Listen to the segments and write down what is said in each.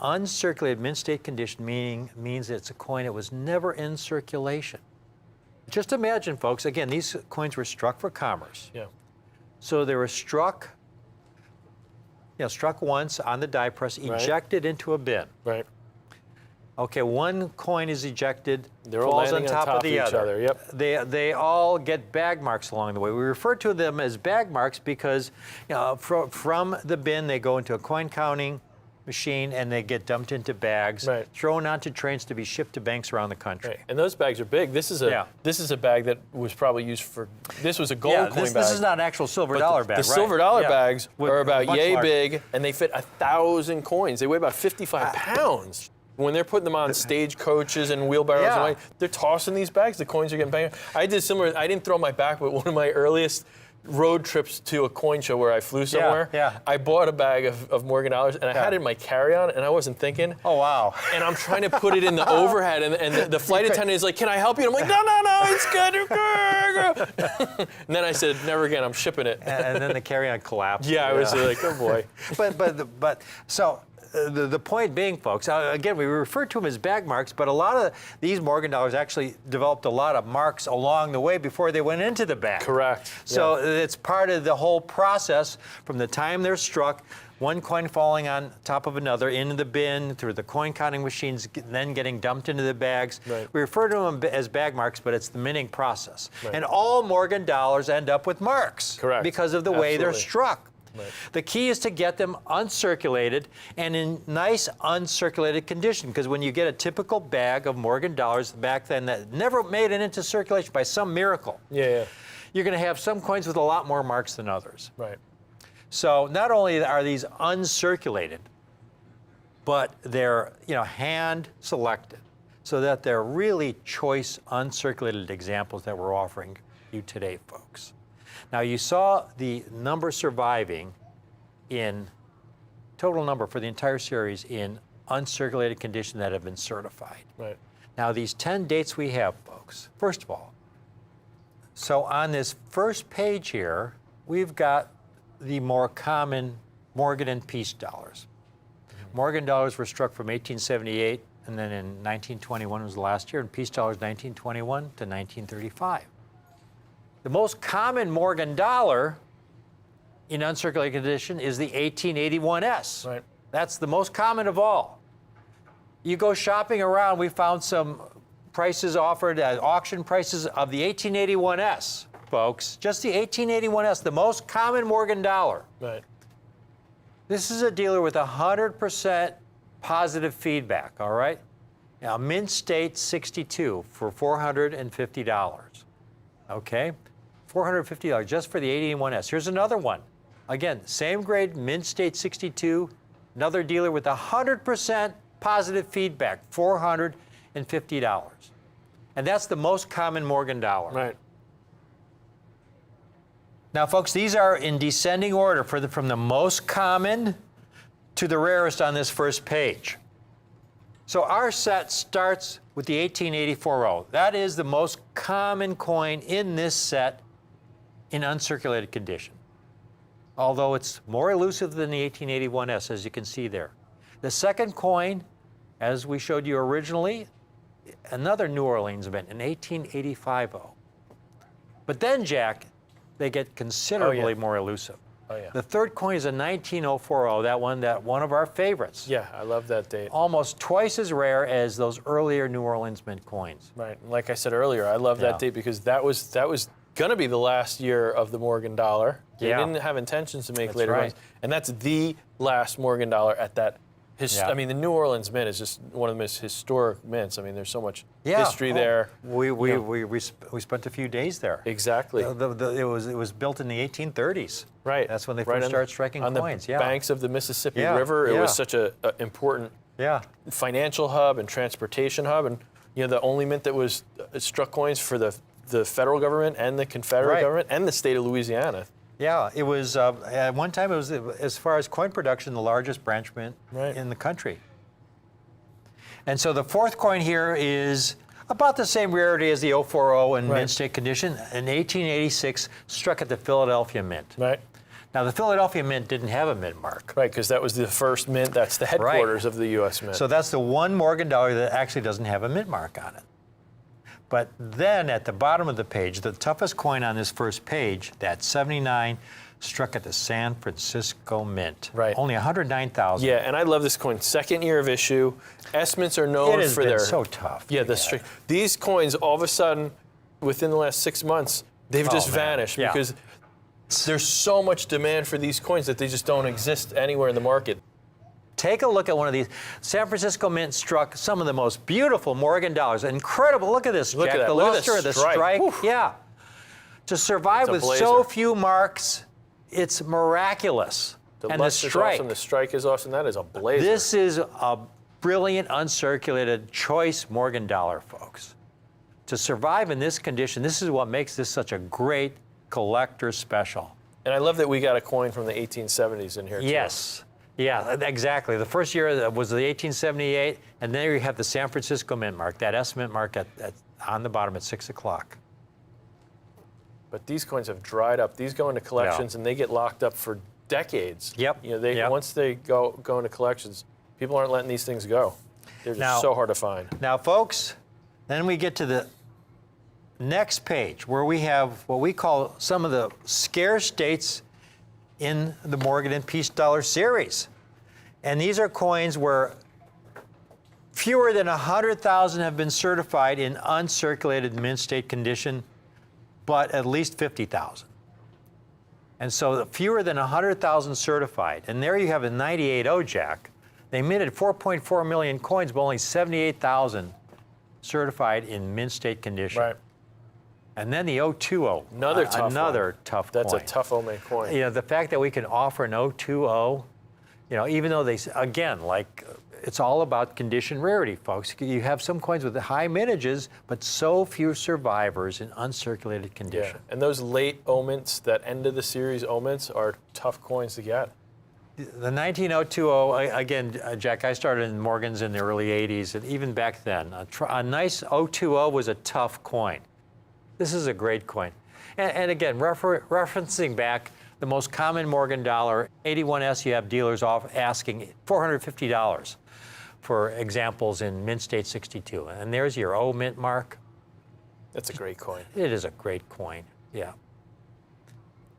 uncirculated mint state condition means it's a coin that was never in circulation. Just imagine, folks, again, these coins were struck for commerce. Yeah. So they were struck once on the die press, ejected into a bin. Right. Okay, one coin is ejected, They're all falls on landing top of the each other. other. Yep. They all get bag marks along the way. We refer to them as bag marks because from the bin they go into a coin counting machine and they get dumped into bags, thrown onto trains to be shipped to banks around the country. Right. And those bags are big. This is a bag that was probably used for. This was a gold coin bag. This is not an actual silver dollar bag. The silver dollar bags are about yay larger. big, and they fit 1,000 coins. They weigh about 55 pounds. When they're putting them on stage coaches and wheelbarrows, they're tossing these bags. The coins are getting banged. I did similar. I didn't throw my back, but one of my earliest road trips to a coin show where I flew somewhere, I bought a bag of Morgan dollars, and I had it in my carry-on, and I wasn't thinking. Oh, wow. And I'm trying to put it in the overhead, and the flight attendant is like, "Can I help you?" And I'm like, no, it's good. And then I said, never again, I'm shipping it. And then the carry-on collapsed. Yeah, I was like, oh boy. The point being, folks, again, we refer to them as bag marks, but a lot of these Morgan dollars actually developed a lot of marks along the way before they went into the bag. Correct. So it's part of the whole process from the time they're struck, one coin falling on top of another into the bin, through the coin counting machines, then getting dumped into the bags. Right. We refer to them as bag marks, but it's the minting process. Right. And all Morgan dollars end up with marks. Correct. Because of the way they're struck. Right. The key is to get them uncirculated and in nice uncirculated condition, because when you get a typical bag of Morgan dollars back then that never made it into circulation by some miracle, you're going to have some coins with a lot more marks than others. Right. So not only are these uncirculated, but they're hand selected, so that they're really choice uncirculated examples that we're offering you today, folks. Now, you saw the number surviving in total number for the entire series in uncirculated condition that have been certified. Right. Now, these 10 dates we have, folks, first of all, so on this first page here, we've got the more common Morgan and Peace dollars. Morgan dollars were struck from 1878, and then in 1921 was the last year, and Peace dollars 1921 to 1935. The most common Morgan dollar in uncirculated condition is the 1881S. Right. That's the most common of all. You go shopping around, we found some prices offered at auction prices of the 1881S, folks. Just the 1881S, the most common Morgan dollar. Right. This is a dealer with 100% positive feedback, all right? Now, Mint State 62 for $450, okay? $450 just for the 1881S. Here's another one. Again, same grade, Mint State 62, another dealer with 100% positive feedback, $450. And that's the most common Morgan dollar. Right. Now, folks, these are in descending order from the most common to the rarest on this first page. So our set starts with the 1884-0. That is the most common coin in this set in uncirculated condition, although it's more elusive than the 1881S, as you can see there. The second coin, as we showed you originally, another New Orleans mint, an 1885-0. But then, Jack, they get considerably more elusive. Oh, yeah. The third coin is a 19040, that one of our favorites. Yeah, I love that date. Almost twice as rare as those earlier New Orleans mint coins. Right. Like I said earlier, I love that date because that was going to be the last year of the Morgan dollar. They didn't have intentions to make later ones. And that's the last Morgan dollar at that. I mean, the New Orleans Mint is just one of the most historic mints. I mean, there's so much history there. We spent a few days there. Exactly. It was built in the 1830s. Right. That's when they first started striking coins. On the banks of the Mississippi River. It was such an important financial hub and transportation hub. And the only mint that was struck coins for the federal government and the Confederate government and the state of Louisiana. Yeah, it was, at one time it was, as far as coin production, the largest branch mint in the country. And so the fourth coin here is about the same rarity as the 040 in mint state condition, in 1886, struck at the Philadelphia Mint. Right. Now, the Philadelphia Mint didn't have a mint mark. Right, because that was the first mint. That's the headquarters of the U.S. Mint. So that's the one Morgan dollar that actually doesn't have a mint mark on it. But then at the bottom of the page, the toughest coin on this first page, that 79, struck at the San Francisco Mint. Right. Only 109,000. Yeah, and I love this coin. Second year of issue. S mints are known It has for been their so tough. Yeah, these coins all of a sudden, within the last 6 months, they've just man. vanished Yeah. because there's so much demand for these coins that they just don't exist anywhere in the market. Take a look at one of these. San Francisco Mint struck some of the most beautiful Morgan dollars. Incredible. Look at this, Look Jack. at that. The Look at luster the of the strike. strike. Whew. Yeah. To survive It's a with so blazer. few marks, it's miraculous. The And the luster's strike. awesome. The strike is awesome. That is a blazer. This is a brilliant, uncirculated, choice Morgan dollar, folks. To survive in this condition, this is what makes this such a great collector's special. And I love that we got a coin from the 1870s in here, too. Yes. Yeah, exactly. The first year was the 1878, and there you have the San Francisco Mint mark, that S Mint mark on the bottom at 6 o'clock. But these coins have dried up. These go into collections, and they get locked up for decades. Yep. You know, Yep. once they go into collections, people aren't letting these things go. They're just Now- so hard to find. Now, folks, then we get to the next page where we have what we call some of the scarce dates in the Morgan and Peace Dollar series. And these are coins where fewer than 100,000 have been certified in uncirculated mint state condition, but at least 50,000. And so the fewer than 100,000 certified. And there you have a 98.0 Jack. They minted 4.4 million coins, but only 78,000 certified in mint state condition. Right. And then the 020. Another tough Another one. tough That's coin. a tough Omen coin. You know, the fact that we can offer an 020, you know, even though they, again, like, it's all about condition rarity, folks. You have some coins with high mintages, but so few survivors in uncirculated Yeah. condition. And those late oments, that end of the series oments, are tough coins to get. The 19020, again, Jack, I started in Morgans in the early 80s, and even back then, a nice 020 was a tough coin. This is a great coin. And again, referencing back, the most common Morgan dollar, 81S, you have dealers off asking $450 for examples in Mint State 62. And there's your O Mint mark. That's a great coin. It is a great coin, yeah.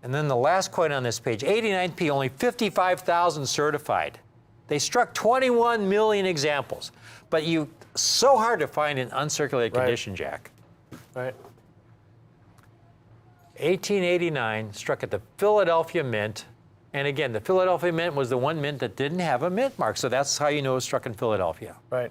And then the last coin on this page, 89P, only 55,000 certified. They struck 21 million examples, but so hard to find in uncirculated Right. condition, Jack. Right. 1889 struck at the Philadelphia Mint. And again, the Philadelphia Mint was the one mint that didn't have a mint mark, so that's how you know it was struck in Philadelphia. Right.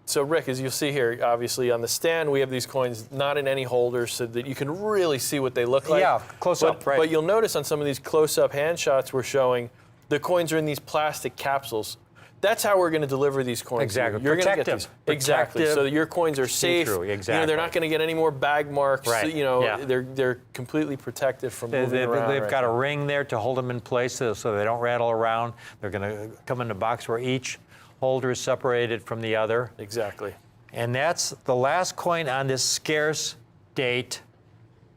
So, Rick, as you'll see here, obviously on the stand, we have these coins not in any holders so that you can really see what they look like. Yeah, close up, right. But you'll notice on some of these close-up hand shots we're showing, the coins are in these plastic capsules. That's how we're going to deliver these coins. Exactly. You're going to get Protective. these. Exactly. Protective. So your coins are safe. See-through, You know, exactly. they're not going to get any more bag marks. Right, You know, yeah. they're completely protected from moving around. They've right got a now. ring there to hold them in place so they don't rattle around. They're going to come in a box where each holder is separated from the other. Exactly. And that's the last coin on this scarce date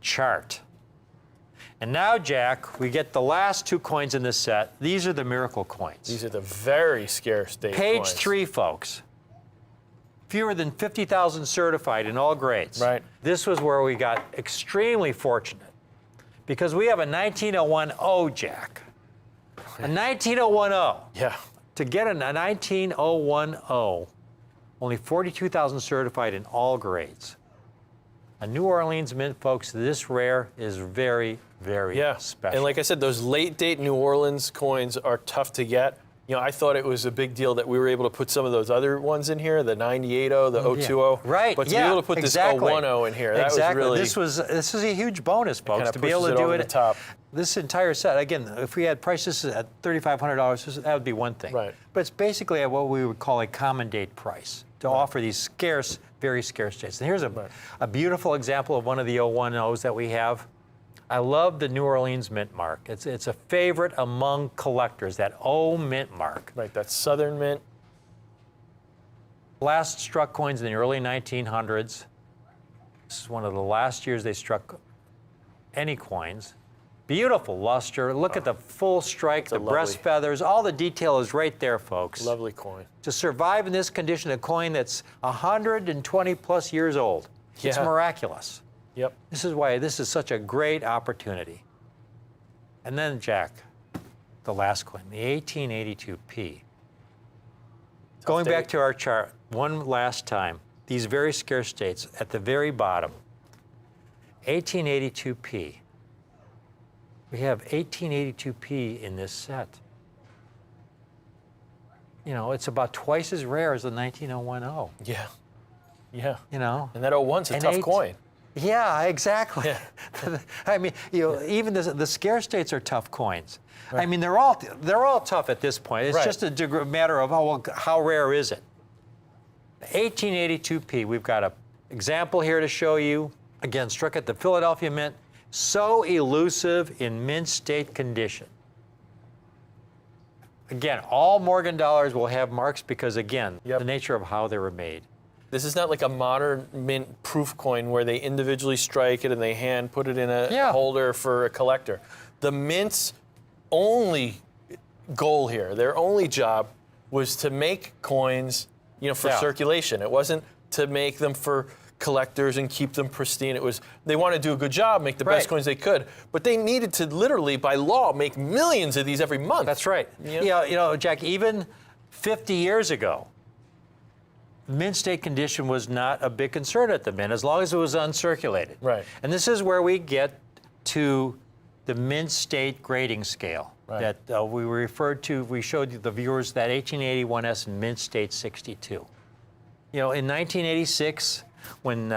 chart. And now, Jack, we get the last two coins in this set. These are the miracle coins. These are the very scarce date Page coins. 3, folks. Fewer than 50,000 certified in all grades. Right. This was where we got extremely fortunate because we have a 19010 Jack. A 19010. Yeah. To get a 19010, only 42,000 certified in all grades. A New Orleans mint, folks, this rare is very, very Yeah, special. and like I said, those late date New Orleans coins are tough to get. You know, I thought it was a big deal that we were able to put some of those other ones in here, the 98.0, the 020. Right, But to yeah, be able to put exactly. this 010 in here, that exactly. was really... This was a huge bonus, folks, kinda to be able pushes to it do over it. the top. This entire set, again, if we had prices at $3,500, that would be one thing. Right. But it's basically at what we would call a common date price to offer these scarce, very scarce dates. And here's a beautiful example of one of the 010s that we have. I love the New Orleans mint mark. It's a favorite among collectors, that O mint mark. Right, that's Southern Mint. Last struck coins in the early 1900s. This is one of the last years they struck any coins. Beautiful luster. Look at the full strike, the breast lovely- feathers. All the detail is right there, folks. Lovely coin. To survive in this condition, a coin that's 120 plus years old. It's Yeah. miraculous. Yep. This is why this is such a great opportunity. And then, Jack, the last coin, the 1882p. Going back date. to our chart one last time, these very scarce dates at the very bottom. 1882p. We have 1882p in this set. You know, it's about twice as rare as the 19010. Yeah. Yeah. You know, And that 01's a And tough coin. yeah, exactly. Yeah. I mean, you know, even the scarce dates are tough coins. I mean, they're all tough at this point. It's Right. just a matter of how rare is it. 1882p. We've got an example here to show you. Again, struck at the Philadelphia Mint. So elusive in mint state condition. Again, all Morgan dollars will have marks because, again, Yep. the nature of how they were made. This is not like a modern mint proof coin where they individually strike it and they hand put it in a Yeah. holder for a collector. The mint's only goal here, their only job was to make coins, you know, for Yeah. circulation. It wasn't to make them for collectors and keep them pristine. It was they want to do a good job, make the best Right. coins they could, but they needed to literally by law make millions of these every month. That's right. Yeah. You know, Jack, even 50 years ago, mint state condition was not a big concern at the mint as long as it was uncirculated. Right. And this is where we get to the mint state grading scale Right. that we referred to. We showed the viewers that 1881S in mint state 62. You know, in 1986, when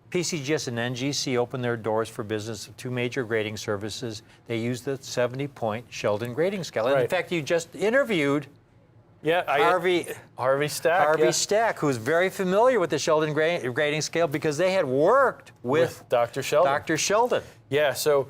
PCGS and NGC opened their doors for business, two major grading services, they used the 70-point Sheldon grading scale. And in Right. fact, you just interviewed Yeah, Harvey Stack. Stack, who's very familiar with the Sheldon grading scale because they had worked with Dr. Sheldon. Dr. Sheldon. Yeah, so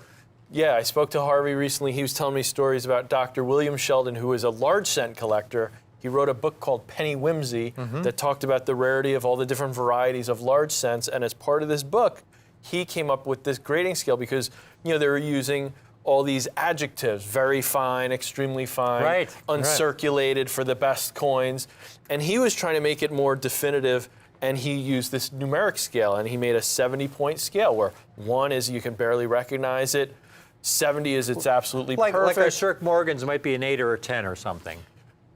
I spoke to Harvey recently. He was telling me stories about Dr. William Sheldon, who is a large cent collector. He wrote a book called Penny Whimsy that talked about the rarity of all the different varieties of large cents. And as part of this book, he came up with this grading scale because, you know, they were using all these adjectives, very fine, extremely fine, Right, uncirculated for the best coins. And he was trying to make it more definitive, and he used this numeric scale, and he made a 70-point scale where 1 is you can barely recognize it, 70 is it's absolutely Like perfect. our Cirque Morgans might be an 8 or a 10 or something.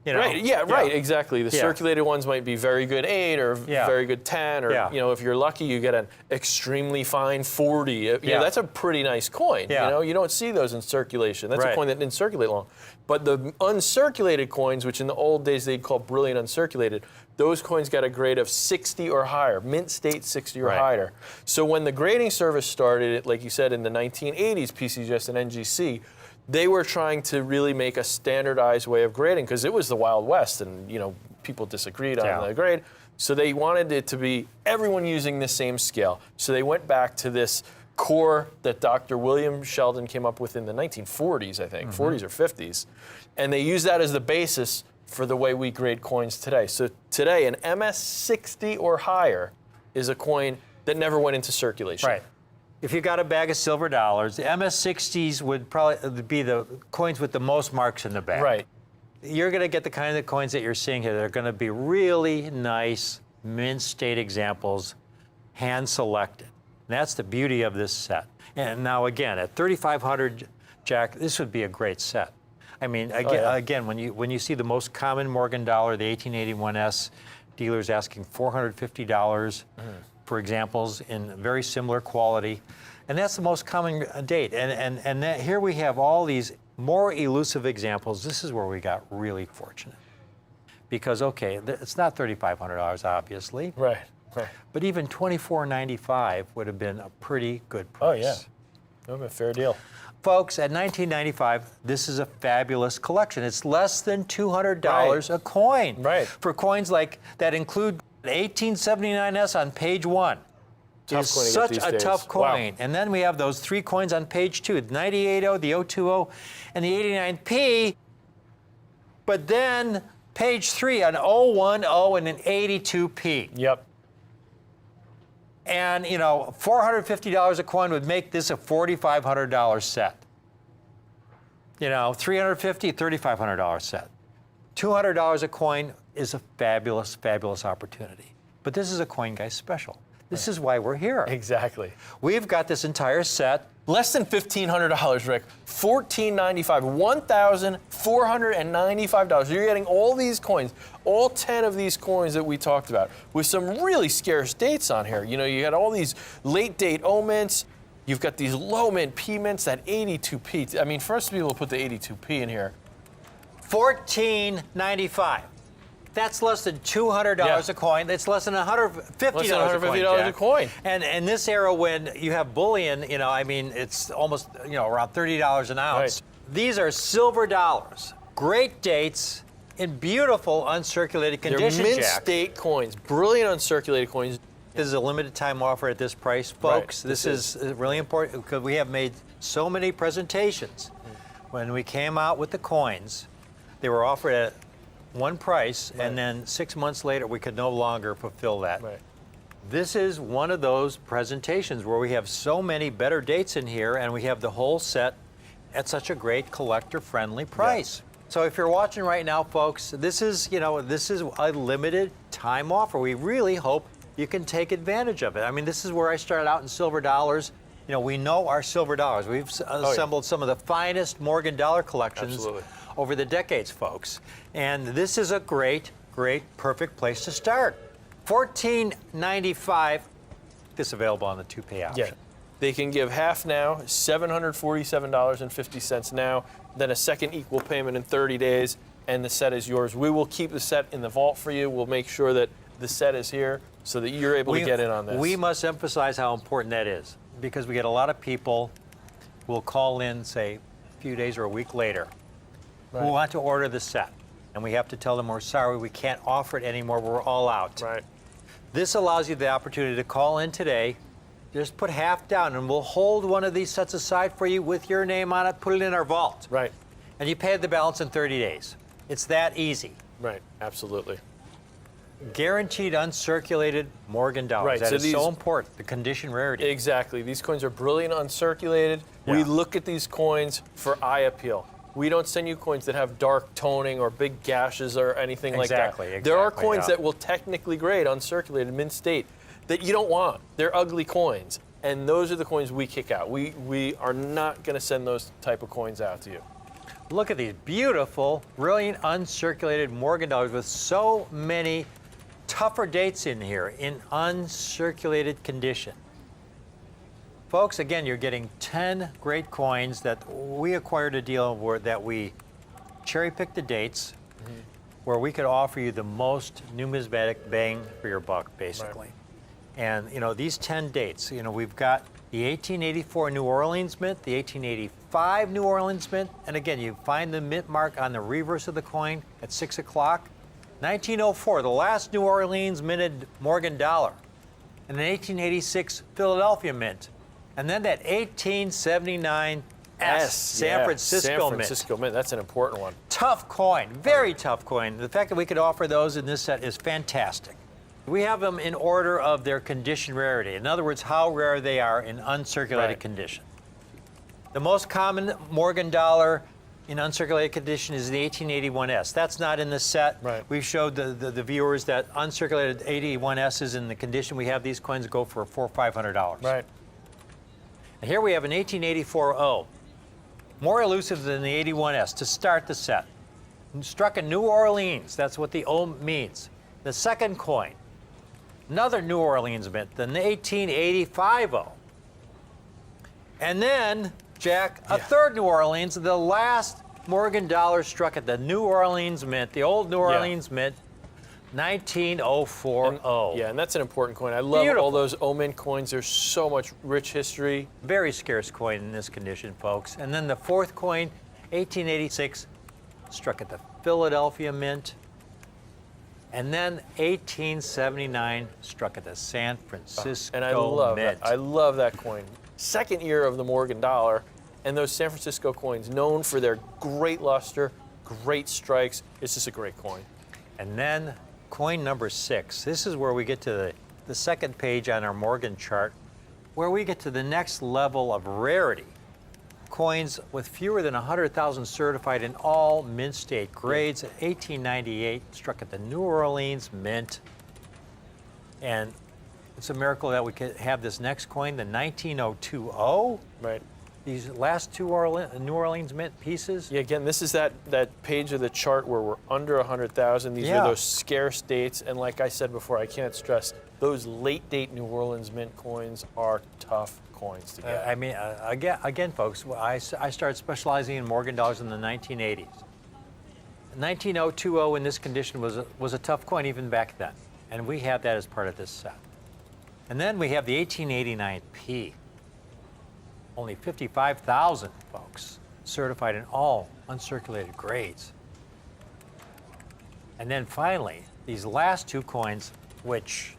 You know? Right, yeah, right, exactly. The Yeah. circulated ones might be very good 8 or Yeah. very good 10, or, Yeah. you know, if you're lucky, you get an extremely fine 40. You know, Yeah. that's a pretty nice coin. Yeah. You know, you don't see those in circulation. That's Right. a coin that didn't circulate long. But the uncirculated coins, which in the old days they'd call brilliant uncirculated, those coins got a grade of 60 or higher, mint state 60 or Right. higher. So when the grading service started, like you said, in the 1980s, PCGS and NGC, they were trying to really make a standardized way of grading because it was the Wild West and, you know, people disagreed Yeah. on the grade. So they wanted it to be everyone using the same scale. So they went back to this core that Dr. William Sheldon came up with in the 1940s, I think, 40s or 50s. And they used that as the basis for the way we grade coins today. So today, an MS60 or higher is a coin that never went into circulation. Right. If you got a bag of silver dollars, the MS60s would probably be the coins with the most marks in the bag. Right. You're going to get the kind of coins that you're seeing here. They're going to be really nice mint state examples, hand selected. And that's the beauty of this set. And now again, at 3,500, Jack, this would be a great set. I mean, again, when you see the most common Morgan dollar, the 1881S, dealers asking $450 for examples in very similar quality, and that's the most common date. And that, here we have all these more elusive examples. This is where we got really fortunate, because okay, it's not $3,500 obviously, Right. Right. but even $2,495 would have been a pretty good Oh, price. yeah. That would be a fair deal. Folks, at $19.95, this is a fabulous collection. It's less than $200 a coin. Right. For coins like that include the 1879S on page 1. Tough It's coin to get such these a days. tough Wow. coin. And then we have those 3 coins on page 2, the 980, the 020, and the 89P. But then page 3, an 010 and an 82P. Yep. And, you know, $450 a coin would make this a $4,500 set. You know, $350, $3,500 set. $200 a coin is a fabulous, fabulous opportunity. But this is a Coin Guy special. This is why we're here. Exactly. We've got this entire set. Less than $1,500, Rick. $1,495, $1,495. You're getting all these coins, all 10 of these coins that we talked about, with some really scarce dates on here. You know, you got all these late date O mints. You've got these low mint P mints, that 82p. I mean, for us to be able to put the 82p in here. $14.95. That's less than $200 Yeah. a coin. That's less than $150 Less than $150 a coin. a Jack. coin. And in this era, when you have bullion, you know, I mean, it's almost, you know, around $30 an ounce. Right. These are silver dollars. Great dates in beautiful uncirculated They're condition, mint Jack. state coins, brilliant uncirculated coins. This is a limited time offer at this price, folks. Right, This this is really important because we have made so many presentations. When we came out with the coins, they were offered at one price, and then 6 months later, we could no longer fulfill that. Right. This is one of those presentations where we have so many better dates in here, and we have the whole set at such a great collector-friendly price. So if you're watching right now, folks, this is, you know, this is a limited time offer. We really hope you can take advantage of it. I mean, this is where I started out in silver dollars. You know, we know our silver dollars. We've assembled some of the finest Morgan dollar collections Absolutely. over the decades, folks. And this is a great, great, perfect place to start. $14.95. This available on the 2-pay option. Yeah. They can give half now, $747.50 now, then a second equal payment in 30 days, and the set is yours. We will keep the set in the vault for you. We'll make sure that the set is here so that you're able to get in on this. We must emphasize how important that is, because we get a lot of people who will call in, say, a few days or a week later, who want to order the set. And we have to tell them, we're sorry, we can't offer it anymore, we're all out. Right. This allows you the opportunity to call in today, just put half down, and we'll hold one of these sets aside for you with your name on it, put it in our vault. Right. And you pay the balance in 30 days. It's that easy. Right. Absolutely. Guaranteed uncirculated Morgan dollars. Right, That so is these- so important, the condition rarity. Exactly. These coins are brilliant uncirculated. We Yeah. look at these coins for eye appeal. We don't send you coins that have dark toning or big gashes or anything like that. Exactly, There are exactly, coins yeah. that will technically grade uncirculated mint state that you don't want. They're ugly coins. And those are the coins we kick out. We are not going to send those type of coins out to you. Look at these beautiful, brilliant, uncirculated Morgan dollars with so many tougher dates in here in uncirculated condition. Folks, again, you're getting 10 great coins that we acquired a deal where that we cherry-picked the dates where we could offer you the most numismatic bang for your buck, basically. And, you know, these 10 dates, you know, we've got the 1884 New Orleans Mint, the 1885 New Orleans Mint, and again, you find the mint mark on the reverse of the coin at 6 o'clock. 1904, the last New Orleans minted Morgan dollar, and an 1886 Philadelphia Mint, and then that 1879 San Francisco Mint. Mint. That's an important one. Tough coin, very tough coin. The fact that we could offer those in this set is fantastic. We have them in order of their condition rarity. In other words, how rare they are in uncirculated Right. condition. The most common Morgan dollar in uncirculated condition is the 1881S. That's not in the set. Right. We've showed the viewers that uncirculated 81S's in the condition we have these coins go for $400 or $500. Right. And here we have an 1884 O. More elusive than the 81S to start the set. Struck in New Orleans, that's what the O means. The second coin, another New Orleans mint, the 1885 O. And then, Jack, a third New Orleans, the last Morgan dollar struck at the New Orleans Mint, the old New Orleans Mint, 1904 O. Yeah, and that's an important coin. I love Beautiful. all those O-mint coins. There's so much rich history. Very scarce coin in this condition, folks. And then the fourth coin, 1886, struck at the Philadelphia Mint. And then 1879 struck at the San Francisco And I love Mint. that. I love that coin. Second year of the Morgan dollar, and those San Francisco coins, known for their great luster, great strikes. It's just a great coin. And then coin number 6. This is where we get to the second page on our Morgan chart, where we get to the next level of rarity. coins with fewer than 100,000 certified in all mint state grades. In 1898, struck at the New Orleans Mint. And it's a miracle that we could have this next coin, the 19020. Right. These last two New Orleans Mint pieces. Yeah, again, this is that page of the chart where we're under 100,000. These Yeah. are those scarce dates. And like I said before, I can't stress, those late date New Orleans Mint coins are tough coins to get. I mean, again, folks, I started specializing in Morgan dollars in the 1980s. 19020 in this condition was a tough coin even back then. And we have that as part of this set. And then we have the 1889P. Only 55,000 folks certified in all uncirculated grades. And then finally, these last two coins, which,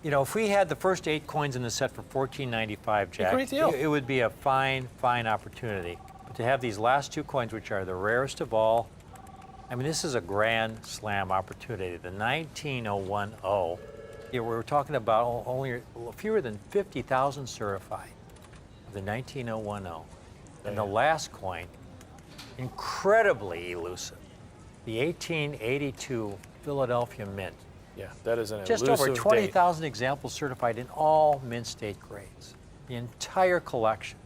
you know, if we had the first 8 coins in the set for $14.95, Jack, great deal. it would be a fine, fine opportunity. But to have these last two coins, which are the rarest of all, I mean, this is a grand slam opportunity. The 19010, you know, we're talking about only fewer than 50,000 certified of the 19010. And the last coin, incredibly elusive, the 1882 Philadelphia Mint. Yeah, that is an Just elusive over date. 20,000 examples certified in all mint state grades. The entire collection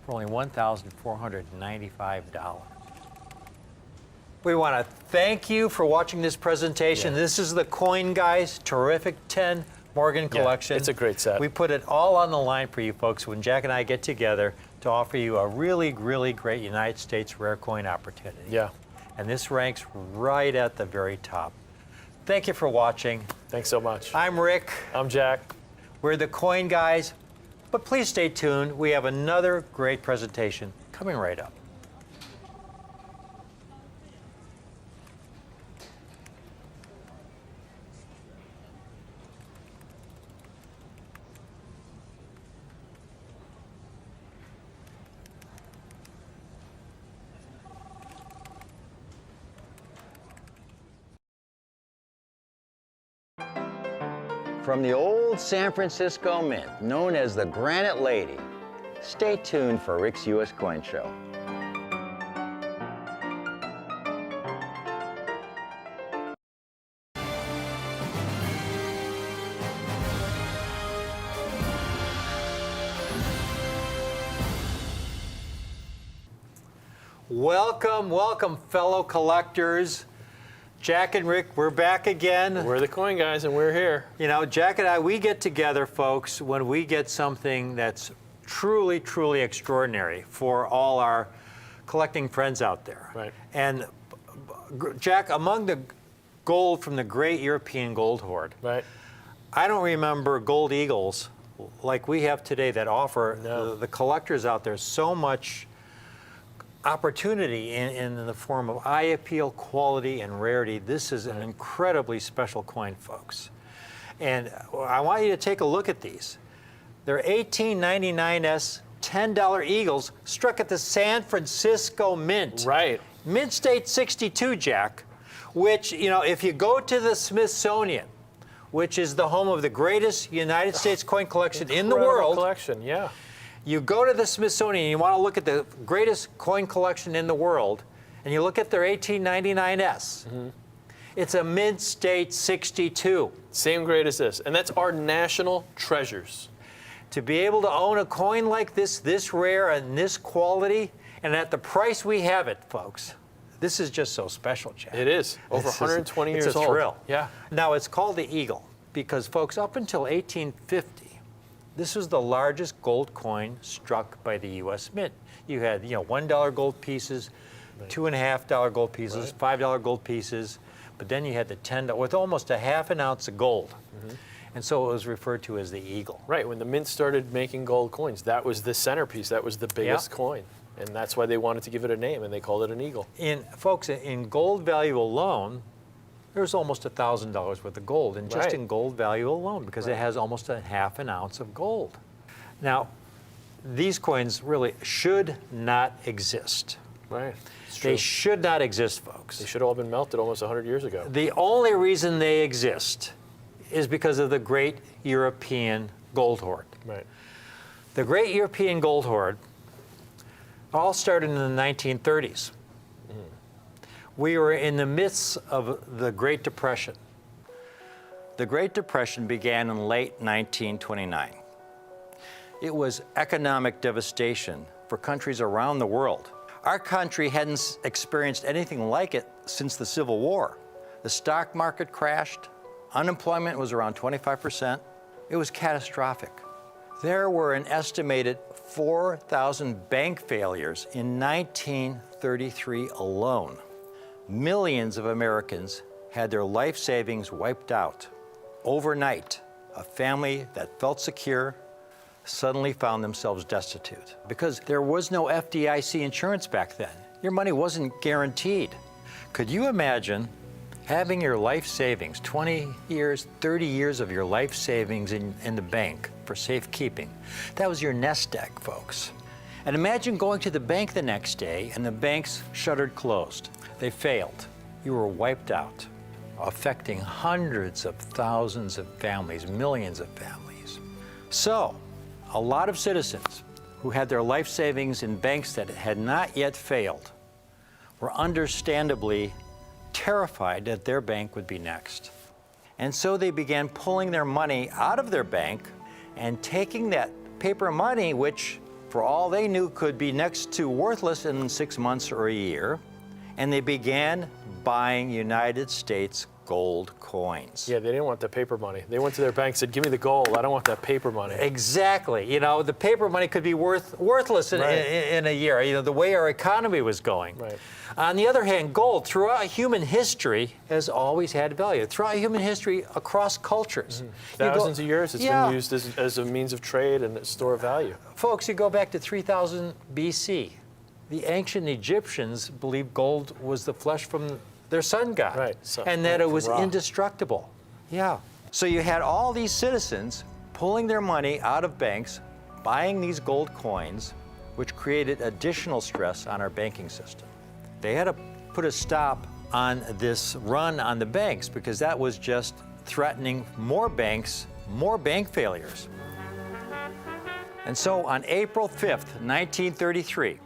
for only $1,495. We want to thank you for watching this presentation. Yeah. This is the Coin Guys terrific 10 Morgan collection. it's a great set. We put it all on the line for you folks when Jack and I get together to offer you a really, really great United States rare coin opportunity. Yeah. And this ranks right at the very top. Thank you for watching. Thanks so much. I'm Rick. I'm Jack. We're the Coin Guys. But please stay tuned. We have another great presentation coming right up. From the old San Francisco Mint, known as the Granite Lady, stay tuned for Rick's U.S. Coin Show. Welcome, welcome, fellow collectors. Jack and Rick, we're back again. We're the Coin Guys, and we're here. You know, Jack and I, we get together, folks, when we get something that's truly, truly extraordinary for all our collecting friends out there. Right. And Jack, among the gold from the great European gold hoard, Right. I don't remember gold eagles like we have today that offer the collectors out there so much opportunity in the form of eye appeal, quality, and rarity. This is an incredibly special coin, folks. And I want you to take a look at these. They're 1899s, $10 eagles struck at the San Francisco Mint. Right. Mint State 62, Jack, which, you know, if you go to the Smithsonian, which is the home of the greatest United States coin collection in the Incredible world, collection, yeah. you go to the Smithsonian and you want to look at the greatest coin collection in the world, and you look at their 1899s. It's a Mint State 62. Same grade as this. And that's our national treasures. To be able to own a coin like this rare and this quality, and at the price we have it, folks, this is just so special, Jack. It is. Over 120 years it's a old. thrill. Yeah. Now, it's called the Eagle because, folks, up until 1850, this was the largest gold coin struck by the U.S. Mint. You had, you know, $1 gold pieces, $2.50 gold pieces, $5 gold pieces, but then you had the $10 with almost a half an ounce of gold. And so it was referred to as the Eagle. Right. When the Mint started making gold coins, that was the centerpiece. That was the biggest coin. And that's why they wanted to give it a name, and they called it an eagle. Folks, in gold value alone, there's almost $1,000 worth of gold, and just in gold value alone, because it has almost a half an ounce of gold. Now, these coins really should not exist. Right. It's They true. should not exist, folks. They should have all been melted almost 100 years ago. The only reason they exist is because of the great European gold hoard. Right. The great European gold hoard All started in the 1930s. We were in the midst of the Great Depression. The Great Depression began in late 1929. It was economic devastation for countries around the world. Our country hadn't experienced anything like it since the Civil War. The stock market crashed. Unemployment was around 25%. It was catastrophic. There were an estimated 4,000 bank failures in 1933 alone. Millions of Americans had their life savings wiped out. Overnight, a family that felt secure suddenly found themselves destitute because there was no FDIC insurance back then. Your money wasn't guaranteed. Could you imagine having your life savings, 20 years, 30 years of your life savings in the bank for safekeeping? That was your nest egg, folks. And imagine going to the bank the next day and the banks shuttered closed. They failed. You were wiped out, affecting hundreds of thousands of families, millions of families. So, a lot of citizens who had their life savings in banks that had not yet failed were understandably terrified that their bank would be next. And so they began pulling their money out of their bank and taking that paper money, which for all they knew could be next to worthless in 6 months or a year, and they began buying United States gold coins. Yeah, they didn't want the paper money. They went to their bank and said, give me the gold. I don't want that paper money. Exactly. You know, the paper money could be worthless in a year, you know, the way our economy was going. Right. On the other hand, gold throughout human history has always had value. Throughout human history, across cultures. Thousands of years it's been used as a means of trade and a store of value. Folks, you go back to 3000 BC. The ancient Egyptians believed gold was the flesh from their sun god, Right, so- and that it was Ra. indestructible. Yeah. So you had all these citizens pulling their money out of banks, buying these gold coins, which created additional stress on our banking system. They had to put a stop on this run on the banks because that was just threatening more banks, more bank failures. And so on April 5th, 1933,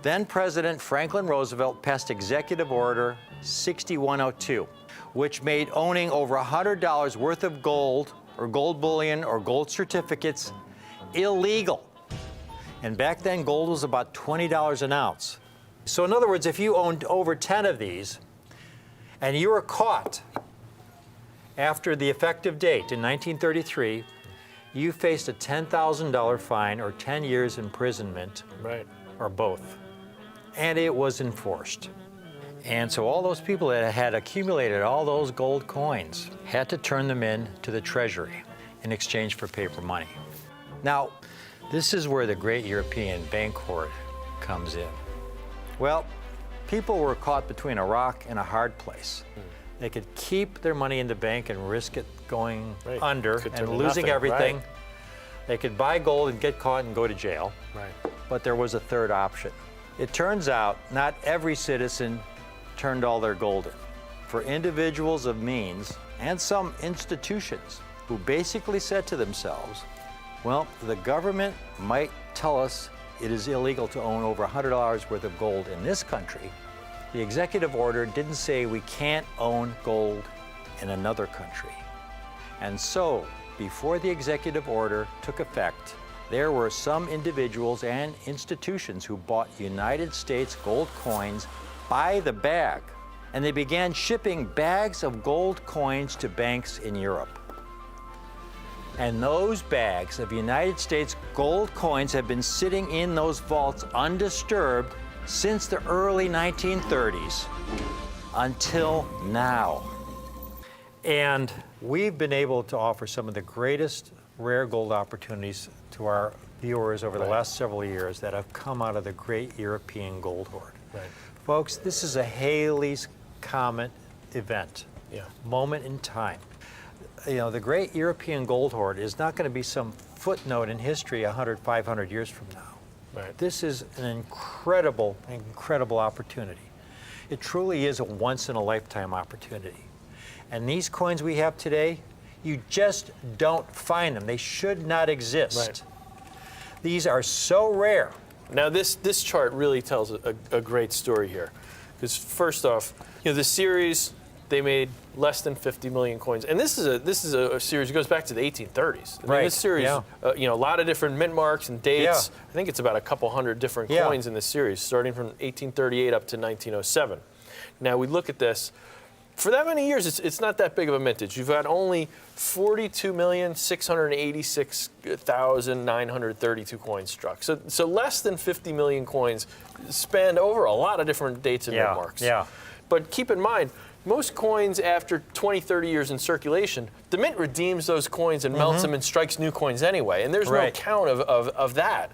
then President Franklin Roosevelt passed Executive Order 6102, which made owning over $100 worth of gold or gold bullion or gold certificates illegal. And back then, gold was about $20 an ounce. So in other words, if you owned over 10 of these and you were caught after the effective date in 1933, you faced a $10,000 fine or 10 years imprisonment, Right. or both. And it was enforced. And so all those people that had accumulated all those gold coins had to turn them in to the Treasury in exchange for paper money. Now, this is where the great European bank hoard comes in. Well, people were caught between a rock and a hard place. They could keep their money in the bank and risk it going Right. under Could turn and to losing nothing, everything. right. They could buy gold and get caught and go to jail. Right. But there was a third option. It turns out not every citizen turned all their gold in. For individuals of means and some institutions who basically said to themselves, well, the government might tell us it is illegal to own over $100 worth of gold in this country. The executive order didn't say we can't own gold in another country. And so, before the executive order took effect, there were some individuals and institutions who bought United States gold coins by the bag, and they began shipping bags of gold coins to banks in Europe. And those bags of United States gold coins have been sitting in those vaults undisturbed since the early 1930s until now. And we've been able to offer some of the greatest rare gold opportunities to our viewers over the last several years that have come out of the great European gold hoard. Right. Folks, this is a Halley's Comet event, Yeah. moment in time. You know, the great European gold hoard is not going to be some footnote in history 100, 500 years from now. Right. This is an incredible, incredible opportunity. It truly is a once-in-a-lifetime opportunity. And these coins we have today, you just don't find them. They should not exist. Right. These are so rare Now this chart really tells a great story here, because first off, the series, they made less than 50 million coins, and this is a series that goes back to the 1830s. I mean, this series, a lot of different mint marks and dates. I think it's about a couple hundred different coins in this series, starting from 1838 up to 1907. Now we look at this. For that many years, it's not that big of a mintage. You've had only 42,686,932 coins struck. So less than 50 million coins spanned over a lot of different dates and mint marks. But keep in mind, most coins after 20, 30 years in circulation, the mint redeems those coins and melts them and strikes new coins anyway. And there's no count of that.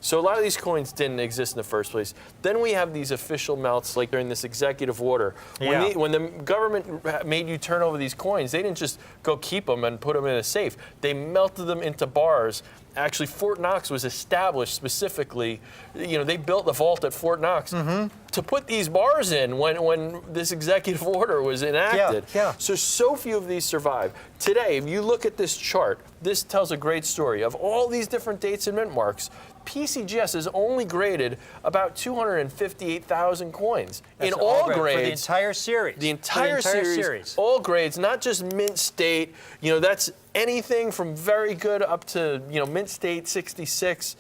So a lot of these coins didn't exist in the first place. Then we have these official melts, like during this executive order. When the government made you turn over these coins, they didn't just go keep them and put them in a safe. They melted them into bars. Actually, Fort Knox was established specifically. They built the vault at Fort Knox to put these bars in when this executive order was enacted. So few of these survive. Today, if you look at this chart, this tells a great story. Of all these different dates and mint marks, PCGS has only graded about 258,000 coins in all grades. For the entire series. The entire series. All grades, not just mint state. That's anything from very good up to mint state 66.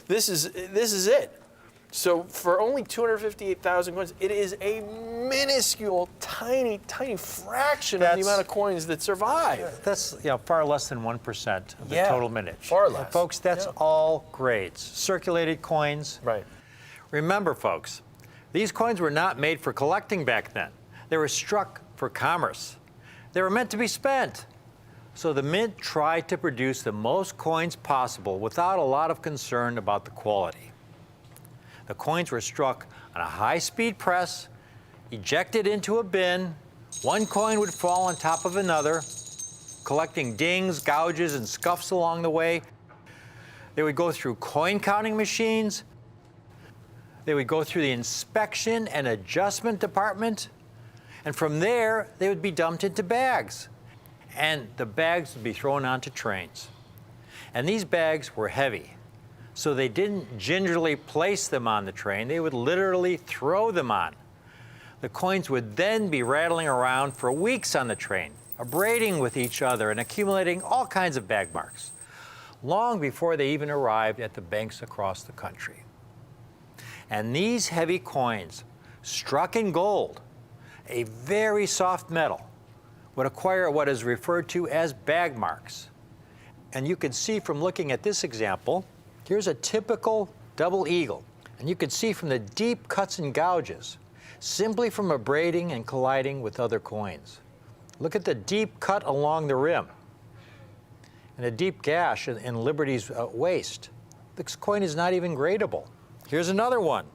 This is it. So for only 258,000 coins, it is a minuscule, tiny fraction of the amount of coins that survive. That's far less than 1% of the total mintage. Far less. Folks, that's all grades. Circulated coins. Right. Remember, folks, these coins were not made for collecting back then. They were struck for commerce. They were meant to be spent. So the mint tried to produce the most coins possible without a lot of concern about the quality. The coins were struck on a high-speed press, ejected into a bin. One coin would fall on top of another, collecting dings, gouges, and scuffs along the way. They would go through coin-counting machines. They would go through the inspection and adjustment department. And from there, they would be dumped into bags. And the bags would be thrown onto trains. And these bags were heavy. So they didn't gingerly place them on the train. They would literally throw them on. The coins would then be rattling around for weeks on the train, abrading with each other and accumulating all kinds of bag marks, long before they even arrived at the banks across the country. And these heavy coins, struck in gold, a very soft metal, would acquire what is referred to as bag marks. And you can see from looking at this example, here's a typical double eagle. And you can see from the deep cuts and gouges, simply from abrading and colliding with other coins. Look at the deep cut along the rim and a deep gash in Liberty's waist. This coin is not even gradable. Here's another one.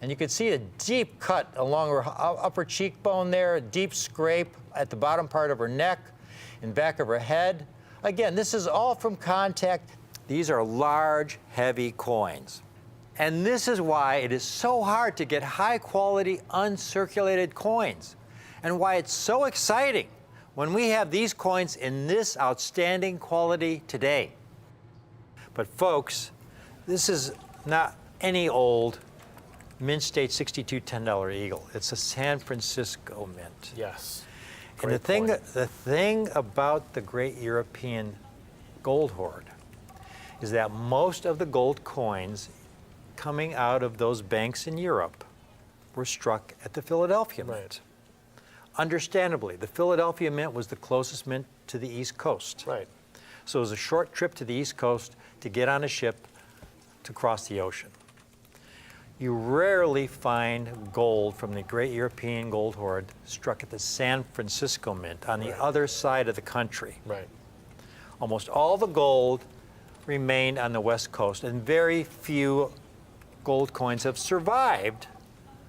And you can see a deep cut along her upper cheekbone there, a deep scrape at the bottom part of her neck and back of her head. Again, this is all from contact. These are large, heavy coins. And this is why it is so hard to get high-quality, uncirculated coins, and why it's so exciting when we have these coins in this outstanding quality today. But folks, this is not any old Mint State 62 $10 eagle. It's a San Francisco mint. Yes. And the thing about the great European gold hoard is that most of the gold coins coming out of those banks in Europe were struck at the Philadelphia Mint. Understandably, the Philadelphia Mint was the closest mint to the East Coast. Right. So it was a short trip to the East Coast to get on a ship to cross the ocean. You rarely find gold from the great European gold hoard struck at the San Francisco Mint on the other side of the country. Right. Almost all the gold remained on the West Coast, and very few gold coins have survived,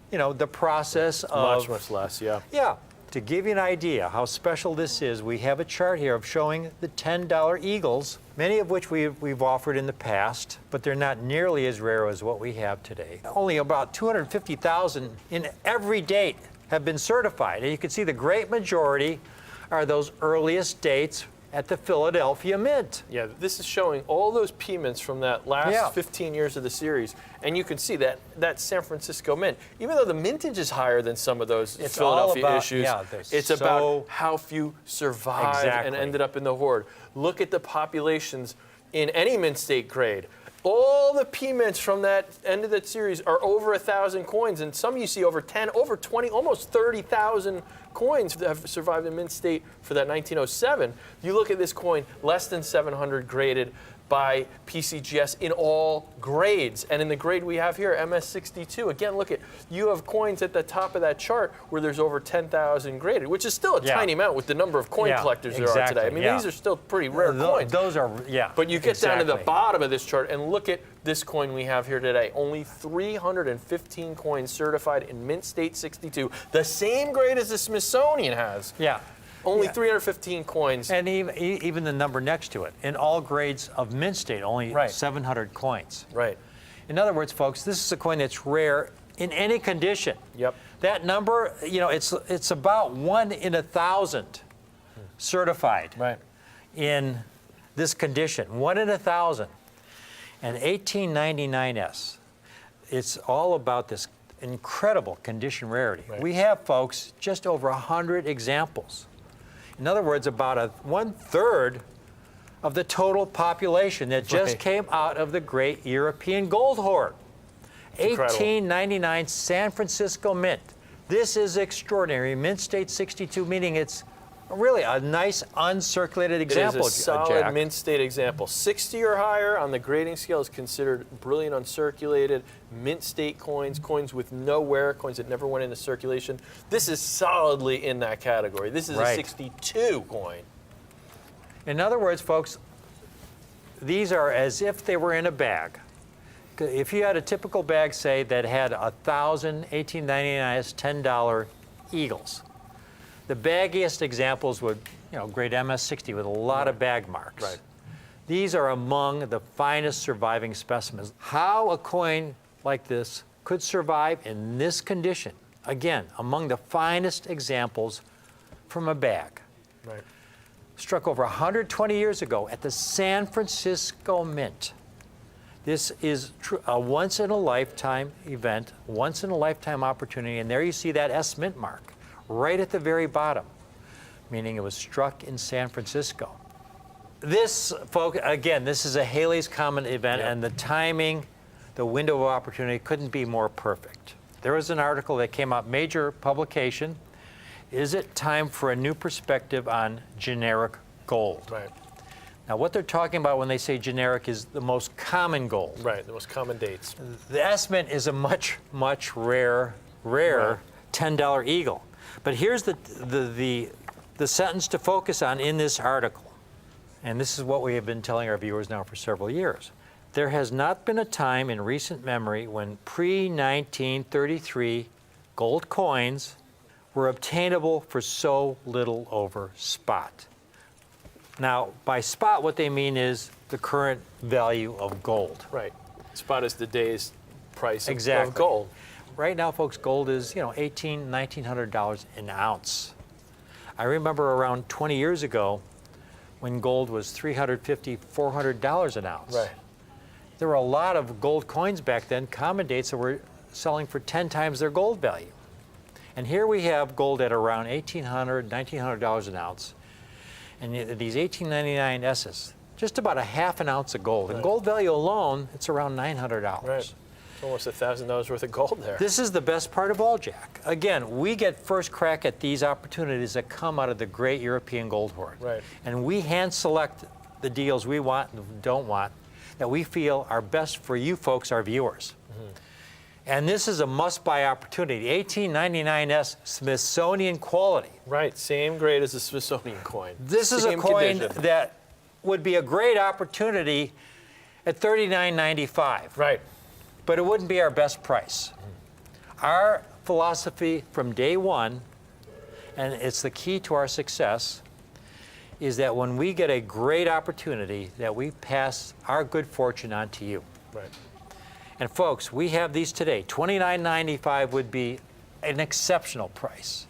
the process of... Much less, yeah. Yeah. To give you an idea how special this is, we have a chart here of showing the $10 eagles, many of which we've offered in the past, but they're not nearly as rare as what we have today. Only about 250,000 in every date have been certified. And you can see the great majority are those earliest dates at the Philadelphia Mint. Yeah, this is showing all those P mints from that last Yeah. 15 years of the series, and you can see that San Francisco mint, even though the mintage is higher than some of those It's Philadelphia all about- issues, yeah, they're it's so- about how few survived and Exactly. ended up in the hoard. Look at the populations in any mint state grade. All the P mints from that end of that series are over 1,000 coins, and some you see over 10, over 20, almost 30,000 coins that have survived in mint state for that 1907. You look at this coin, less than 700 graded by PCGS in all grades. And in the grade we have here, MS62, again, look at, you have coins at the top of that chart where there's over 10,000 graded, which is still a Yeah. tiny amount with the number of coin Yeah, collectors there are exactly, today. I mean, yeah. these are still pretty rare coins. Those are, yeah. But you get down to the exactly. bottom of this chart and look at this coin we have here today. Only 315 coins certified in mint state 62, the same grade as the Smithsonian has. Yeah. Only Yeah. 315 coins. And even the number next to it, in all grades of mint state, only Right. 700 coins. Right. In other words, folks, this is a coin that's rare in any condition. Yep. That number, it's about 1 in 1,000 certified Right. in this condition. 1 in 1,000. And 1899S, it's all about this incredible condition rarity. Right. We have, folks, just over 100 examples. In other words, about 1/3 of the total population that just Right. came out of the great European gold hoard. incredible. 1899 San Francisco Mint. This is extraordinary. Mint state 62, meaning it's really a nice uncirculated example, It is a solid Jack. mint state example. 60 or higher on the grading scale is considered brilliant uncirculated. Mint state coins, coins with no wear, coins that never went into circulation. This is solidly in that category. This is a Right. 62 coin. In other words, folks, these are as if they were in a bag. If you had a typical bag, say, that had 1,000 1899 $10 eagles, the baggiest examples would, grade MS60 with a lot of bag marks. Right. These are among the finest surviving specimens. How a coin like this could survive in this condition, again, among the finest examples from a bag. Right. Struck over 120 years ago at the San Francisco Mint. This is a once-in-a-lifetime event, once-in-a-lifetime opportunity, and there you see that S Mint mark right at the very bottom, meaning it was struck in San Francisco. This, folks, again, this is a Halley's Comet event, Yep. and the timing, the window of opportunity couldn't be more perfect. There was an article that came out, major publication. Is it time for a new perspective on generic gold? Right. Now, what they're talking about when they say generic is the most common gold. Right. The most common dates. The S Mint is a much, much rarer Right. $10 eagle. But here's the sentence to focus on in this article. And this is what we have been telling our viewers now for several years. There has not been a time in recent memory when pre-1933 gold coins were obtainable for so little over spot. Now, by spot, what they mean is the current value of gold. Right. Spot is the day's price Exactly. of gold. Right now, folks, gold is, $1,800, $1,900 an ounce. I remember around 20 years ago when gold was $350, $400 an ounce. Right. There were a lot of gold coins back then, common dates, that were selling for 10 times their gold value. And here we have gold at around $1,800, $1,900 an ounce. And these 1899 S's, just about a half an ounce of gold. And Right. gold value alone, it's around $900. Right. It's almost $1,000 worth of gold there. This is the best part of all, Jack. Again, we get first crack at these opportunities that come out of the great European gold hoard. Right. And we hand select the deals we want and don't want that we feel are best for you folks, our viewers. And this is a must-buy opportunity. 1899S Smithsonian quality. Right. Same grade as the Smithsonian coin. This is a Same coin condition. that would be a great opportunity at $39.95. Right. But it wouldn't be our best price. Our philosophy from day one, and it's the key to our success, is that when we get a great opportunity, that we pass our good fortune on to you. Right. And folks, we have these today. $29.95 would be an exceptional price.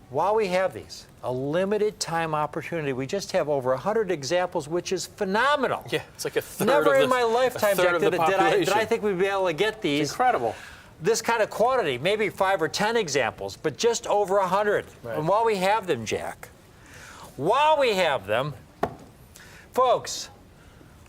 while we have these, a limited time opportunity, we just have over 100 examples, which is phenomenal. Yeah, it's like a third Never of the, in my lifetime, a third Jack, of the did I population. think we'd be able to get these. Incredible. This kind of quantity, maybe 5 or 10 examples, but just over 100. Right. And while we have them, Jack, while we have them, folks,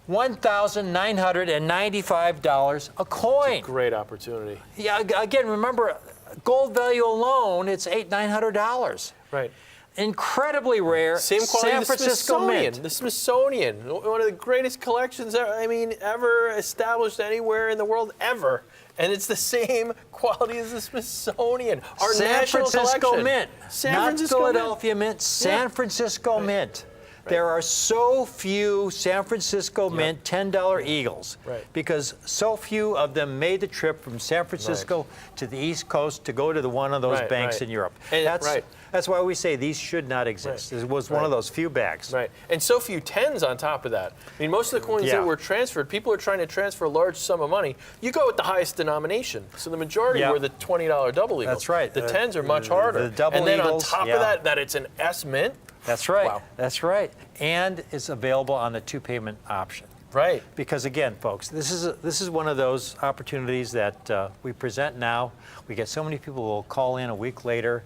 $1,995 a coin. Great opportunity. Yeah, again, remember, gold value alone, it's $900. Right. Incredibly rare. Same quality San as the Francisco Smithsonian. Mint. The Smithsonian, one of the greatest collections ever established anywhere in the world ever. And it's the same quality as the Smithsonian. Our San national Francisco collection. Mint. San Not Francisco Philadelphia Mint, San Yeah. Francisco Mint. There are so few San Francisco Mint $10 Eagles Right. because so few of them made the trip from San Francisco to the East Coast to go to one of those Right, banks right. in Europe. And- That's, right. that's why we say these should not exist. Right. It was one of Right. those few bags. Right, and so few tens on top of that. I mean, most of the coins Yeah. that were transferred, people are trying to transfer a large sum of money. You go with the highest denomination. So the majority Yeah. were the $20 double eagles. That's right. The tens are much harder. the double and then eagles, on top yeah. of that it's an S mint. That's right. Wow. That's right. And it's available on the 2-payment option. Right. Because again, folks, this is one of those opportunities that we present now. We get so many people who will call in a week later,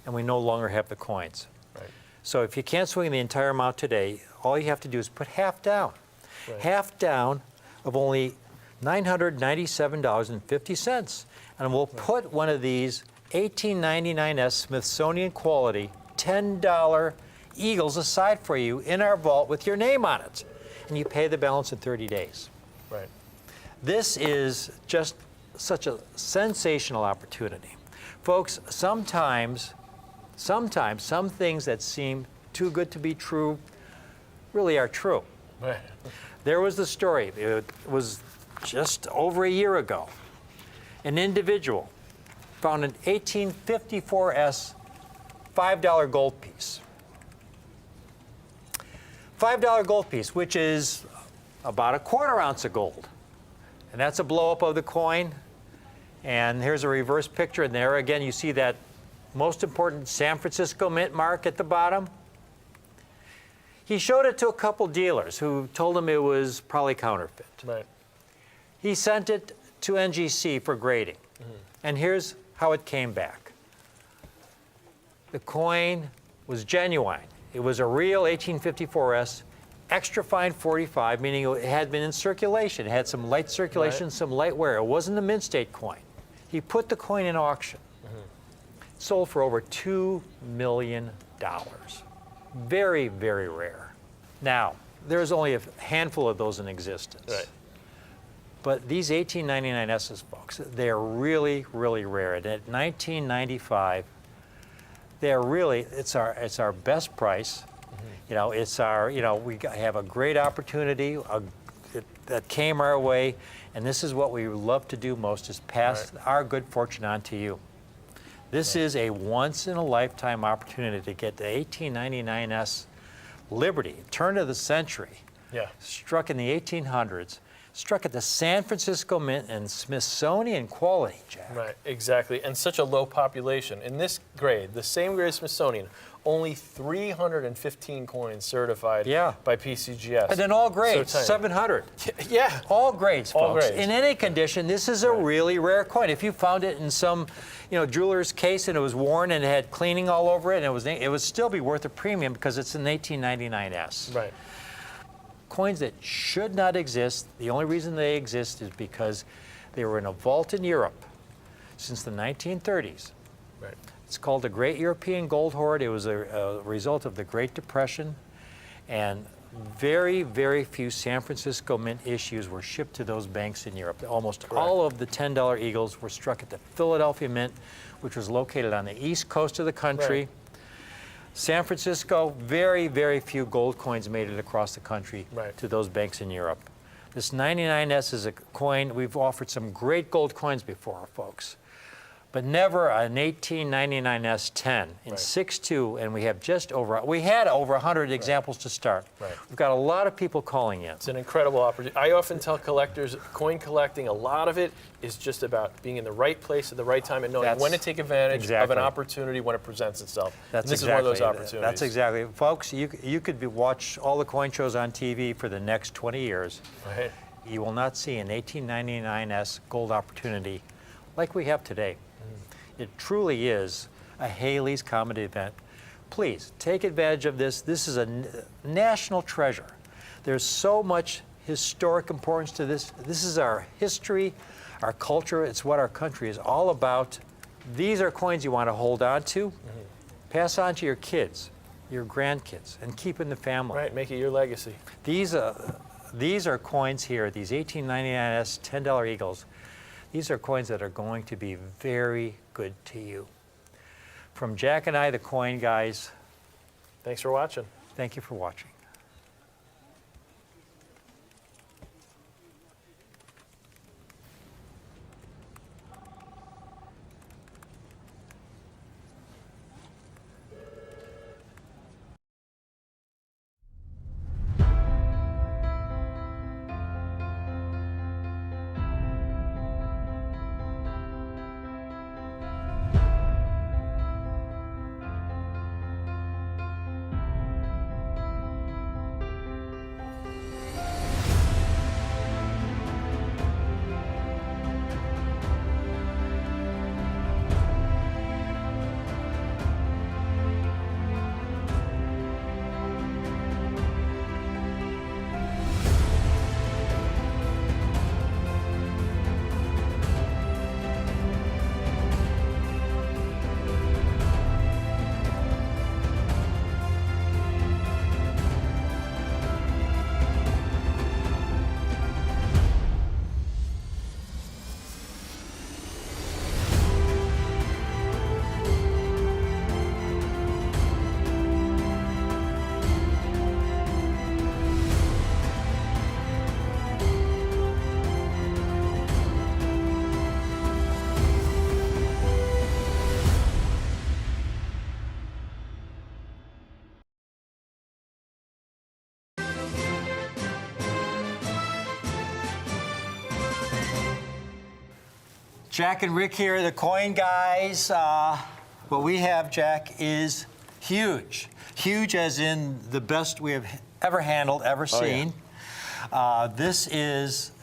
and we no longer have the coins. Right. So if you can't swing the entire amount today, all you have to do is put half down. Right. Half down of only $997.50. And we'll put one of these 1899S Smithsonian quality $10 Eagles aside for you in our vault with your name on it. And you pay the balance in 30 days. Right. This is just such a sensational opportunity. Folks, sometimes some things that seem too good to be true really are true. Right. There was the story, it was just over a year ago. An individual found an 1854S $5 gold piece. $5 gold piece, which is about a quarter ounce of gold. And that's a blow up of the coin. And here's a reverse picture. And there again, you see that most important San Francisco Mint mark at the bottom. He showed it to a couple dealers who told him it was probably counterfeit. Right. He sent it to NGC for grading. And here's how it came back. The coin was genuine. It was a real 1854S, extra fine 45, meaning it had been in circulation. It had some light circulation, Right. some light wear. It wasn't a mint state coin. He put the coin in auction. Sold for over $2 million. Very, very rare. Now, there's only a handful of those in existence. Right. But these 1899Ss, folks, they're really, really rare. And at $19.95, they're really, it's our best price. You know, it's our, you know, we have a great opportunity that came our way, and this is what we love to do most, is pass our good fortune on to you. This is a once-in-a-lifetime opportunity to get the 1899S Liberty, turn of the century, Yeah. struck in the 1800s, struck at the San Francisco Mint and Smithsonian quality, Jack. Right, exactly. And such a low population. In this grade, the same grade as Smithsonian, only 315 coins certified Yeah. by PCGS. And then all grades, So tiny. 700. Yeah. All grades, folks. All grades. In any condition, this is a really rare coin. If you found it in some, jeweler's case and it was worn and it had cleaning all over it, and it would still be worth a premium because it's an 1899S. Right. Coins that should not exist, the only reason they exist is because they were in a vault in Europe since the 1930s. Right. It's called the Great European Gold Hoard. It was a result of the Great Depression, and very, very few San Francisco Mint issues were shipped to those banks in Europe. Almost all of the $10 Eagles were struck at the Philadelphia Mint, which was located on the east coast of the country. Right. San Francisco, very, very few gold coins made it across the country Right. to those banks in Europe. This 99S is a coin. We've offered some great gold coins before, folks. but never an 1899 S10 in Right. 6.2, and we had over 100 examples to start. Right. We've got a lot of people calling in. It's an incredible opportunity. I often tell collectors, coin collecting, a lot of it is just about being in the right place at the right time and knowing That's when to take advantage of exactly. an opportunity when it presents itself. That's And this exactly, is one of those opportunities. That's exactly. Folks, you could watch all the coin shows on TV for the next 20 years. Right. You will not see an 1899S gold opportunity like we have today. It truly is a Haley's Comet event. Please take advantage of this. This is a national treasure. There's so much historic importance to this. This is our history, our culture. It's what our country is all about. These are coins you want to hold on to, pass on to your kids, your grandkids, and keep in the family. Right, make it your legacy. These are coins here, these 1899S $10 Eagles. These are coins that are going to be very good to you. From Jack and I, the Coin Guys, Thanks for watching. thank you for watching. Jack and Rick here, the Coin Guys. What we have, Jack, is huge. Huge as in the best we have ever handled, ever seen. This is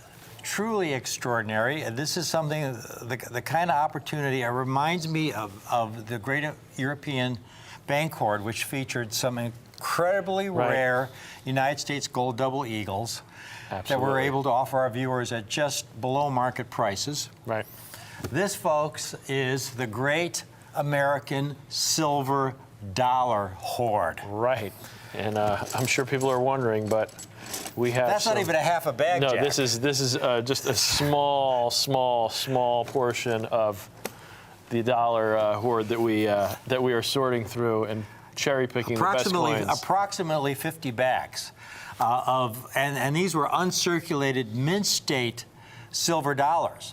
truly extraordinary. This is something, the kind of opportunity, it reminds me of the great European bank hoard, which featured some incredibly rare United States gold double eagles that we're able to offer our viewers at just below market prices. Right. This, folks, is the great American silver dollar hoard. Right. And I'm sure people are wondering, but we have. That's not even a half a bag, No, Jack. this is just a small portion of the dollar hoard that we are sorting through and cherry picking the best coins. Approximately 50 bags and these were uncirculated mint state silver dollars.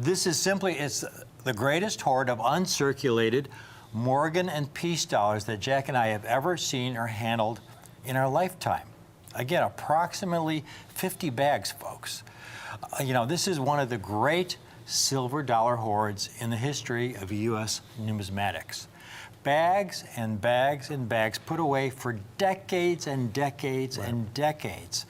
This is it's the greatest hoard of uncirculated Morgan and Peace dollars that Jack and I have ever seen or handled in our lifetime. Again, approximately 50 bags, folks. This is one of the great silver dollar hoards in the history of U.S. numismatics. Bags and bags and bags put away for decades and decades and decades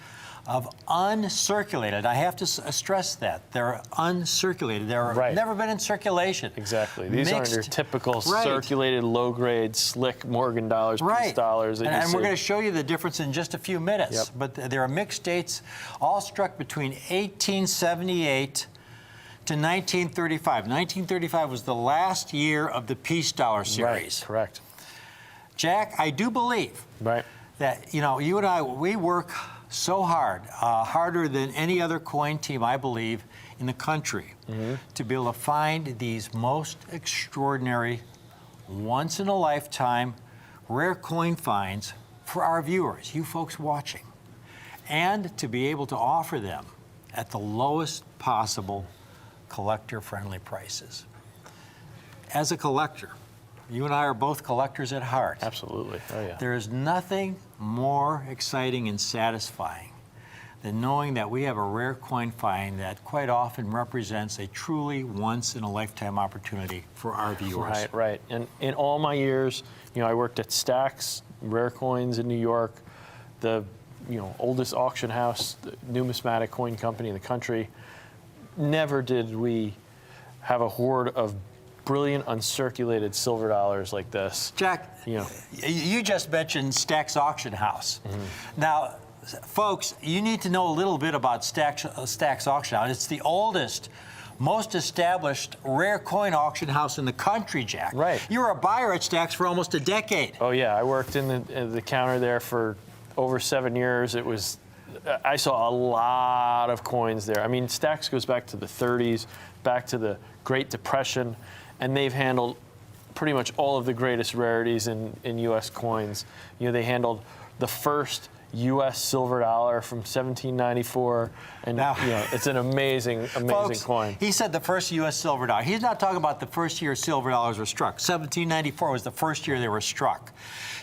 of uncirculated. I have to stress that. They're uncirculated. They've never been in circulation. Exactly. These aren't your typical circulated, low-grade, slick Morgan dollars, Peace dollars. And we're going to show you the difference in just a few minutes. But there are mixed dates all struck between 1878 to 1935. 1935 was the last year of the Peace Dollar series. Right, correct. Jack, I do believe that, you and I, we work so hard, harder than any other coin team, I believe, in the country, to be able to find these most extraordinary, once-in-a-lifetime, rare coin finds for our viewers, you folks watching, and to be able to offer them at the lowest possible collector-friendly prices. as a collector, you and I are both collectors at heart. Absolutely. Oh, yeah. There is nothing more exciting and satisfying than knowing that we have a rare coin find that quite often represents a truly once-in-a-lifetime opportunity for our viewers. Right, right. And in all my years, I worked at Stax, Rare Coins in New York, the oldest auction house, the numismatic coin company in the country. Never did we have a hoard of brilliant uncirculated silver dollars like this. Jack, you just mentioned Stax Auction House. Mm-hmm. Now, folks, you need to know a little bit about Stax Auction House. It's the oldest, most established rare coin auction house in the country, Jack. Right. You were a buyer at Stax for almost a decade. Oh yeah, I worked in the counter there for over 7 years. I saw a lot of coins there. I mean, Stax goes back to the 30s, back to the Great Depression, and they've handled pretty much all of the greatest rarities in U.S. coins. They handled the first U.S. silver dollar from 1794, and now, it's an amazing folks, coin. He said the first U.S. silver dollar. He's not talking about the first year silver dollars were struck. 1794 was the first year they were struck.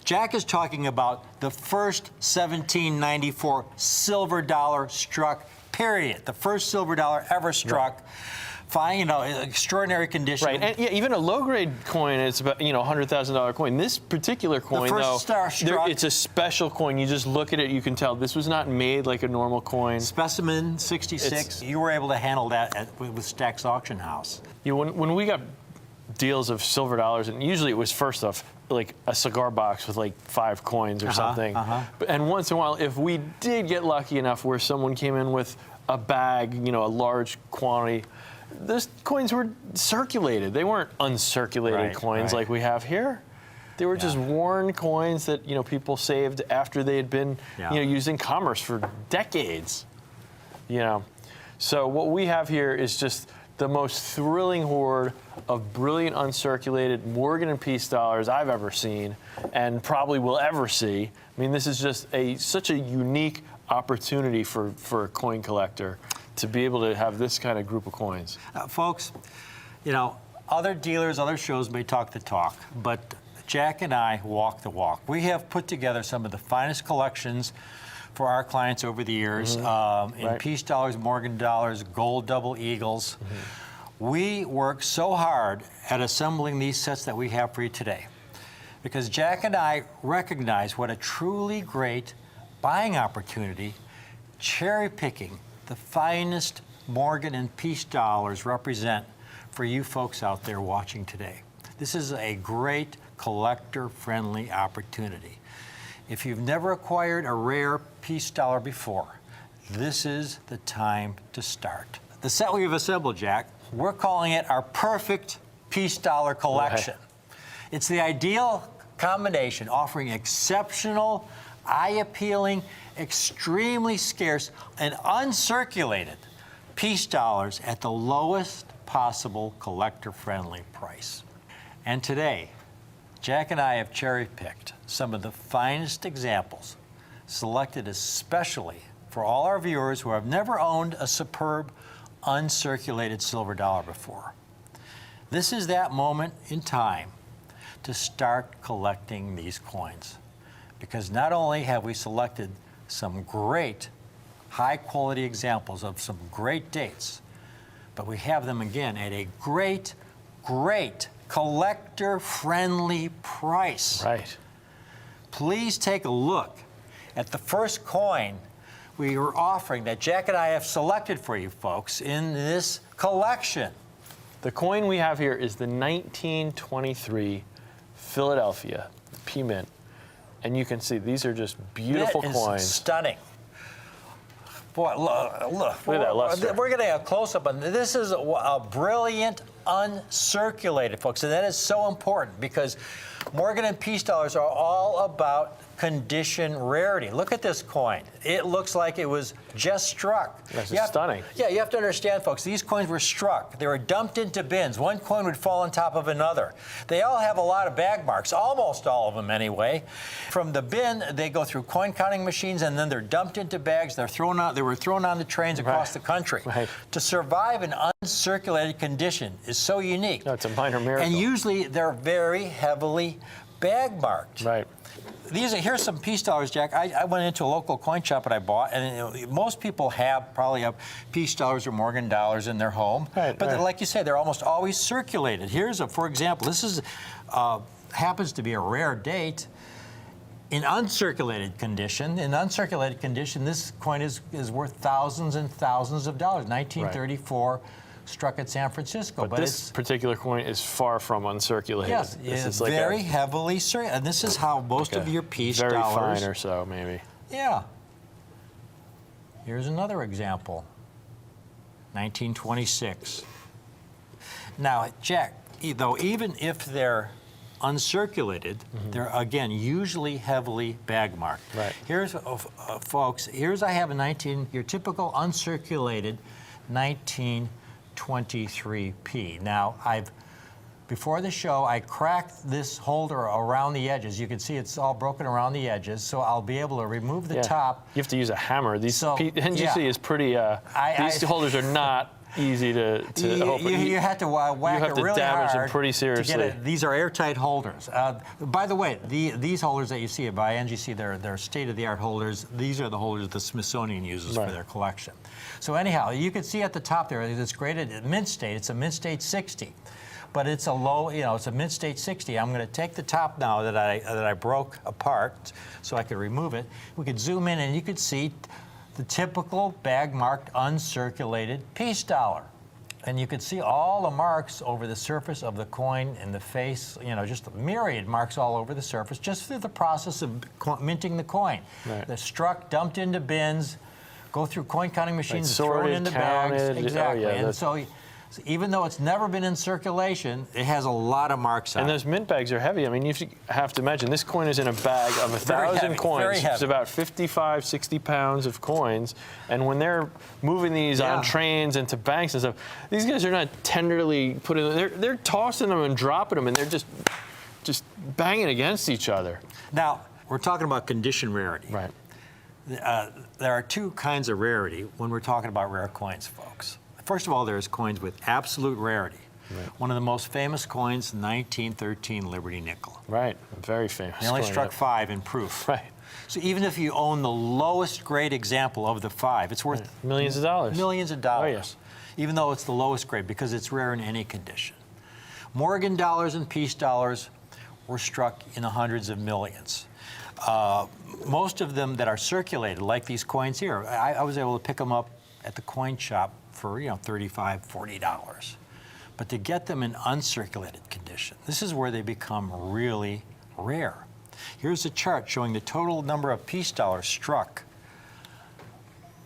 Jack is talking about the first 1794 silver dollar struck, period. The first silver dollar ever struck. Right. Fine, extraordinary condition. Right, and even a low-grade coin, it's about $100,000 coin. This particular coin, it's a special coin. You just look at it, you can tell this was not made like a normal coin. Specimen 66. You were able to handle that with Stax Auction House. When we got deals of silver dollars, and usually it was first off like a cigar box with like 5 coins or something. And once in a while, if we did get lucky enough where someone came in with a bag, a large quantity, those coins were circulated. They weren't uncirculated coins like we have here. They were just worn coins that people saved after they had been used in commerce for decades. So what we have here is just the most thrilling hoard of brilliant uncirculated Morgan and Peace dollars I've ever seen, and probably will ever see. I mean, this is just such a unique opportunity for a coin collector to be able to have this kind of group of coins. Folks, other dealers, other shows may talk the talk, but Jack and I walk the walk. We have put together some of the finest collections for our clients over the years in Peace dollars, Morgan dollars, gold double eagles. We work so hard at assembling these sets that we have for you today because Jack and I recognize what a truly great buying opportunity cherry picking the finest Morgan and Peace dollars represent for you folks out there watching today. This is a great collector-friendly opportunity. If you've never acquired a rare Peace dollar before, this is the time to start. The set we've assembled, Jack, we're calling it our perfect Peace dollar collection. It's the ideal combination, offering exceptional, eye-appealing, extremely scarce, and uncirculated Peace dollars at the lowest possible collector-friendly price. And today, Jack and I have cherry-picked some of the finest examples, selected especially for all our viewers who have never owned a superb, uncirculated silver dollar before. This is that moment in time to start collecting these coins, because not only have we selected some great high-quality examples of some great dates, but we have them again at a great collector-friendly price. Right. Please take a look at the first coin we are offering that Jack and I have selected for you folks in this collection. The coin we have here is the 1923 Philadelphia P Mint. And you can see these are just beautiful coins. Stunning. Boy, look at that luster. We're getting a close-up on this. This is a brilliant uncirculated, folks, and that is so important because Morgan and Peace dollars are all about condition rarity. Look at this coin. It looks like it was just struck. That's You have- stunning. Yeah, you have to understand, folks, these coins were struck. They were dumped into bins. One coin would fall on top of another. They all have a lot of bag marks, almost all of them anyway. From the bin, they go through coin counting machines, and then they're dumped into bags. They were thrown on the trains across the country. Right. To survive an uncirculated condition is so unique. No, it's a minor miracle. And usually they're very heavily bag marked. Right. Here's some peace dollars, Jack. I went into a local coin shop that I bought, and most people probably have peace dollars or Morgan dollars in their home. Right, but right. like you say, they're almost always circulated. For example, this is happens to be a rare date. In uncirculated condition, this coin is worth thousands and thousands of dollars. 1934, struck at San Francisco. But this particular coin is far from uncirculated. Yes, this it's is like very heavily circulated. And this is how most of your peace very dollars. fine or so, maybe. Yeah. Here's another example. 1926. Now, Jack, though, even if they're uncirculated, they're, again, usually heavily bag marked. Right. Here's, folks, I have your typical uncirculated 1923P. Now, before the show, I cracked this holder around the edges. You can see it's all broken around the edges, so I'll be able to remove the top. You have to use a hammer. NGC yeah. is pretty. These holders are not easy to open. You have to whack have it to really damage them hard pretty seriously. To get it. These are airtight holders. By the way, these holders that you see by NGC, they're state-of-the-art holders. These are the holders the Smithsonian uses for their collection. So anyhow, you can see at the top there, it's graded at mint state. It's a mint state 60. But it's a low, it's a mint state 60. I'm going to take the top now that I broke apart so I could remove it. We could zoom in and you could see the typical bag-marked, uncirculated peace dollar. And you could see all the marks over the surface of the coin and the face, just myriad marks all over the surface, just through the process of minting the coin. Right. They're struck, dumped into bins, go through coin counting machines, Right, thrown sorted, into counted. bags. Exactly. Oh, yeah, And so even though it's never been in circulation, it has a lot of marks on And it. those mint bags are heavy. I mean, you have to imagine this coin is in a bag of 1,000 heavy, coins. very heavy. It's about 55, 60 pounds of coins. And when they're moving these on trains into banks and stuff, these guys are not tenderly putting them. They're tossing them and dropping them, and they're just banging against each other. Now, we're talking about condition rarity. Right. There are two kinds of rarity when we're talking about rare coins, folks. First of all, there's coins with absolute rarity. Right. One of the most famous coins, 1913 Liberty nickel. Right, very famous. They only coin, struck yeah. 5 in proof. Right. So even if you own the lowest grade example of the 5, it's worth Millions of dollars. Millions of dollars. Oh, yes. Even though it's the lowest grade, because it's rare in any condition. Morgan dollars and peace dollars were struck in the hundreds of millions. Most of them that are circulated, like these coins here, I was able to pick them up at the coin shop for $35, $40. But to get them in uncirculated condition, this is where they become really rare. Here's a chart showing the total number of peace dollars struck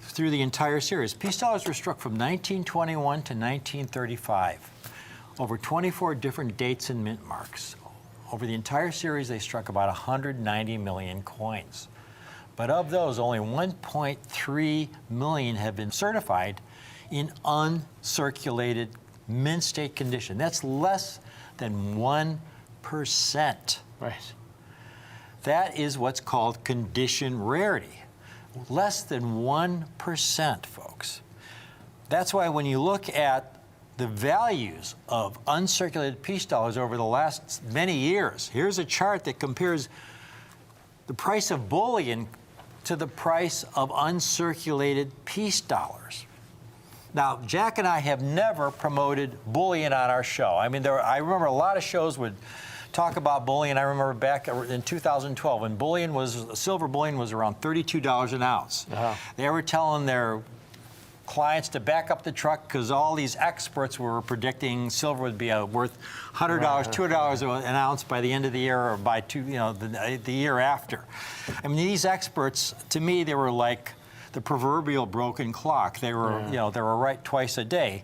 through the entire series. Peace dollars were struck from 1921 to 1935, over 24 different dates and mint marks. Over the entire series, they struck about 190 million coins. But of those, only 1.3 million have been certified in uncirculated mint state condition. That's less than 1%. Right. That is what's called condition rarity. Less than 1%, folks. That's why when you look at the values of uncirculated peace dollars over the last many years, here's a chart that compares the price of bullion to the price of uncirculated peace dollars. Now, Jack and I have never promoted bullion on our show. I mean, I remember a lot of shows would talk about bullion. I remember back in 2012 when silver bullion was around $32 an ounce. Uh-huh. They were telling their clients to back up the truck because all these experts were predicting silver would be worth $100, $200 an ounce by the end of the year, or by the year after. I mean, these experts, to me, they were like the proverbial broken clock. They were, they were right twice a day.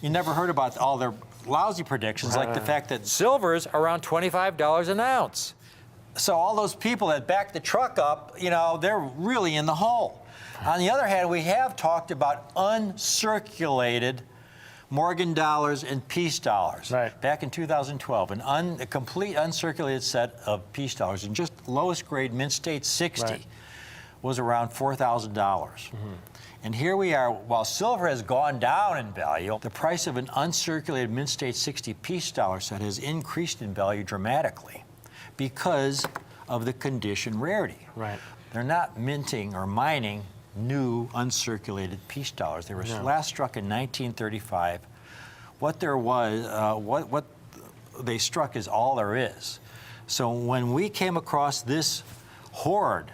You never heard about all their lousy predictions, like the fact that silver's around $25 an ounce. So all those people that backed the truck up, you know, they're really in the hole. On the other hand, we have talked about uncirculated Morgan dollars and peace dollars. Right. Back in 2012, a complete uncirculated set of peace dollars, and just lowest grade Mint State 60 Right. was around $4,000. And here we are, while silver has gone down in value, the price of an uncirculated Mint State 60 peace dollar set has increased in value dramatically because of the condition rarity. Right. They're not minting or mining new uncirculated peace dollars. They were last struck in 1935. What there was, what they struck is all there is. So when we came across this hoard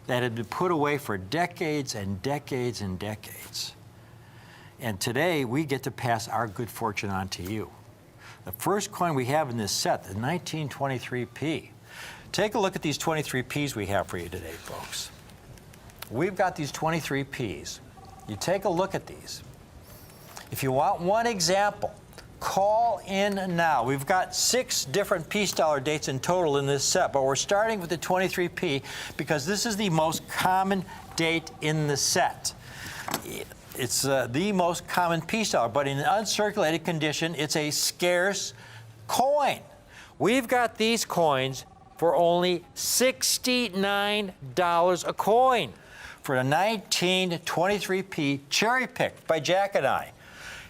that had been put away for decades and decades and decades, and today we get to pass our good fortune on to you. The first coin we have in this set, the 1923p. Take a look at these 23p's we have for you today, folks. We've got these 23p's. You take a look at these. If you want one example, call in now. We've got 6 different peace dollar dates in total in this set, but we're starting with the 23p because this is the most common date in the set. It's the most common peace dollar, but in an uncirculated condition, it's a scarce coin. We've got these coins for only $69 a coin for the 1923p cherry-picked by Jack and I.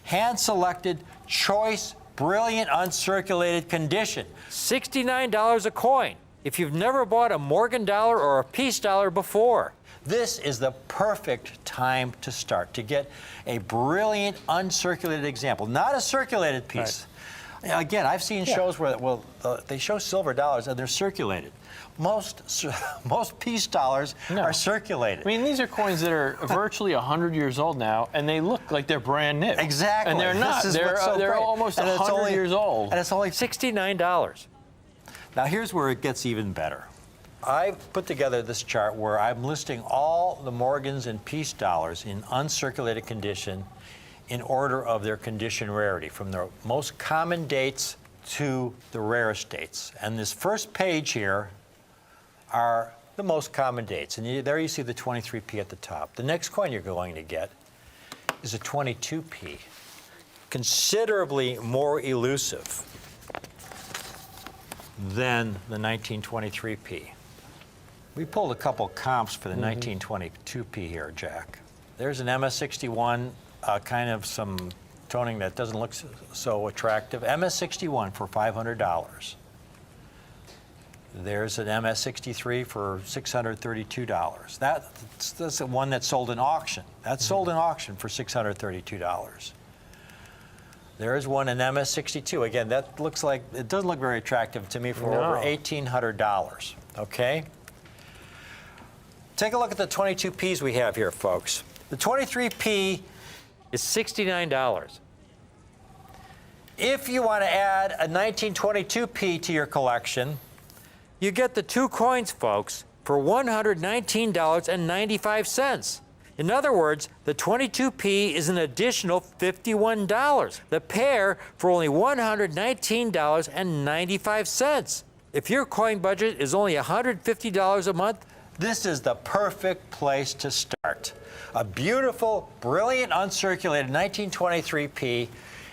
Hand-selected, choice, brilliant, uncirculated condition. $69 a coin if you've never bought a Morgan dollar or a peace dollar before. This is the perfect time to start, to get a brilliant uncirculated example, not a circulated piece. Right. Again, I've seen shows where they show silver dollars and they're circulated. Most peace dollars are circulated. I mean, these are coins that are virtually 100 years old now, and they look like they're brand new. Exactly. And they're not. They're almost 100 years old. And it's only $69. Now, here's where it gets even better. I've put together this chart where I'm listing all the Morgans and peace dollars in uncirculated condition in order of their condition rarity, from the most common dates to the rarest dates. And this first page here are the most common dates. And there you see the 23p at the top. The next coin you're going to get is a 22p, considerably more elusive than the 1923p. We pulled a couple comps for the 1922p here, Jack. There's an MS61, kind of some toning that doesn't look so attractive. MS61 for $500. There's an MS63 for $632. That's the one that sold in auction. That's sold in auction for $632. There is one in MS62. Again, that looks like, it doesn't look very attractive to me for over $1,800. Okay? Take a look at the 22Ps we have here, folks. The 23P is $69. If you want to add a 1922P to your collection, you get the 2 coins, folks, for $119.95. In other words, the 22P is an additional $51. The pair for only $119.95. If your coin budget is only $150 a month, this is the perfect place to start. A beautiful, brilliant, uncirculated 1923P,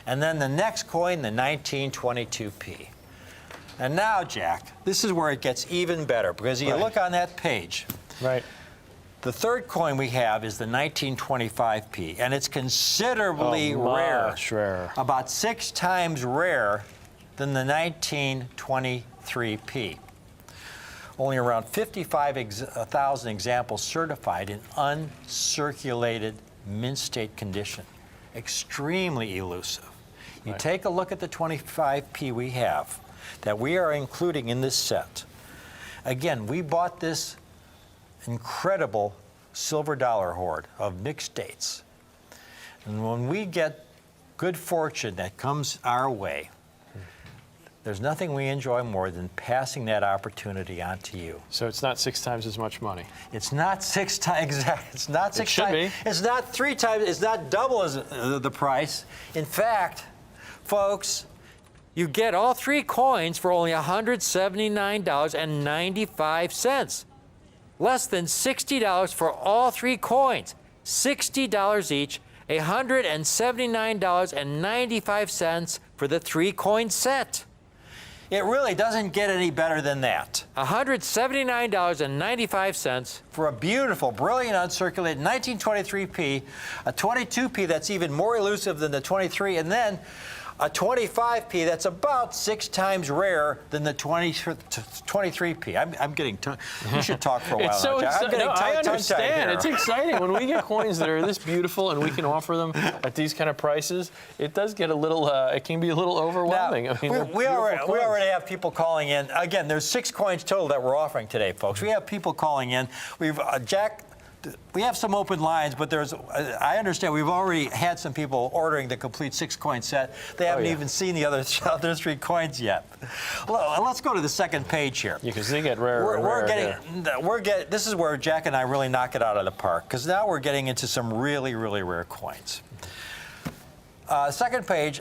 and then the next coin, the 1922P. And now, Jack, this is where it gets even better, because you look on that page. Right. The third coin we have is the 1925P, and it's considerably rare. Much rarer. About 6 times rarer than the 1923P. Only around 55,000 examples certified in uncirculated mint state condition. Extremely elusive. You take a look at the 25P we have that we are including in this set. Again, we bought this incredible silver dollar hoard of mixed dates. And when we get good fortune that comes our way, there's nothing we enjoy more than passing that opportunity on to you. So it's not 6 times as much money. It's not 6 times, it's not 6 should times. be. It's not 3 times, it's not double as the price. In fact, folks, you get all three coins for only $179.95. Less than $60 for all three coins. $60 each, $179.95 for the three-coin set. It really doesn't get any better than that. $179.95 For a beautiful, brilliant uncirculated 1923p, a 22p that's even more elusive than the 23, and then a 25p that's about 6 times rarer than the 23p. I'm getting you should talk for a while. It's so now, Jack. I'm getting I tongue-tied understand. here. It's exciting when we get coins that are this beautiful and we can offer them at these kind of prices. It does get a little. It can be a little overwhelming. Now, I mean, we already have people calling in. Again, there's 6 coins total that we're offering today, folks. We have people calling in. We've Jack. We have some open lines, but I understand we've already had some people ordering the complete 6-coin set. They haven't even seen the other 3 coins yet. Well, let's go to the second page here. Yeah, because they get rarer. This is where Jack and I really knock it out of the park, because now we're getting into some really, really rare coins. Second page,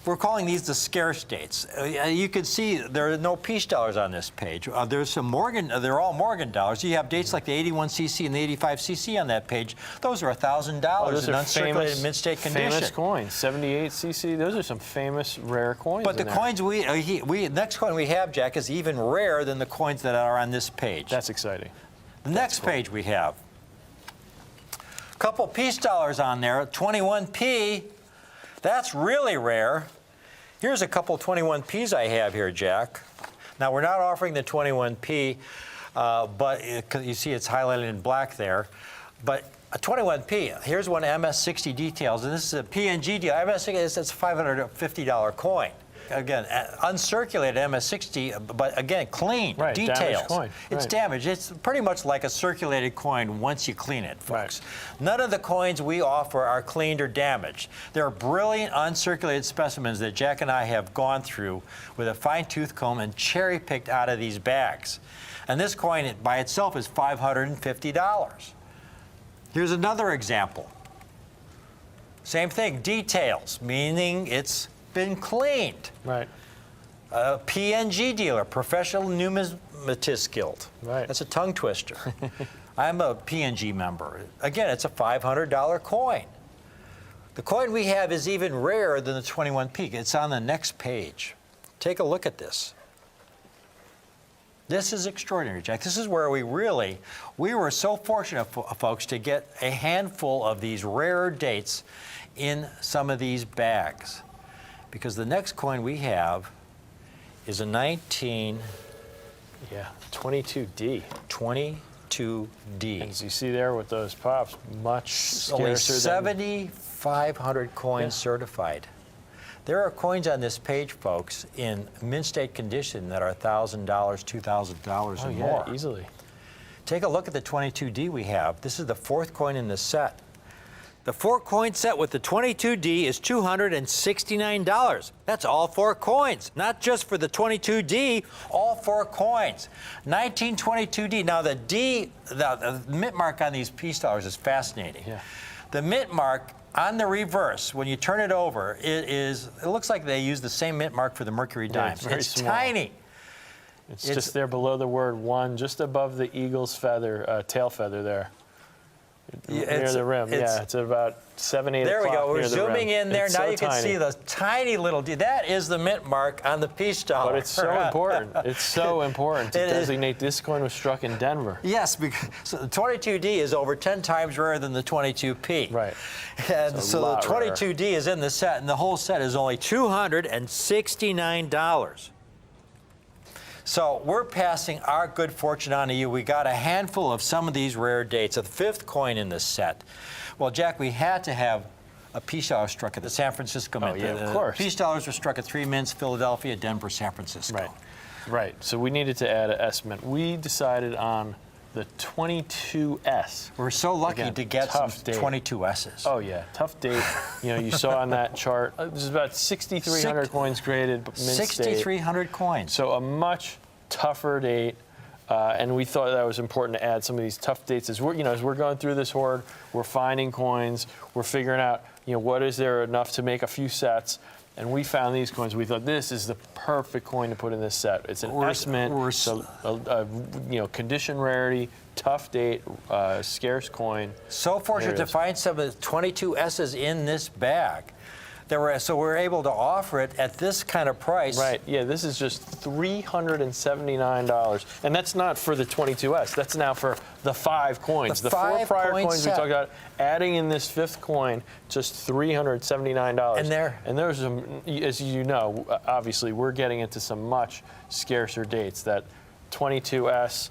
we're calling these the scarce dates. You can see there are no peace dollars on this page. There's some Morgan, they're all Morgan dollars. You have dates like the 81cc and the 85cc on that page. Those are $1,000 in uncirculated mint-state condition. Famous coins, 78cc. Those are some famous rare coins. But the coins next coin we have, Jack, is even rarer than the coins that are on this page. That's exciting. The next page we have a couple peace dollars on there, 21p. That's really rare. Here's a couple 21Ps I have here, Jack. Now, we're not offering the 21P, but you see it's highlighted in black there. But a 21P, here's one MS60 details, and this is a PNG deal. MS60 is a $550 coin. Again, uncirculated MS60, but again, clean, right, details. Damaged coin. It's damaged. It's pretty much like a circulated coin once you clean it, folks. Right. None of the coins we offer are cleaned or damaged. They're brilliant uncirculated specimens that Jack and I have gone through with a fine-tooth comb and cherry-picked out of these bags. And this coin by itself is $550. Here's another example. Same thing, details, meaning it's been cleaned. Right. A PNG dealer, Professional Numismatist Guild. Right. That's a tongue twister. I'm a PNG member. Again, it's a $500 coin. The coin we have is even rarer than the 21p. It's on the next page. Take a look at this. This is extraordinary, Jack. This is where we were so fortunate, folks, to get a handful of these rarer dates in some of these bags. Because the next coin we have is a 22D. As you see there with those pops, much scarcer Only than 7,500 coins certified. There are coins on this page, folks, in mint-state condition that are $1,000, $2,000 or more. Yeah, easily. Take a look at the 22D we have. This is the 4th coin in the set. The 4-coin set with the 22D is $269. That's all 4 coins, not just for the 22D, all 4 coins. 1922D. Now the mint mark on these peace dollars is fascinating. Yeah. The mint mark on the reverse, when you turn it over, it looks like they use the same mint mark for the Mercury dimes. It's very small. Tiny. It's just there below the word 1, just above the eagle's feather, tail feather there. Near the rim, it's about 7, 8 There we o'clock go. We're near the zooming rim. in there. It's Now so you can tiny. see the tiny little D. That is the mint mark on the peace dollar. But it's so important. It's so important to It is. designate this coin was struck in Denver. Yes, because so the 22D is over 10 times rarer than the 22P. Right. And It's a so the lot rarer. 22D is in the set, and the whole set is only $269. So we're passing our good fortune on to you. We got a handful of some of these rare dates, a 5th coin in this set. Well, Jack, we had to have a peace dollar struck at the San Francisco Mint. Yeah, of course. Peace dollars were struck at 3 mints: Philadelphia, Denver, San Francisco. Right. So we needed to add an S mint. We decided on the 22S. We're so lucky Again, to get some tough date. 22S's. Oh yeah, tough date. You saw on that chart. There's about 6,300 coins graded mint state. 6,300 coins. So a much tougher date, and we thought that was important to add some of these tough dates as we're going through this hoard. We're finding coins. We're figuring out what is there enough to make a few sets. And we found these coins. We thought this is the perfect coin to put in this set. It's an S mint, so condition rarity, tough date, scarce coin. So fortunate to find some of the 22 S's in this bag. So we're able to offer it at this kind of price. Right. Yeah. This is just $379, and that's not for the 22S. That's now for the 5 coins. The 4 prior coins we talked about. Adding in this 5th coin, just $379. And there's some, as you know, obviously we're getting into some much scarcer dates. That 22S.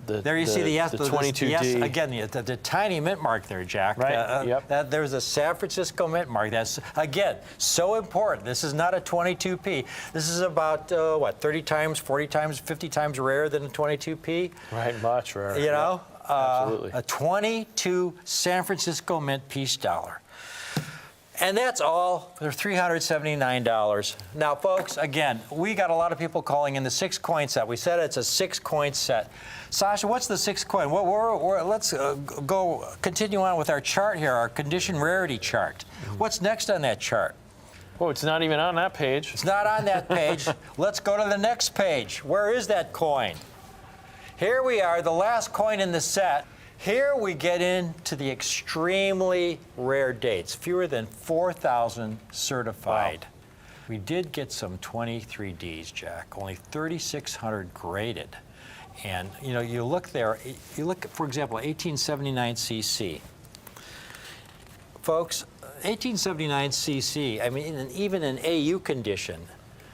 There you see the 22D. Yes, again, the tiny mint mark there, Jack. Right. Yep. There's a San Francisco mint mark. That's, again, so important. This is not a 22p. This is about, 30 times, 40 times, 50 times rarer than a 22p. Right, much rarer. You know? Absolutely. A 22 San Francisco mint piece dollar. And that's all for $379. Now, folks, again, we got a lot of people calling in the 6-coin set. We said it's a 6-coin set. Sasha, what's the 6th coin? Let's go continue on with our chart here, our condition rarity chart. What's next on that chart? Oh, it's not even on that page. It's not on that page. Let's go to the next page. Where is that coin? Here we are, the last coin in the set. Here we get into the extremely rare dates, fewer than 4,000 certified. Wow. We did get some 23Ds, Jack, only 3,600 graded. And you look there, for example, 1879 CC. Folks, 1879 CC, I mean, even in AU condition.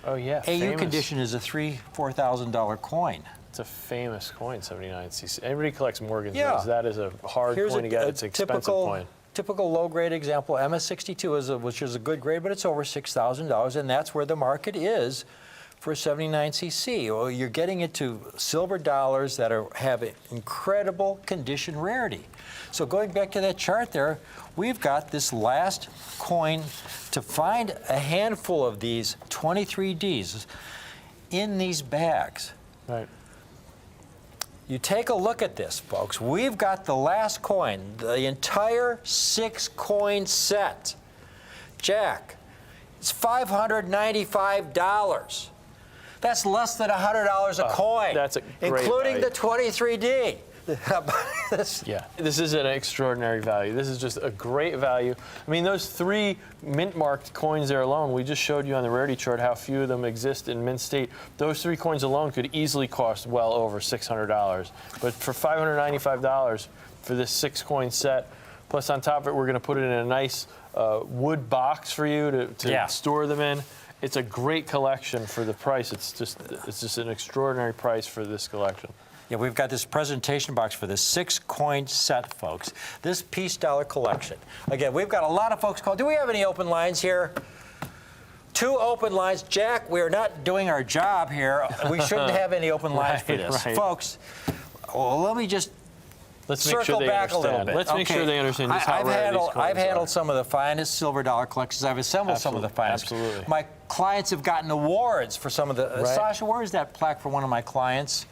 Oh yeah, AU famous. condition is a $4,000 coin. It's a famous coin, 79cc. Everybody collects Morgans. Yeah. That is a hard coin to get. It's an expensive coin. Typical low-grade example, MS62, which is a good grade, but it's over $6,000, and that's where the market is for 79cc. Well, you're getting into silver dollars that have incredible condition rarity. So going back to that chart there, we've got this last coin to find a handful of these 23Ds in these bags. Right. You take a look at this, folks. We've got the last coin, the entire 6-coin set. Jack, it's $595. That's less than $100 a coin. That's a great including value. the 23D. Yeah, this is an extraordinary value. This is just a great value. I mean, those 3 mint-marked coins there alone, we just showed you on the rarity chart how few of them exist in mint state. Those 3 coins alone could easily cost well over $600. But for $595 for this 6-coin set, plus on top of it, we're going to put it in a nice wood box for you to store them in. It's a great collection for the price. It's just an extraordinary price for this collection. Yeah, we've got this presentation box for the 6-coin set, folks. This piece dollar collection. Again, we've got a lot of folks calling. Do we have any open lines here? 2 open lines. Jack, we're not doing our job here. We shouldn't have any open lines for this. Right. Folks, well, let me just circle back a little bit. Let's make sure they understand just how rare these coins I've handled are. some of the finest silver dollar collections. I've assembled some of the finest. Absolutely. My clients have gotten awards for some of the... Right. Sasha, where is that plaque for one of my clients?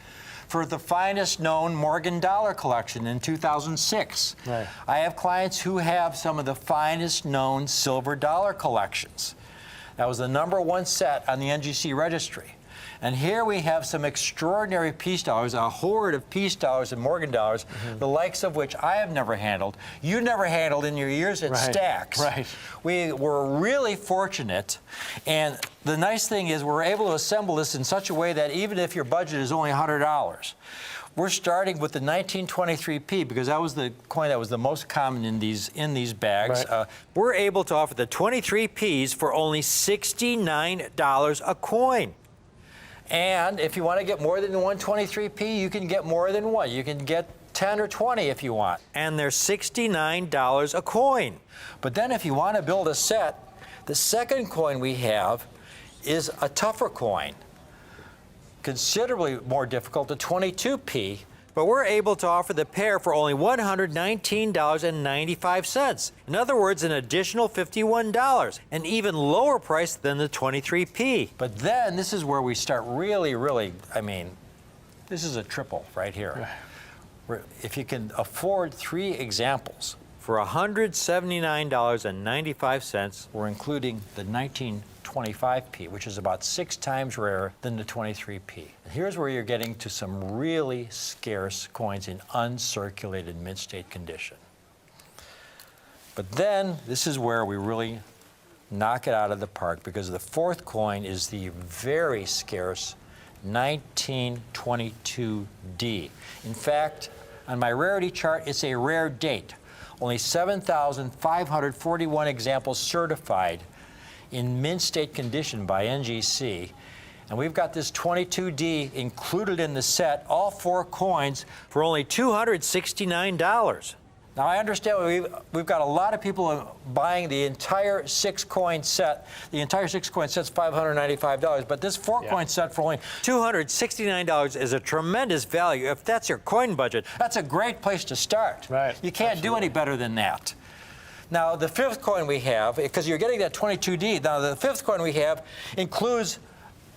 For the finest known Morgan dollar collection in 2006. Right. I have clients who have some of the finest known silver dollar collections. That was the #1 set on the NGC registry. And here we have some extraordinary piece dollars, a horde of piece dollars and Morgan dollars, the likes of which I have never handled. You never handled in your years at Stax. Right. We were really fortunate, and the nice thing is we're able to assemble this in such a way that even if your budget is only $100, we're starting with the 1923p because that was the coin that was the most common in these bags. Right. We're able to offer the 23p's for only $69 a coin. And if you want to get more than one 23p, you can get more than one. You can get 10 or 20 if you want. And they're $69 a coin. But then if you want to build a set, the second coin we have is a tougher coin. Considerably more difficult, the 22p. But we're able to offer the pair for only $119.95. In other words, an additional $51, an even lower price than the 23p. But then this is where we start really, I mean, this is a triple right here. If you can afford 3 examples for $179.95. We're including the 1925p, which is about 6 times rarer than the 23p. And here's where you're getting to some really scarce coins in uncirculated mint state condition. But then this is where we really knock it out of the park, because the fourth coin is the very scarce 1922D. In fact, on my rarity chart, it's a rare date. Only 7,541 examples certified in mint state condition by NGC. And we've got this 22D included in the set, all 4 coins, for only $269. Now, I understand we've got a lot of people buying the entire 6-coin set. The entire 6-coin set's $595, but this 4-coin set for only $269 is a tremendous value. If that's your coin budget, that's a great place to start. Right. You can't do any better than that. Now, the 5th coin we have, because you're getting that 22D, now the 5th coin we have includes,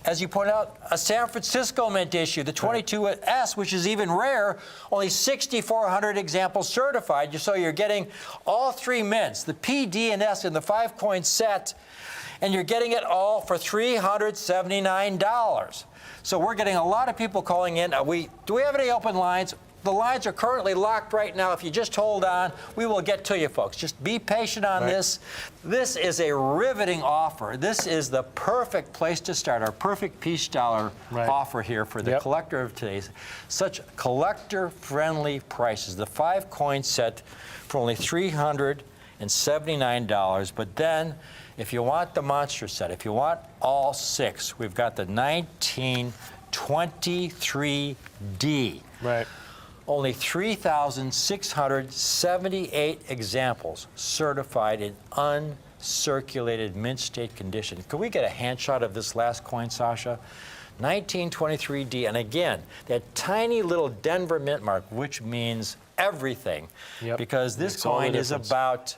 as you point out, a San Francisco mint issue, the 22S, which is even rare, only 6,400 examples certified. So you're getting all 3 mints, the P, D, and S in the 5-coin set, and you're getting it all for $379. So we're getting a lot of people calling in. Do we have any open lines? The lines are currently locked right now. If you just hold on, we will get to you, folks. Just be patient on this. This is a riveting offer. This is the perfect place to start, our perfect peace dollar offer here for the collector of today's. Such collector-friendly prices. The 5-coin set for only $379. But then, if you want the monster set, if you want all 6, we've got the 1923D. Right. Only 3,678 examples certified in uncirculated mint state condition. Could we get a hand shot of this last coin, Sasha? 1923D, and again, that tiny little Denver mint mark, which means everything, because this coin is about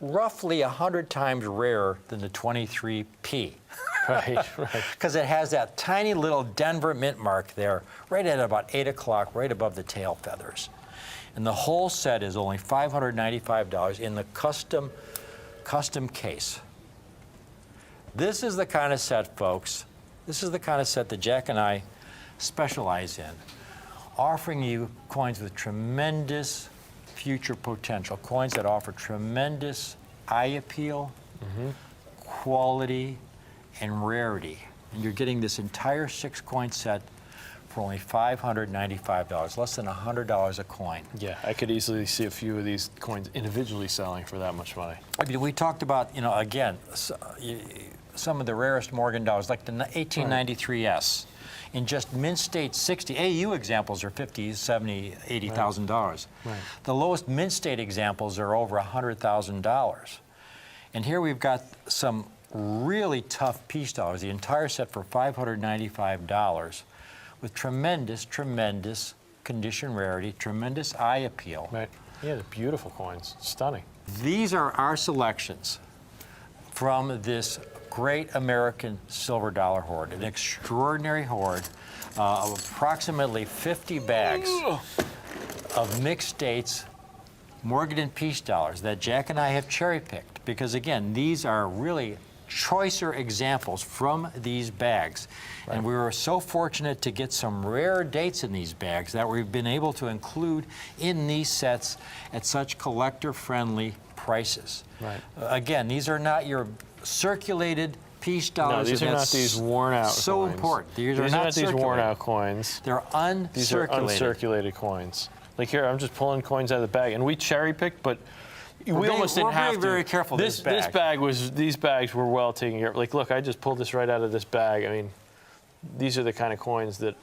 roughly 100 times rarer than the 23P. Right. Because it has that tiny little Denver mint mark there, right at about 8 o'clock, right above the tail feathers. And the whole set is only $595 in the custom case. This is the kind of set, folks, this is the kind of set that Jack and I specialize in, offering you coins with tremendous future potential, coins that offer tremendous eye appeal, quality, and rarity. And you're getting this entire 6-coin set for only $595, less than $100 a coin. Yeah, I could easily see a few of these coins individually selling for that much money. I mean, we talked about, again, some of the rarest Morgan dollars, like the 1893S. In just mint state 60, AU examples are $50,000, $70,000, $80,000. The lowest mint state examples are over $100,000. And here we've got some really tough peace dollars, the entire set for $595, with tremendous condition rarity, tremendous eye appeal. Right. Yeah, the beautiful coins, stunning. These are our selections from this great American silver dollar hoard, an extraordinary hoard of approximately 50 bags of mixed states Morgan and peace dollars that Jack and I have cherry-picked, because again, these are really choicer examples from these bags. And we were so fortunate to get some rare dates in these bags that we've been able to include in these sets at such collector-friendly prices. Again, these are not your circulated peace dollars. No, these are not these worn out coins. So important. These are not these worn out coins. They're uncirculated. These are uncirculated coins. Like here, I'm just pulling coins out of the bag, and we cherry picked, but we almost didn't have to. We're very careful. These bags were well taken care of. Like, look, I just pulled this right out of this bag. I mean, these are the kind of coins that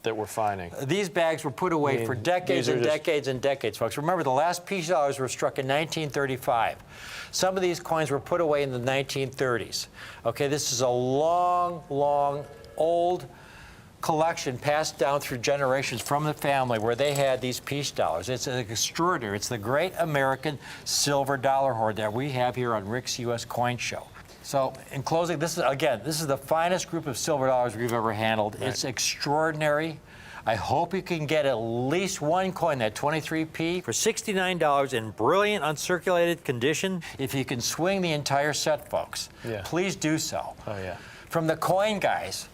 we're finding. These bags were put away for decades and decades and decades, folks. Remember, the last peace dollars were struck in 1935. Some of these coins were put away in the 1930s. Okay, this is a long, old collection passed down through generations from the family where they had these peace dollars. It's extraordinary. It's the great American silver dollar hoard that we have here on Rick's U.S. Coin Show. So in closing, this is the finest group of silver dollars we've ever handled. It's extraordinary. I hope you can get at least one coin, that 23p, for $69 in brilliant uncirculated condition. If you can swing the entire set, folks, please do so. Oh, yeah. From the Coin Guys,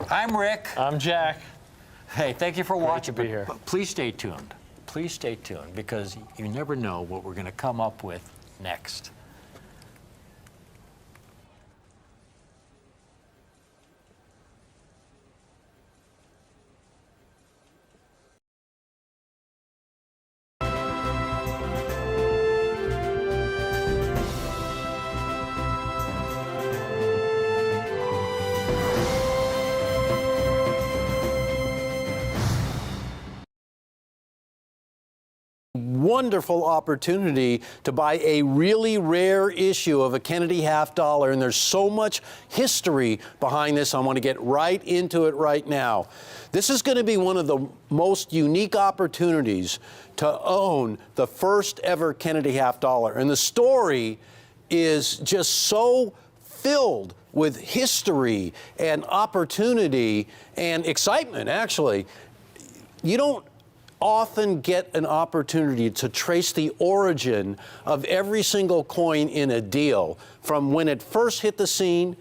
I'm Rick. I'm Jack. Hey, thank you for watching. to be here. But please stay tuned. Please stay tuned, because you never know what we're going to come up with next. Wonderful opportunity to buy a really rare issue of a Kennedy half dollar, and there's so much history behind this. I want to get right into it right now. This is going to be one of the most unique opportunities to own the first ever Kennedy half dollar, and the story is just so filled with history and opportunity and excitement. Actually, you don't often get an opportunity to trace the origin of every single coin in a deal, from when it first hit the scene,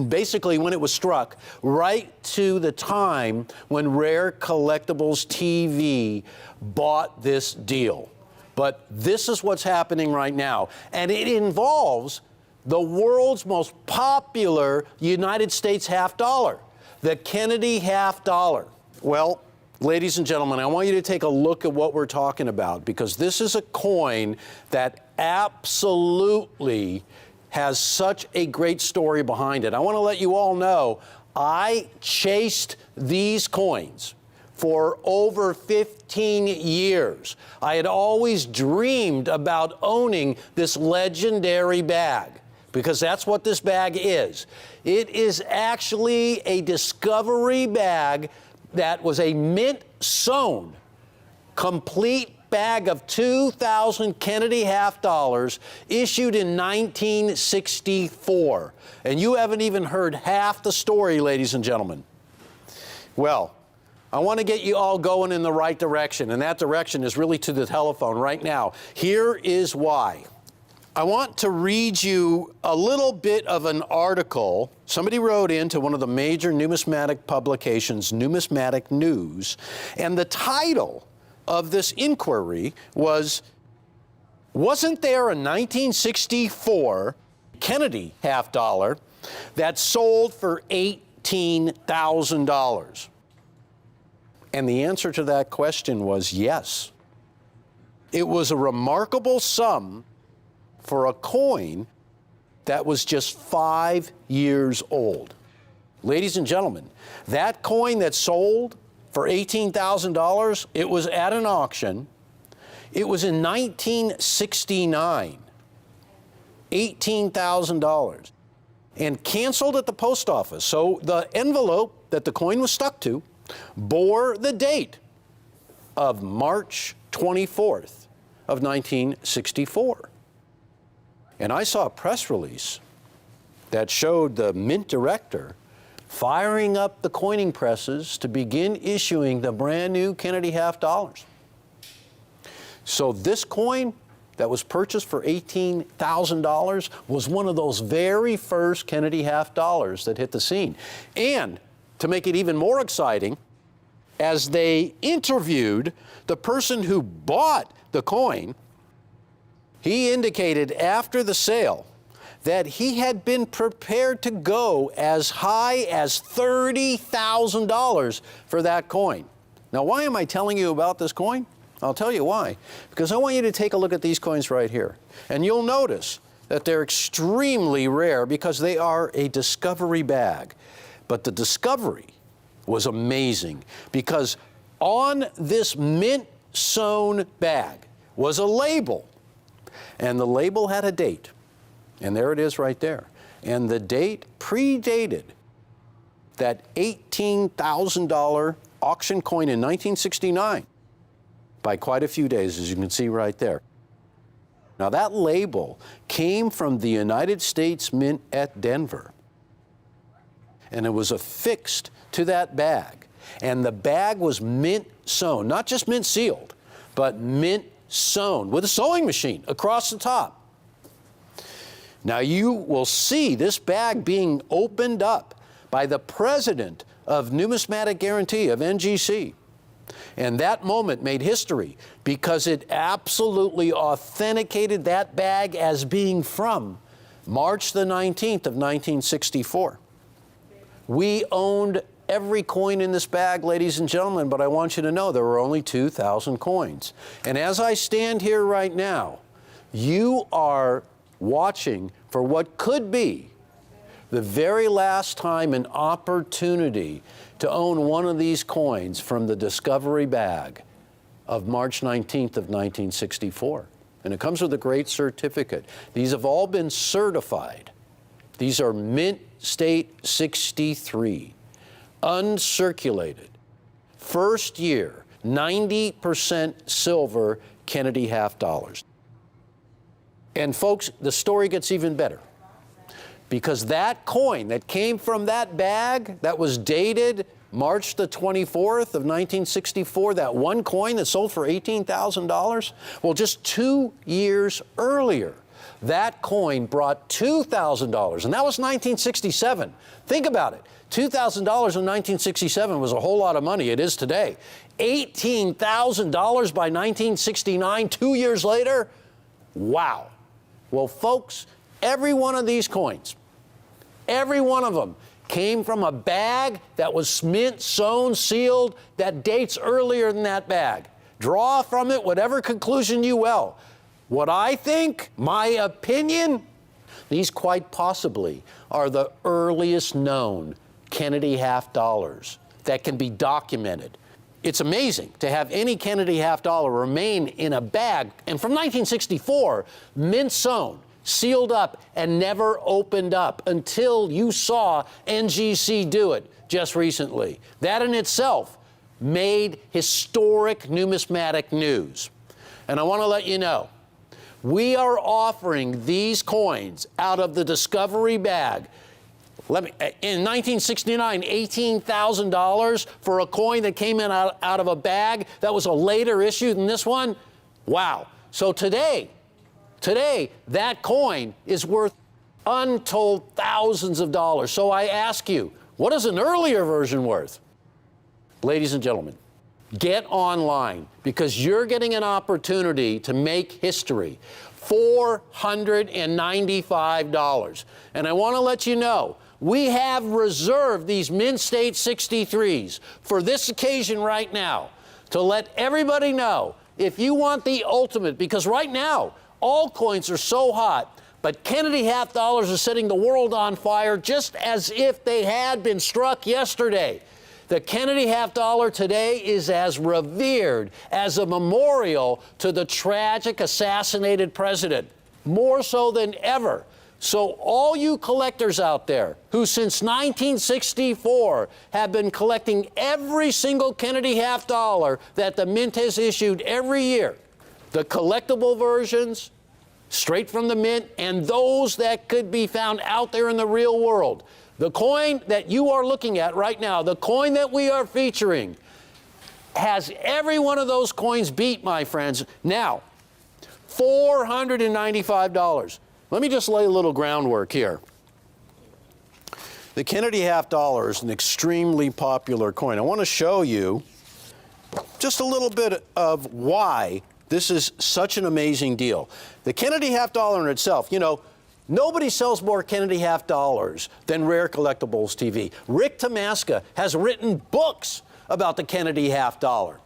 basically when it was struck, right to the time when Rare Collectibles TV bought this deal. But this is what's happening right now, and it involves the world's most popular United States half dollar, the Kennedy half dollar. Well, ladies and gentlemen, I want you to take a look at what we're talking about, because this is a coin that absolutely has such a great story behind it. I want to let you all know I chased these coins for over 15 years. I had always dreamed about owning this legendary bag, because that's what this bag is. It is actually a discovery bag that was a mint-sewn, complete bag of 2,000 Kennedy half dollars issued in 1964. And you haven't even heard half the story, ladies and gentlemen. Well, I want to get you all going in the right direction, and that direction is really to the telephone right now. Here is why. I want to read you a little bit of an article somebody wrote into one of the major numismatic publications, Numismatic News, and the title of this inquiry was, "Wasn't there a 1964 Kennedy half dollar that sold for $18,000? And the answer to that question was yes. It was a remarkable sum for a coin that was just 5 years old. Ladies and gentlemen, that coin that sold for $18,000, it was at an auction. It was in 1969, $18,000, and canceled at the post office. So the envelope that the coin was stuck to bore the date of March 24th of 1964. And I saw a press release that showed the mint director firing up the coining presses to begin issuing the brand new Kennedy half dollars. So this coin that was purchased for $18,000 was one of those very first Kennedy half dollars that hit the scene. And to make it even more exciting, as they interviewed the person who bought the coin, he indicated after the sale that he had been prepared to go as high as $30,000 for that coin. Now, why am I telling you about this coin? I'll tell you why. Because I want you to take a look at these coins right here. And you'll notice that they're extremely rare because they are a discovery bag. But the discovery was amazing, because on this mint-sewn bag was a label. And the label had a date, and there it is right there. And the date predated that $18,000 auction coin in 1969 by quite a few days, as you can see right there. Now, that label came from the United States Mint at Denver, and it was affixed to that bag. And the bag was mint sewn, not just mint sealed, but mint sewn with a sewing machine across the top. Now you will see this bag being opened up by the president of Numismatic Guarantee of NGC. And that moment made history because it absolutely authenticated that bag as being from March the 19th of 1964. We owned every coin in this bag, ladies and gentlemen, but I want you to know there were only 2,000 coins. And as I stand here right now, you are watching for what could be the very last time an opportunity to own one of these coins from the discovery bag of March 19th of 1964. And it comes with a great certificate. These have all been certified. These are Mint State 63, uncirculated, first year, 90% silver Kennedy half dollars. And folks, the story gets even better. Because that coin that came from that bag that was dated March the 24th of 1964, that one coin that sold for $18,000, well, just 2 years earlier, that coin brought $2,000, and that was 1967. Think about it. $2,000 in 1967 was a whole lot of money. It is today. $18,000 by 1969, 2 years later? Wow. Well, folks, every one of these coins, every one of them came from a bag that was mint sewn, sealed, that dates earlier than that bag. Draw from it whatever conclusion you will. What I think, my opinion, these quite possibly are the earliest known Kennedy half dollars that can be documented. It's amazing to have any Kennedy half dollar remain in a bag, and from 1964, mint sewn, sealed up, and never opened up until you saw NGC do it just recently. That in itself made historic numismatic news. And I want to let you know, we are offering these coins out of the discovery bag. In 1969, $18,000 for a coin that came in out of a bag that was a later issue than this one? Wow. So today, that coin is worth untold thousands of dollars. So I ask you, what is an earlier version worth? Ladies and gentlemen, get online because you're getting an opportunity to make history. $495. And I want to let you know, we have reserved these Mint State 63s for this occasion right now to let everybody know if you want the ultimate, because right now, all coins are so hot, but Kennedy half dollars are setting the world on fire just as if they had been struck yesterday. The Kennedy half dollar today is as revered as a memorial to the tragic assassinated president, more so than ever. So all you collectors out there who since 1964 have been collecting every single Kennedy half dollar that the Mint has issued every year, the collectible versions, straight from the Mint, and those that could be found out there in the real world. The coin that you are looking at right now, the coin that we are featuring, has every one of those coins beat, my friends. Now, $495. Let me just lay a little groundwork here. The Kennedy half dollar is an extremely popular coin. I want to show you just a little bit of why this is such an amazing deal. The Kennedy half dollar in itself, you know, nobody sells more Kennedy half dollars than Rare Collectibles TV. Rick Tamaska has written books about the Kennedy half dollar.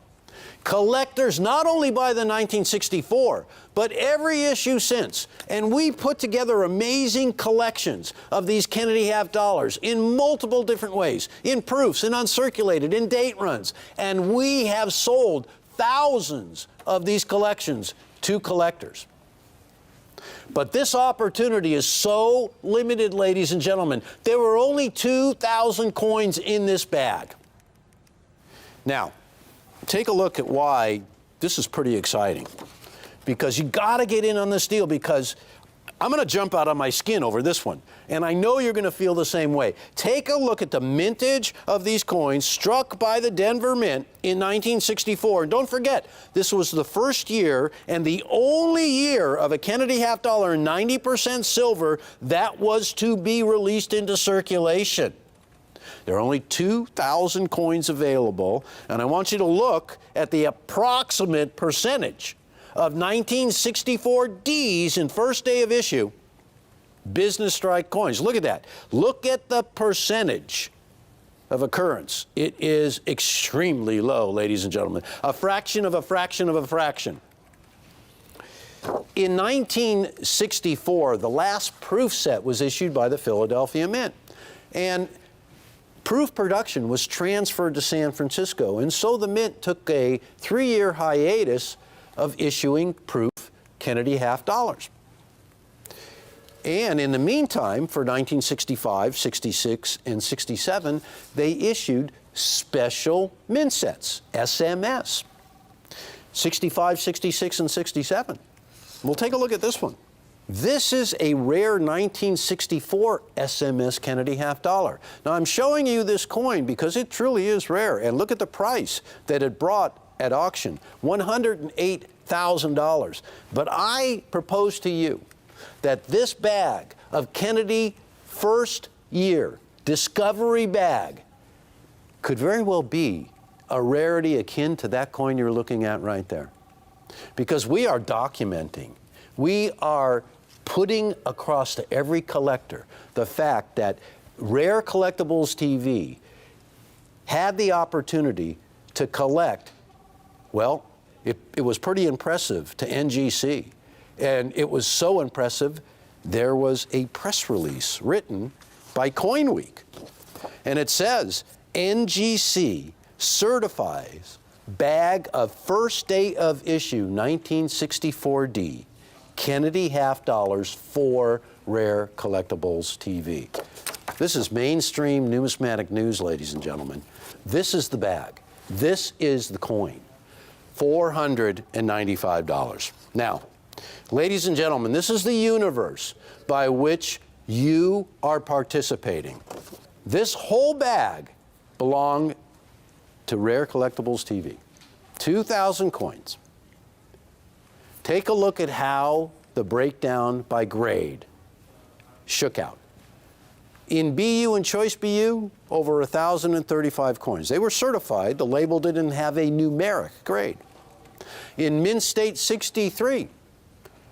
Collectors not only buy the 1964, but every issue since. And we put together amazing collections of these Kennedy half dollars in multiple different ways, in proofs, in uncirculated, in date runs. And we have sold thousands of these collections to collectors. But this opportunity is so limited, ladies and gentlemen. There were only 2,000 coins in this bag. Now, take a look at why this is pretty exciting. Because you got to get in on this deal, because I'm going to jump out of my skin over this one, and I know you're going to feel the same way. Take a look at the mintage of these coins struck by the Denver Mint in 1964. And don't forget, this was the first year and the only year of a Kennedy half dollar in 90% silver that was to be released into circulation. There are only 2,000 coins available, and I want you to look at the approximate percentage of 1964 Ds in first day of issue business strike coins. Look at that. Look at the percentage of occurrence. It is extremely low, ladies and gentlemen. A fraction of a fraction of a fraction. In 1964, the last proof set was issued by the Philadelphia Mint. And proof production was transferred to San Francisco. And so the Mint took a 3-year hiatus of issuing proof Kennedy half dollars. And in the meantime, for 1965, 66, and 67, they issued special mint sets, SMS, 65, 66, and 67. We'll take a look at this one. This is a rare 1964 SMS Kennedy half dollar. Now, I'm showing you this coin because it truly is rare. And look at the price that it brought at auction, $108,000. But I propose to you that this bag of Kennedy first year discovery bag could very well be a rarity akin to that coin you're looking at right there. Because we are documenting, we are putting across to every collector the fact that Rare Collectibles TV had the opportunity to collect. Well, it was pretty impressive to NGC. And it was so impressive, there was a press release written by Coin Week. And it says, NGC certifies bag of first day of issue 1964D, Kennedy half dollars for Rare Collectibles TV. This is mainstream numismatic news, ladies and gentlemen. This is the bag. This is the coin. $495. Now, ladies and gentlemen, this is the universe by which you are participating. This whole bag belonged to Rare Collectibles TV. 2,000 coins. Take a look at how the breakdown by grade shook out. In BU and Choice BU, over 1,035 coins. They were certified. The label didn't have a numeric grade. In Mint State 63,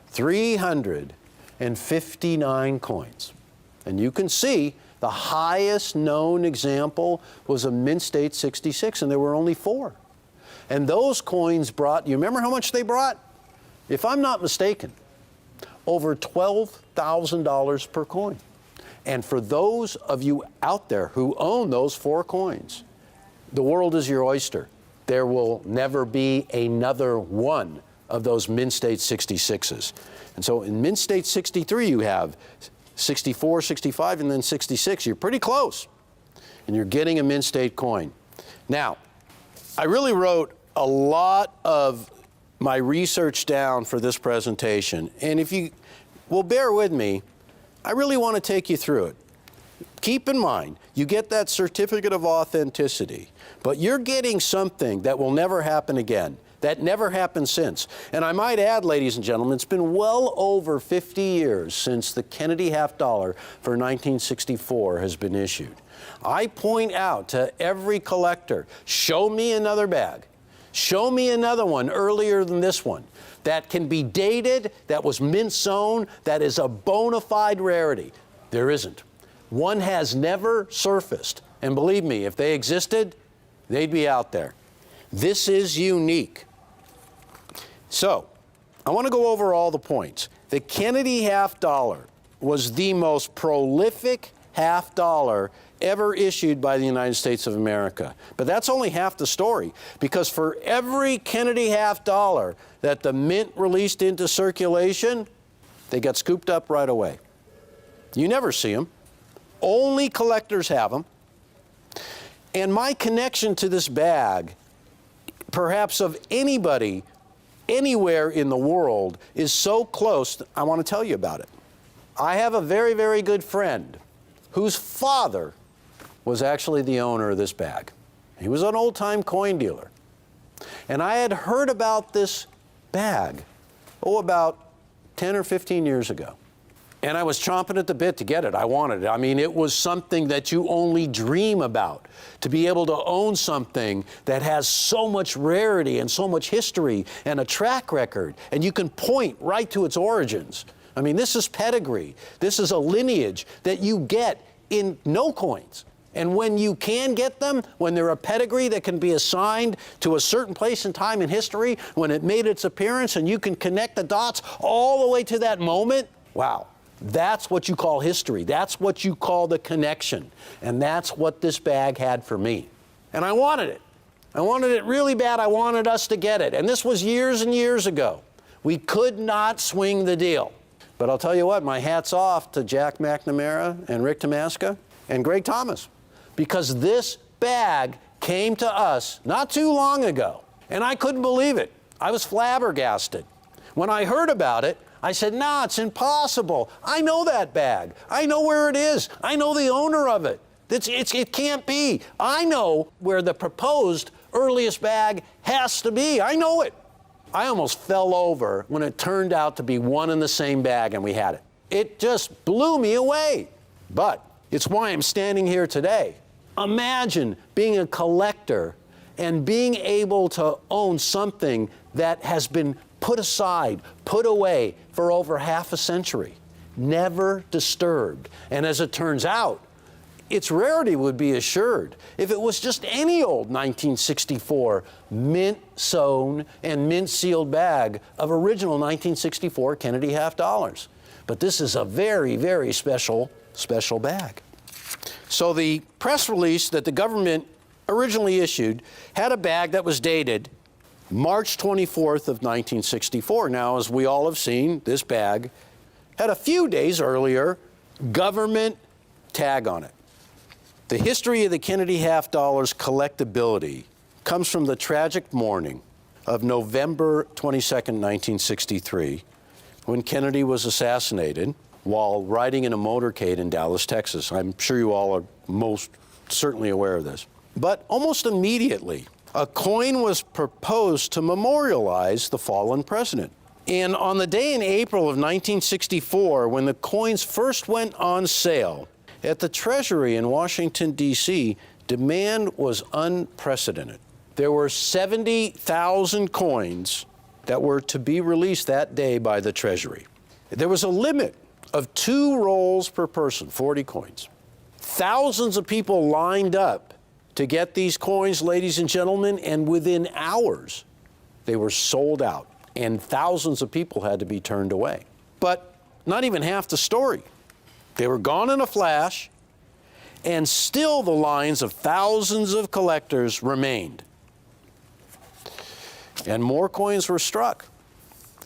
359 coins. And you can see the highest known example was a Mint State 66, and there were only 4. And those coins brought, you remember how much they brought? If I'm not mistaken, over $12,000 per coin. And for those of you out there who own those 4 coins, the world is your oyster. There will never be another one of those Mint State 66s. And so in Mint State 63, you have 64, 65, and then 66. You're pretty close. And you're getting a Mint State coin. Now, I really wrote a lot of my research down for this presentation. And if you will bear with me, I really want to take you through it. Keep in mind, you get that certificate of authenticity, but you're getting something that will never happen again, that never happened since. And I might add, ladies and gentlemen, it's been well over 50 years since the Kennedy half dollar for 1964 has been issued. I point out to every collector, show me another bag. Show me another one earlier than this one that can be dated, that was mint sewn, that is a bona fide rarity. There isn't. One has never surfaced. And believe me, if they existed, they'd be out there. This is unique. So, I want to go over all the points. The Kennedy half dollar was the most prolific half dollar ever issued by the United States of America. But that's only half the story, because for every Kennedy half dollar that the Mint released into circulation, they got scooped up right away. You never see them. Only collectors have them. And my connection to this bag, perhaps of anybody, anywhere in the world, is so close, I want to tell you about it. I have a very, very good friend whose father was actually the owner of this bag. He was an old-time coin dealer. And I had heard about this bag, about 10 or 15 years ago. And I was chomping at the bit to get it. I wanted it. I mean, it was something that you only dream about, to be able to own something that has so much rarity and so much history and a track record, and you can point right to its origins. I mean, this is pedigree. This is a lineage that you get in no coins. And when you can get them, when they're a pedigree that can be assigned to a certain place in time in history, when it made its appearance and you can connect the dots all the way to that moment, wow. That's what you call history. That's what you call the connection. And that's what this bag had for me. And I wanted it. I wanted it really bad. I wanted us to get it. And this was years and years ago. We could not swing the deal. But I'll tell you what, my hat's off to Jack McNamara and Rick Tamaska and Greg Thomas, because this bag came to us not too long ago. And I couldn't believe it. I was flabbergasted. When I heard about it, I said, nah, it's impossible. I know that bag. I know where it is. I know the owner of it. It can't be. I know where the proposed earliest bag has to be. I know it. I almost fell over when it turned out to be one and the same bag and we had it. It just blew me away. But it's why I'm standing here today. Imagine being a collector and being able to own something that has been put aside, put away for over half a century, never disturbed. And as it turns out, its rarity would be assured if it was just any old 1964 mint-sewn and mint-sealed bag of original 1964 Kennedy half dollars. But this is a very, very special bag. So the press release that the government originally issued had a bag that was dated March 24th of 1964. Now, as we all have seen, this bag had a few days earlier government tag on it. The history of the Kennedy half dollar's collectability comes from the tragic morning of November 22nd, 1963, when Kennedy was assassinated while riding in a motorcade in Dallas, Texas. I'm sure you all are most certainly aware of this. But almost immediately, a coin was proposed to memorialize the fallen president. And on the day in April of 1964, when the coins first went on sale at the Treasury in Washington, D.C., demand was unprecedented. There were 70,000 coins that were to be released that day by the Treasury. There was a limit of 2 rolls per person, 40 coins. Thousands of people lined up to get these coins, ladies and gentlemen, and within hours, they were sold out, and thousands of people had to be turned away. But not even half the story. They were gone in a flash, and still the lines of thousands of collectors remained. And more coins were struck,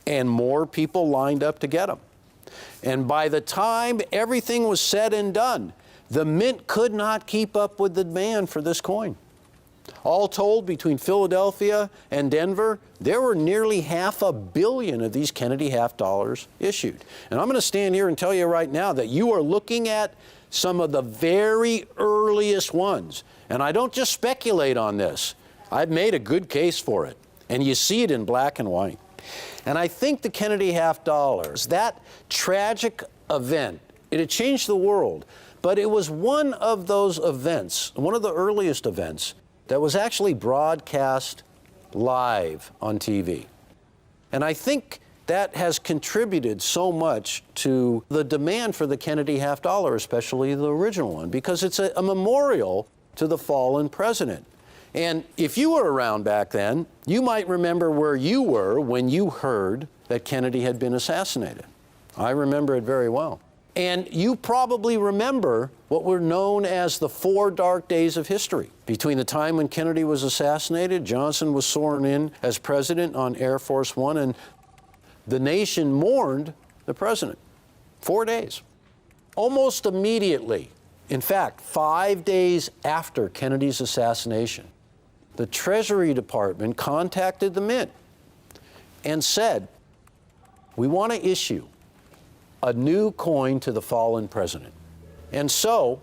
and more people lined up to get them. And by the time everything was said and done, the mint could not keep up with the demand for this coin. All told, between Philadelphia and Denver, there were nearly 500 million of these Kennedy half dollars issued. And I'm going to stand here and tell you right now that you are looking at some of the very earliest ones. And I don't just speculate on this. I've made a good case for it. And you see it in black and white. And I think the Kennedy half dollars, that tragic event, it had changed the world. But it was one of those events, one of the earliest events, that was actually broadcast live on TV. And I think that has contributed so much to the demand for the Kennedy half dollar, especially the original one, because it's a memorial to the fallen president. And if you were around back then, you might remember where you were when you heard that Kennedy had been assassinated. I remember it very well. And you probably remember what were known as the 4 dark days of history. Between the time when Kennedy was assassinated, Johnson was sworn in as president on Air Force One, and the nation mourned the president. 4 days. Almost immediately, in fact, 5 days after Kennedy's assassination, the Treasury Department contacted the Mint and said, we want to issue a new coin to the fallen president. And so,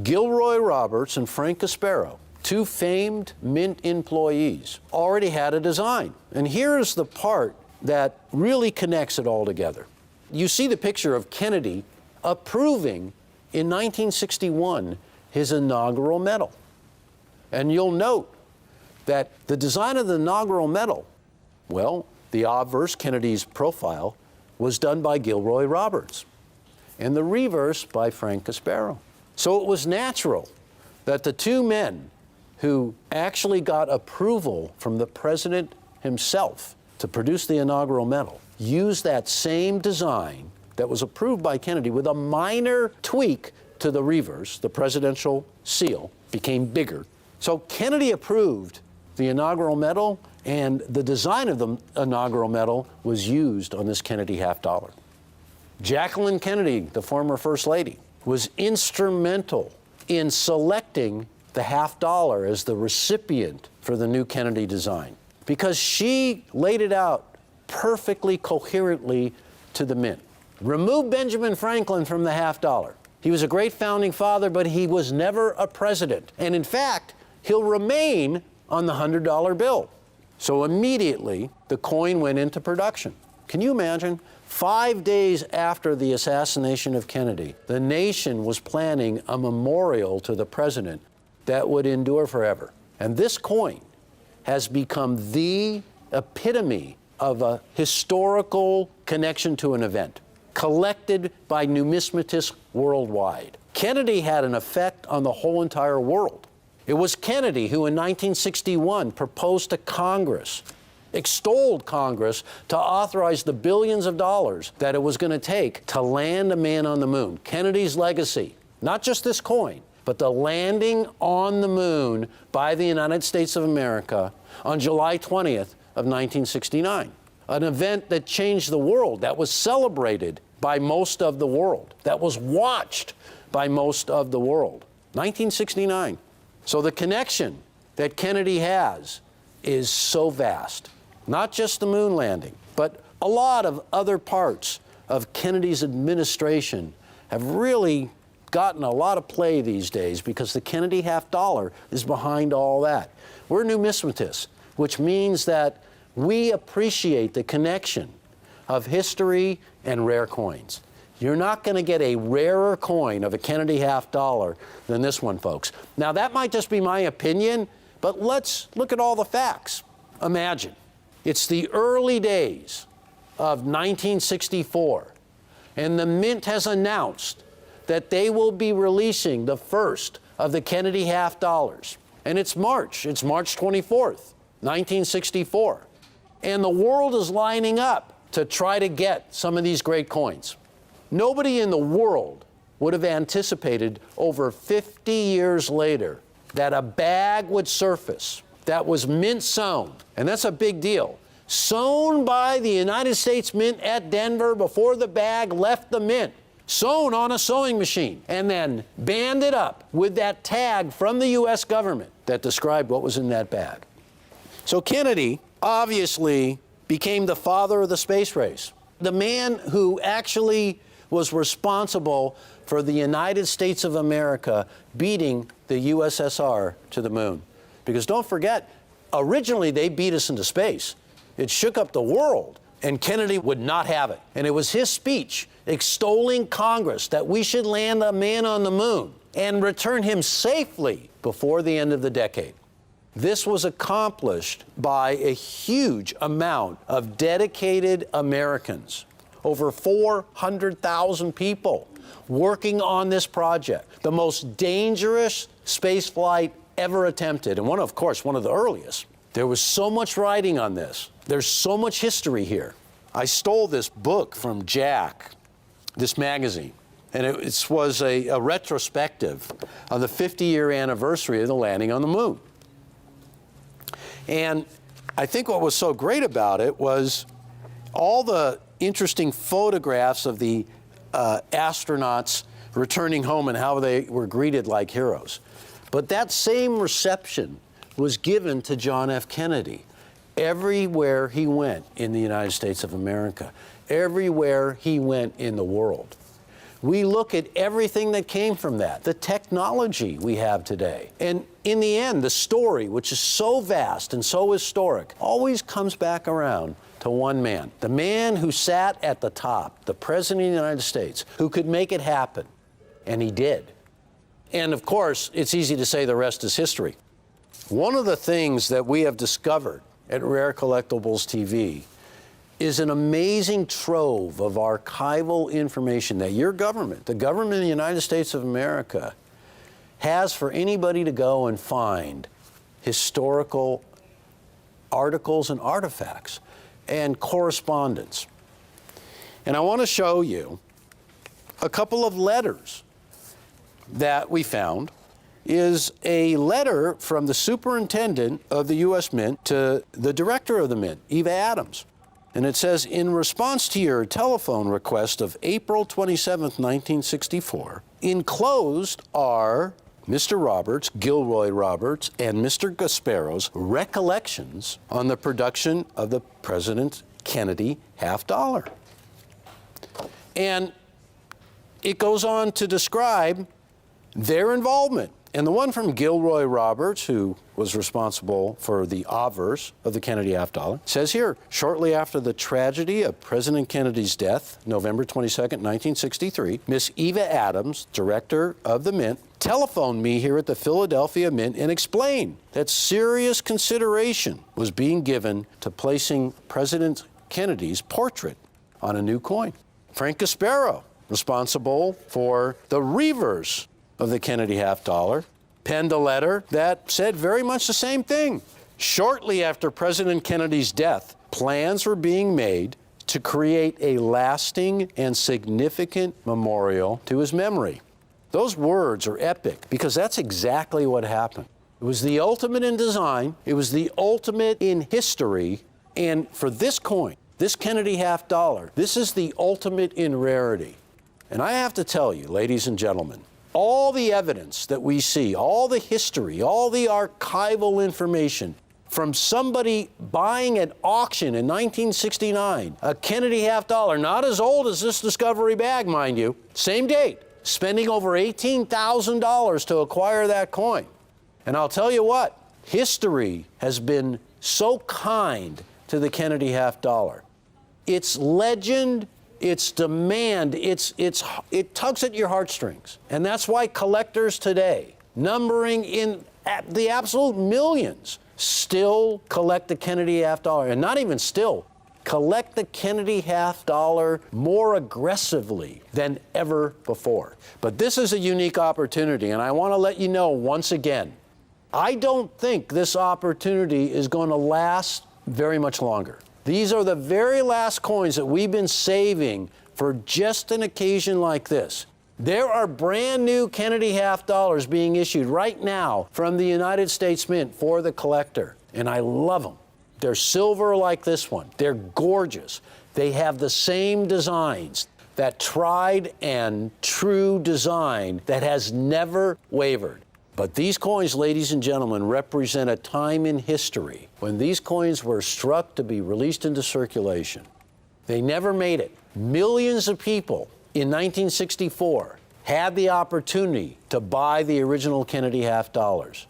Gilroy Roberts and Frank Caspero, two famed Mint employees, already had a design. And here's the part that really connects it all together. You see the picture of Kennedy approving in 1961 his inaugural medal. And you'll note that the design of the inaugural medal, well, the obverse, Kennedy's profile, was done by Gilroy Roberts, and the reverse by Frank Caspero. So it was natural that the two men who actually got approval from the president himself to produce the inaugural medal used that same design that was approved by Kennedy with a minor tweak to the reverse. The presidential seal became bigger. So Kennedy approved the inaugural medal, and the design of the inaugural medal was used on this Kennedy half dollar. Jacqueline Kennedy, the former First Lady, was instrumental in selecting the half dollar as the recipient for the new Kennedy design, because she laid it out perfectly coherently to the Mint. Remove Benjamin Franklin from the half dollar. He was a great founding father, but he was never a president. And in fact, he'll remain on the $100 bill. So immediately, the coin went into production. Can you imagine? 5 days after the assassination of Kennedy, the nation was planning a memorial to the president that would endure forever. And this coin has become the epitome of a historical connection to an event, collected by numismatists worldwide. Kennedy had an effect on the whole entire world. It was Kennedy who in 1961 proposed to Congress, extolled Congress to authorize the billions of dollars that it was going to take to land a man on the moon. Kennedy's legacy, not just this coin, but the landing on the moon by the United States of America on July 20th of 1969. An event that changed the world, that was celebrated by most of the world, that was watched by most of the world. 1969. So the connection that Kennedy has is so vast. Not just the moon landing, but a lot of other parts of Kennedy's administration have really gotten a lot of play these days because the Kennedy half dollar is behind all that. We're numismatists, which means that we appreciate the connection of history and rare coins. You're not going to get a rarer coin of a Kennedy half dollar than this one, folks. Now, that might just be my opinion, but let's look at all the facts. Imagine, it's the early days of 1964, and the Mint has announced that they will be releasing the first of the Kennedy half dollars. And it's March 24th, 1964. And the world is lining up to try to get some of these great coins. Nobody in the world would have anticipated over 50 years later that a bag would surface that was mint sewn, and that's a big deal, sewn by the United States Mint at Denver before the bag left the Mint, sewn on a sewing machine, and then banded up with that tag from the U.S. government that described what was in that bag. So Kennedy obviously became the father of the space race, the man who actually was responsible for the United States of America beating the USSR to the moon. Because don't forget, originally they beat us into space. It shook up the world, and Kennedy would not have it. And it was his speech extolling Congress that we should land a man on the moon and return him safely before the end of the decade. This was accomplished by a huge amount of dedicated Americans. Over 400,000 people working on this project, the most dangerous space flight ever attempted, and one of the earliest. There was so much writing on this. There's so much history here. I stole this book from Jack, this magazine, and it was a retrospective of the 50-year anniversary of the landing on the moon. And I think what was so great about it was all the interesting photographs of the astronauts returning home and how they were greeted like heroes. But that same reception was given to John F. Kennedy. everywhere he went in the United States of America, everywhere he went in the world. We look at everything that came from that, the technology we have today. And in the end, the story, which is so vast and so historic, always comes back around to one man. The man who sat at the top, the President of the United States, who could make it happen. And he did. And of course, it's easy to say the rest is history. One of the things that we have discovered at Rare Collectibles TV is an amazing trove of archival information that your government, the government of the United States of America, has for anybody to go and find historical articles and artifacts and correspondence. And I want to show you a couple of letters that we found. Is a letter from the superintendent of the U.S. Mint to the director of the Mint, Eva Adams. And it says, in response to your telephone request of April 27th, 1964, enclosed are Mr. Roberts, Gilroy Roberts, and Mr. Gasparo's recollections on the production of the President Kennedy $50. And it goes on to describe their involvement. And the one from Gilroy Roberts, who was responsible for the obverse of the Kennedy $50, says here, shortly after the tragedy of President Kennedy's death, November 22nd, 1963, Miss Eva Adams, director of the Mint, telephoned me here at the Philadelphia Mint and explained that serious consideration was being given to placing President Kennedy's portrait on a new coin. Frank Gasparo, responsible for the reverse of the Kennedy $50, penned a letter that said very much the same thing. Shortly after President Kennedy's death, plans were being made to create a lasting and significant memorial to his memory. Those words are epic because that's exactly what happened. It was the ultimate in design, it was the ultimate in history, and for this coin, this Kennedy $50, this is the ultimate in rarity. And I have to tell you, ladies and gentlemen, all the evidence that we see, all the history, all the archival information from somebody buying at auction in 1969, a Kennedy $50, not as old as this Discovery bag, mind you, same date, spending over $18,000 to acquire that coin. And I'll tell you what, history has been so kind to the Kennedy $50. Its legend, its demand, it tugs at your heartstrings. And that's why collectors today, numbering in the absolute millions, still collect the Kennedy $50. And not even still, collect the Kennedy $50 more aggressively than ever before. But this is a unique opportunity, and I want to let you know once again, I don't think this opportunity is going to last very much longer. These are the very last coins that we've been saving for just an occasion like this. There are brand new Kennedy $50 being issued right now from the United States Mint for the collector, and I love them. They're silver like this one. They're gorgeous. They have the same designs, that tried and true design that has never wavered. But these coins, ladies and gentlemen, represent a time in history when these coins were struck to be released into circulation. They never made it. Millions of people in 1964 had the opportunity to buy the original Kennedy $50.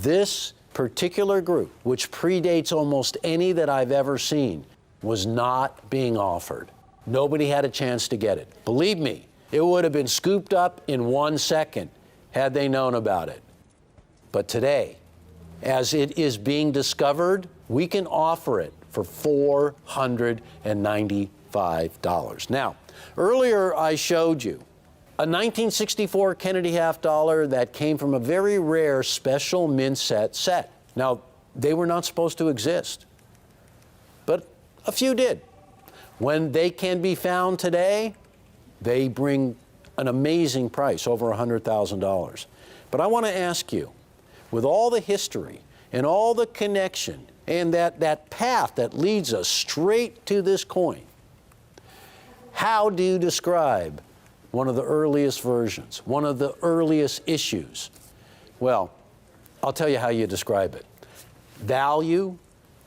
This particular group, which predates almost any that I've ever seen, was not being offered. Nobody had a chance to get it. Believe me, it would have been scooped up in 1 second had they known about it. But today, as it is being discovered, we can offer it for $495. Now, earlier I showed you a 1964 Kennedy $50 that came from a very rare special mint set. Now, they were not supposed to exist, but a few did. When they can be found today, they bring an amazing price, over $100,000. But I want to ask you, with all the history and all the connection and that path that leads us straight to this coin, how do you describe one of the earliest versions, one of the earliest issues? Well, I'll tell you how you describe it. Value,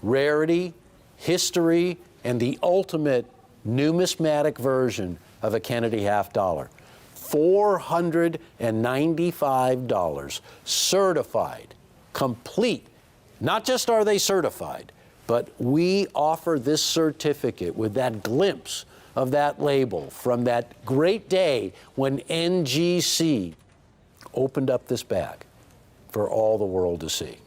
rarity, history, and the ultimate numismatic version of a Kennedy half dollar. $495, certified, complete. Not just are they certified, but we offer this certificate with that glimpse of that label from that great day when NGC opened up this bag for all the world to see.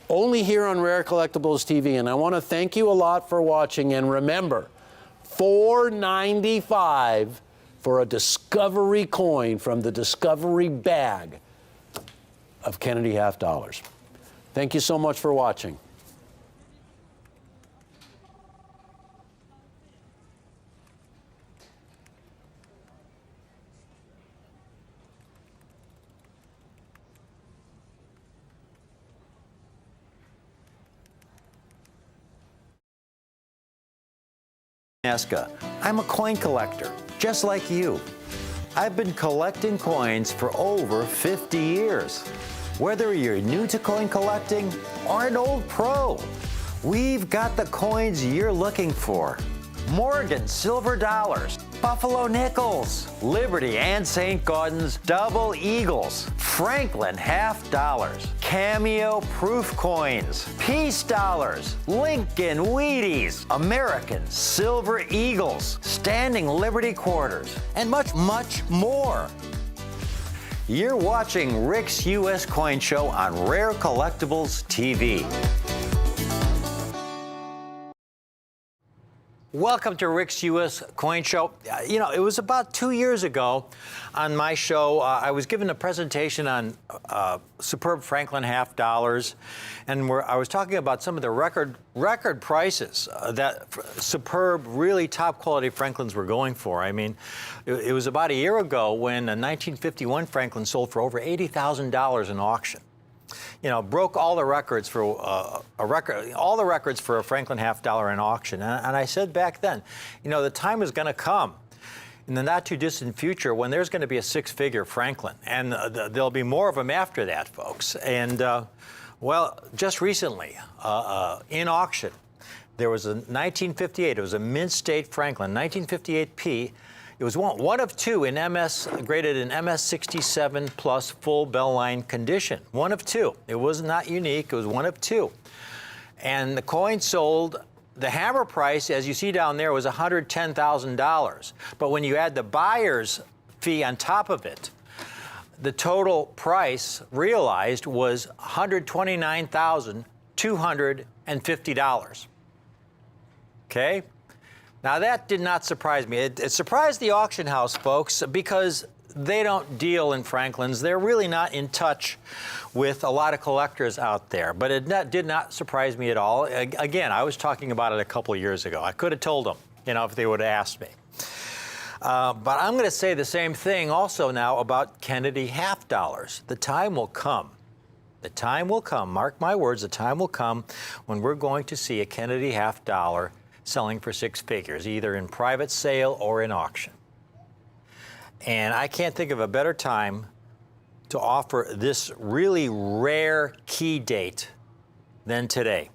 Only here on Rare Collectibles TV, and I want to thank you a lot for watching, and remember, $495 for a Discovery coin from the Discovery bag of Kennedy half dollars. Thank you so much for watching. I'm a coin collector, just like you. I've been collecting coins for over 50 years. Whether you're new to coin collecting or an old pro, we've got the coins you're looking for. Morgan silver dollars, Buffalo nickels, Liberty and St. Gaudens double eagles, Franklin half dollars, Cameo proof coins, Peace dollars, Lincoln Wheaties, American silver eagles, Standing Liberty quarters, and much, much more. You're watching Rick's U.S. Coin Show on Rare Collectibles TV. Welcome to Rick's U.S. Coin Show. You know, it was about 2 years ago on my show, I was given a presentation on superb Franklin half dollars, and I was talking about some of the record prices that superb, really top quality Franklins were going for. I mean, it was about a year ago when a 1951 Franklin sold for over $80,000 in auction. You know, broke all the records for all the records for a Franklin half dollar in auction. And I said back then, you know, the time is going to come in the not too distant future when there's going to be a six-figure Franklin, and there'll be more of them after that, folks. And well, just recently in auction, there was a 1958. It was a Mint State Franklin, 1958 P. It was one of two in MS, graded in MS 67 plus full bell line condition. One of two. It was not unique. It was one of two. And the coin sold, the hammer price, as you see down there, was $110,000. But when you add the buyer's fee on top of it, the total price realized was $129,250. Okay? Now, that did not surprise me. It surprised the auction house folks because they don't deal in Franklins. They're really not in touch with a lot of collectors out there. But it did not surprise me at all. Again, I was talking about it a couple of years ago. I could have told them, you know, if they would have asked me. But I'm going to say the same thing also now about Kennedy half dollars. The time will come. The time will come, mark my words, the time will come when we're going to see a Kennedy half dollar selling for six figures, either in private sale or in auction. And I can't think of a better time to offer this really rare key date than today.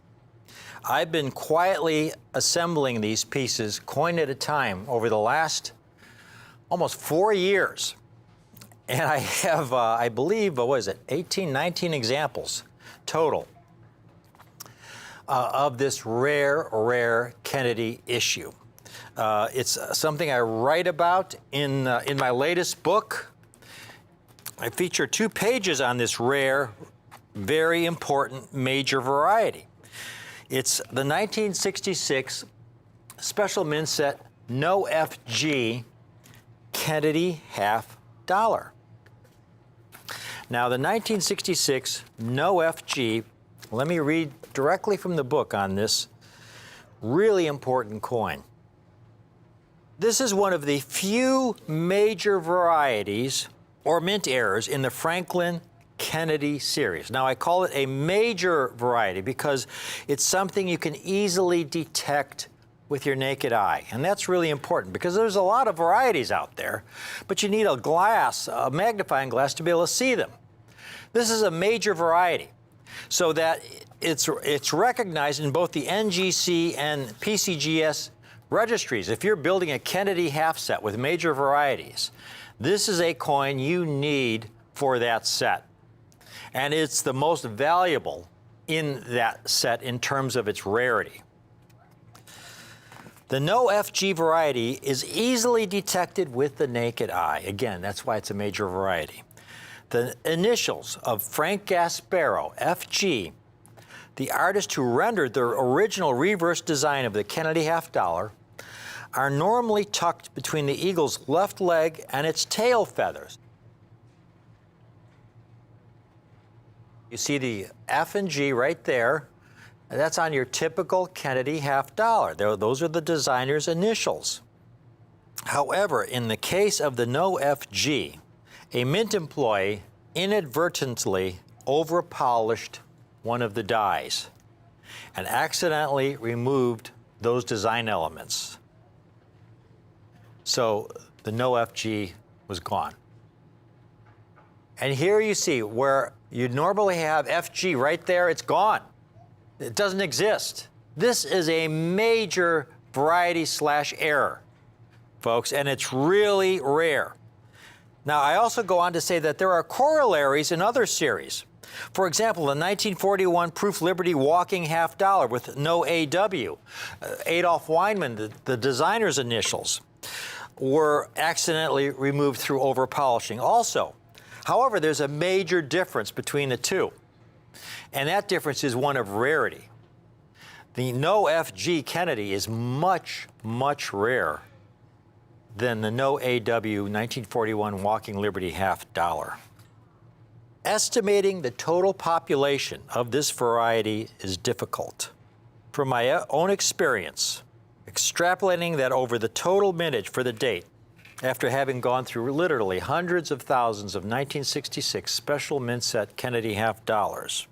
I've been quietly assembling these pieces, coin at a time, over the last almost 4 years. And I have, I believe, what is it, 18, 19 examples total of this rare Kennedy issue. It's something I write about in my latest book. I feature 2 pages on this rare, very important major variety. It's the 1966 Special Mint Set No FG Kennedy half dollar. Now, the 1966 No FG, let me read directly from the book on this really important coin. This is one of the few major varieties or mint errors in the Franklin Kennedy series. Now, I call it a major variety because it's something you can easily detect with your naked eye. And that's really important because there's a lot of varieties out there, but you need a glass, a magnifying glass, to be able to see them. This is a major variety, so that it's recognized in both the NGC and PCGS registries. If you're building a Kennedy half set with major varieties, this is a coin you need for that set. And it's the most valuable in that set in terms of its rarity. The no FG variety is easily detected with the naked eye. Again, that's why it's a major variety. The initials of Frank Gasparo, FG, the artist who rendered the original reverse design of the Kennedy half dollar, are normally tucked between the eagle's left leg and its tail feathers. You see the F and G right there. That's on your typical Kennedy half dollar. Those are the designer's initials. However, in the case of the no FG, a mint employee inadvertently over-polished one of the dies and accidentally removed those design elements. So the no FG was gone. And here you see where you'd normally have FG right there, it's gone. It doesn't exist. This is a major variety / error, folks, and it's really rare. Now, I also go on to say that there are corollaries in other series. For example, the 1941 Proof Liberty walking half dollar with no AW. Adolf Weinman, the designer's initials, were accidentally removed through over-polishing also. However, there's a major difference between the two, and that difference is one of rarity. The no FG Kennedy is much, much rarer than the no AW 1941 Walking Liberty half dollar. Estimating the total population of this variety is difficult. From my own experience, extrapolating that over the total mintage for the date, after having gone through literally hundreds of thousands of 1966 special mint set Kennedy half dollars,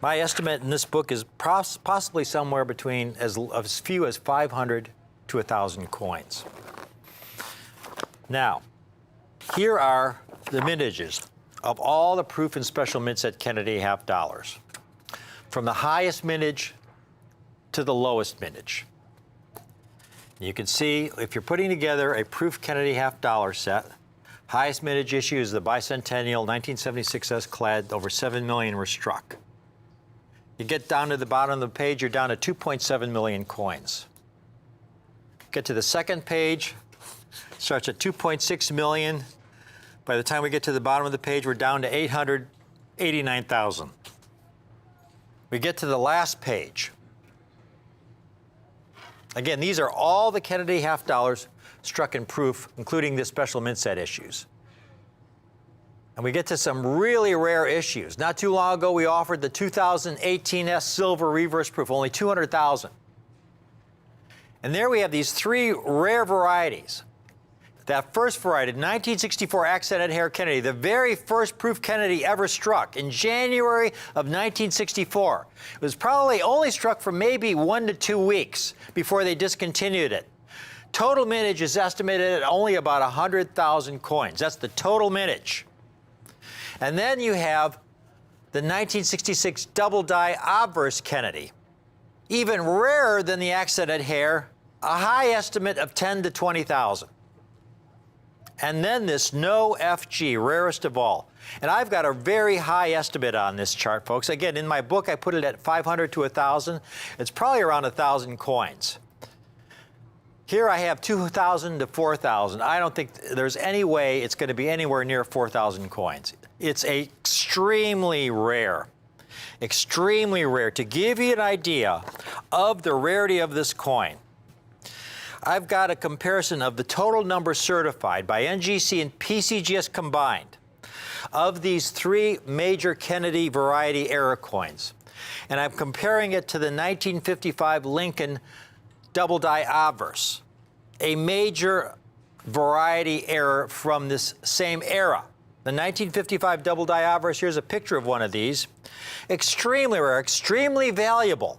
my estimate in this book is possibly somewhere between as few as 500 to 1,000 coins. Now, here are the mintages of all the proof and special mint set Kennedy half dollars, from the highest mintage to the lowest mintage. You can see if you're putting together a proof Kennedy half dollar set, highest mintage issue is the bicentennial 1976 S-clad, over 7 million were struck. You get down to the bottom of the page, you're down to 2.7 million coins. Get to the second page, starts at 2.6 million. By the time we get to the bottom of the page, we're down to 889,000. We get to the last page. Again, these are all the Kennedy half dollars struck in proof, including the special mint set issues. And we get to some really rare issues. Not too long ago, we offered the 2018 S Silver reverse proof, only 200,000. And there we have these three rare varieties. That first variety, 1964 accented hair Kennedy, the very first proof Kennedy ever struck in January of 1964. It was probably only struck for maybe 1 to 2 weeks before they discontinued it. Total mintage is estimated at only about 100,000 coins. That's the total mintage. And then you have the 1966 double die obverse Kennedy, even rarer than the accented hair, a high estimate of 10 to 20,000. And then this no FG, rarest of all. And I've got a very high estimate on this chart, folks. Again, in my book, I put it at 500 to 1,000. It's probably around 1,000 coins. Here I have 2,000 to 4,000. I don't think there's any way it's going to be anywhere near 4,000 coins. It's extremely rare. Extremely rare. To give you an idea of the rarity of this coin, I've got a comparison of the total number certified by NGC and PCGS combined of these three major Kennedy variety era coins. And I'm comparing it to the 1955 Lincoln double die obverse, a major variety error from this same era. The 1955 double die obverse, here's a picture of one of these. Extremely rare, extremely valuable.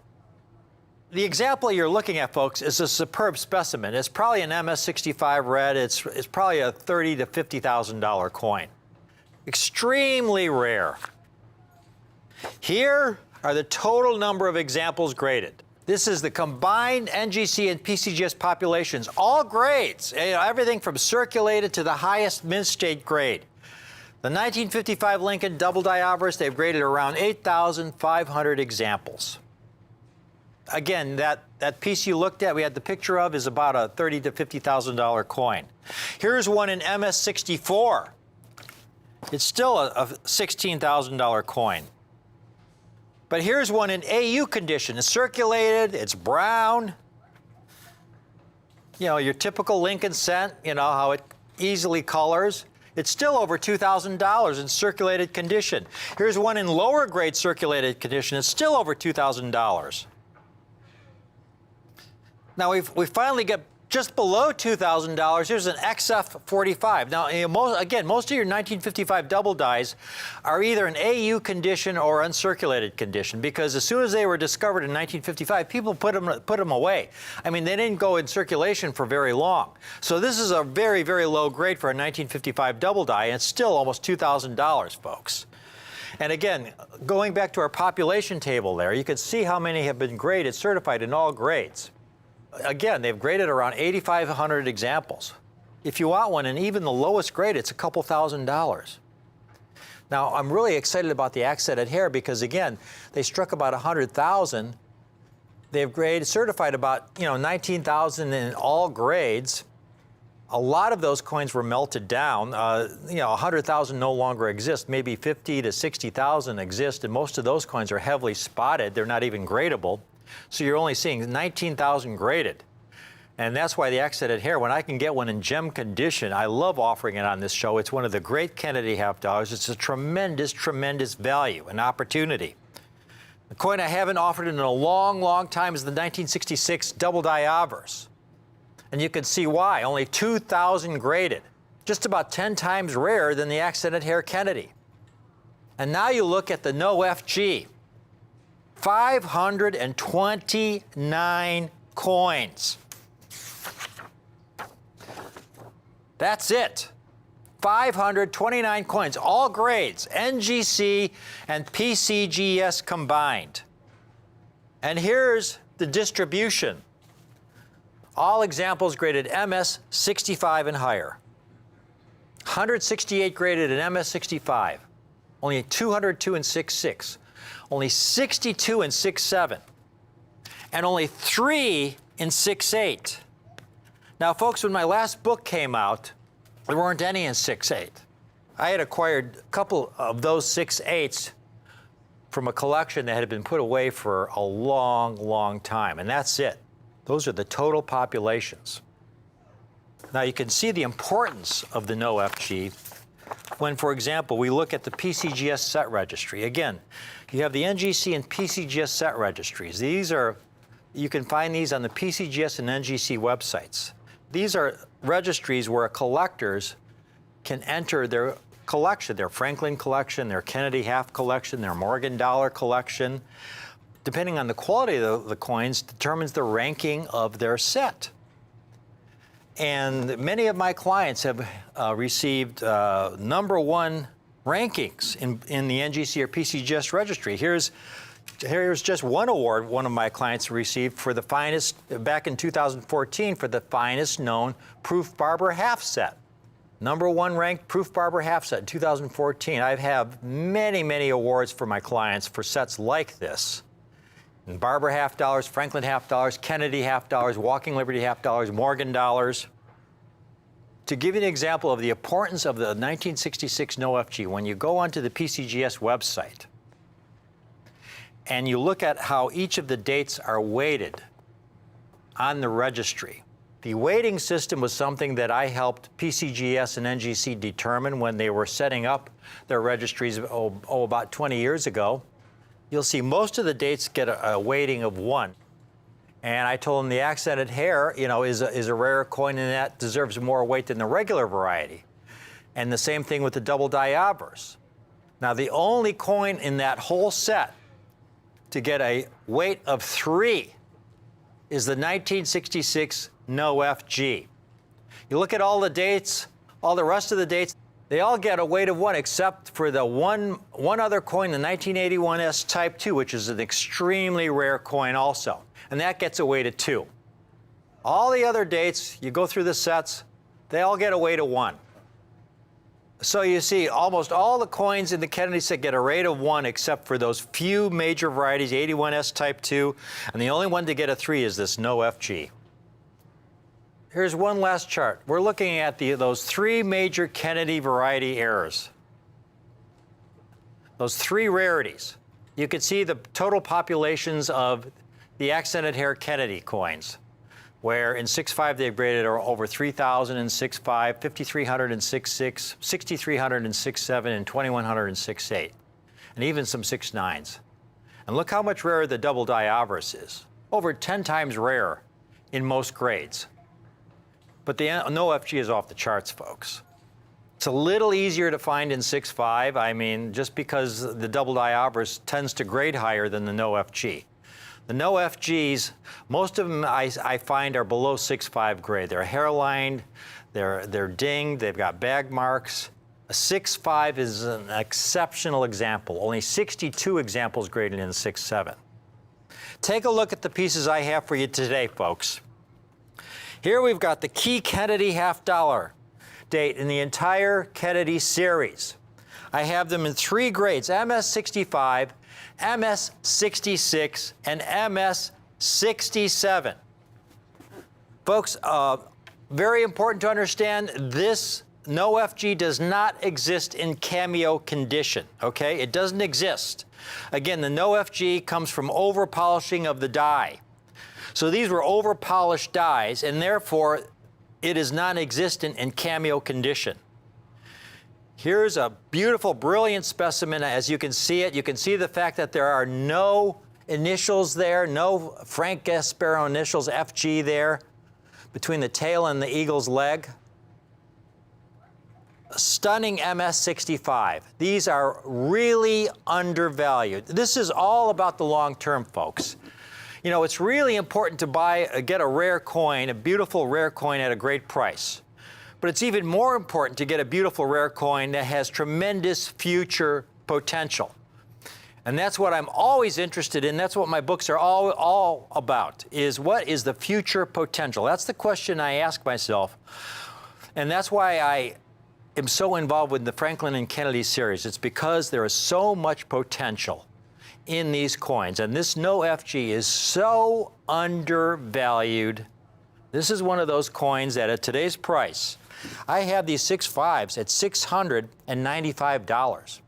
The example you're looking at, folks, is a superb specimen. It's probably an MS65 red. It's probably a $30,000 to $50,000 coin. Extremely rare. Here, are the total number of examples graded. This is the combined NGC and PCGS populations, all grades, everything from circulated to the highest mid-state grade. The 1955 Lincoln double die obverse, they've graded around 8,500 examples. Again, that piece you looked at, we had the picture of, is about a $30,000 to $50,000 coin. Here's one in MS-64. It's still a $16,000 coin. But here's one in AU condition. It's circulated, it's brown. You know, your typical Lincoln cent, you know, how it easily colors. It's still over $2,000 in circulated condition. Here's one in lower grade circulated condition. It's still over $2,000. Now we finally get just below $2,000. Here's an XF45. Now, most of your 1955 double dies are either in AU condition or uncirculated condition, because as soon as they were discovered in 1955, people put them away. I mean, they didn't go in circulation for very long. So this is a very, very low grade for a 1955 double die, and it's still almost $2,000, folks. And again, going back to our population table there, you can see how many have been graded, certified in all grades. Again, they've graded around 8,500 examples. If you want one in even the lowest grade, it's a couple $1,000s. Now, I'm really excited about the accented hair because, again, they struck about 100,000. They've graded, certified about 19,000 in all grades. A lot of those coins were melted down. 100,000 no longer exist. Maybe 50 to 60,000 exist, and most of those coins are heavily spotted. They're not even gradable. So you're only seeing 19,000 graded. And that's why the accented hair, when I can get one in gem condition, I love offering it on this show. It's one of the great Kennedy half dollars. It's a tremendous, tremendous value and opportunity. The coin I haven't offered in a long, long time is the 1966 double die obverse. And you can see why. Only 2,000 graded. Just about 10 times rarer than the accented hair Kennedy. And now you look at the no FG. 529 coins. That's it. 529 coins, all grades, NGC and PCGS combined. And here's the distribution. All examples graded MS-65 and higher. 168 graded in MS-65. Only 202 in 6.6. Only 62 in 6.7, and only 3 in 6.8. Now, folks, when my last book came out, there weren't any in 6.8. I had acquired a couple of those 6.8s from a collection that had been put away for a long, long time, and that's it. Those are the total populations. Now, you can see the importance of the no FG when, for example, we look at the PCGS set registry. Again, you have the NGC and PCGS set registries. You can find these on the PCGS and NGC websites. These are registries where collectors can enter their collection, their Franklin collection, their Kennedy half collection, their Morgan dollar collection. Depending on the quality of the coins, determines the ranking of their set. And many of my clients have received #1 rankings in the NGC or PCGS registry. Here's just one award one of my clients received for the finest, back in 2014, for the finest known Proof Barber half set. #1 ranked Proof Barber half set in 2014. I have many, many awards for my clients for sets like this. And Barber half dollars, Franklin half dollars, Kennedy half dollars, Walking Liberty half dollars, Morgan dollars. To give you an example of the importance of the 1966 no FG, when you go onto the PCGS website and you look at how each of the dates are weighted on the registry, the weighting system was something that I helped PCGS and NGC determine when they were setting up their registries about 20 years ago. You'll see most of the dates get a weighting of 1. And I told them the accented hair, is a rare coin, and that deserves more weight than the regular variety. And the same thing with the double die obverse. Now, the only coin in that whole set to get a weight of 3 is the 1966 no FG. You look at all the dates, all the rest of the dates, They all get a weight of 1 except for the one other coin, the 1981S Type 2, which is an extremely rare coin also. And that gets a weight of 2. All the other dates, you go through the sets, they all get a weight of 1. So you see, almost all the coins in the Kennedy set get a rate of 1 except for those few major varieties, 81S Type 2, and the only one to get a 3 is this No FG. Here's one last chart. We're looking at those 3 major Kennedy variety errors. Those 3 rarities. You can see the total populations of the accented hair Kennedy coins, where in 6.5 they've graded over 3,000 in 6.5, 5,300 in 6.6, 6,300 in 6.7, and 2,100 in 6.8, and even some 6.9s. And look how much rarer the double diaverse is. Over 10 times rarer in most grades. But the No FG is off the charts, folks. It's a little easier to find in 6.5. I mean, just because the double diaverse tends to grade higher than the No FG. The No FGs, most of them I find are below 6.5 grade. They're hairlined, they're dinged, they've got bag marks. A 6.5 is an exceptional example. Only 62 examples graded in 6.7. Take a look at the pieces I have for you today, folks. Here we've got the key Kennedy $half date in the entire Kennedy series. I have them in 3 grades, MS65, MS66, and MS67. Folks, very important to understand, this No FG does not exist in cameo condition, okay? It doesn't exist. Again, the No FG comes from over-polishing of the die. So these were over-polished dies, and therefore it is non-existent in cameo condition. Here's a beautiful, brilliant specimen. As you can see it, you can see the fact that there are no initials there, no Frank Gasparo initials, FG there, between the tail and the eagle's leg. A stunning MS65. These are really undervalued. This is all about the long term, folks. You know, it's really important to get a rare coin, a beautiful rare coin at a great price. But it's even more important to get a beautiful rare coin that has tremendous future potential. And that's what I'm always interested in. That's what my books are all about, is what is the future potential? That's the question I ask myself. And that's why I am so involved with the Franklin and Kennedy series. It's because there is so much potential in these coins. And this No FG is so undervalued. This is one of those coins that at today's price, I have these 6.5s at $695.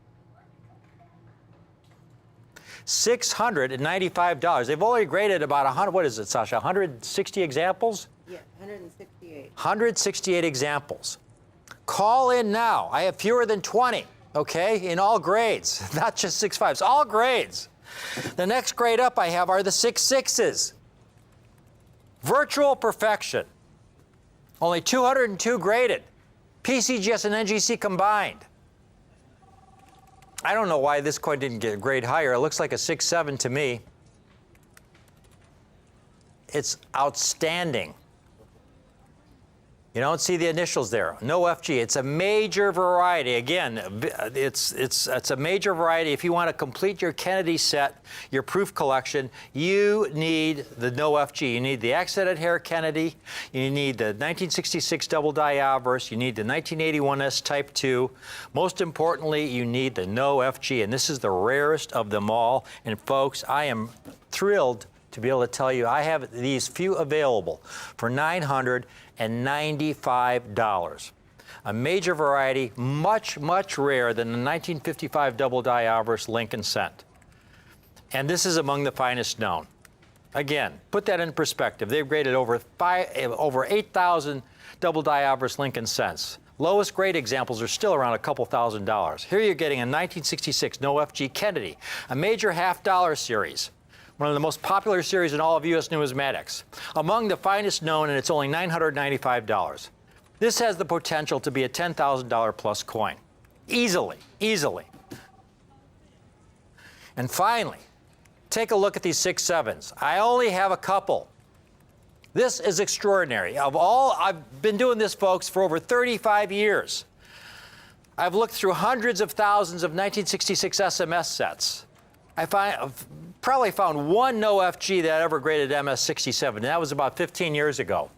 $695. They've only graded about 100, what is it, Sasha, 160 examples? Yeah, 168. 168 examples. Call in now. I have fewer than 20, okay, in all grades, not just 6.5s, all grades. The next grade up I have are the 6.6s. Virtual perfection. Only 202 graded. PCGS and NGC combined. I don't know why this coin didn't get a grade higher. It looks like a 6.7 to me. It's outstanding. You don't see the initials there. No FG. It's a major variety. Again, it's a major variety. If you want to complete your Kennedy set, your proof collection, you need the No FG. You need the accented hair Kennedy. You need the 1966 double diaverse. You need the 1981S Type 2. Most importantly, you need the No FG. And this is the rarest of them all. And folks, I am thrilled to be able to tell you I have these few available for $995. A major variety, much, much rarer than the 1955 double diaverse Lincoln cent. And this is among the finest known. Again, put that in perspective. They've graded over 8,000 double diaverse Lincoln cents. Lowest grade examples are still around a couple $1,000s. Here you're getting a 1966 No FG Kennedy, a major $half series. One of the most popular series in all of U.S. numismatics. Among the finest known, and it's only $995. This has the potential to be a $10,000 plus coin. Easily, easily. And finally, take a look at these 6.7s. I only have a couple. This is extraordinary. Of all, I've been doing this, folks, for over 35 years. I've looked through hundreds of thousands of 1966 SMS sets. I've probably found one no FG that ever graded MS-67, and that was about 15 years ago.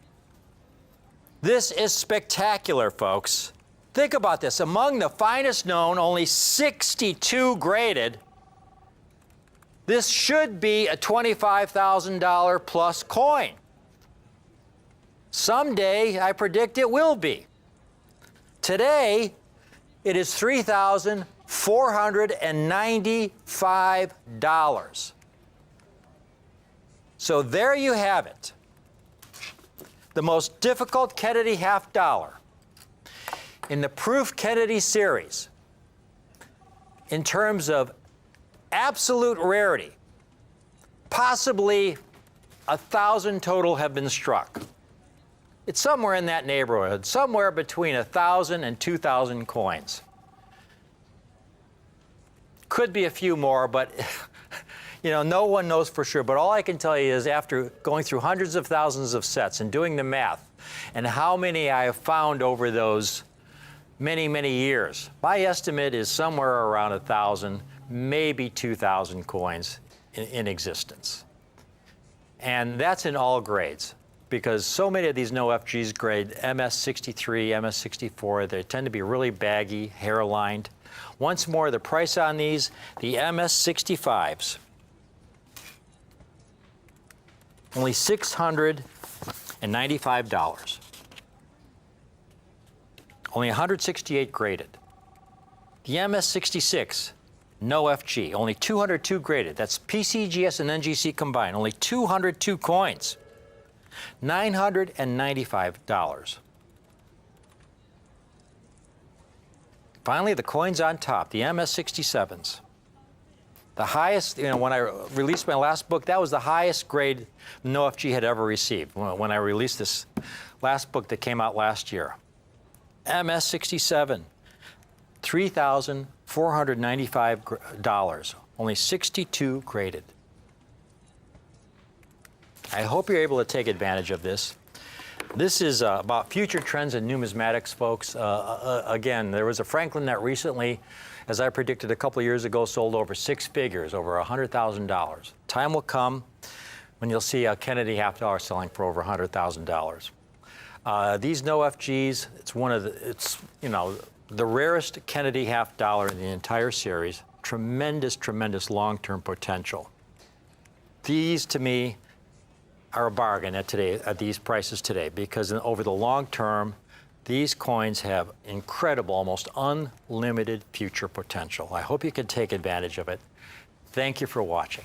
This is spectacular, folks. Think about this. Among the finest known, only 62 graded. This should be a $25,000 plus coin. Someday, I predict it will be. Today, it is $3,495. So there you have it. The most difficult Kennedy half dollar in the Proof Kennedy series in terms of absolute rarity. Possibly 1,000 total have been struck. It's somewhere in that neighborhood, somewhere between 1,000 and 2,000 coins. Could be a few more, but you know, no one knows for sure. But all I can tell you is after going through hundreds of thousands of sets and doing the math and how many I have found over those many, many years, my estimate is somewhere around 1,000, maybe 2,000 coins in existence. And that's in all grades, because so many of these no FGs grade MS-63, MS-64, they tend to be really baggy, hair-lined. Once more, the price on these, the MS-65s, only $695. Only 168 graded. The MS-66, no FG, only 202 graded. That's PCGS and NGC combined, only 202 coins. $995. Finally, the coins on top, the MS-67s. The highest, you know, when I released my last book, that was the highest grade no FG had ever received when I released this last book that came out last year. MS-67, $3,495, only 62 graded. I hope you're able to take advantage of this. This is about future trends in numismatics, folks. Again, there was a Franklin that recently, as I predicted a couple of years ago, sold over 6 figures, over $100,000. Time will come when you'll see a Kennedy half dollar selling for over $100,000. These no FGs, it's you know, the rarest Kennedy half dollar in the entire series. Tremendous, tremendous long-term potential. These, to me, are a bargain at these prices today, because over the long term, these coins have incredible, almost unlimited future potential. I hope you can take advantage of it. Thank you for watching.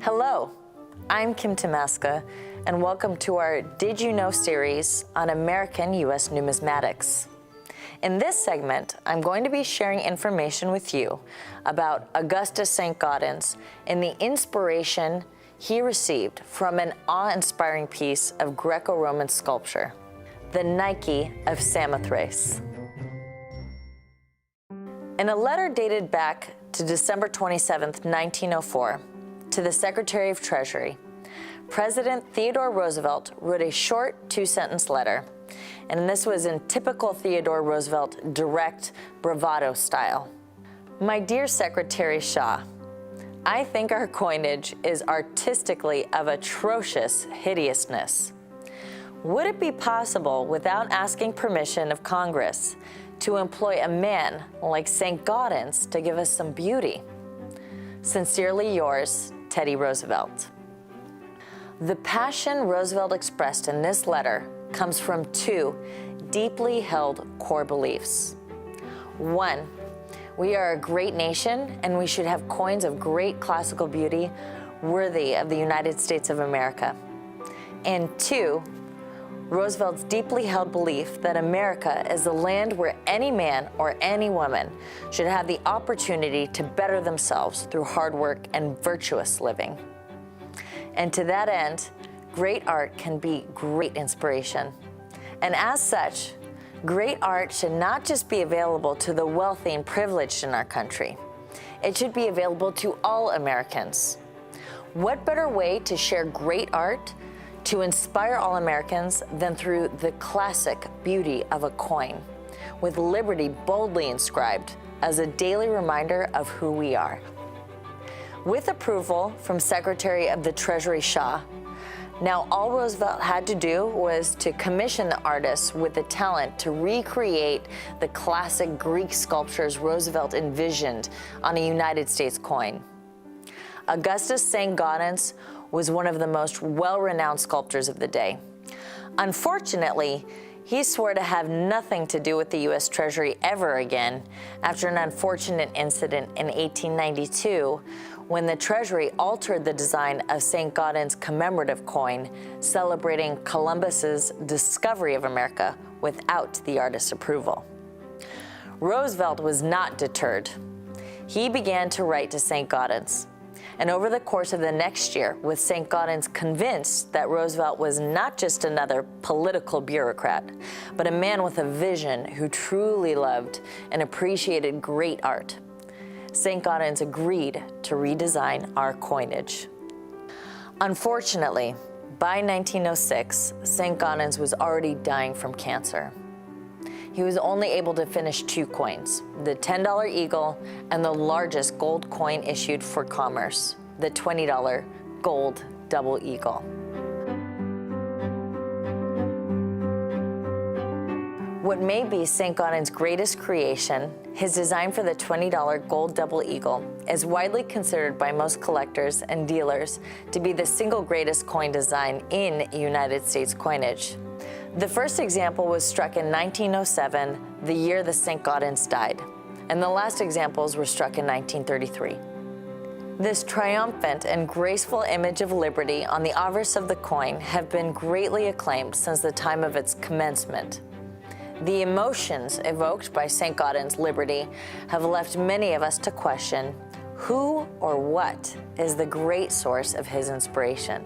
Hello, I'm Kim Tomaska, and welcome to our Did You Know series on American U.S. numismatics. In this segment, I'm going to be sharing information with you about Augustus St. Gaudens and the inspiration he received from an awe-inspiring piece of Greco-Roman sculpture, the Nike of Samothrace. In a letter dated back to December 27, 1904, to the Secretary of Treasury, President Theodore Roosevelt wrote a short 2-sentence letter, and this was in typical Theodore Roosevelt direct bravado style. My dear Secretary Shaw, I think our coinage is artistically of atrocious hideousness. Would it be possible, without asking permission of Congress, to employ a man like St. Gaudens to give us some beauty? Sincerely yours, Teddy Roosevelt. The passion Roosevelt expressed in this letter comes from 2 deeply held core beliefs. 1, we are a great nation and we should have coins of great classical beauty worthy of the United States of America. And 2, Roosevelt's deeply held belief that America is the land where any man or any woman should have the opportunity to better themselves through hard work and virtuous living. And to that end, great art can be great inspiration. And as such, great art should not just be available to the wealthy and privileged in our country. It should be available to all Americans. What better way to share great art to inspire all Americans than through the classic beauty of a coin, with liberty boldly inscribed as a daily reminder of who we are. With approval from Secretary of the Treasury Shah, now all Roosevelt had to do was to commission the artists with the talent to recreate the classic Greek sculptures Roosevelt envisioned on a United States coin. Augustus St. Gaudens was one of the most well-renowned sculptors of the day. Unfortunately, he swore to have nothing to do with the U.S. Treasury ever again after an unfortunate incident in 1892 when the Treasury altered the design of St. Gaudens' commemorative coin celebrating Columbus's discovery of America without the artist's approval. Roosevelt was not deterred. He began to write to St. Gaudens. And over the course of the next year, with St. Gaudens convinced that Roosevelt was not just another political bureaucrat, but a man with a vision who truly loved and appreciated great art, St. Gaudens agreed to redesign our coinage. Unfortunately, by 1906, St. Gaudens was already dying from cancer. He was only able to finish 2 coins, the $10 eagle and the largest gold coin issued for commerce, the $20 gold double eagle. What may be St. Gaudens' greatest creation, his design for the $20 gold double eagle, is widely considered by most collectors and dealers to be the single greatest coin design in United States coinage. The first example was struck in 1907, the year the St. Gaudens died, and the last examples were struck in 1933. This triumphant and graceful image of liberty on the obverse of the coin have been greatly acclaimed since the time of its commencement. The emotions evoked by St. Gaudens' liberty have left many of us to question who or what is the great source of his inspiration.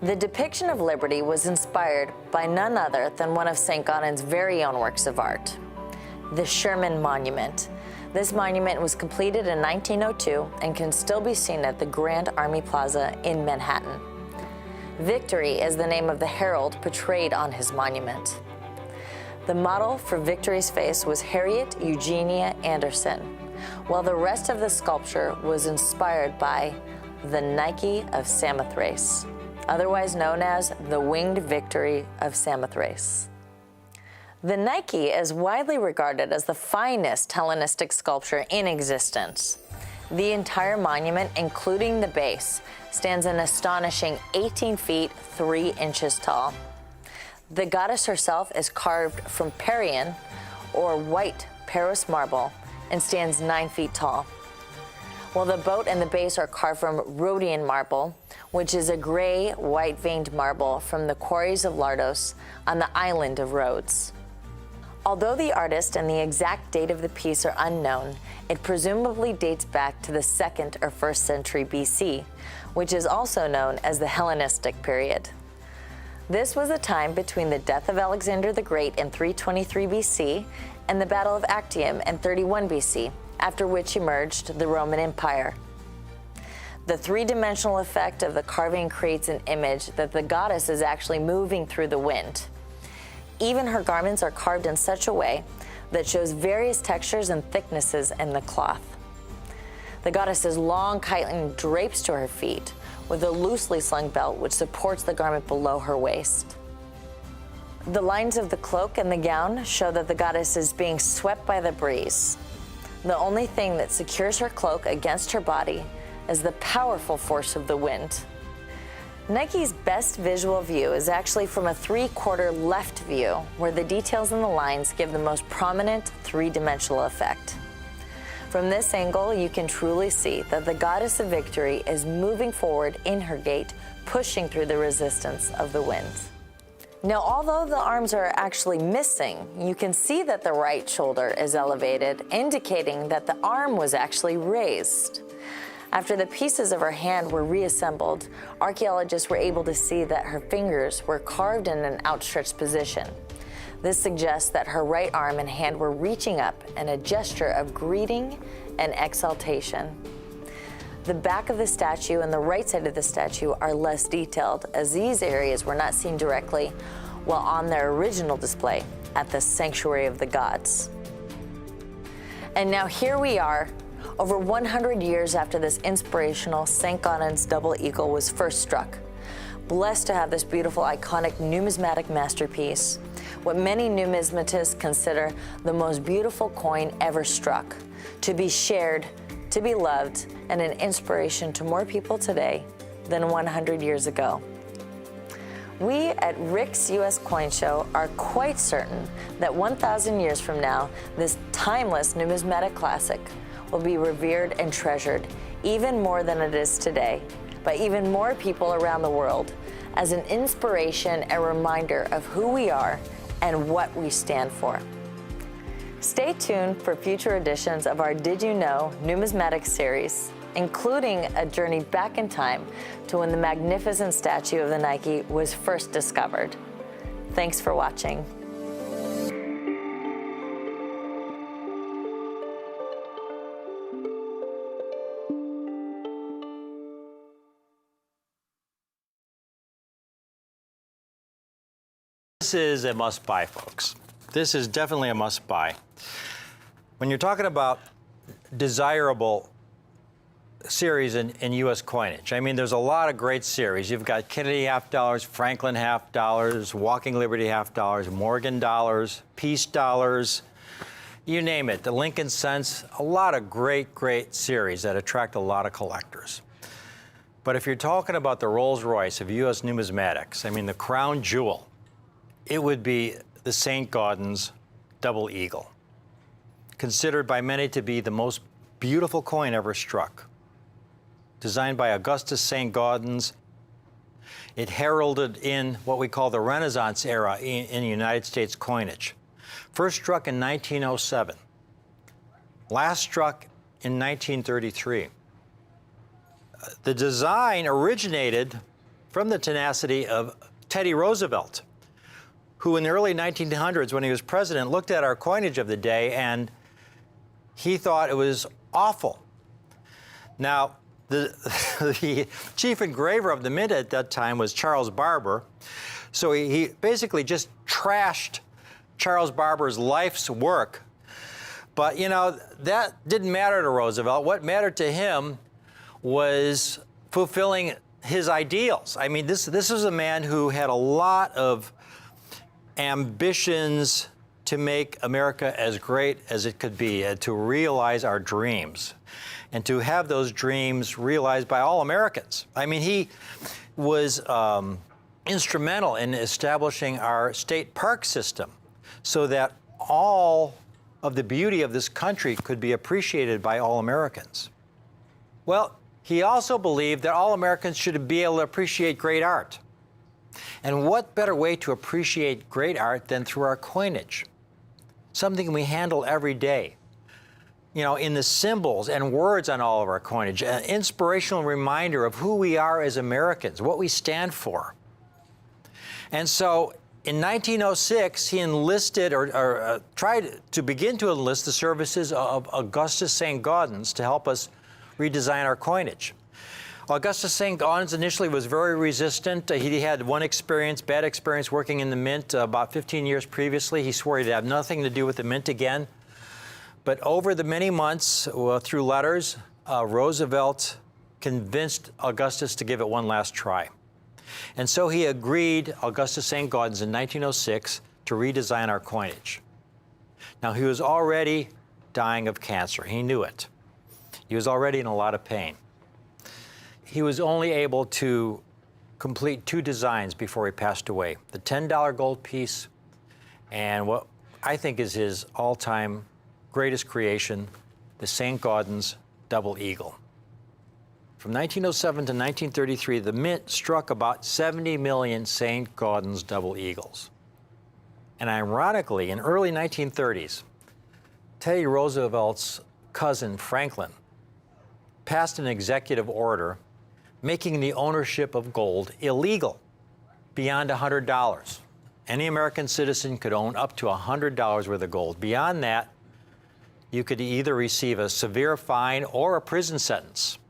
The depiction of liberty was inspired by none other than one of St. Gaudens' very own works of art, the Sherman Monument. This monument was completed in 1902 and can still be seen at the Grand Army Plaza in Manhattan. Victory is the name of the herald portrayed on his monument. The model for Victory's face was Harriet Eugenia Anderson, while the rest of the sculpture was inspired by the Nike of Samothrace, otherwise known as the Winged Victory of Samothrace. The Nike is widely regarded as the finest Hellenistic sculpture in existence. The entire monument, including the base, stands an astonishing 18 feet 3 inches tall. The goddess herself is carved from Parian, or white Paros marble, and stands 9 feet tall, while the boat and the base are carved from Rhodian marble, which is a gray, white-veined marble from the quarries of Lardos on the island of Rhodes. Although the artist and the exact date of the piece are unknown, it presumably dates back to the 2nd or 1st century BC, which is also known as the Hellenistic period. This was a time between the death of Alexander the Great in 323 BC and the Battle of Actium in 31 BC, after which emerged the Roman Empire. The 3-dimensional effect of the carving creates an image that the goddess is actually moving through the wind. Even her garments are carved in such a way that shows various textures and thicknesses in the cloth. The goddess's long chiton drapes to her feet, with a loosely slung belt which supports the garment below her waist. The lines of the cloak and the gown show that the goddess is being swept by the breeze. The only thing that secures her cloak against her body is the powerful force of the wind. Nike's best visual view is actually from a 3/4 left view, where the details in the lines give the most prominent 3-dimensional effect. From this angle, you can truly see that the goddess of victory is moving forward in her gait, pushing through the resistance of the wind. Now, although the arms are actually missing, you can see that the right shoulder is elevated, indicating that the arm was actually raised. After the pieces of her hand were reassembled, archaeologists were able to see that her fingers were carved in an outstretched position. This suggests that her right arm and hand were reaching up in a gesture of greeting and exaltation. The back of the statue and the right side of the statue are less detailed, as these areas were not seen directly while on their original display at the Sanctuary of the Gods. And now here we are, over 100 years after this inspirational St. Gaudens double eagle was first struck. Blessed to have this beautiful, iconic numismatic masterpiece, what many numismatists consider the most beautiful coin ever struck, to be shared, to be loved, and an inspiration to more people today than 100 years ago. We at Rick's U.S. Coin Show are quite certain that 1,000 years from now, this timeless numismatic classic will be revered and treasured even more than it is today by even more people around the world as an inspiration and reminder of who we are and what we stand for. Stay tuned for future editions of our Did You Know Numismatic series, including a journey back in time to when the magnificent statue of the Nike was first discovered. Thanks for watching. This is a must-buy, folks. This is definitely a must-buy. When you're talking about desirable series in U.S. coinage, I mean, there's a lot of great series. You've got Kennedy half dollars, Franklin half dollars, Walking Liberty half dollars, Morgan dollars, Peace dollars, you name it, the Lincoln cents, a lot of great, great series that attract a lot of collectors. But if you're talking about the Rolls-Royce of U.S. numismatics, I mean, the crown jewel, it would be the St. Gaudens double eagle, considered by many to be the most beautiful coin ever struck. Designed by Augustus St. Gaudens, it heralded in what we call the Renaissance era in United States coinage. First struck in 1907, last struck in 1933. The design originated from the tenacity of Teddy Roosevelt, who in the early 1900s, when he was president, looked at our coinage of the day and he thought it was awful. Now, the chief engraver of the mint at that time was Charles Barber. So he basically just trashed Charles Barber's life's work. But, you know, that didn't matter to Roosevelt. What mattered to him was fulfilling his ideals. I mean, this is a man who had a lot of ambitions to make America as great as it could be, and to realize our dreams, and to have those dreams realized by all Americans. I mean, he was instrumental in establishing our state park system so that all of the beauty of this country could be appreciated by all Americans. Well, he also believed that all Americans should be able to appreciate great art. And what better way to appreciate great art than through our coinage? Something we handle every day. You know, in the symbols and words on all of our coinage, an inspirational reminder of who we are as Americans, what we stand for. And so in 1906, he enlisted or tried to begin to enlist the services of Augustus St. Gaudens to help us redesign our coinage. Augustus St. Gaudens initially was very resistant. He had one bad experience working in the mint about 15 years previously. He swore he'd have nothing to do with the mint again. But over the many months, through letters, Roosevelt convinced Augustus to give it one last try. And so he agreed, Augustus St. Gaudens, in 1906, to redesign our coinage. Now, he was already dying of cancer. He knew it. He was already in a lot of pain. He was only able to complete 2 designs before he passed away, the $10 gold piece and what I think is his all-time greatest creation, the St. Gaudens double eagle. from 1907 to 1933, the Mint struck about 70 million St. Gaudens double eagles. And ironically, in early 1930s, Teddy Roosevelt's cousin Franklin passed an executive order making the ownership of gold illegal beyond $100. Any American citizen could own up to $100 worth of gold. Beyond that, you could either receive a severe fine or a prison sentence.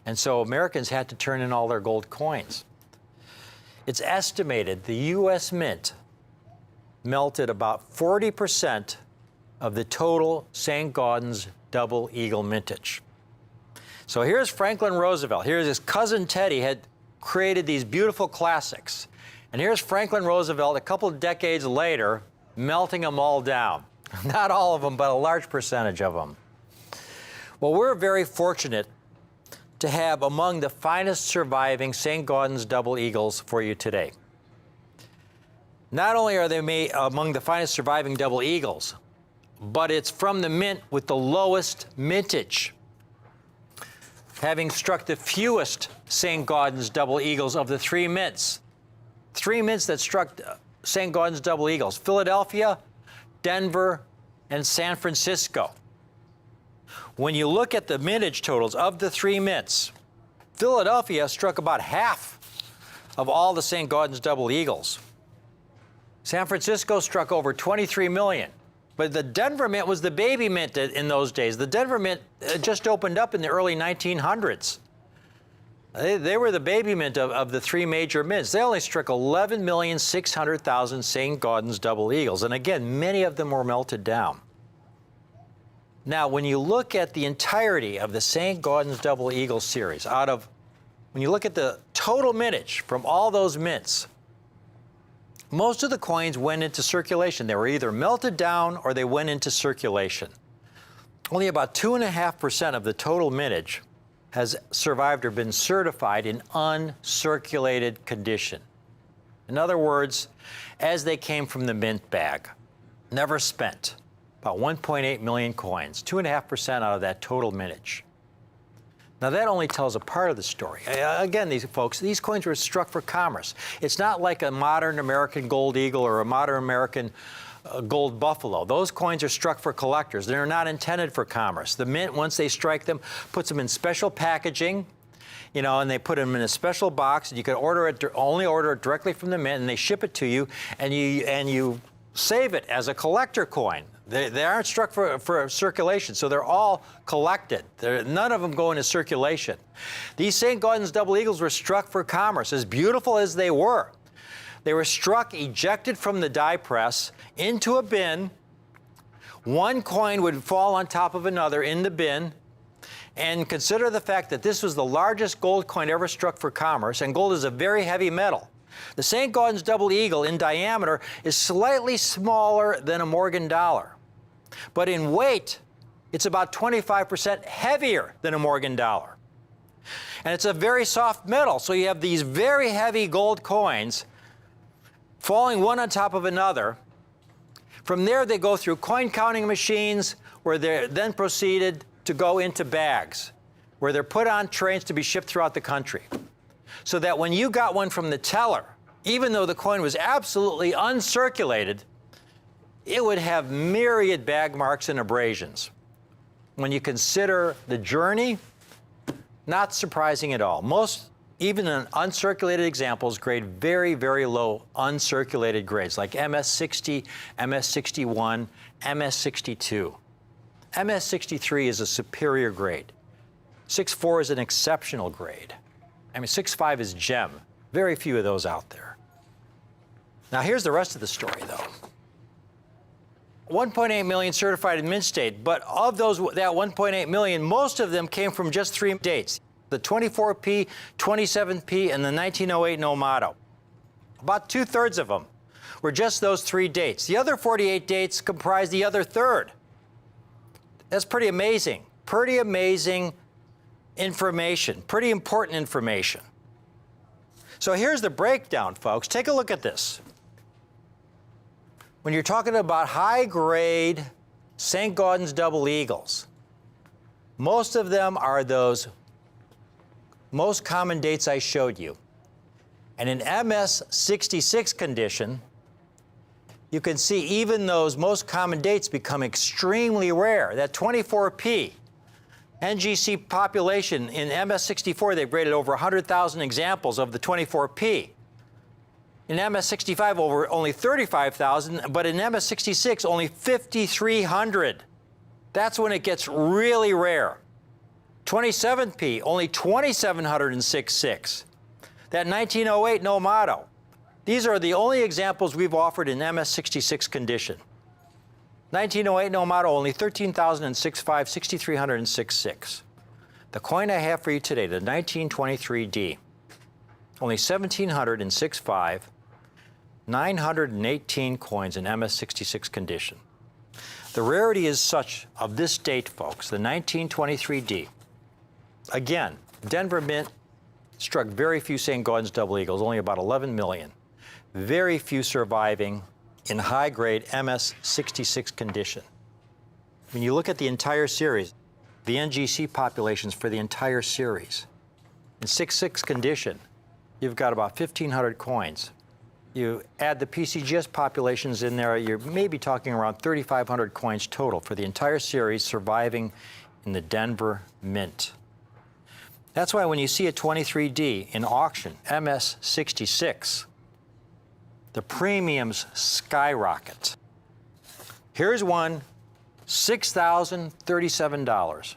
And so Americans had to turn in all their gold coins. It's estimated the U.S. Mint melted about 40% of the total St. Gaudens double eagle mintage. So here's Franklin Roosevelt. Here's his cousin Teddy had created these beautiful classics. And here's Franklin Roosevelt a couple of decades later melting them all down. Not all of them, but a large percentage of them. Well, we're very fortunate to have among the finest surviving St. Gaudens double eagles for you today. Not only are they made among the finest surviving double eagles, but it's from the mint with the lowest mintage, having struck the fewest St. Gaudens double eagles of the three mints. Three mints that struck St. Gaudens double eagles: Philadelphia, Denver, and San Francisco. When you look at the mintage totals of the three mints, Philadelphia struck about half of all the St. Gaudens double eagles. San Francisco struck over 23 million. But the Denver Mint was the baby mint in those days. The Denver Mint just opened up in the early 1900s. They were the baby mint of the three major mints. They only struck 11,600,000 St. Gaudens double eagles. And again, many of them were melted down. Now, when you look at the entirety of the St. Gaudens double eagle series, when you look at the total mintage from all those mints, most of the coins went into circulation. They were either melted down or they went into circulation. Only about 2.5% of the total mintage has survived or been certified in uncirculated condition. In other words, as they came from the mint bag, never spent. About 1.8 million coins, 2.5% out of that total mintage. Now that only tells a part of the story. Again, these coins were struck for commerce. It's not like a modern American gold eagle or a modern American gold buffalo. Those coins are struck for collectors. They're not intended for commerce. The mint, once they strike them, puts them in special packaging, and they put them in a special box, and you can only order it directly from the mint, and they ship it to you, and you save it as a collector coin. They aren't struck for circulation, so they're all collected. None of them go into circulation. These St. Gaudens double eagles were struck for commerce, as beautiful as they were. They were struck, ejected from the die press into a bin. One coin would fall on top of another in the bin. And consider the fact that this was the largest gold coin ever struck for commerce, and gold is a very heavy metal. The St. Gaudens double eagle in diameter is slightly smaller than a Morgan dollar. But in weight, it's about 25% heavier than a Morgan dollar. And it's a very soft metal, so you have these very heavy gold coins falling one on top of another. From there, they go through coin counting machines, where they're then proceeded to go into bags, where they're put on trains to be shipped throughout the country. So that when you got one from the teller, even though the coin was absolutely uncirculated, it would have myriad bag marks and abrasions. When you consider the journey, not surprising at all. Most, even in uncirculated examples, grade very, very low uncirculated grades, like MS60, MS61, MS62. MS63 is a superior grade. 6.4 is an exceptional grade. 6.5 is gem. Very few of those out there. Now here's the rest of the story, though. 1.8 million certified in mint state, but of those, that 1.8 million, most of them came from just three dates: the 24P, 27P, and the 1908 no motto. About 2/3 of them were just those three dates. The other 48 dates comprise the other third. That's pretty amazing. Pretty amazing information, pretty important information. So here's the breakdown, folks. Take a look at this. When you're talking about high-grade St. Gaudens double eagles, most of them are those most common dates I showed you. And in MS66 condition, you can see even those most common dates become extremely rare. That 24P, NGC population in MS64, they've graded over 100,000 examples of the 24P. In MS65, over only 35,000, but in MS66, only 5,300. That's when it gets really rare. 27P, only 2,706.6. That 1908 no motto. These are the only examples we've offered in MS66 condition. 1908 no motto, only 13,006.5, 6,306.6. The coin I have for you today, the 1923D, only 1,706.5, 918 coins in MS66 condition. The rarity is such of this date, folks, the 1923D. Again, Denver Mint struck very few St. Gaudens double eagles, only about 11 million. Very few surviving in high-grade MS66 condition. When you look at the entire series, the NGC populations for the entire series, in 6.6 condition, you've got about 1,500 coins. You add the PCGS populations in there, you're maybe talking around 3,500 coins total for the entire series surviving in the Denver Mint. That's why when you see a 23D in auction, MS66, the premiums skyrocket. Here's one, $6,037.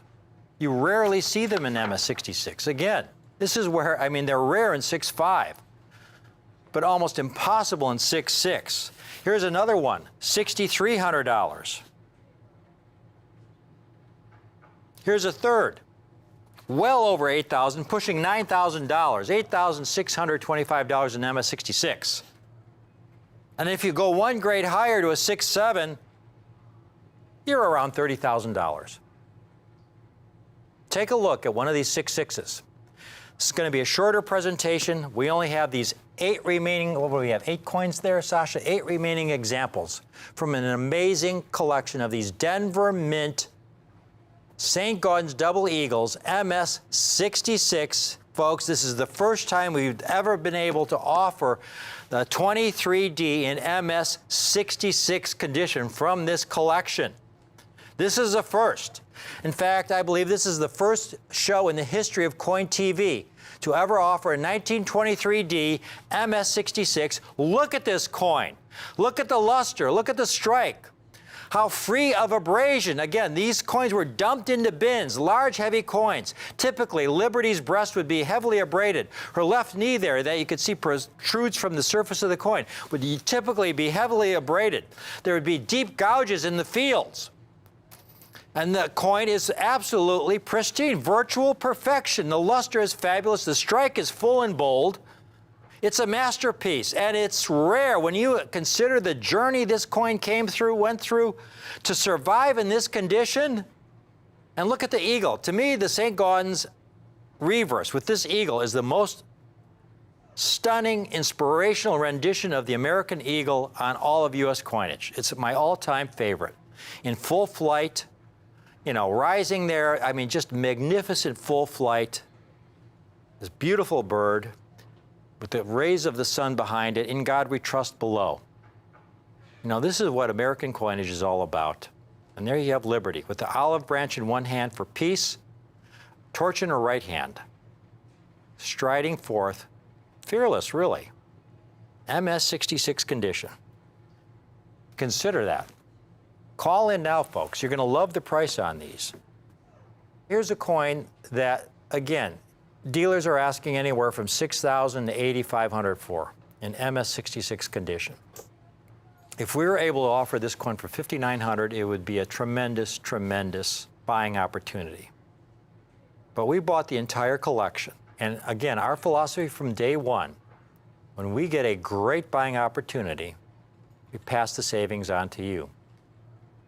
You rarely see them in MS66. Again, this is where, I mean, they're rare in 6.5, but almost impossible in 6.6. Here's another one, $6,300. Here's a third, well over $8,000, pushing $9,000, $8,625 in MS66. And if you go one grade higher to a 6.7, you're around $30,000. Take a look at one of these 6.6s. This is going to be a shorter presentation. We only have these 8 remaining, what do we have, 8 coins there, Sasha? 8 remaining examples from an amazing collection of these Denver Mint St. Gaudens double eagles, MS66. Folks, this is the first time we've ever been able to offer the 23D in MS66 condition from this collection. This is a first. In fact, I believe this is the first show in the history of Coin TV to ever offer a 1923D MS66. Look at this coin. Look at the luster. Look at the strike. How free of abrasion. Again, these coins were dumped into bins, large, heavy coins. Typically, Liberty's breast would be heavily abraded. Her left knee there that you could see protrudes from the surface of the coin would typically be heavily abraded. There would be deep gouges in the fields. And the coin is absolutely pristine, virtual perfection. The luster is fabulous. The strike is full and bold. It's a masterpiece, and it's rare when you consider the journey this coin went through to survive in this condition. And look at the eagle. To me, the St. Gaudens reverse with this eagle is the most stunning, inspirational rendition of the American eagle on all of U.S. coinage. It's my all-time favorite. In full flight, you know, rising there, I mean, just magnificent full flight. This beautiful bird with the rays of the sun behind it, in God we trust below. You know, this is what American coinage is all about. And there you have Liberty, with the olive branch in one hand for peace, torch in her right hand, striding forth, fearless, really. MS66 condition. Consider that. Call in now, folks. You're going to love the price on these. Here's a coin that, again, dealers are asking anywhere from $6,000 to $8,500 for in MS66 condition. If we were able to offer this coin for $5,900, it would be a tremendous, tremendous buying opportunity. But we bought the entire collection. And again, our philosophy from day one, when we get a great buying opportunity, we pass the savings on to you.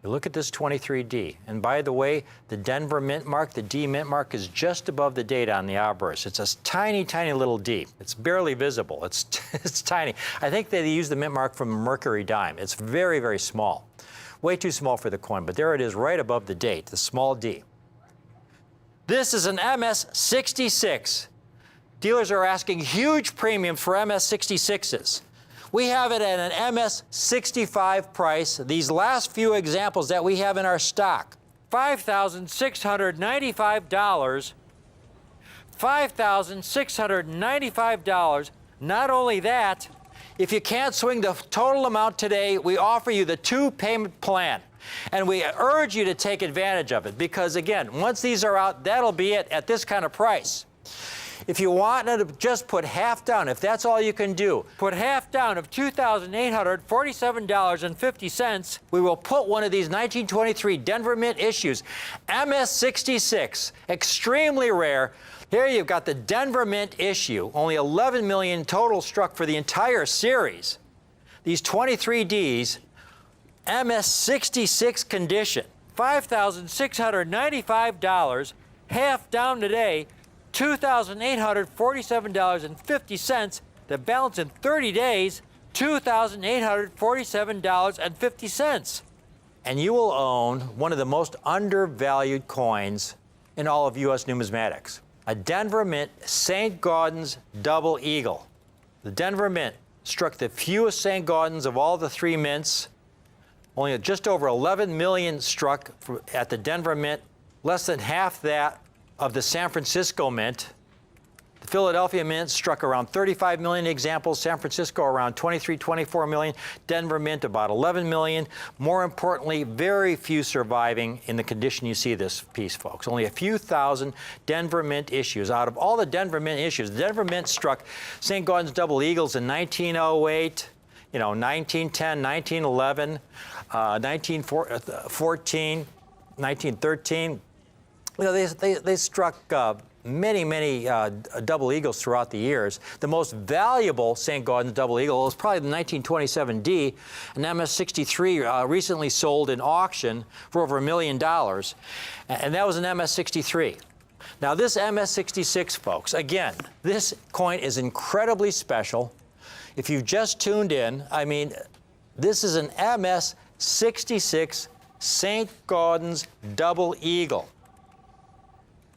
You look at this 23D, and by the way, the Denver Mint mark, the D Mint mark, is just above the date on the obverse. It's a tiny, tiny little D. It's barely visible. It's tiny. I think they use the Mint mark from Mercury dime. It's very, very small. Way too small for the coin, but there it is right above the date, the small D. This is an MS66. Dealers are asking huge premiums for MS66s. We have it at an MS65 price. These last few examples that we have in our stock, $5,695. $5,695. Not only that, if you can't swing the total amount today, we offer you the 2-payment plan. And we urge you to take advantage of it because, again, once these are out, that'll be it at this kind of price. If you want to just put half down, if that's all you can do, put half down of $2,847.50, we will put one of these 1923 Denver Mint issues, MS66, extremely rare. Here you've got the Denver Mint issue, only 11 million total struck for the entire series. These 23Ds, MS66 condition, $5,695, half down today, $2,847.50. The balance in 30 days, $2,847.50. And you will own one of the most undervalued coins in all of U.S. numismatics, a Denver Mint St. Gaudens Double Eagle. The Denver Mint struck the fewest St. Gaudens of all the 3 mints. Only just over 11 million struck at the Denver Mint, less than half that of the San Francisco Mint. The Philadelphia Mint struck around 35 million examples, San Francisco around 23, 24 million, Denver Mint about 11 million. More importantly, very few surviving in the condition you see this piece, folks. Only a few thousand Denver Mint issues. Out of all the Denver Mint issues, the Denver Mint struck St. Gaudens Double Eagles in 1908, 1910, 1911, 1914, 1913. They struck many double eagles throughout the years. The most valuable St. Gaudens Double Eagle is probably the 1927D, an MS63 recently sold in auction for over $1 million, and that was an MS63. Now this MS66, folks, again, this coin is incredibly special. If you've just tuned in, I mean, this is an MS66 St. Gaudens Double Eagle.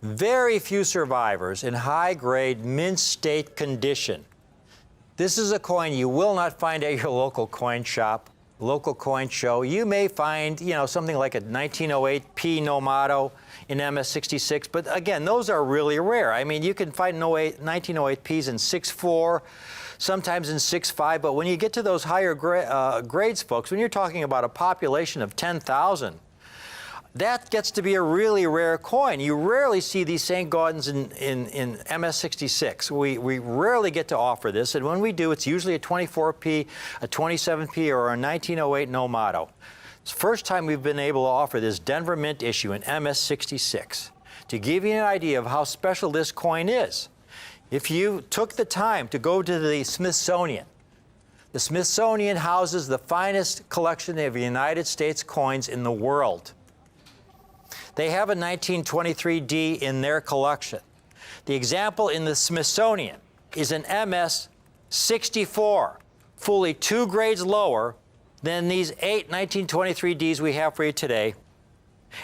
Very few survivors in high-grade mint state condition. This is a coin you will not find at your local coin shop, local coin show. You may find, something like a 1908 P Nomato in MS66, but again, those are really rare. I mean, you can find 1908 Ps in 6.4, sometimes in 6.5, but when you get to those higher grades, folks, when you're talking about a population of 10,000, that gets to be a really rare coin. You rarely see these St. Gaudens in MS66. We rarely get to offer this, and when we do, it's usually a 24P, a 27P, or a 1908 Nomato. It's the first time we've been able to offer this Denver Mint issue in MS66. To give you an idea of how special this coin is, if you took the time to go to the Smithsonian houses the finest collection of United States coins in the world. They have a 1923D in their collection. The example in the Smithsonian is an MS64, fully 2 grades lower than these 8 1923Ds we have for you today,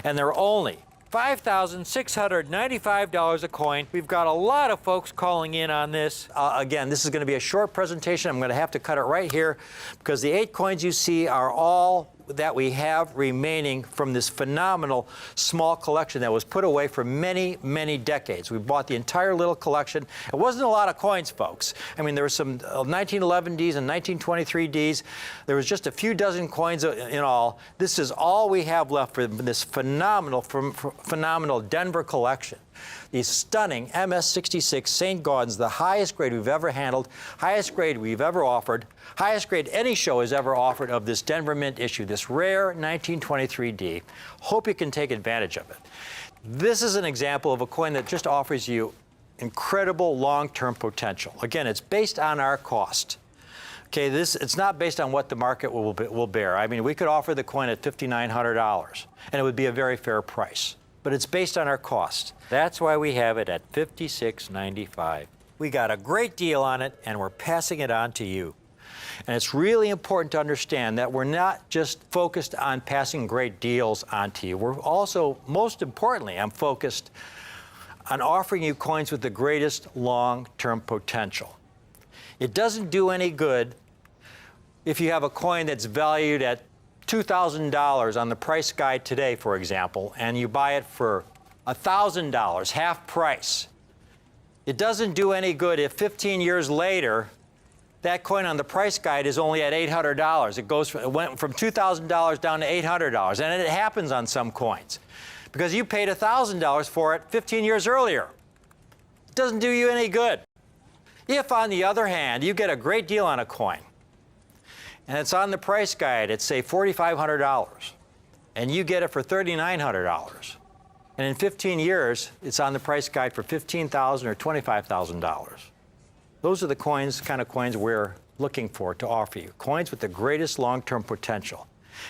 and they're only $5,695 a coin. We've got a lot of folks calling in on this. Again, this is going to be a short presentation. I'm going to have to cut it right here because the 8 coins you see are all that we have remaining from this phenomenal small collection that was put away for many, many decades. We bought the entire little collection. It wasn't a lot of coins, folks. I mean, there were some 1911Ds and 1923Ds. There was just a few dozen coins in all. This is all we have left for this phenomenal Denver collection. These stunning MS66 St. Gaudens, the highest grade we've ever handled, highest grade we've ever offered, highest grade any show has ever offered of this Denver Mint issue, this rare 1923D. Hope you can take advantage of it. This is an example of a coin that just offers you incredible long-term potential. Again, it's based on our cost. Okay, it's not based on what the market will bear. I mean, we could offer the coin at $5,900, and it would be a very fair price. But it's based on our cost. That's why we have it at $56.95. We got a great deal on it, and we're passing it on to you. And it's really important to understand that we're not just focused on passing great deals on to you. We're also, most importantly, I'm focused on offering you coins with the greatest long-term potential. It doesn't do any good if you have a coin that's valued at $2,000 on the price guide today, for example, and you buy it for $1,000, half price. It doesn't do any good if 15 years later, that coin on the price guide is only at $800. It went from $2,000 down to $800, and it happens on some coins because you paid $1,000 for it 15 years earlier. It doesn't do you any good. If, on the other hand, you get a great deal on a coin, and it's on the price guide, it's say $4,500, and you get it for $3,900, and in 15 years, it's on the price guide for $15,000 or $25,000. Those are the kind of coins we're looking for to offer you. Coins with the greatest long-term potential.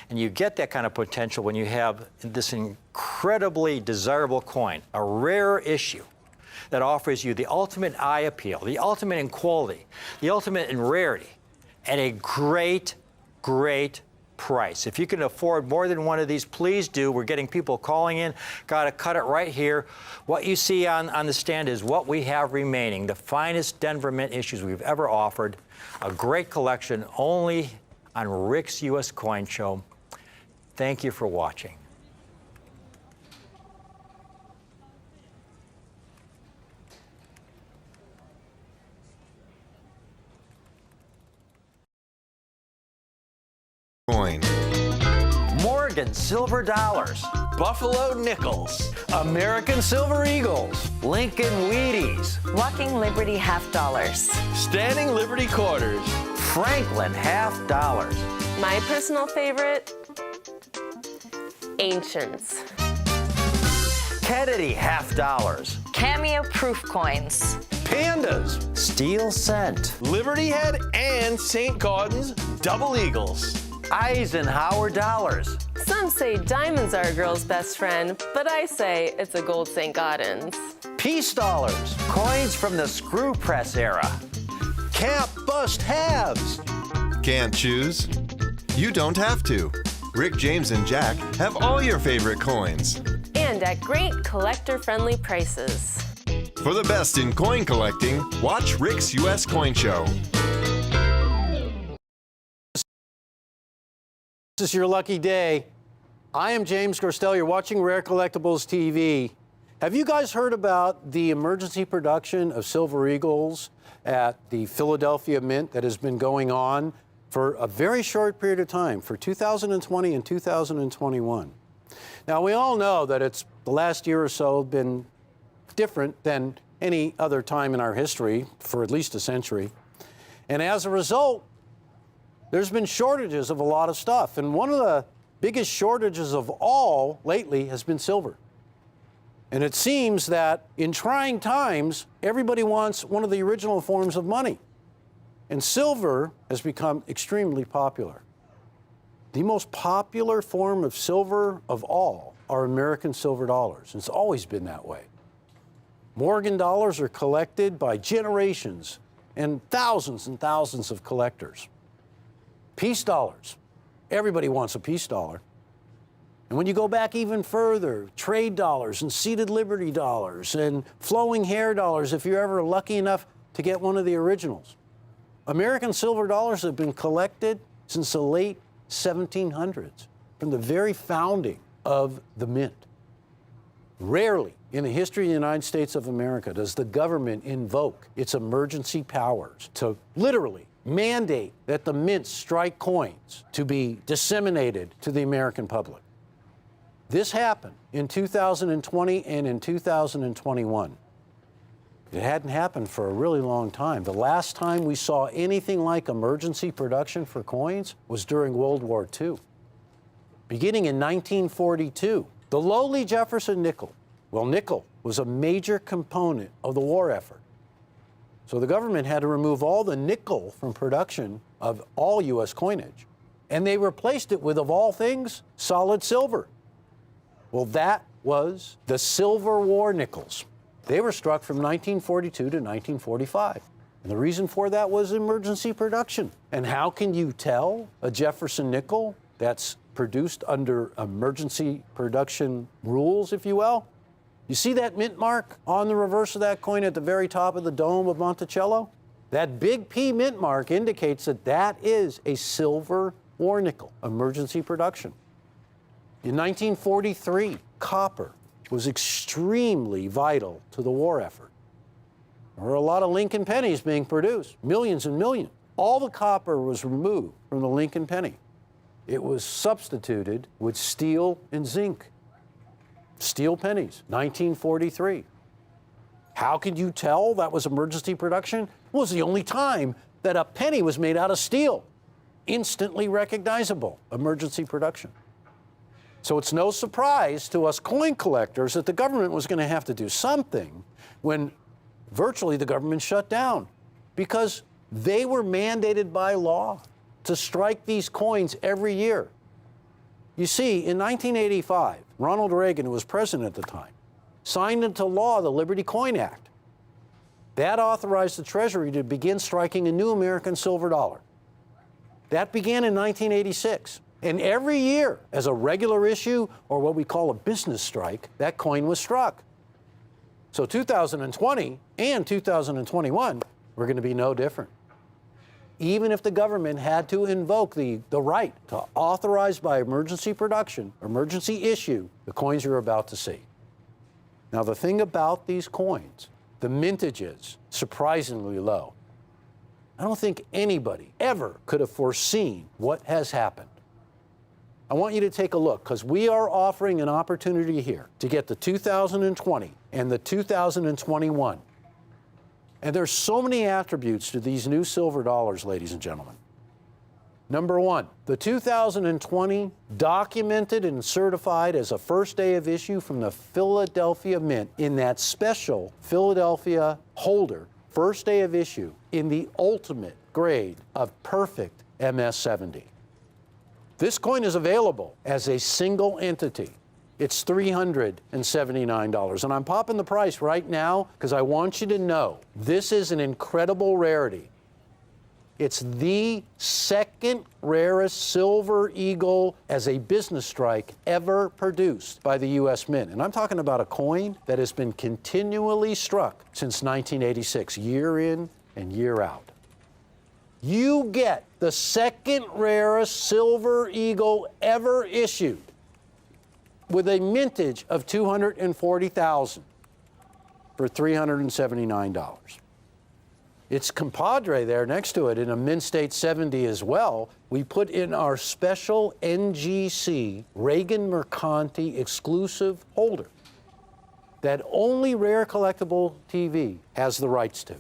And you get that kind of potential when you have this incredibly desirable coin, a rare issue that offers you the ultimate eye appeal, the ultimate in quality, the ultimate in rarity, at a great, great price. If you can afford more than one of these, please do. We're getting people calling in. Got to cut it right here. What you see on the stand is what we have remaining, the finest Denver Mint issues we've ever offered, a great collection only on Rick's U.S. Coin Show. Thank you for watching. Coin. Morgan Silver Dollars, Buffalo Nickels. American Silver Eagles. Lincoln Wheaties, Walking Liberty half dollars. Standing Liberty Quarters. Franklin half dollars, My personal favorite, Ancients. Kennedy half dollars, Cameo proof coins. Pandas. Steel Cent, Liberty Head and St. Gaudens Double Eagles. Eisenhower dollars, Some say diamonds are a girl's best friend, but I say it's a gold St. Gaudens. Peace dollars, coins from the screw press era, Cap Bust Halves. Can't choose? You don't have to. Rick, James, and Jack have all your favorite coins. And at great collector-friendly prices. For the best in coin collecting, watch Rick's U.S. Coin Show. This is your lucky day. I am James Gorstel. You're watching Rare Collectibles TV. Have you guys heard about the emergency production of Silver Eagles at the Philadelphia Mint that has been going on for a very short period of time, for 2020 and 2021? Now, we all know that it's the last year or so been different than any other time in our history for at least a century. And as a result, there's been shortages of a lot of stuff. And one of the biggest shortages of all lately has been silver. And it seems that in trying times, everybody wants one of the original forms of money. And silver has become extremely popular. The most popular form of silver of all are American silver dollars. It's always been that way. Morgan dollars are collected by generations and thousands of collectors. Peace dollars. Everybody wants a peace dollar. And when you go back even further, trade dollars and seated liberty dollars and flowing hair dollars, if you're ever lucky enough to get one of the originals. American silver dollars have been collected since the late 1700s, from the very founding of the mint. Rarely in the history of the United States of America does the government invoke its emergency powers to literally mandate that the mints strike coins to be disseminated to the American public. This happened in 2020 and in 2021. It hadn't happened for a really long time. The last time we saw anything like emergency production for coins was during World War II. Beginning in 1942, the lowly Jefferson nickel. Well, nickel was a major component of the war effort. So the government had to remove all the nickel from production of all U.S. coinage. And they replaced it with, of all things, solid silver. Well, that was the Silver War nickels. They were struck from 1942 to 1945. And the reason for that was emergency production. And how can you tell a Jefferson nickel that's produced under emergency production rules, if you will? You see that mint mark on the reverse of that coin at the very top of the dome of Monticello? That big P mint mark indicates that that is a silver or nickel emergency production. In 1943, copper was extremely vital to the war effort. There were a lot of Lincoln pennies being produced, millions and millions. All the copper was removed from the Lincoln penny. It was substituted with steel and zinc. Steel pennies, 1943. How could you tell that was emergency production? It was the only time that a penny was made out of steel. Instantly recognizable emergency production. So it's no surprise to us coin collectors that the government was going to have to do something when virtually the government shut down, because they were mandated by law to strike these coins every year. You see, in 1985, Ronald Reagan, who was president at the time, signed into law the Liberty Coin Act. That authorized the Treasury to begin striking a new American silver dollar. That began in 1986. And every year, as a regular issue, or what we call a business strike, that coin was struck. So 2020 and 2021 were going to be no different. Even if the government had to invoke the right to authorize by emergency production, emergency issue, the coins you're about to see. Now, the thing about these coins, the mintage is surprisingly low. I don't think anybody ever could have foreseen what has happened. I want you to take a look, because we are offering an opportunity here to get the 2020 and the 2021. And there's so many attributes to these new silver dollars, ladies and gentlemen. Number one, the 2020 documented and certified as a first day of issue from the Philadelphia Mint in that special Philadelphia holder, first day of issue in the ultimate grade of perfect MS-70. This coin is available as a single entity. It's $379. And I'm popping the price right now because I want you to know this is an incredible rarity. It's the second rarest silver eagle as a business strike ever produced by the U.S. Mint. And I'm talking about a coin that has been continually struck since 1986, year in and year out. You get the second rarest silver eagle ever issued with a mintage of 240,000 for $379. Its compadre there next to it in a Mint State 70 as well, we put in our special NGC Reagan Mercanti exclusive holder that only Rare Collectible TV has the rights to.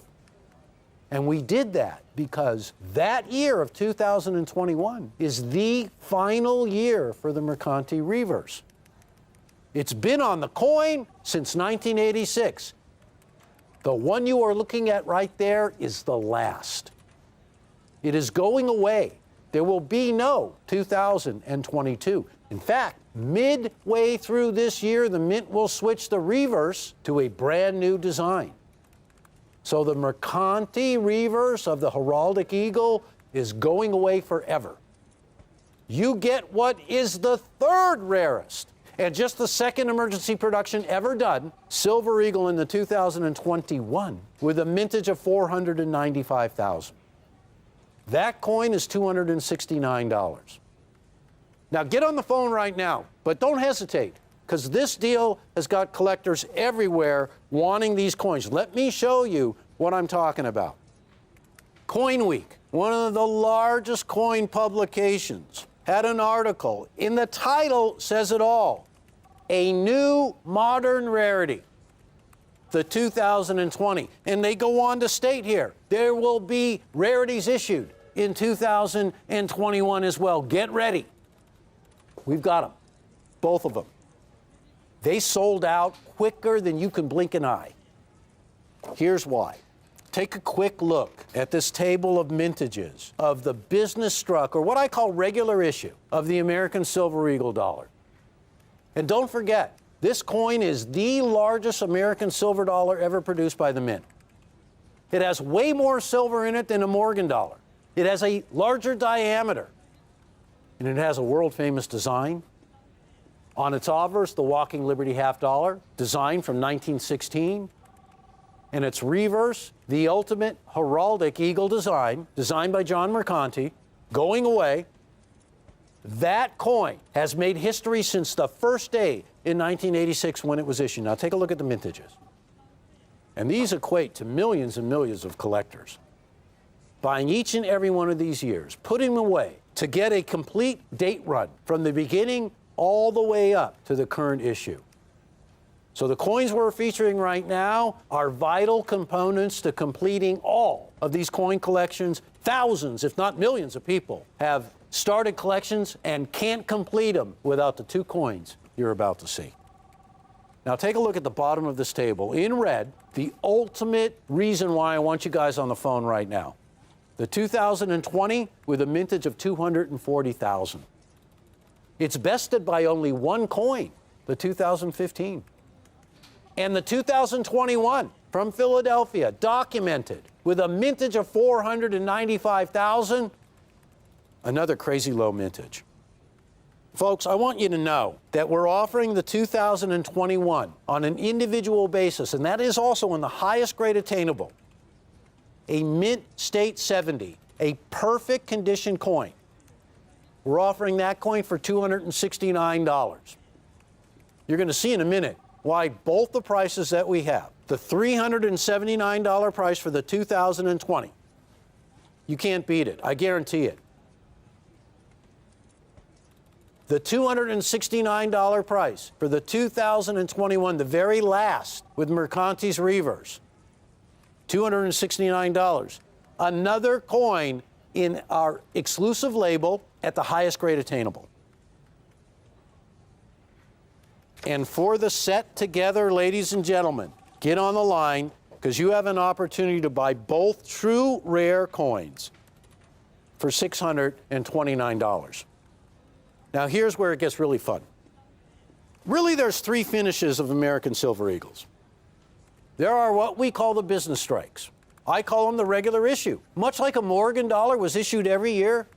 And we did that because that year of 2021 is the final year for the Mercanti Reverse. It's been on the coin since 1986. The one you are looking at right there is the last. It is going away. There will be no 2022. In fact, midway through this year, the Mint will switch the Reverse to a brand new design. So the Mercanti Reverse of the Heraldic Eagle is going away forever. You get what is the third rarest and just the second emergency production ever done, Silver Eagle in the 2021, with a mintage of 495,000. That coin is $269. Now get on the phone right now, but don't hesitate, because this deal has got collectors everywhere wanting these coins. Let me show you what I'm talking about. Coin Week, one of the largest coin publications, had an article. In the title says it all. A new modern rarity, the 2020. And they go on to state here, there will be rarities issued in 2021 as well. Get ready. We've got them, both of them. They sold out quicker than you can blink an eye. Here's why. Take a quick look at this table of mintages of the business struck, or what I call regular issue, of the American Silver Eagle dollar. And don't forget, this coin is the largest American silver dollar ever produced by the Mint. It has way more silver in it than a Morgan dollar. It has a larger diameter. And it has a world-famous design. On its obverse, the Walking Liberty half dollar, designed from 1916. And its reverse, the ultimate heraldic eagle design, designed by John Mercanti, going away. That coin has made history since the first day in 1986 when it was issued. Now take a look at the mintages. And these equate to millions and millions of collectors buying each and every one of these years, putting them away to get a complete date run from the beginning all the way up to the current issue. So the coins we're featuring right now are vital components to completing all of these coin collections. Thousands, if not millions of people have started collections and can't complete them without the two coins you're about to see. Now take a look at the bottom of this table. In red, the ultimate reason why I want you guys on the phone right now. The 2020 with a mintage of 240,000. It's bested by only one coin, the 2015. And the 2021 from Philadelphia, documented with a mintage of 495,000, another crazy low mintage. Folks, I want you to know that we're offering the 2021 on an individual basis, and that is also in the highest grade attainable, a Mint State 70, a perfect condition coin. We're offering that coin for $269. You're going to see in a minute why both the prices that we have, the $379 price for the 2020, you can't beat it. I guarantee it. The $269 price for the 2021, the very last with Mercanti's reverse, $269. Another coin in our exclusive label at the highest grade attainable. And for the set together, ladies and gentlemen, get on the line because you have an opportunity to buy both true rare coins for $629. Now here's where it gets really fun. Really, there's three finishes of American Silver Eagles. There are what we call the business strikes. I call them the regular issue. Much like a Morgan dollar was issued every year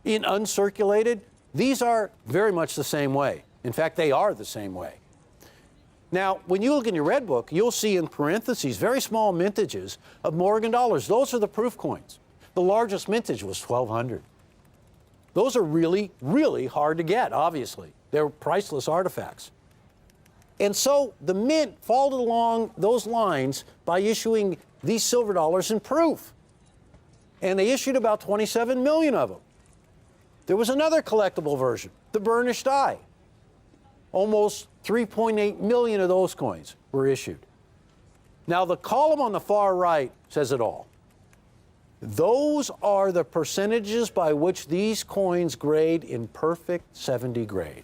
in uncirculated, these are very much the same way. In fact, they are the same way. Now, when you look in your red book, you'll see in parentheses very small mintages of Morgan dollars. Those are the proof coins. The largest mintage was 1,200. Those are really, really hard to get, obviously. They're priceless artifacts. And so the Mint followed along those lines by issuing these silver dollars in proof. And they issued about 27 million of them. There was another collectible version, the burnished die. Almost 3.8 million of those coins were issued. Now, the column on the far right says it all. Those are the percentages by which these coins grade in perfect 70 grade.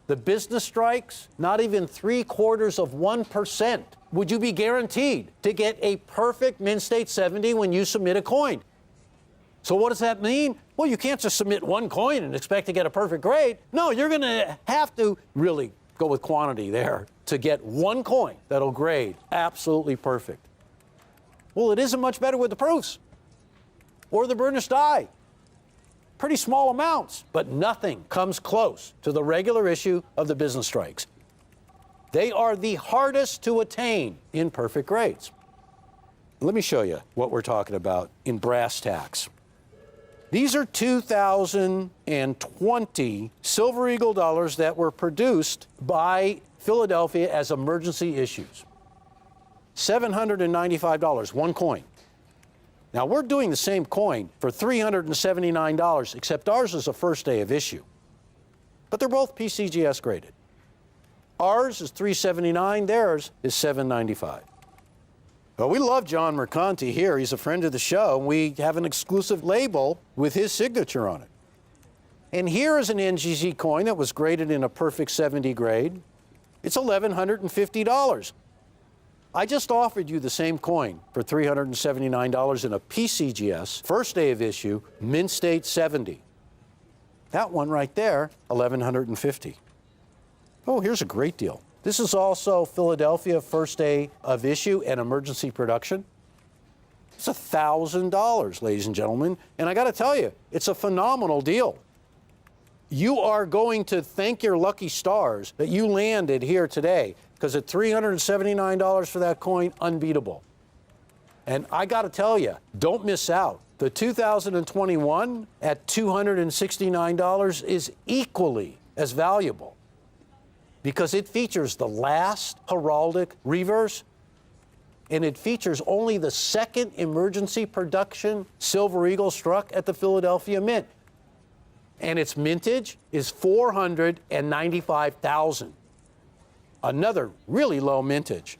The business strikes, not even 0.75% would you be guaranteed to get a perfect Mint State 70 when you submit a coin. So what does that mean? Well, you can't just submit one coin and expect to get a perfect grade. No, you're going to have to really go with quantity there to get one coin that'll grade absolutely perfect. Well, it isn't much better with the proofs or the burnished die. Pretty small amounts, but nothing comes close to the regular issue of the business strikes. They are the hardest to attain in perfect grades. Let me show you what we're talking about in brass tacks. These are 2020 Silver Eagle dollars that were produced by Philadelphia as emergency issues. $795, one coin. Now, we're doing the same coin for $379, except ours is a first day of issue. But they're both PCGS graded. Ours is $379, theirs is $795. Well, we love John Mercanti here. He's a friend of the show. We have an exclusive label with his signature on it. And here is an NGZ coin that was graded in a perfect 70 grade. It's $1,150. I just offered you the same coin for $379 in a PCGS, first day of issue, Mint State 70. That one right there, $1,150. Oh, here's a great deal. This is also Philadelphia, first day of issue and emergency production. It's $1,000, ladies and gentlemen. And I got to tell you, it's a phenomenal deal. You are going to thank your lucky stars that you landed here today, because at $379 for that coin, unbeatable. And I got to tell you, don't miss out. The 2021 at $269 is equally as valuable because it features the last heraldic reverse, and it features only the second emergency production Silver Eagle struck at the Philadelphia Mint. And its mintage is 495,000. Another really low mintage.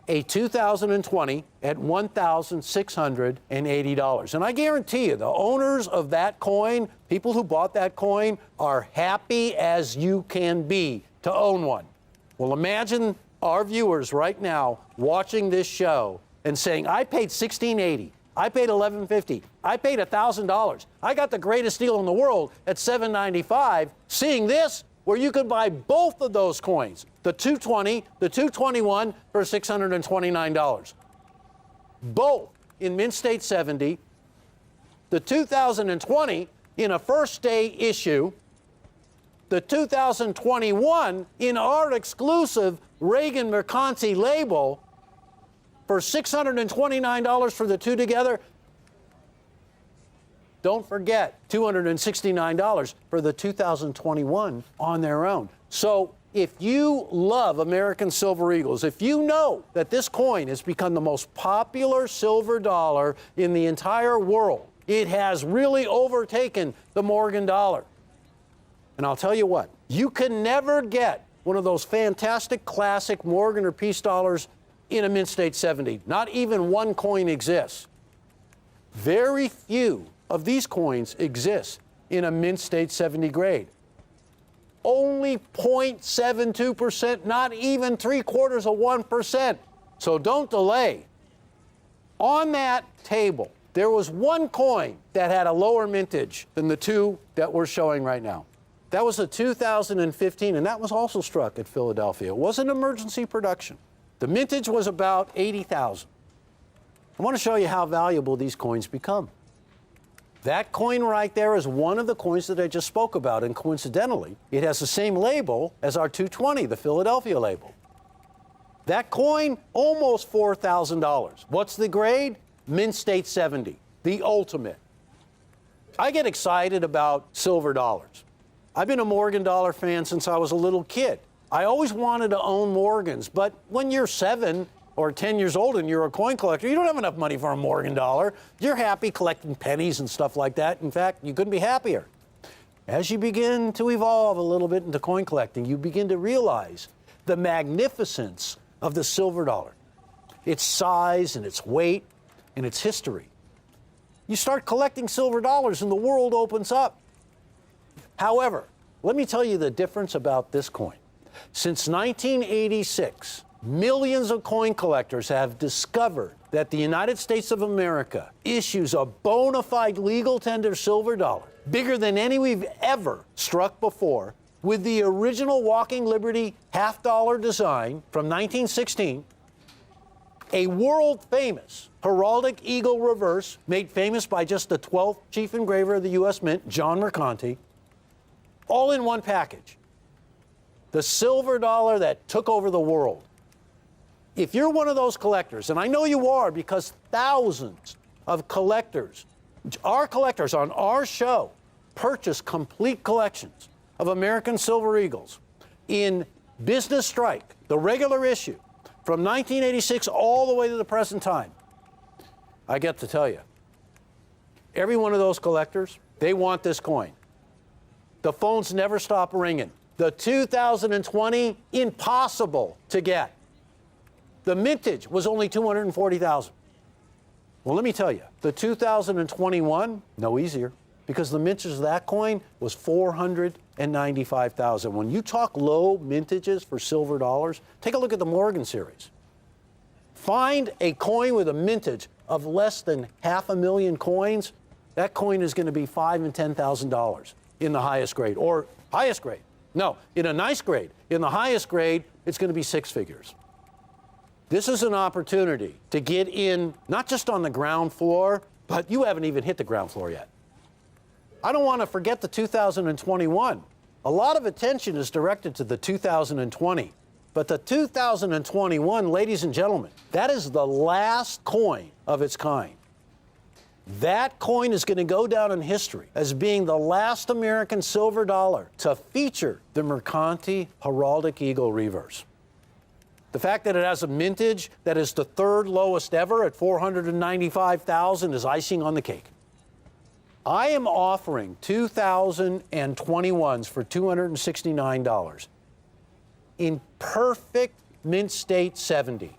A 2020 at $1,680. And I guarantee you, the owners of that coin, people who bought that coin, are happy as you can be to own one. Well, imagine our viewers right now watching this show and saying, I paid $1,680. I paid $1,150. I paid $1,000. I got the greatest deal in the world at $795. Seeing this, where you could buy both of those coins, the 220, the 221 for $629. Both in Mint State 70, the 2020 in a first day issue, the 2021 in our exclusive Reagan Mercanti label for $629 for the two together. Don't forget, $269 for the 2021 on their own. So if you love American Silver Eagles, if you know that this coin has become the most popular silver dollar in the entire world, it has really overtaken the Morgan dollar. And I'll tell you what, you can never get one of those fantastic classic Morgan or Peace dollars in a Mint State 70. Not even one coin exists. Very few of these coins exist in a Mint State 70 grade. Only 0.72%, not even 0.75%. So don't delay. On that table, there was one coin that had a lower mintage than the two that we're showing right now. That was a 2015, and that was also struck at Philadelphia. It was an emergency production. The mintage was about 80,000. I want to show you how valuable these coins become. That coin right there is one of the coins that I just spoke about, and coincidentally, it has the same label as our 220, the Philadelphia label. That coin, almost $4,000. What's the grade? Mint State 70, the ultimate. I get excited about silver dollars. I've been a Morgan dollar fan since I was a little kid. I always wanted to own Morgans, but when you're 7 or 10 years old and you're a coin collector, you don't have enough money for a Morgan dollar. You're happy collecting pennies and stuff like that. In fact, you couldn't be happier. As you begin to evolve a little bit into coin collecting, you begin to realize the magnificence of the silver dollar, its size and its weight and its history. You start collecting silver dollars and the world opens up. However, let me tell you the difference about this coin. Since 1986, millions of coin collectors have discovered that the United States of America issues a bona fide legal tender silver dollar, bigger than any we've ever struck before, with the original Walking Liberty half-dollar design from 1916, a world-famous heraldic eagle reverse made famous by just the 12th chief engraver of the U.S. Mint, John Mercanti, all in one package. The silver dollar that took over the world. If you're one of those collectors, and I know you are because thousands of collectors, our collectors on our show, purchase complete collections of American Silver Eagles in Business Strike, the regular issue, from 1986 all the way to the present time. I get to tell you, every one of those collectors, they want this coin. The phones never stop ringing. The 2020, impossible to get. The mintage was only 240,000. Well, let me tell you, the 2021, no easier, because the mintage of that coin was 495,000. When you talk low mintages for silver dollars, take a look at the Morgan series. Find a coin with a mintage of less than 500,000 coins. That coin is going to be $5,000 and $10,000 in the highest grade, or highest grade. No, in a nice grade. In the highest grade, it's going to be 6 figures. This is an opportunity to get in, not just on the ground floor, but you haven't even hit the ground floor yet. I don't want to forget the 2021. A lot of attention is directed to the 2020. But the 2021, ladies and gentlemen, that is the last coin of its kind. That coin is going to go down in history as being the last American silver dollar to feature the Mercanti Heraldic Eagle Reverse. The fact that it has a mintage that is the third lowest ever at 495,000 is icing on the cake. I am offering 2021s for $269 in perfect mint state 70.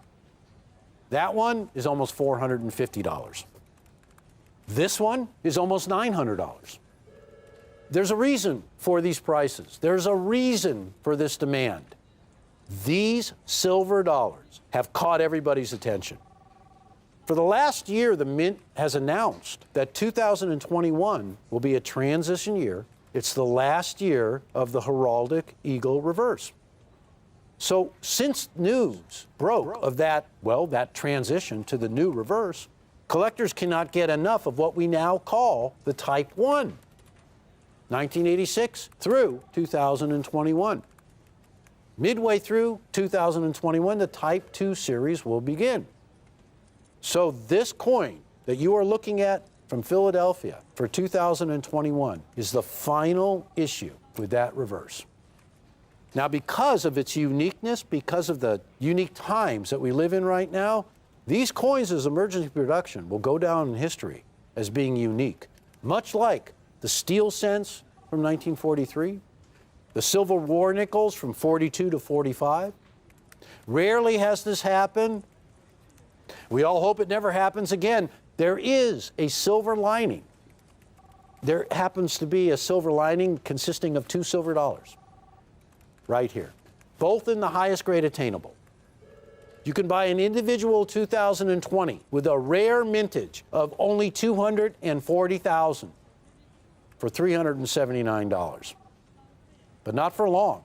That one is almost $450. This one is almost $900. There's a reason for these prices. There's a reason for this demand. These silver dollars have caught everybody's attention. For the last year, the Mint has announced that 2021 will be a transition year. It's the last year of the Heraldic Eagle Reverse. So since news broke of that, well, that transition to the new reverse, collectors cannot get enough of what we now call the Type 1, 1986 through 2021. Midway through 2021, the Type 2 series will begin. So this coin that you are looking at from Philadelphia for 2021 is the final issue with that reverse. Now, because of its uniqueness, because of the unique times that we live in right now, these coins as emergency production will go down in history as being unique, much like the steel cents from 1943, the silver war nickels from 42 to 45. Rarely has this happened. We all hope it never happens again. There is a silver lining. There happens to be a silver lining consisting of 2 silver dollars right here, both in the highest grade attainable. You can buy an individual 2020 with a rare mintage of only 240,000 for $379. But not for long,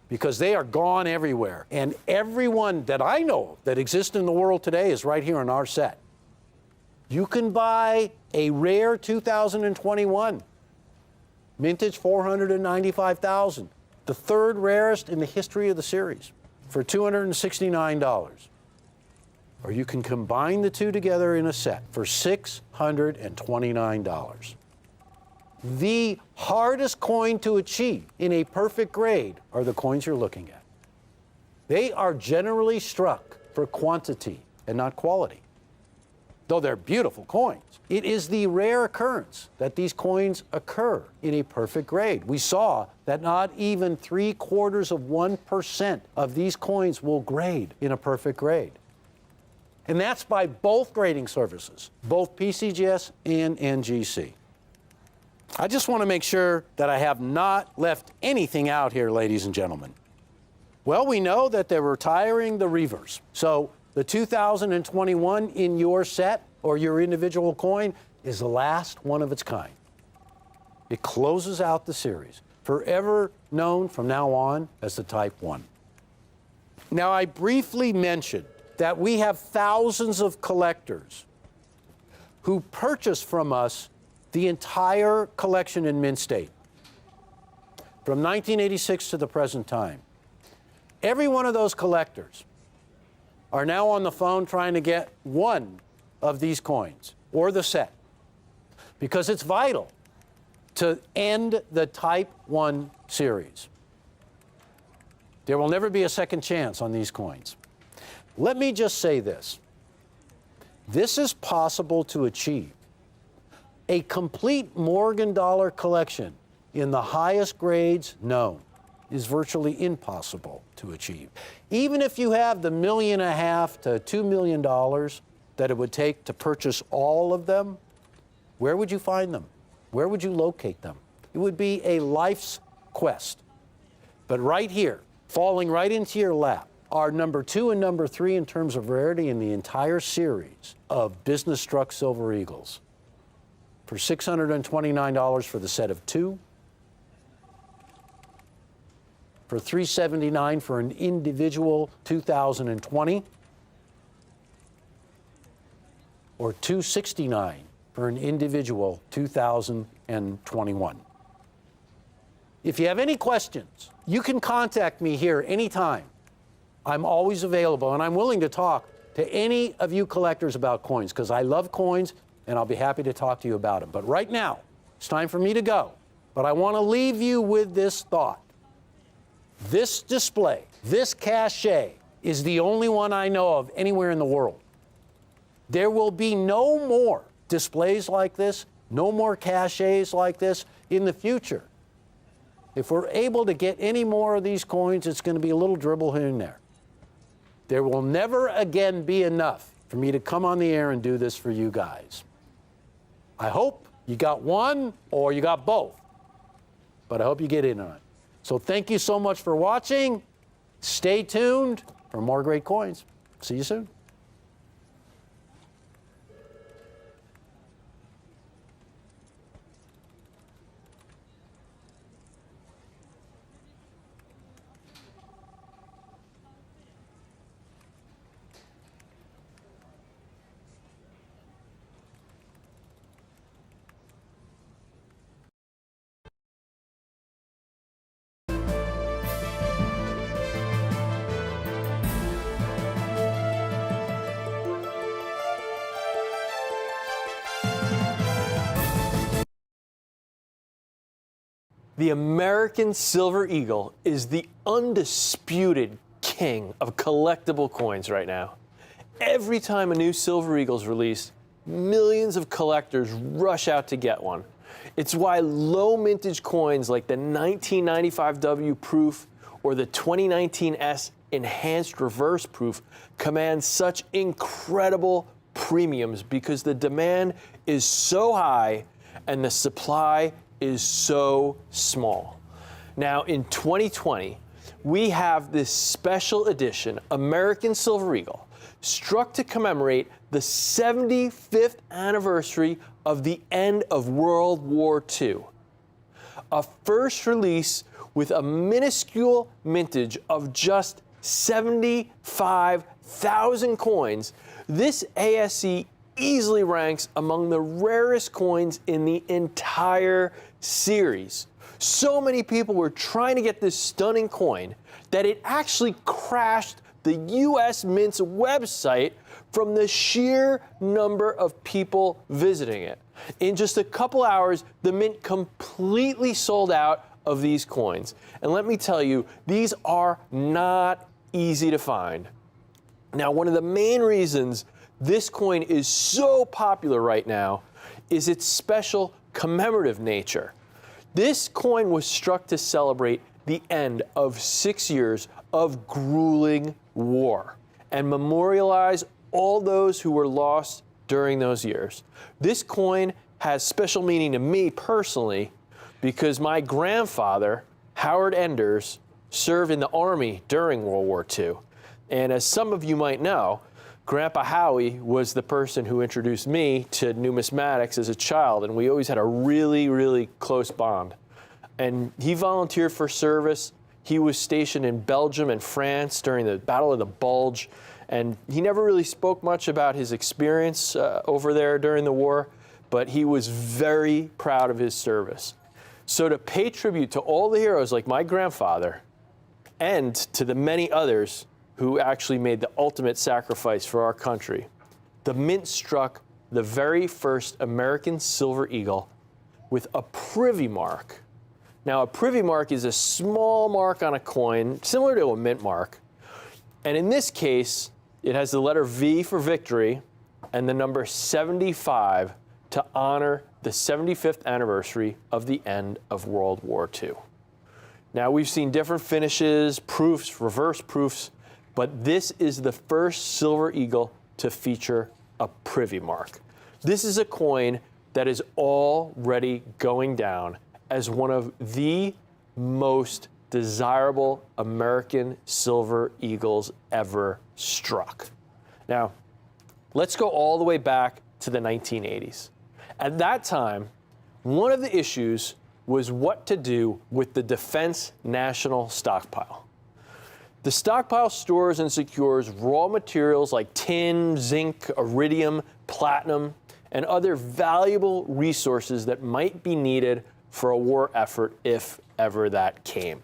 because they are gone everywhere. And everyone that I know that exists in the world today is right here in our set. You can buy a rare 2021, mintage 495,000, the third rarest in the history of the series, for $269. Or you can combine the two together in a set for $629. The hardest coin to achieve in a perfect grade are the coins you're looking at. They are generally struck for quantity and not quality. Though they're beautiful coins, it is the rare occurrence that these coins occur in a perfect grade. We saw that not even 0.75% of these coins will grade in a perfect grade. And that's by both grading services, both PCGS and NGC. I just want to make sure that I have not left anything out here, ladies and gentlemen. Well, we know that they're retiring the reverse. So the 2021 in your set or your individual coin is the last one of its kind. It closes out the series, forever known from now on as the Type 1. Now, I briefly mentioned that we have thousands of collectors who purchase from us the entire collection in mint state, from 1986 to the present time. Every one of those collectors are now on the phone trying to get one of these coins or the set, because it's vital to end the Type 1 series. There will never be a second chance on these coins. Let me just say this. This is possible to achieve. A complete Morgan dollar collection in the highest grades known is virtually impossible to achieve. Even if you have the $1.5 million to $2 million that it would take to purchase all of them, where would you find them? Where would you locate them? It would be a life's quest. But right here, falling right into your lap, are number 2 and number 3 in terms of rarity in the entire series of business struck Silver Eagles. For $629 for the set of 2, for $379 for an individual 2020, or $269 for an individual 2021. 2021. If you have any questions, you can contact me here anytime. I'm always available, and I'm willing to talk to any of you collectors about coins because I love coins, and I'll be happy to talk to you about them. But right now, it's time for me to go. But I want to leave you with this thought. This display, this cachet, is the only one I know of anywhere in the world. There will be no more displays like this, no more cachets like this in the future. If we're able to get any more of these coins, it's going to be a little dribble here and there. There will never again be enough for me to come on the air and do this for you guys. I hope you got one or you got both, but I hope you get in on it. So thank you so much for watching. Stay tuned for more great coins. See you soon. The American Silver Eagle is the undisputed king of collectible coins right now. Every time a new Silver Eagle is released, millions of collectors rush out to get one. It's why low mintage coins like the 1995 W Proof or the 2019 S Enhanced Reverse Proof command such incredible premiums because the demand is so high and the supply is so small. Now in 2020, we have this special edition American Silver Eagle struck to commemorate the 75th anniversary of the end of World War II. A first release with a minuscule mintage of just 75,000 coins, this ASE easily ranks among the rarest coins in the entire series. So many people were trying to get this stunning coin that it actually crashed the US Mint's website from the sheer number of people visiting it. In just a couple hours, the Mint completely sold out of these coins. And let me tell you, these are not easy to find. Now, one of the main reasons this coin is so popular right now is its special commemorative nature. This coin was struck to celebrate the end of 6 years of grueling war and memorialize all those who were lost during those years. This coin has special meaning to me personally because my grandfather, Howard Enders, served in the Army during World War II. And as some of you might know, Grandpa Howie was the person who introduced me to numismatics as a child, and we always had a really, really close bond. And he volunteered for service. He was stationed in Belgium and France during the Battle of the Bulge, and he never really spoke much about his experience over there during the war, but he was very proud of his service. So to pay tribute to all the heroes like my grandfather, and to the many others who actually made the ultimate sacrifice for our country, the Mint struck the very first American Silver Eagle with a privy mark. Now, a privy mark is a small mark on a coin, similar to a mint mark. And in this case, it has the letter V for victory and the number 75 to honor the 75th anniversary of the end of World War II. Now, we've seen different finishes, proofs, reverse proofs, but this is the first Silver Eagle to feature a privy mark. This is a coin that is already going down as one of the most desirable American Silver Eagles ever struck. Now, let's go all the way back to the 1980s. At that time, one of the issues was what to do with the Defense National Stockpile. The stockpile stores and secures raw materials like tin, zinc, iridium, platinum, and other valuable resources that might be needed for a war effort if ever that came.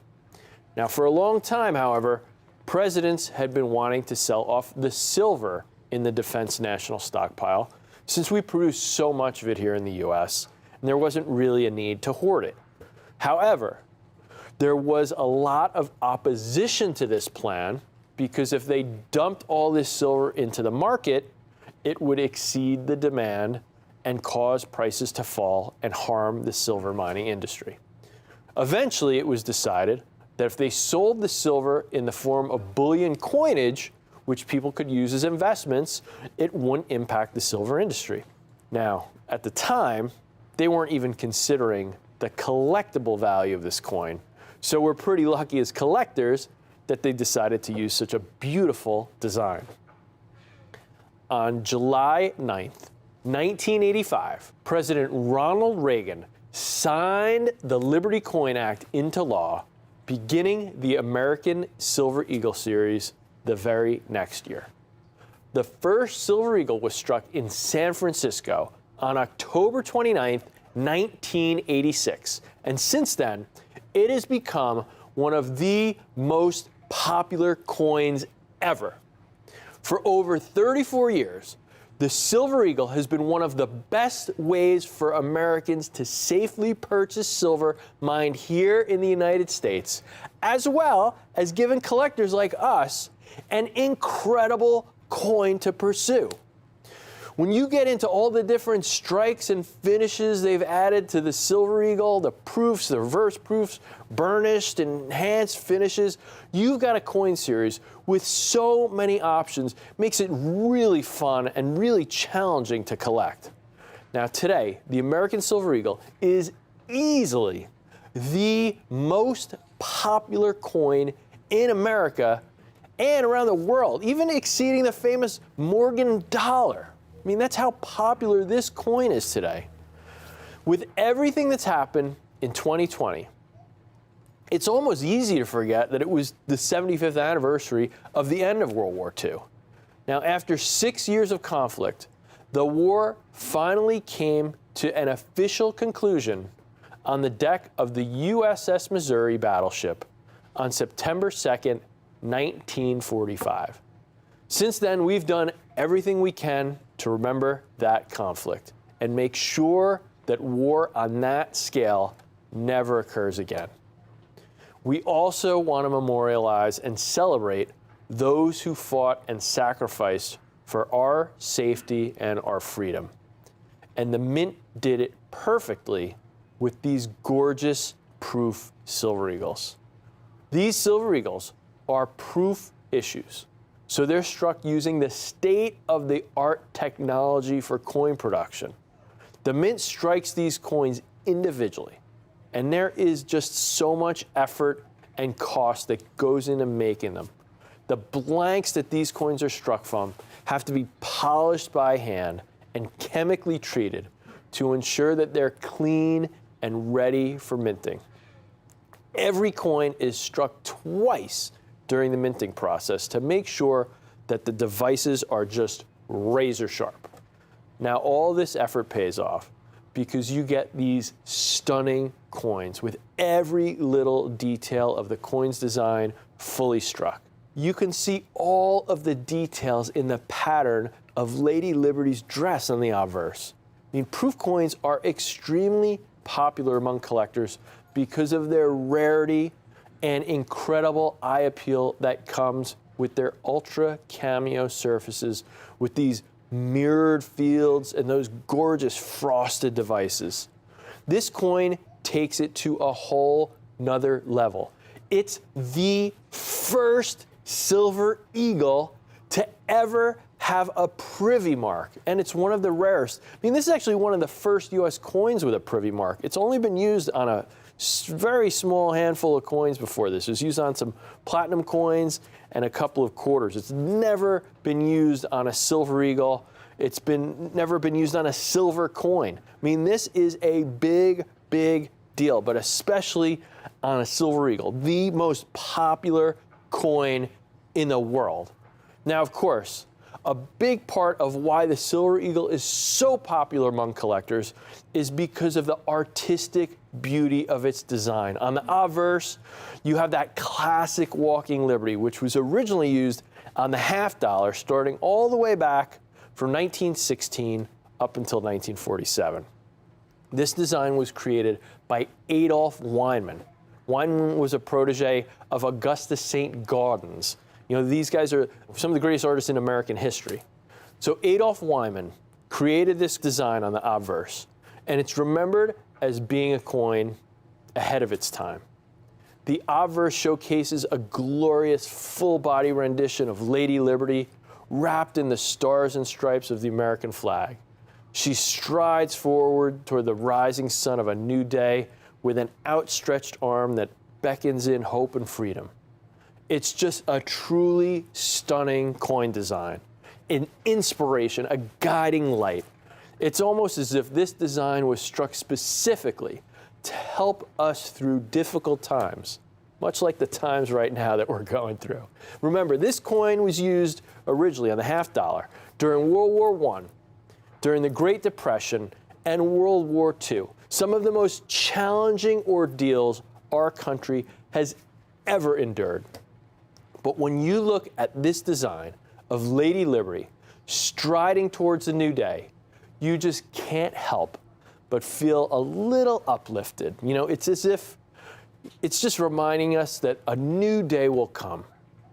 Now, for a long time, however, presidents had been wanting to sell off the silver in the defense national stockpile since we produce so much of it here in the US, and there wasn't really a need to hoard it. However, there was a lot of opposition to this plan because if they dumped all this silver into the market, it would exceed the demand and cause prices to fall and harm the silver mining industry. Eventually, it was decided that if they sold the silver in the form of bullion coinage, which people could use as investments, it wouldn't impact the silver industry. Now, at the time, they weren't even considering the collectible value of this coin. So we're pretty lucky as collectors that they decided to use such a beautiful design. On July 9th, 1985, President Ronald Reagan signed the Liberty Coin Act into law, beginning the American Silver Eagle series the very next year. The first Silver Eagle was struck in San Francisco on October 29th, 1986. And since then, it has become one of the most popular coins ever. For over 34 years, the Silver Eagle has been one of the best ways for Americans to safely purchase silver mined here in the United States, as well as giving collectors like us an incredible coin to pursue. When you get into all the different strikes and finishes they've added to the Silver Eagle, the proofs, the reverse proofs, burnished, enhanced finishes, you've got a coin series with so many options, makes it really fun and really challenging to collect. Now today, the American Silver Eagle is easily the most popular coin in America and around the world, even exceeding the famous Morgan dollar. I mean, that's how popular this coin is today. With everything that's happened in 2020, it's almost easy to forget that it was the 75th anniversary of the end of World War II. Now, after 6 years of conflict, the war finally came to an official conclusion on the deck of the USS Missouri battleship on September 2nd, 1945. Since then, we've done everything we can to remember that conflict and make sure that war on that scale never occurs again. We also want to memorialize and celebrate those who fought and sacrificed for our safety and our freedom. And the Mint did it perfectly with these gorgeous proof Silver Eagles. These Silver Eagles are proof issues. So they're struck using the state-of-the-art technology for coin production. The Mint strikes these coins individually, and there is just so much effort and cost that goes into making them. The blanks that these coins are struck from have to be polished by hand and chemically treated to ensure that they're clean and ready for minting. Every coin is struck twice during the minting process to make sure that the devices are just razor sharp. Now, all this effort pays off because you get these stunning coins with every little detail of the coin's design fully struck. You can see all of the details in the pattern of Lady Liberty's dress on the obverse. I mean, proof coins are extremely popular among collectors because of their rarity and incredible eye appeal that comes with their ultra cameo surfaces with these mirrored fields and those gorgeous frosted devices. This coin takes it to a whole nother level. It's the first Silver Eagle to ever have a privy mark, and it's one of the rarest. I mean, this is actually one of the first U.S. coins with a privy mark. It's only been used on a very small handful of coins before this. It was used on some platinum coins and a couple of quarters. It's never been used on a Silver Eagle. It's never been used on a silver coin. I mean, this is a big, big deal, but especially on a Silver Eagle, the most popular coin in the world. Now, of course, A big part of why the Silver Eagle is so popular among collectors is because of the artistic beauty of its design. On the obverse, you have that classic Walking Liberty, which was originally used on the $50, starting all the way back from 1916 up until 1947. This design was created by Adolph Weinman. Weinman was a protege of Augustus St. Gaudens. You know, these guys are some of the greatest artists in American history. So Adolph Weinman created this design on the obverse, and it's remembered as being a coin ahead of its time. The obverse showcases a glorious full-body rendition of Lady Liberty wrapped in the stars and stripes of the American flag. She strides forward toward the rising sun of a new day with an outstretched arm that beckons in hope and freedom. It's just a truly stunning coin design, an inspiration, a guiding light. It's almost as if this design was struck specifically to help us through difficult times, much like the times right now that we're going through. Remember, this coin was used originally on the $50 during World War I, during the Great Depression, and World War II. Some of the most challenging ordeals our country has ever endured. But when you look at this design of Lady Liberty striding towards the new day, you just can't help but feel a little uplifted. You know, it's as if it's just reminding us that a new day will come.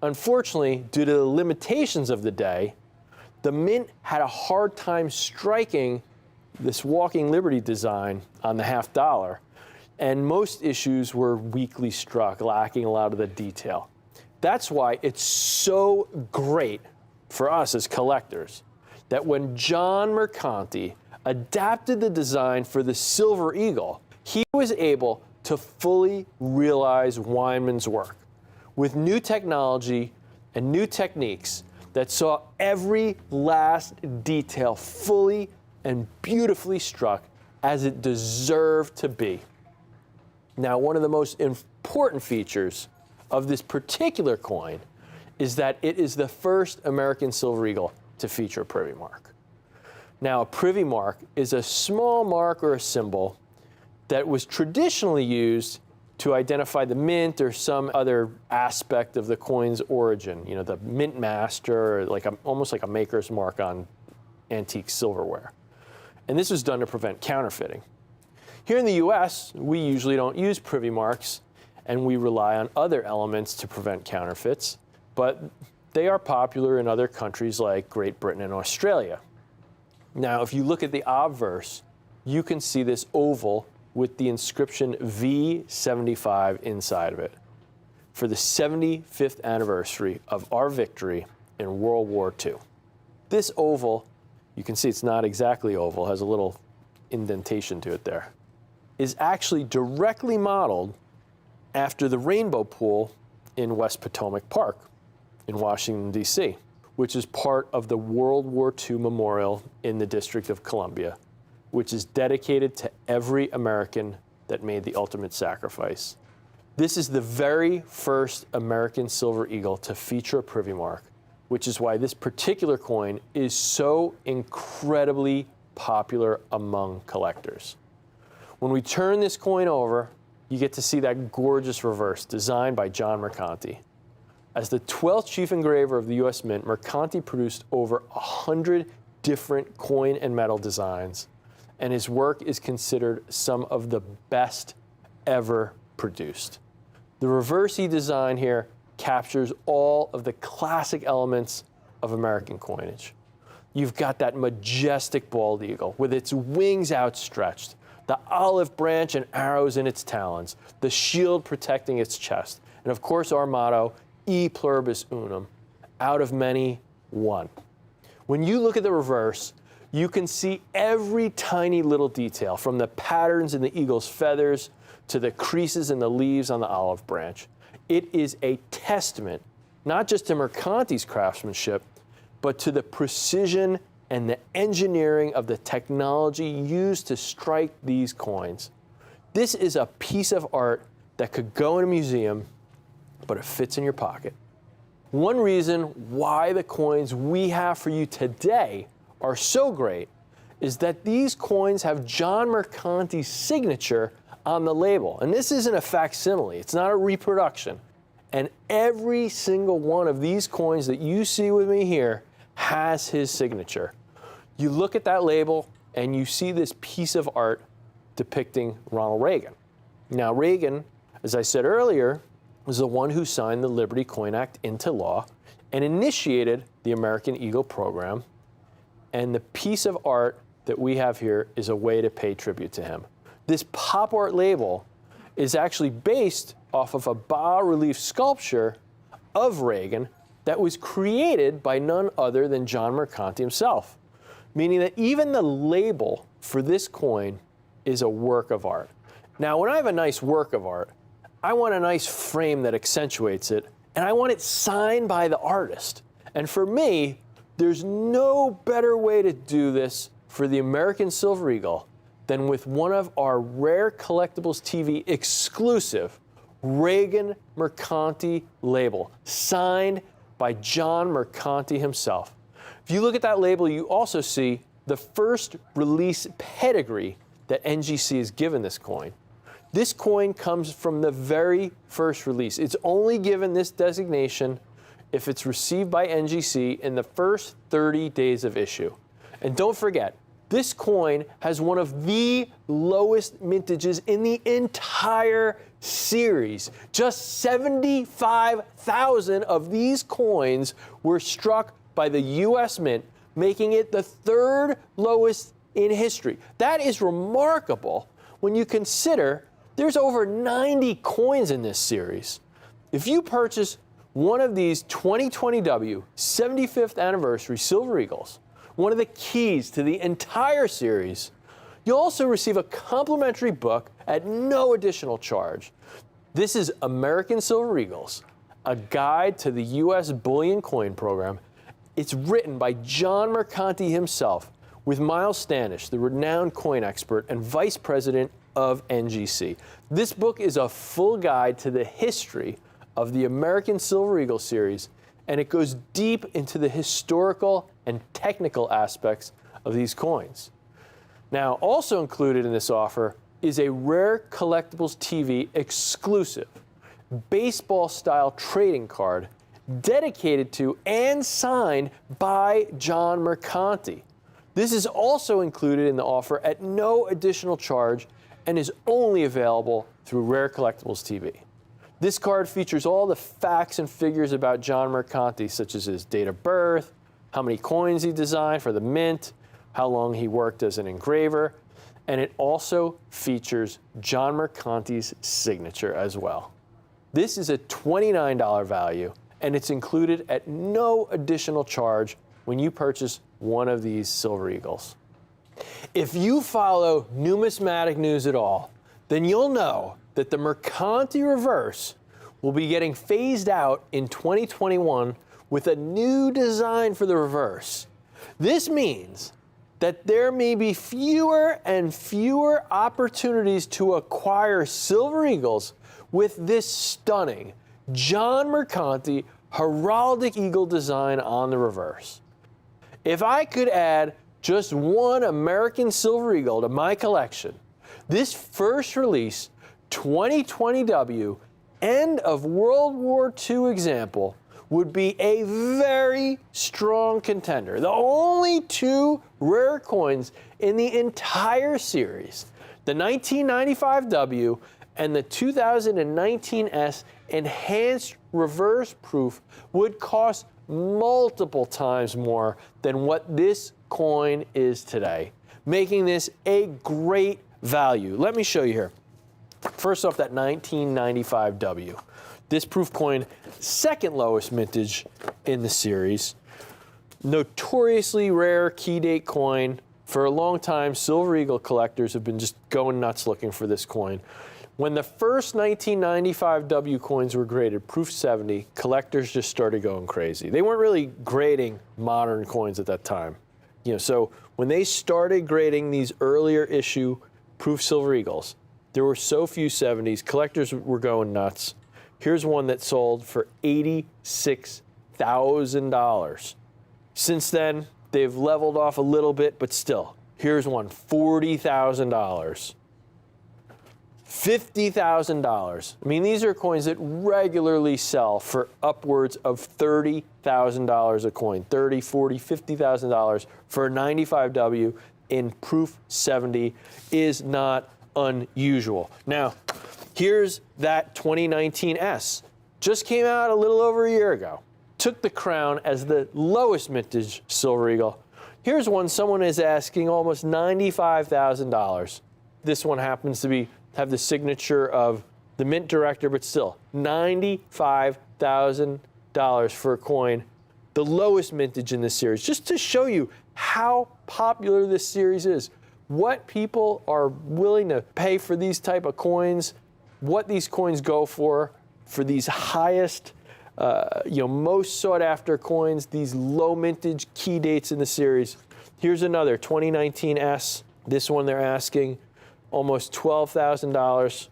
Unfortunately, due to the limitations of the day, the Mint had a hard time striking this Walking Liberty design on the $50, and most issues were weakly struck, lacking a lot of the detail. That's why it's so great for us as collectors that when John Mercanti adapted the design for the Silver Eagle, he was able to fully realize Weinman's work with new technology and new techniques that saw every last detail fully and beautifully struck as it deserved to be. Now, one of the most important features of this particular coin is that it is the first American Silver Eagle to feature a privy mark. Now, a privy mark is a small mark or a symbol that was traditionally used to identify the mint or some other aspect of the coin's origin. You know, the mint master, or almost like a maker's mark on antique silverware. And this was done to prevent counterfeiting. Here in the US, we usually don't use privy marks, and we rely on other elements to prevent counterfeits, but they are popular in other countries like Great Britain and Australia. Now, if you look at the obverse, you can see this oval with the inscription V75 inside of it for the 75th anniversary of our victory in World War II. This oval, you can see it's not exactly oval, has a little indentation to it there, is actually directly modeled after the Rainbow Pool in West Potomac Park in Washington, D.C., which is part of the World War II Memorial in the District of Columbia, which is dedicated to every American that made the ultimate sacrifice. This is the very first American Silver Eagle to feature a privy mark, which is why this particular coin is so incredibly popular among collectors. When we turn this coin over, you get to see that gorgeous reverse designed by John Mercanti. As the 12th chief engraver of the U.S. Mint, Mercanti produced over 100 different coin and metal designs, and his work is considered some of the best ever produced. The reverse he designed here captures all of the classic elements of American coinage. You've got that majestic bald eagle with its wings outstretched, the olive branch and arrows in its talons, the shield protecting its chest, and of course our motto, E pluribus unum, out of many, one. When you look at the reverse, you can see every tiny little detail, from the patterns in the eagle's feathers to the creases in the leaves on the olive branch. It is a testament, not just to Mercanti's craftsmanship, but to the precision and the engineering of the technology used to strike these coins. This is a piece of art that could go in a museum, but it fits in your pocket. One reason why the coins we have for you today are so great is that these coins have John Mercanti's signature on the label. And this isn't a facsimile, it's not a reproduction. And every single one of these coins that you see with me here has his signature. You look at that label and you see this piece of art depicting Ronald Reagan. Now, Reagan, as I said earlier, was the one who signed the Liberty Coin Act into law and initiated the American Eagle program. And the piece of art that we have here is a way to pay tribute to him. This pop art label is actually based off of a bas-relief sculpture of Reagan that was created by none other than John Mercanti himself, meaning that even the label for this coin is a work of art. Now, when I have a nice work of art, I want a nice frame that accentuates it, and I want it signed by the artist. And for me, there's no better way to do this for the American Silver Eagle than with one of our Rare Collectibles TV exclusive Reagan Mercanti label, signed by John Mercanti himself. If you look at that label, you also see the first release pedigree that NGC has given this coin. This coin comes from the very first release. It's only given this designation if it's received by NGC in the first 30 days of issue. And don't forget, this coin has one of the lowest mintages in the entire series. Just 75,000 of these coins were struck by the US Mint, making it the third lowest in history. That is remarkable when you consider there's over 90 coins in this series. If you purchase one of these 2020W 75th anniversary Silver Eagles, one of the keys to the entire series, you'll also receive a complimentary book at no additional charge. This is American Silver Eagles, a guide to the U.S. bullion coin program. It's written by John Mercanti himself with Miles Standish, the renowned coin expert and vice president of NGC. This book is a full guide to the history of the American Silver Eagle series, and it goes deep into the historical and technical aspects of these coins. Now, also included in this offer is a Rare Collectibles TV exclusive baseball-style trading card dedicated to and signed by John Mercanti. This is also included in the offer at no additional charge and is only available through Rare Collectibles TV. This card features all the facts and figures about John Mercanti, such as his date of birth, how many coins he designed for the mint, how long he worked as an engraver, and it also features John Mercanti's signature as well. This is a $29 value, and it's included at no additional charge when you purchase one of these Silver Eagles. If you follow numismatic news at all, then you'll know that the Mercanti reverse will be getting phased out in 2021 with a new design for the reverse. This means that there may be fewer and fewer opportunities to acquire Silver Eagles with this stunning John Mercanti heraldic eagle design on the reverse. If I could add just one American Silver Eagle to my collection, this first release 2020W end of World War II example would be a very strong contender. The only two rare coins in the entire series, the 1995W and the 2019S enhanced reverse proof, would cost multiple times more than what this coin is today, making this a great value. Let me show you here. First off, that 1995W. This proof coin, second lowest mintage in the series. Notoriously rare key date coin. For a long time, Silver Eagle collectors have been just going nuts looking for this coin. When the first 1995W coins were graded, proof 70, collectors just started going crazy. They weren't really grading modern coins at that time. So when they started grading these earlier issue proof Silver Eagles, there were so few 70s, collectors were going nuts. Here's one that sold for $30,000. Since then, they've leveled off a little bit, but still, here's one, $40,000. $50,000. I mean, these are coins that regularly sell for upwards of $30,000 a coin. $30, $40, $50,000 for a 95W in Proof 70 is not unusual. Now, here's that 2019 S. Just came out a little over a year ago. Took the crown as the lowest mintage Silver Eagle. Here's one someone is asking almost $95,000. This one happens to have the signature of the mint director, but still, $95,000 for a coin, the lowest mintage in this series, just to show you how popular this series is, what people are willing to pay for these type of coins, what these coins go for these highest, most sought after coins, these low mintage key dates in the series. Here's another 2019 S. This one they're asking almost $12,000.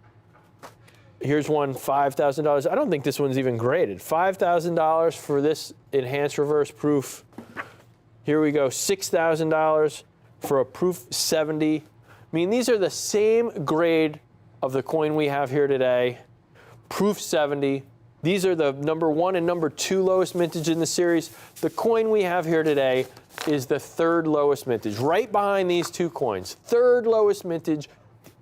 Here's one, $5,000. I don't think this one's even graded. $5,000 for this enhanced reverse proof. Here we go, $6,000 for a Proof 70. I mean, these are the same grade of the coin we have here today, Proof 70. These are the number 1 and number 2 lowest mintage in the series. The coin we have here today is the 3rd lowest mintage, right behind these two coins. 3rd lowest mintage,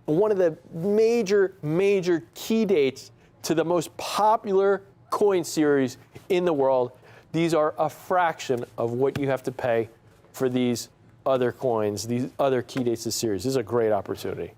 one of the major key dates to the most popular coin series in the world. These are a fraction of what you have to pay for these other coins, these other key dates of the series. This is a great opportunity.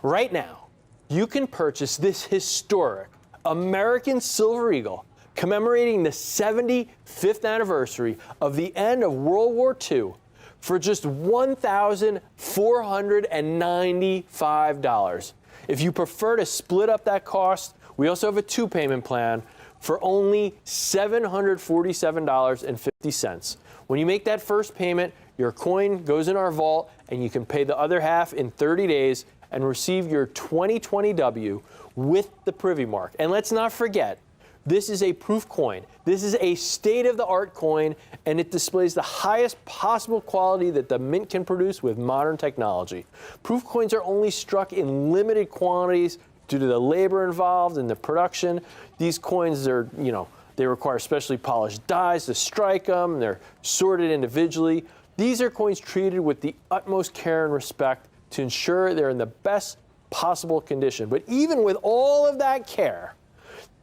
Right now, you can purchase this historic American Silver Eagle commemorating the 75th anniversary of the end of World War II for just $1,495. If you prefer to split up that cost, we also have a 2-payment plan for only $747.50. When you make that first payment, your coin goes in our vault and you can pay the other half in 30 days and receive your 2020 W with the Privy Mark. And let's not forget, this is a proof coin. This is a state-of-the-art coin, and it displays the highest possible quality that the mint can produce with modern technology. Proof coins are only struck in limited quantities due to the labor involved in the production. These coins are, they require specially polished dies to strike them. They're sorted individually. These are coins treated with the utmost care and respect to ensure they're in the best possible condition. But even with all of that care,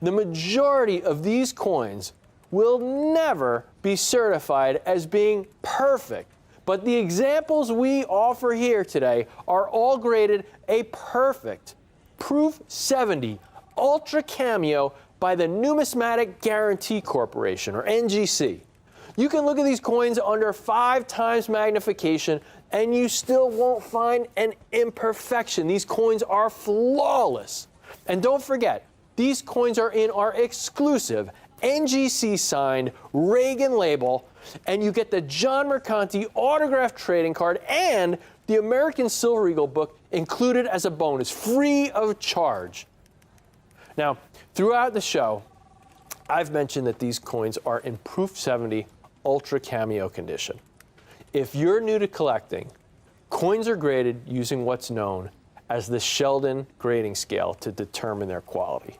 the majority of these coins will never be certified as being perfect. But the examples we offer here today are all graded a perfect Proof 70 Ultra Cameo by the Numismatic Guarantee Corporation, or NGC. You can look at these coins under 5 times magnification and you still won't find an imperfection. These coins are flawless. And don't forget, these coins are in our exclusive NGC-signed Reagan label, and you get the John Mercanti autographed trading card and the American Silver Eagle book included as a bonus, free of charge. Now, throughout the show, I've mentioned that these coins are in Proof 70 Ultra Cameo condition. If you're new to collecting, coins are graded using what's known as the Sheldon grading scale to determine their quality.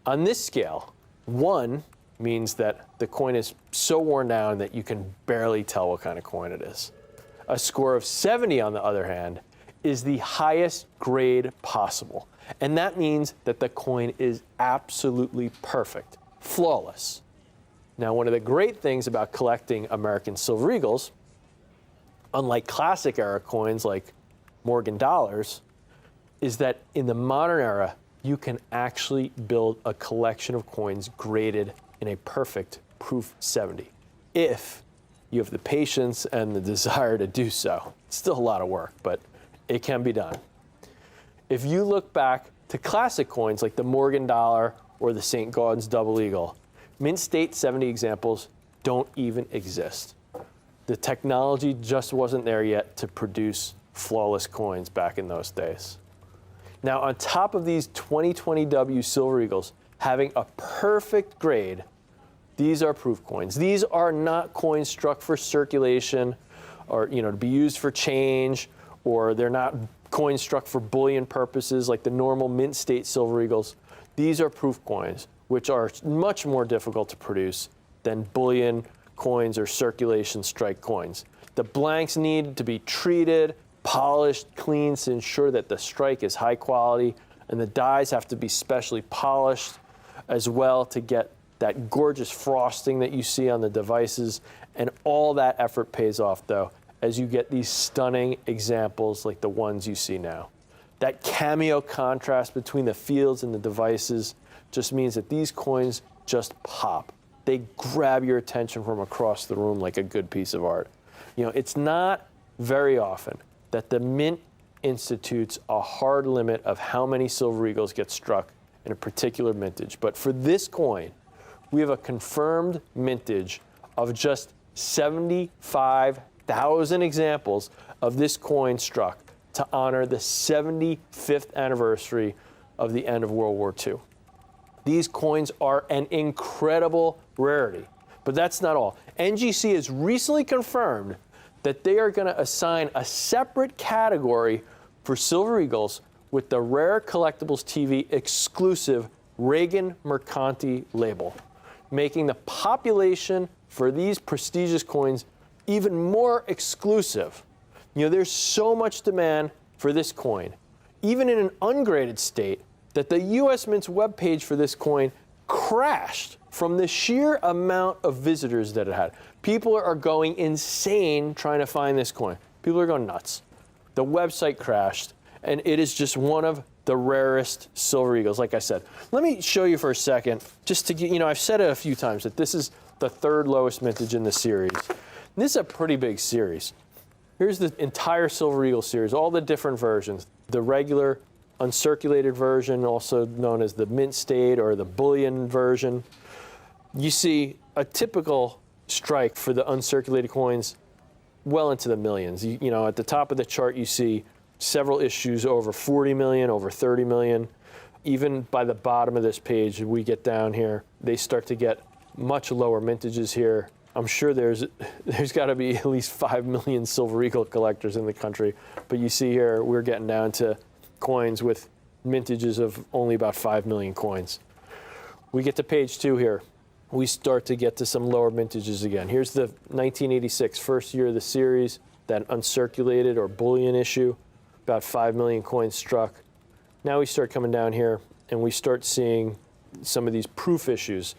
On this scale, 1 means that the coin is so worn down that you can barely tell what kind of coin it is. A score of 70, on the other hand, is the highest grade possible. And that means that the coin is absolutely perfect, flawless. Now, one of the great things about collecting American Silver Eagles, unlike classic era coins like Morgan dollars, is that in the modern era, you can actually build a collection of coins graded in a perfect Proof 70, if you have the patience and the desire to do so. It's still a lot of work, but it can be done. If you look back to classic coins like the Morgan dollar or the St. Gaudens Double Eagle, mint state 70 examples don't even exist. The technology just wasn't there yet to produce flawless coins back in those days. Now, on top of these 2020 W Silver Eagles having a perfect grade, These are proof coins. These are not coins struck for circulation or, to be used for change, or they're not coins struck for bullion purposes like the normal mint state silver eagles. These are proof coins, which are much more difficult to produce than bullion coins or circulation strike coins. The blanks need to be treated, polished, cleaned to ensure that the strike is high quality, and the dies have to be specially polished as well to get that gorgeous frosting that you see on the devices. And all that effort pays off, though, as you get these stunning examples like the ones you see now. That cameo contrast between the fields and the devices just means that these coins just pop. They grab your attention from across the room like a good piece of art. It's not very often that the Mint institutes a hard limit of how many silver eagles get struck in a particular mintage. But for this coin, we have a confirmed mintage of just 75,000 examples of this coin struck to honor the 75th anniversary of the end of World War II. These coins are an incredible rarity, but that's not all. NGC has recently confirmed that they are going to assign a separate category for Silver Eagles with the Rare Collectibles TV exclusive Reagan Mercanti label, making the population for these prestigious coins even more exclusive. There's so much demand for this coin, even in an ungraded state, that the US Mint's webpage for this coin crashed from the sheer amount of visitors that it had. People are going insane trying to find this coin. People are going nuts. The website crashed, and it is just one of the rarest Silver Eagles, like I said. Let me show you for a second, just to get, I've said it a few times that this is the third lowest mintage in the series. This is a pretty big series. Here's the entire Silver Eagle series, all the different versions. The regular uncirculated version, also known as the mint state or the bullion version. You see a typical strike for the uncirculated coins well into the millions. At the top of the chart, you see several issues over 40 million, over 30 million. Even by the bottom of this page, we get down here, they start to get much lower mintages here. I'm sure there's got to be at least 5 million Silver Eagle collectors in the country. But you see here, we're getting down to coins with mintages of only about 5 million coins. We get to page 2 here. We start to get to some lower mintages again. Here's the 1986, first year of the series, that uncirculated or bullion issue, about 5 million coins struck. Now we start coming down here and we start seeing some of these proof issues.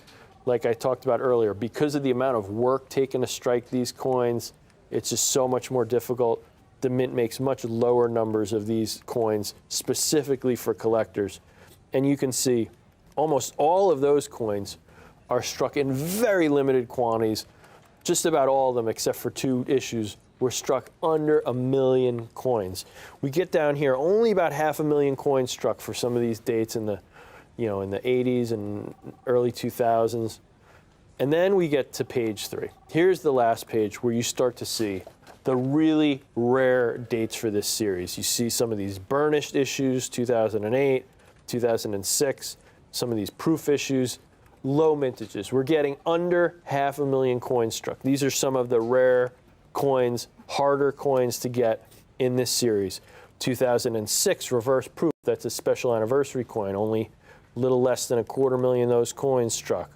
Like I talked about earlier, because of the amount of work taken to strike these coins, it's just so much more difficult. The Mint makes much lower numbers of these coins specifically for collectors. And you can see almost all of those coins are struck in very limited quantities. Just about all of them, except for 2 issues, were struck under 1 million coins. We get down here, only about 500,000 coins struck for some of these dates in the, in the 80s and early 2000s. And then we get to page 3. Here's the last page where you start to see the really rare dates for this series. You see some of these burnished issues, 2008, 2006, some of these proof issues, low mintages. We're getting under 500,000 coins struck. These are some of the rare coins, harder coins to get in this series. 2006 reverse proof, that's a special anniversary coin, only a little less than 250,000 of those coins struck.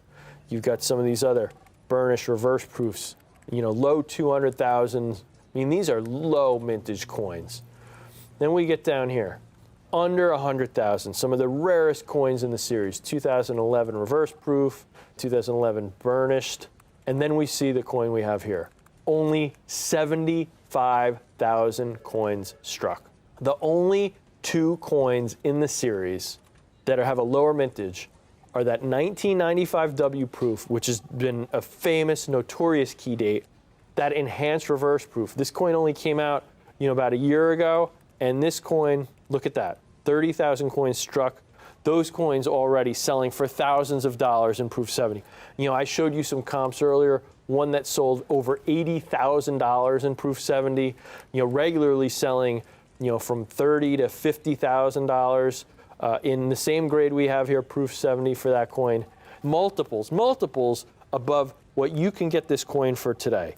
You've got some of these other burnished reverse proofs, low 200,000. These are low mintage coins. Then we get down here, under 100,000, some of the rarest coins in the series. 2011 reverse proof, 2011 burnished, and then we see the coin we have here. Only 75,000 coins struck. The only 2 coins in the series that have a lower mintage are that 1995 W proof, which has been a famous, notorious key date, that enhanced reverse proof. This coin only came out, about a year ago, and this coin, look at that, 30,000 coins struck. Those coins already selling for thousands of dollars in proof 70. I showed you some comps earlier, one that sold over $80,000 in proof 70, regularly selling, from $30,000 to $50,000 in the same grade we have here, proof 70 for that coin. Multiples above what you can get this coin for today,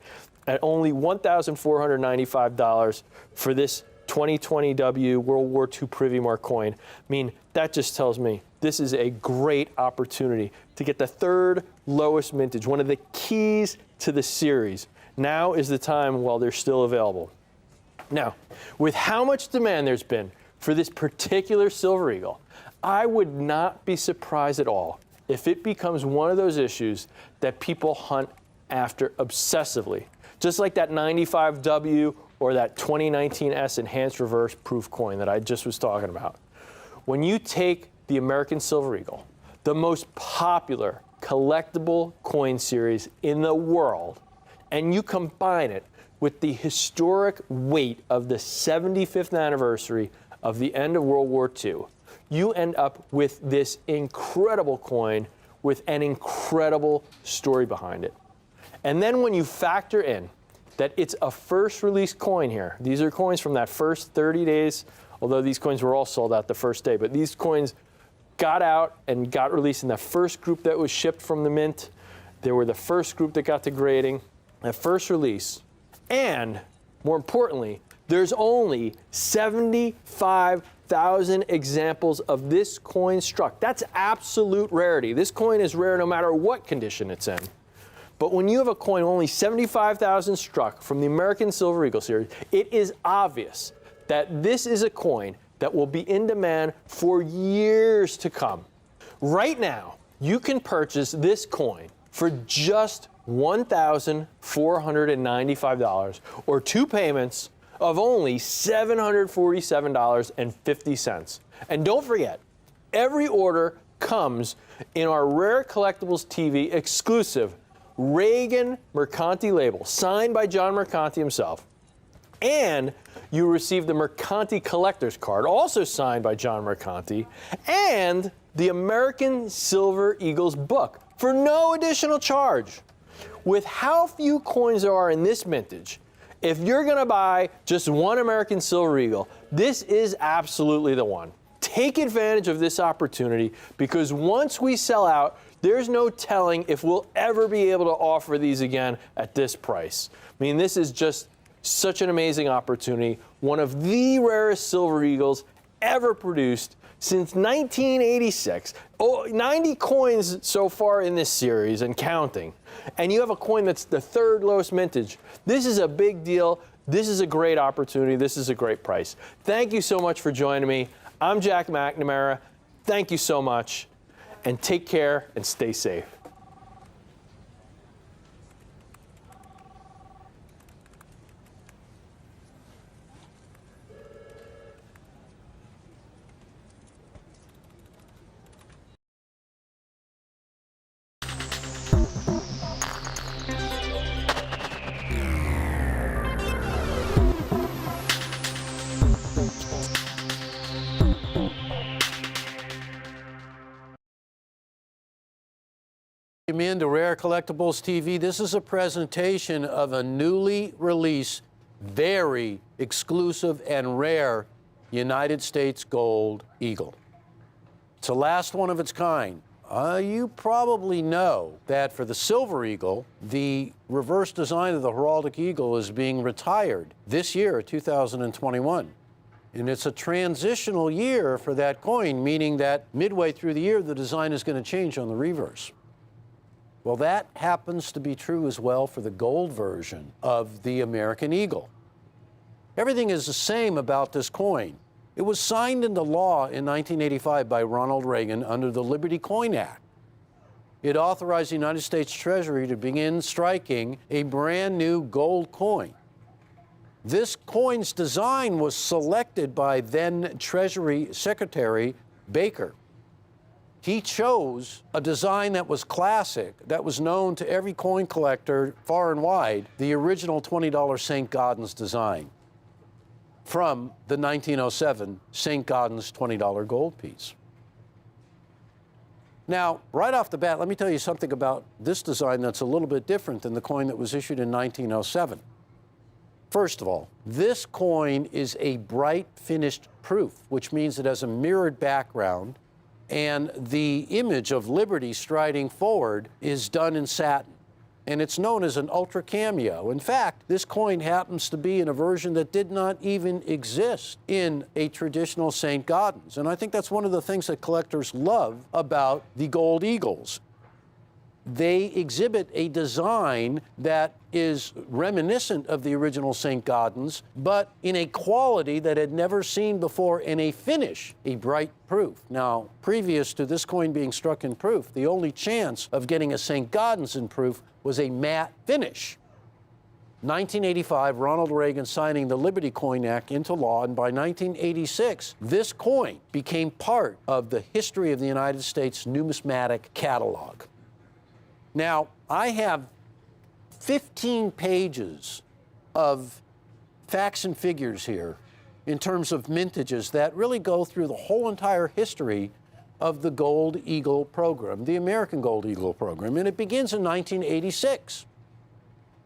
at only $1,495 for this 2020W World War II Privy Mark coin. I mean, that just tells me this is a great opportunity to get the third lowest mintage, one of the keys to the series. Now is the time while they're still available. Now, with how much demand there's been for this particular Silver Eagle, I would not be surprised at all if it becomes one of those issues that people hunt after obsessively, just like that 95W or that 2019S Enhanced Reverse Proof coin that I just was talking about. When you take the American Silver Eagle, the most popular collectible coin series in the world, and you combine it with the historic weight of the 75th anniversary of the end of World War II, you end up with this incredible coin with an incredible story behind it. And then when you factor in that it's a first release coin here, these are coins from that first 30 days, although these coins were all sold out the first day, but these coins got out and got released in the first group that was shipped from the mint. They were the first group that got to grading, the first release. And more importantly, there's only 75,000 examples of this coin struck. That's absolute rarity. This coin is rare no matter what condition it's in. But when you have a coin only 75,000 struck from the American Silver Eagle series, it is obvious that this is a coin that will be in demand for years to come. Right now, you can purchase this coin for just $1,495 or two payments of only $747.50. And don't forget, every order comes in our Rare Collectibles TV exclusive Reagan Mercanti label, signed by John Mercanti himself. And you receive the Mercanti Collector's Card, also signed by John Mercanti, and the American Silver Eagles book for no additional charge. With how few coins there are in this vintage, if you're going to buy just one American Silver Eagle, this is absolutely the one. Take advantage of this opportunity, because once we sell out, there's no telling if we'll ever be able to offer these again at this price. I mean, this is just such an amazing opportunity, one of the rarest Silver Eagles ever produced since 1986. 90 coins so far in this series and counting. And you have a coin that's the third lowest mintage. This is a big deal. This is a great opportunity. This is a great price. Thank you so much for joining me. I'm Jack McNamara. Thank you so much. And take care and stay safe. Welcome into Rare Collectibles TV. This is a presentation of a newly released, very exclusive and rare United States Gold Eagle. It's the last one of its kind. You probably know that for the Silver Eagle, the reverse design of the heraldic eagle is being retired this year, 2021. And it's a transitional year for that coin, meaning that midway through the year, the design is going to change on the reverse. Well, that happens to be true as well for the gold version of the American Eagle. Everything is the same about this coin. It was signed into law in 1985 by Ronald Reagan under the Liberty Coin Act. It authorized the United States Treasury to begin striking a brand new gold coin. This coin's design was selected by then Treasury Secretary Baker. He chose a design that was classic, that was known to every coin collector far and wide, the original $20 St. Gaudens design from the 1907 St. Gaudens $20 gold piece. Now, right off the bat, let me tell you something about this design that's a little bit different than the coin that was issued in 1907. First of all, this coin is a bright finished proof, which means it has a mirrored background And the image of Liberty striding forward is done in satin. And it's known as an ultra cameo. In fact, this coin happens to be in a version that did not even exist in a traditional St. Gaudens. And I think that's one of the things that collectors love about the gold eagles. They exhibit a design that is reminiscent of the original St. Gaudens, but in a quality that had never seen before, in a finish, a bright proof. Now, previous to this coin being struck in proof, the only chance of getting a St. Gaudens in proof was a matte finish. 1985, Ronald Reagan signing the Liberty Coin Act into law, and by 1986, this coin became part of the history of the United States numismatic catalog. Now, I have 15 pages of facts and figures here in terms of mintages that really go through the whole entire history of the Gold Eagle program, the American Gold Eagle program, and it begins in 1986.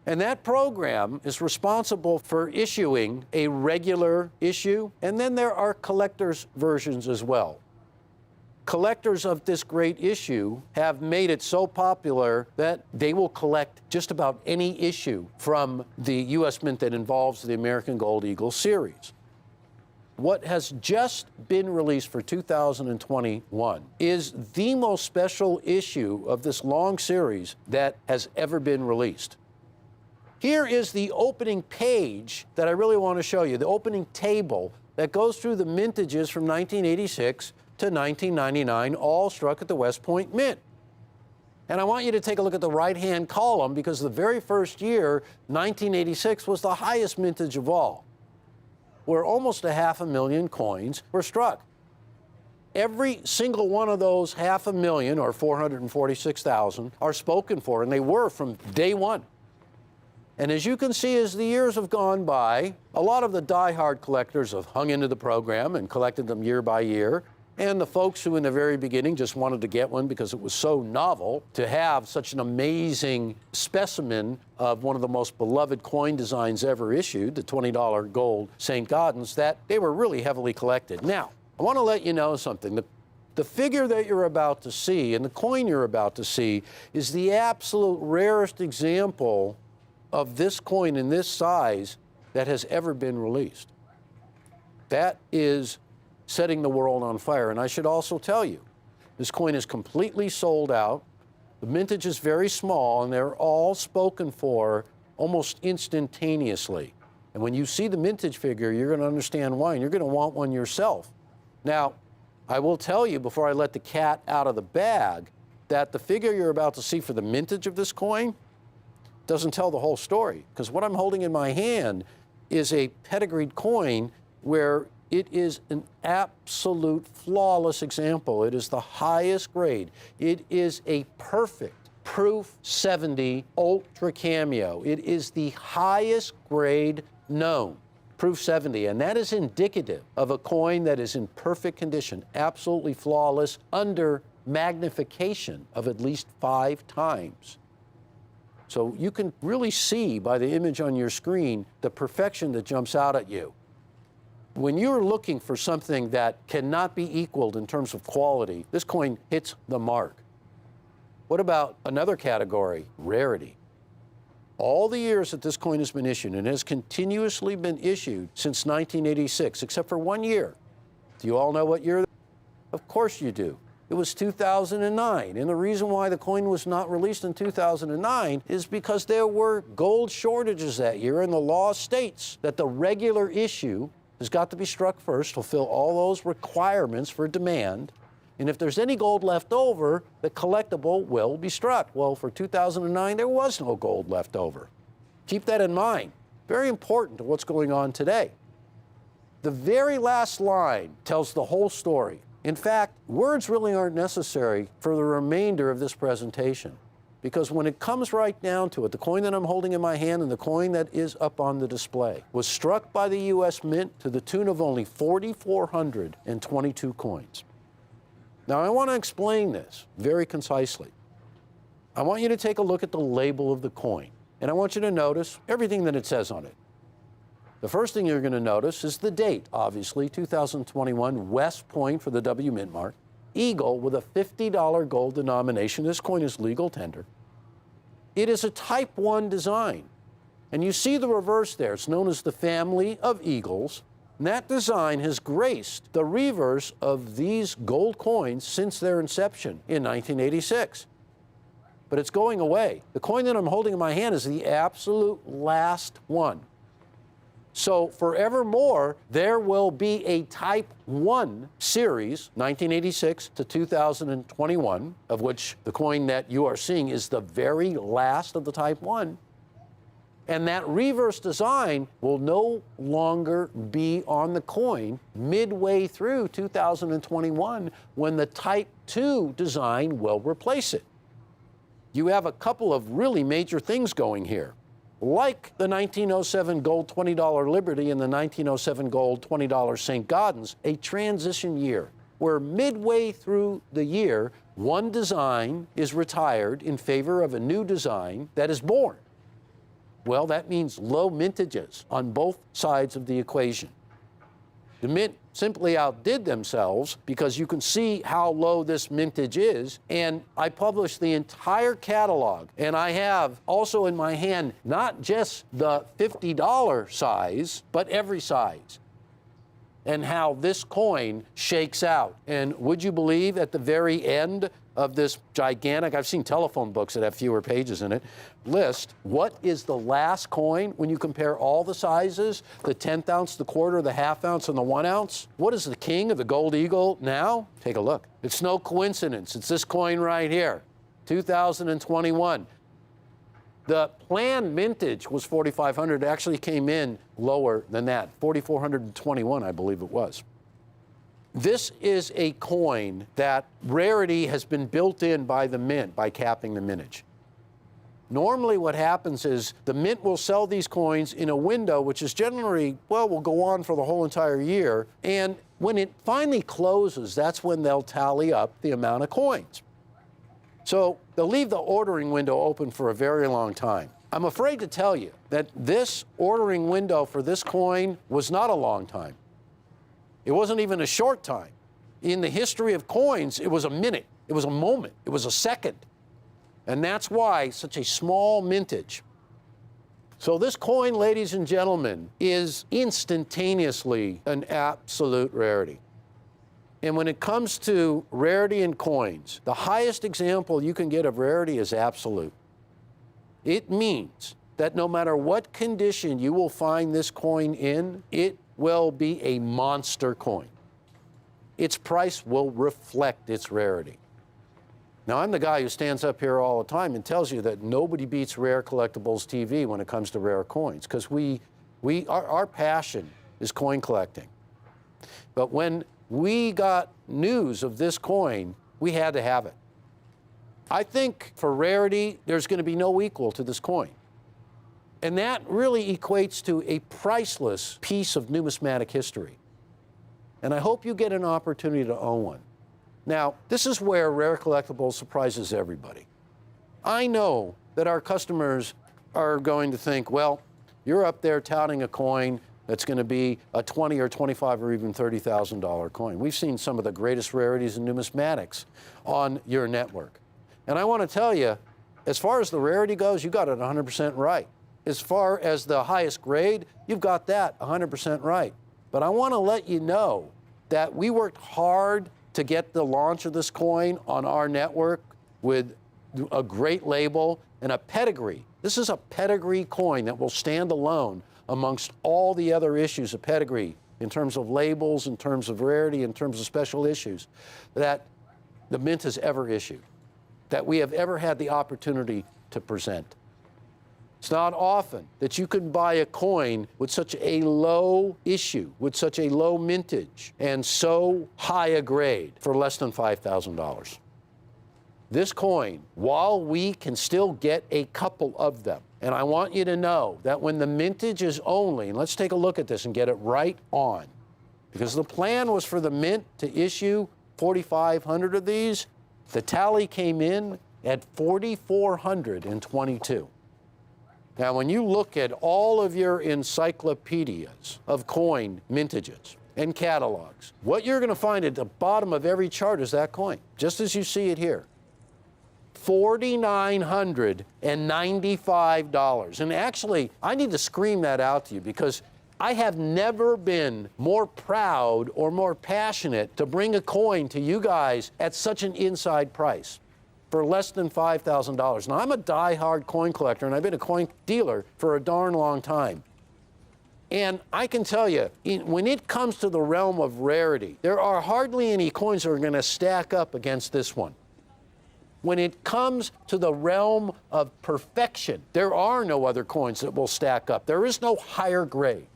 And that program is responsible for issuing a regular issue, and then there are collector's versions as well. Collectors of this great issue have made it so popular that they will collect just about any issue from the U.S. Mint that involves the American Gold Eagle series. What has just been released for 2021 is the most special issue of this long series that has ever been released. Here is the opening page that I really want to show you, the opening table that goes through the mintages from 1986 to 1999, all struck at the West Point Mint. And I want you to take a look at the right-hand column because the very first year, 1986, was the highest mintage of all, where almost 500,000 coins were struck. Every single one of those 500,000, or 446,000, are spoken for, and they were from day one. And as you can see, as the years have gone by, a lot of the die-hard collectors have hung into the program and collected them year by year. And the folks who in the very beginning just wanted to get one because it was so novel to have such an amazing specimen of one of the most beloved coin designs ever issued, the $20 gold St. Gaudens, that they were really heavily collected. Now, I want to let you know something. The figure that you're about to see and the coin you're about to see is the absolute rarest example of this coin in this size that has ever been released. That is setting the world on fire. And I should also tell you, this coin is completely sold out. The mintage is very small, and they're all spoken for almost instantaneously. And when you see the mintage figure, you're going to understand why, and you're going to want one yourself. Now, I will tell you before I let the cat out of the bag that the figure you're about to see for the mintage of this coin doesn't tell the whole story, because what I'm holding in my hand is a pedigreed coin where it is an absolute flawless example. It is the highest grade. It is a perfect Proof 70 Ultra Cameo. It is the highest grade known, Proof 70, and that is indicative of a coin that is in perfect condition, absolutely flawless, under magnification of at least 5 times. So you can really see by the image on your screen the perfection that jumps out at you. When you're looking for something that cannot be equaled in terms of quality, this coin hits the mark. What about another category, rarity? All the years that this coin has been issued, and has continuously been issued since 1986, except for 1 year. Do you all know what year? Of course you do. It was 2009. And the reason why the coin was not released in 2009 is because there were gold shortages that year, and the law states that the regular issue has got to be struck first, fulfill all those requirements for demand. And if there's any gold left over, the collectible will be struck. Well, for 2009, there was no gold left over. Keep that in mind. Very important to what's going on today. The very last line tells the whole story. In fact, words really aren't necessary for the remainder of this presentation, because when it comes right down to it, the coin that I'm holding in my hand and the coin that is up on the display was struck by the U.S. Mint to the tune of only 4,422 coins. Now, I want to explain this very concisely. I want you to take a look at the label of the coin, and I want you to notice everything that it says on it. The first thing you're going to notice is the date, obviously, 2021, West Point for the W Mint mark. eagle with a $50 gold denomination. This coin is legal tender. It is a Type 1 design. And you see the reverse there. It's known as the family of eagles. And that design has graced the reverse of these gold coins since their inception in 1986. But it's going away. The coin that I'm holding in my hand is the absolute last one. So forevermore, there will be a Type 1 series, 1986 to 2021, of which the coin that you are seeing is the very last of the Type 1. And that reverse design will no longer be on the coin midway through 2021 when the Type 2 design will replace it. You have a couple of really major things going here. Like the 1907 gold $20 Liberty and the 1907 gold $20 St. Gaudens, a transition year where midway through the year, one design is retired in favor of a new design that is born. Well, that means low mintages on both sides of the equation. The mint simply outdid themselves because you can see how low this mintage is. And I published the entire catalog. And I have also in my hand not just the $50 size, but every size. And how this coin shakes out. And would you believe at the very end of this gigantic, I've seen telephone books that have fewer pages in it, list, what is the last coin when you compare all the sizes, the 10th ounce, the quarter, the half ounce, and the 1 ounce? What is the king of the gold eagle now? Take a look. It's no coincidence. It's this coin right here, 2021. The planned mintage was 4,500. It actually came in lower than that, 4,421, I believe it was. This is a coin that rarity has been built in by the mint by capping the mintage. Normally what happens is the mint will sell these coins in a window which is generally, well, will go on for the whole entire year. And when it finally closes, that's when they'll tally up the amount of coins. So they'll leave the ordering window open for a very long time. I'm afraid to tell you that this ordering window for this coin was not a long time. It wasn't even a short time. In the history of coins, it was a minute, it was a moment, it was a second. And that's why such a small mintage. So this coin, ladies and gentlemen, is instantaneously an absolute rarity. And when it comes to rarity in coins, the highest example you can get of rarity is absolute. It means that no matter what condition you will find this coin in, it will be a monster coin. Its price will reflect its rarity. Now, I'm the guy who stands up here all the time and tells you that nobody beats Rare Collectibles TV when it comes to rare coins, because our passion is coin collecting. But when we got news of this coin, we had to have it. I think for rarity, there's going to be no equal to this coin. And that really equates to a priceless piece of numismatic history. And I hope you get an opportunity to own one. Now, this is where Rare Collectibles surprises everybody. I know that our customers are going to think, well, you're up there touting a coin that's going to be a $20 or $25 or even $30,000 coin. We've seen some of the greatest rarities in numismatics on your network. And I want to tell you, as far as the rarity goes, you got it 100% right. As far as the highest grade, you've got that 100% right. But I want to let you know that we worked hard to get the launch of this coin on our network with a great label and a pedigree. This is a pedigree coin that will stand alone amongst all the other issues of pedigree in terms of labels, in terms of rarity, in terms of special issues that the Mint has ever issued, that we have ever had the opportunity to present. It's not often that you can buy a coin with such a low issue, with such a low mintage, and so high a grade for less than $5,000. This coin, while we can still get a couple of them, and I want you to know that when the mintage is only, and let's take a look at this and get it right on, because the plan was for the Mint to issue 4,500 of these. The tally came in at 4,422. Now, when you look at all of your encyclopedias of coin mintages, and catalogs. What you're going to find at the bottom of every chart is that coin, just as you see it here. $4,995. And actually, I need to scream that out to you because I have never been more proud or more passionate to bring a coin to you guys at such an inside price for less than $5,000. Now, I'm a die-hard coin collector, and I've been a coin dealer for a darn long time. And I can tell you, when it comes to the realm of rarity, there are hardly any coins that are going to stack up against this one. When it comes to the realm of perfection, there are no other coins that will stack up. There is no higher grade.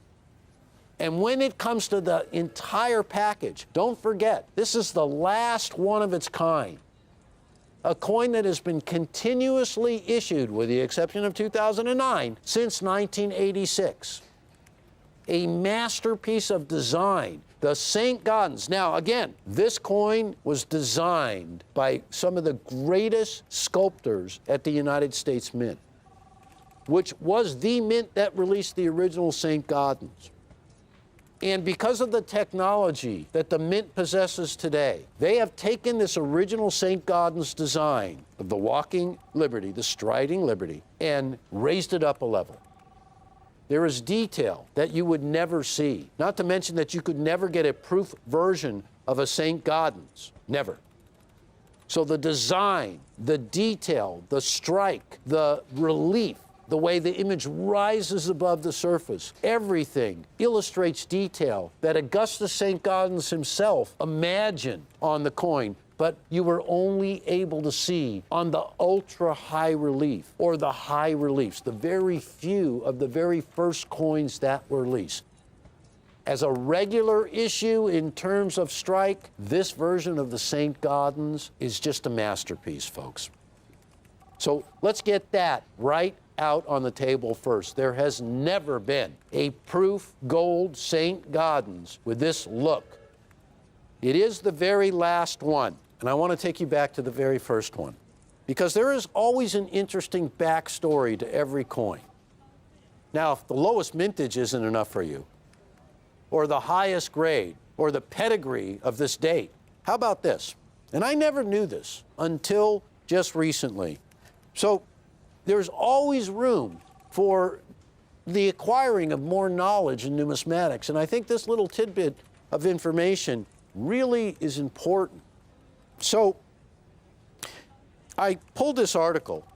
And when it comes to the entire package, don't forget, this is the last one of its kind. A coin that has been continuously issued, with the exception of 2009, since 1986. A masterpiece of design. The St. Gaudens. Now, again, this coin was designed by some of the greatest sculptors at the United States Mint, which was the mint that released the original St. Gaudens. And because of the technology that the Mint possesses today, they have taken this original St. Gaudens design of the walking Liberty, the striding Liberty, and raised it up a level. There is detail that you would never see, not to mention that you could never get a proof version of a St. Gaudens, never. So the design, the detail, the strike, the relief, the way the image rises above the surface, everything illustrates detail that Augustus St. Gaudens himself imagined on the coin, but you were only able to see on the ultra high relief or the high reliefs, the very few of the very first coins that were released. As a regular issue in terms of strike, this version of the St. Gaudens is just a masterpiece, folks. So let's get that right out on the table first. There has never been a proof gold St. Gaudens with this look. It is the very last one. And I want to take you back to the very first one, because there is always an interesting backstory to every coin. Now, if the lowest mintage isn't enough for you, or the highest grade, or the pedigree of this date, how about this? And I never knew this until just recently. So there's always room for the acquiring of more knowledge in numismatics. And I think this little tidbit of information really is important. So I pulled this article,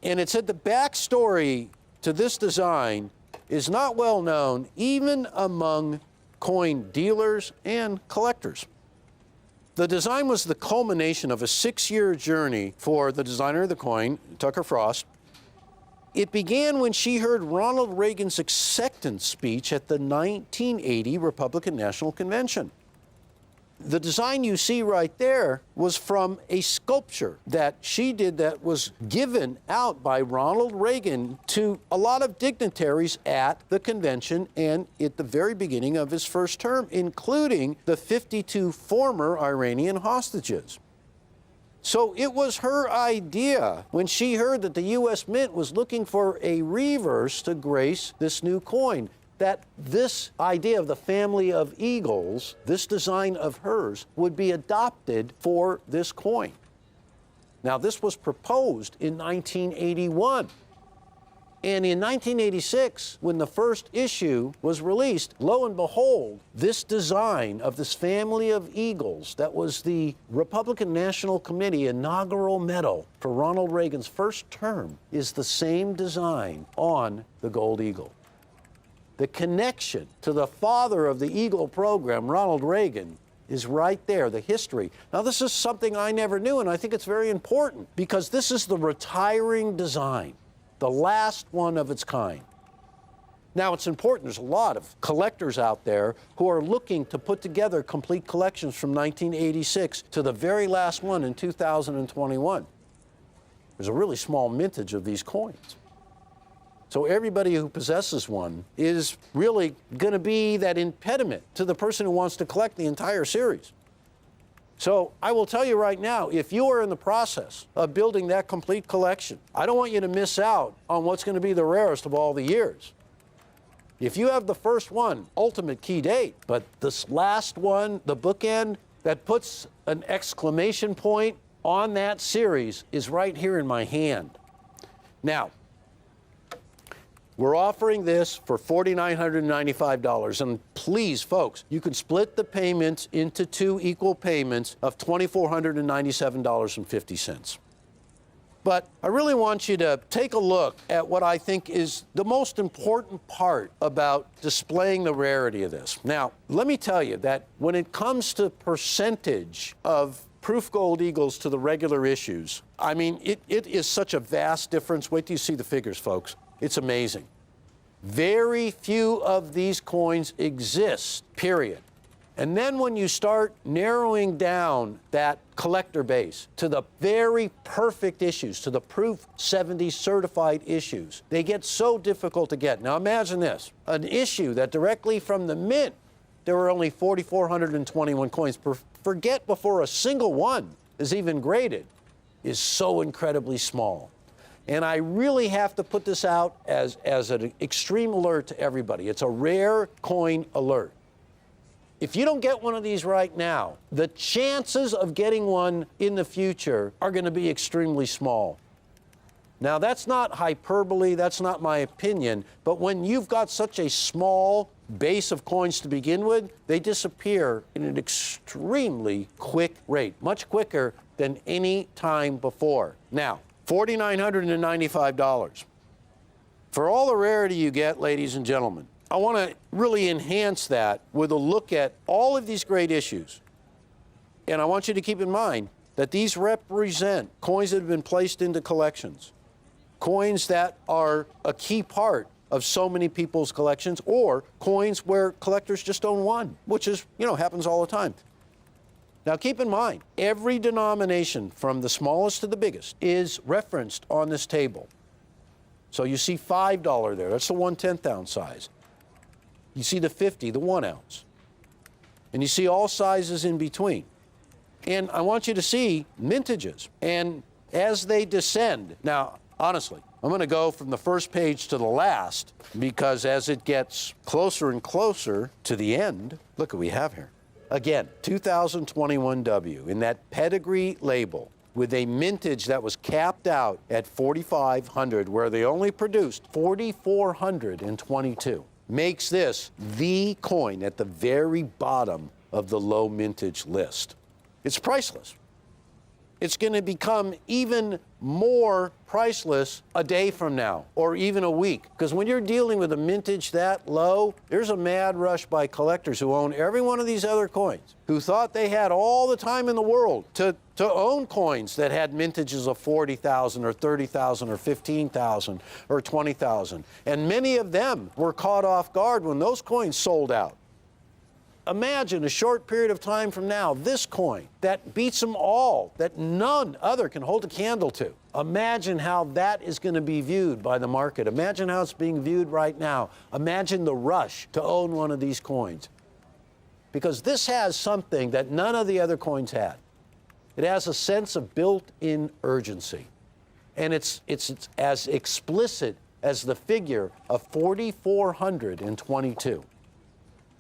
and it said the backstory to this design is not well known even among coin dealers and collectors. The design was the culmination of a 6-year journey for the designer of the coin, Tucker Frost. It began when she heard Ronald Reagan's acceptance speech at the 1980 Republican National Convention. The design you see right there was from a sculpture that she did that was given out by Ronald Reagan to a lot of dignitaries at the convention and at the very beginning of his first term, including the 52 former Iranian hostages. So it was her idea when she heard that the U.S. Mint was looking for a reverse to grace this new coin, that this idea of the family of eagles, this design of hers, would be adopted for this coin. Now, this was proposed in 1981. And in 1986, when the first issue was released, lo and behold, this design of this family of eagles that was the Republican National Committee inaugural medal for Ronald Reagan's first term is the same design on the gold eagle. The connection to the father of the Eagle program, Ronald Reagan, is right there, the history. Now, this is something I never knew, and I think it's very important because this is the retiring design, the last one of its kind. Now, it's important. There's a lot of collectors out there who are looking to put together complete collections from 1986 to the very last one in 2021. There's a really small mintage of these coins. So everybody who possesses one is really going to be that impediment to the person who wants to collect the entire series. So I will tell you right now, if you are in the process of building that complete collection, I don't want you to miss out on what's going to be the rarest of all the years. If you have the first one, ultimate key date, but this last one, the bookend, that puts an exclamation point on that series is right here in my hand. Now, we're offering this for $4,995. And please, folks, you can split the payments into 2 equal payments of $2,497.50. But I really want you to take a look at what I think is the most important part about displaying the rarity of this. Now, let me tell you that when it comes to percentage of proof gold eagles to the regular issues, I mean, it is such a vast difference. Wait till you see the figures, folks. It's amazing. Very few of these coins exist, period. And then when you start narrowing down that collector base to the very perfect issues, to the Proof 70 certified issues, they get so difficult to get. Now imagine this, an issue that directly from the mint, there were only 4,421 coins. Forget before a single one is even graded, is so incredibly small. And I really have to put this out as an extreme alert to everybody. It's a rare coin alert. If you don't get one of these right now, the chances of getting one in the future are going to be extremely small. Now, that's not hyperbole, that's not my opinion, but when you've got such a small base of coins to begin with, they disappear in an extremely quick rate, much quicker than any time before. Now, $4,995. For all the rarity you get, ladies and gentlemen, I want to really enhance that with a look at all of these great issues. And I want you to keep in mind that these represent coins that have been placed into collections, coins that are a key part of so many people's collections, or coins where collectors just own one, which is, happens all the time. Now keep in mind, every denomination from the smallest to the biggest is referenced on this table. So you see $5 there, that's the 1/10 ounce size. You see the 50, the 1 ounce. And you see all sizes in between. And I want you to see mintages. And as they descend, now, honestly, I'm going to go from the first page to the last, because as it gets closer and closer to the end, look what we have here. Again, 2021 W in that pedigree label with a mintage that was capped out at 4,500, where they only produced 4,422. Makes this the coin at the very bottom of the low mintage list. It's priceless. It's going to become even more priceless a day from now, or even a week. Because when you're dealing with a mintage that low, there's a mad rush by collectors who own every one of these other coins, who thought they had all the time in the world to own coins that had mintages of 40,000 or 30,000 or 15,000 or 20,000. And many of them were caught off guard when those coins sold out. Imagine a short period of time from now, this coin that beats them all, that none other can hold a candle to. Imagine how that is going to be viewed by the market. Imagine how it's being viewed right now. Imagine the rush to own one of these coins. Because this has something that none of the other coins had. It has a sense of built-in urgency. And it's as explicit as the figure of 4,422.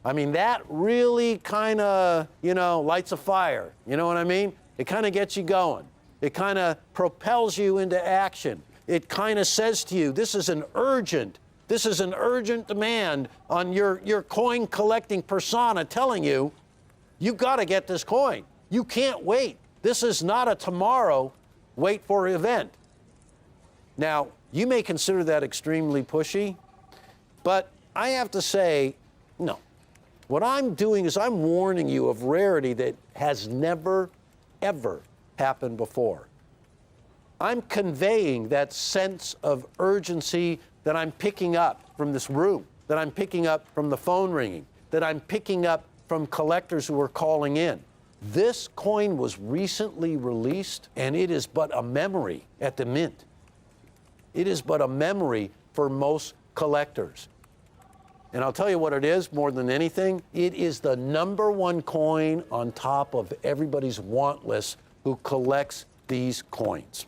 I mean, that really kind of, lights a fire. You know what I mean? It kind of gets you going. It kind of propels you into action. It kind of says to you, this is an urgent demand on your coin collecting persona, telling you, you got to get this coin. You can't wait. This is not a tomorrow wait for event. Now, you may consider that extremely pushy, but I have to say, no. What I'm doing is I'm warning you of rarity that has never, ever happened before. I'm conveying that sense of urgency that I'm picking up from this room, that I'm picking up from the phone ringing, that I'm picking up from collectors who are calling in. This coin was recently released, and it is but a memory at the mint. It is but a memory for most collectors. And I'll tell you what it is more than anything. It is the #1 coin on top of everybody's want list who collects these coins.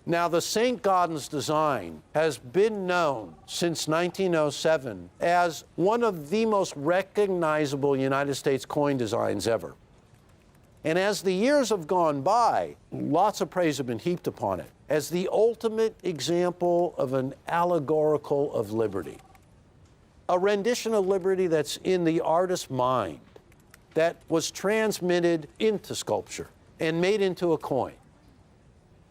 Now, the St. Gaudens design has been known since 1907 as one of the most recognizable United States coin designs ever. And as the years have gone by, lots of praise have been heaped upon it as the ultimate example of an allegorical of liberty. A rendition of liberty that's in the artist's mind, that was transmitted into sculpture and made into a coin.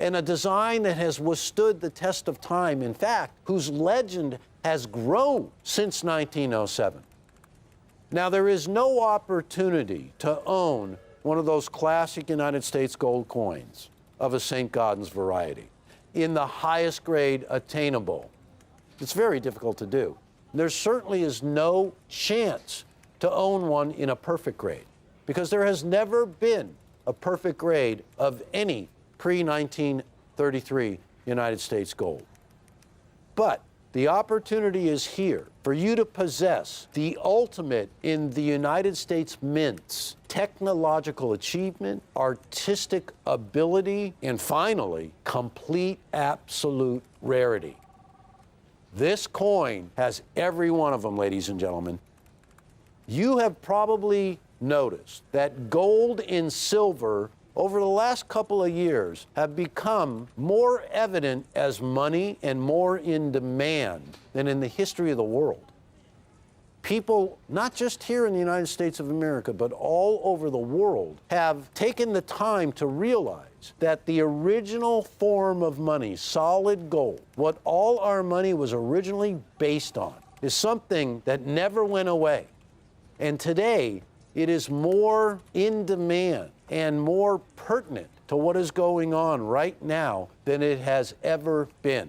And a design that has withstood the test of time, in fact, whose legend has grown since 1907. Now, there is no opportunity to own one of those classic United States gold coins of a St. Gaudens variety in the highest grade attainable. It's very difficult to do. There certainly is no chance to own one in a perfect grade, because there has never been a perfect grade of any pre-1933 United States gold. But the opportunity is here for you to possess the ultimate in the United States Mint's technological achievement, artistic ability, and finally, complete absolute rarity. This coin has every one of them, ladies and gentlemen. You have probably noticed that gold and silver over the last couple of years have become more evident as money and more in demand than in the history of the world. People, not just here in the United States of America, but all over the world, have taken the time to realize that the original form of money, solid gold, what all our money was originally based on, is something that never went away. And today, it is more in demand and more pertinent to what is going on right now than it has ever been.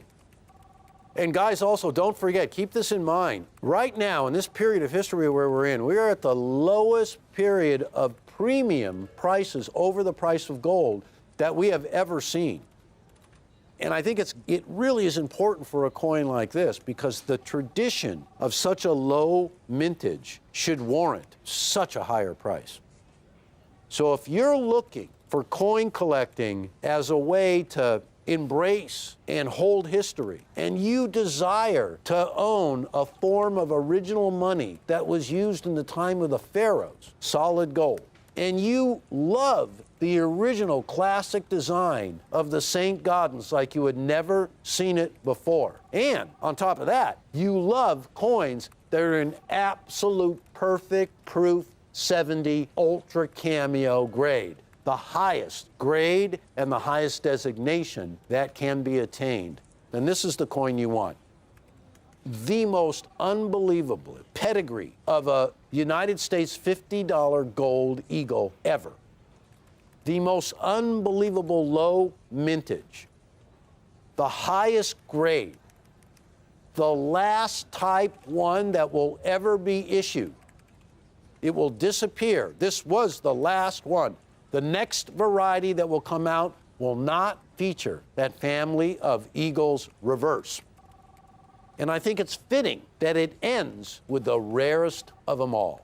And guys, also, don't forget, keep this in mind. Right now, in this period of history where we're in, we are at the lowest period of premium prices over the price of gold that we have ever seen. And I think it really is important for a coin like this, because the tradition of such a low mintage should warrant such a higher price. So if you're looking for coin collecting as a way to embrace and hold history, and you desire to own a form of original money that was used in the time of the pharaohs, solid gold, and you love the original classic design of the St. Gaudens like you had never seen it before, and on top of that, you love coins that are in absolute perfect proof 70 ultra cameo grade, the highest grade and the highest designation that can be attained, then this is the coin you want. The most unbelievable pedigree of a United States $50 gold eagle ever. The most unbelievable low mintage. The highest grade. The last type 1 that will ever be issued. It will disappear. This was the last one. The next variety that will come out will not feature that family of eagles reverse. And I think it's fitting that it ends with the rarest of them all.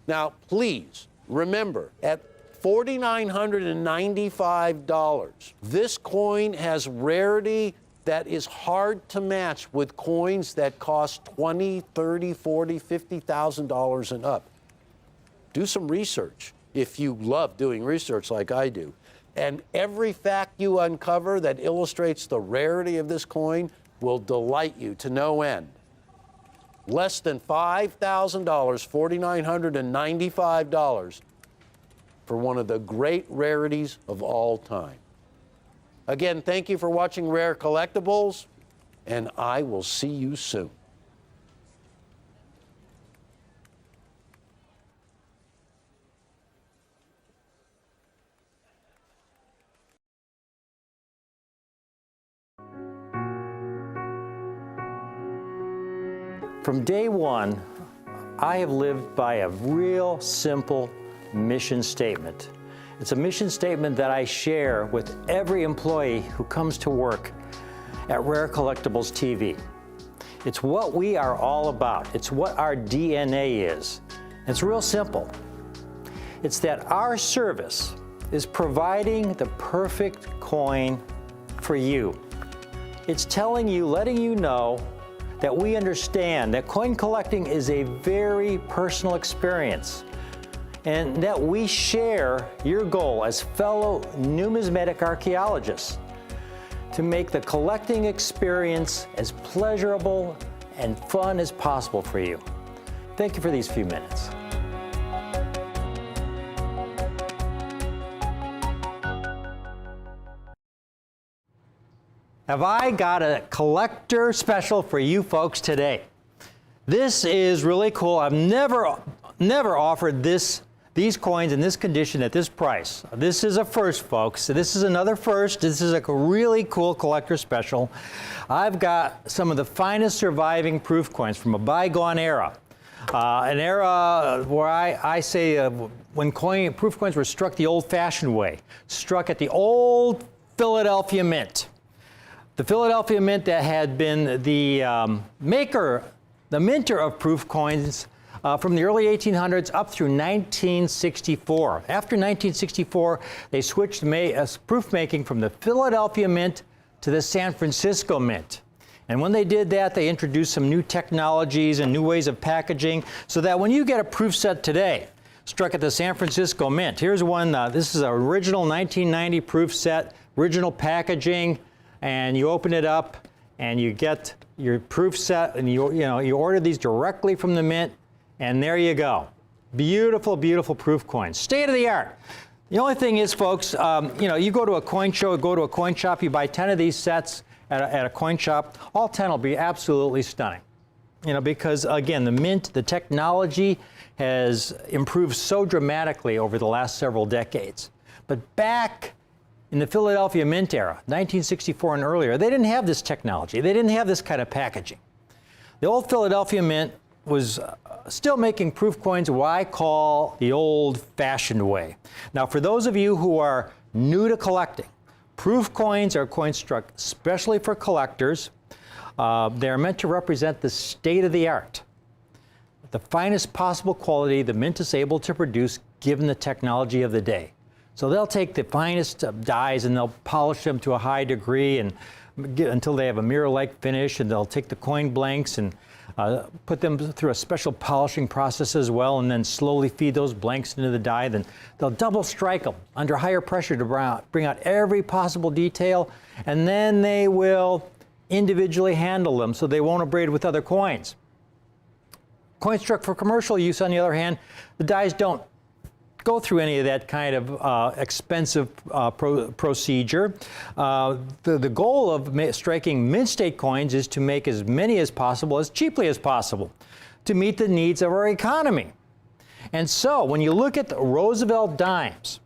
Now, please remember, at $4,995, this coin has rarity that is hard to match with coins that cost $20,000, $30,000, $40,000, $50,000 and up. Do some research if you love doing research like I do. And every fact you uncover that illustrates the rarity of this coin will delight you to no end. Less than $5,000, $4,995 for one of the great rarities of all time. Again, thank you for watching Rare Collectibles, and I will see you soon. From day one, I have lived by a real simple mission statement. It's a mission statement that I share with every employee who comes to work at Rare Collectibles TV. It's what we are all about. It's what our DNA is. It's real simple. It's that our service is providing the perfect coin for for you. It's telling you, letting you know that we understand that coin collecting is a very personal experience and that we share your goal as fellow numismatic archaeologists to make the collecting experience as pleasurable and fun as possible for you. Thank you for these few minutes. Have I got a collector special for you folks today? This is really cool. I've never offered these coins in this condition at this price. This is a first, folks. So this is another first. This is a really cool collector special. I've got some of the finest surviving proof coins from a bygone era. An era where I say when proof coins were struck the old-fashioned way, struck at the old Philadelphia Mint. The Philadelphia Mint that had been the minter of proof coins from the early 1800s up through 1964. After 1964, they switched proof making from the Philadelphia Mint to the San Francisco Mint. And when they did that, they introduced some new technologies and new ways of packaging so that when you get a proof set today, struck at the San Francisco Mint, here's one, this is an original 1990 proof set, original packaging, and you open it up and you get your proof set and you order these directly from the mint, and there you go. Beautiful, beautiful proof coins. State of the art. The only thing is, folks, you go to a coin show, go to a coin shop, you buy 10 of these sets at a coin shop, all 10 will be absolutely stunning. Because again, the mint, the technology has improved so dramatically over the last several decades. But back in the Philadelphia Mint era, 1964 and earlier, they didn't have this technology. They didn't have this kind of packaging. The old Philadelphia Mint was still making proof coins what I call the old-fashioned way. Now, for those of you who are new to collecting, proof coins are coins struck especially for collectors. They're meant to represent the state of the art, the finest possible quality the mint is able to produce given the technology of the day. So they'll take the finest dies and they'll polish them to a high degree and until they have a mirror-like finish, and they'll take the coin blanks and put them through a special polishing process as well, and then slowly feed those blanks into the die. Then they'll double strike them under higher pressure to bring out every possible detail, and then they will individually handle them so they won't abrade with other coins. Coins struck for commercial use, on the other hand, the dies don't go through any of that kind of expensive procedure. The goal of striking mint state coins is to make as many as possible, as cheaply as possible, to meet the needs of our economy. And so when you look at the Roosevelt dimes,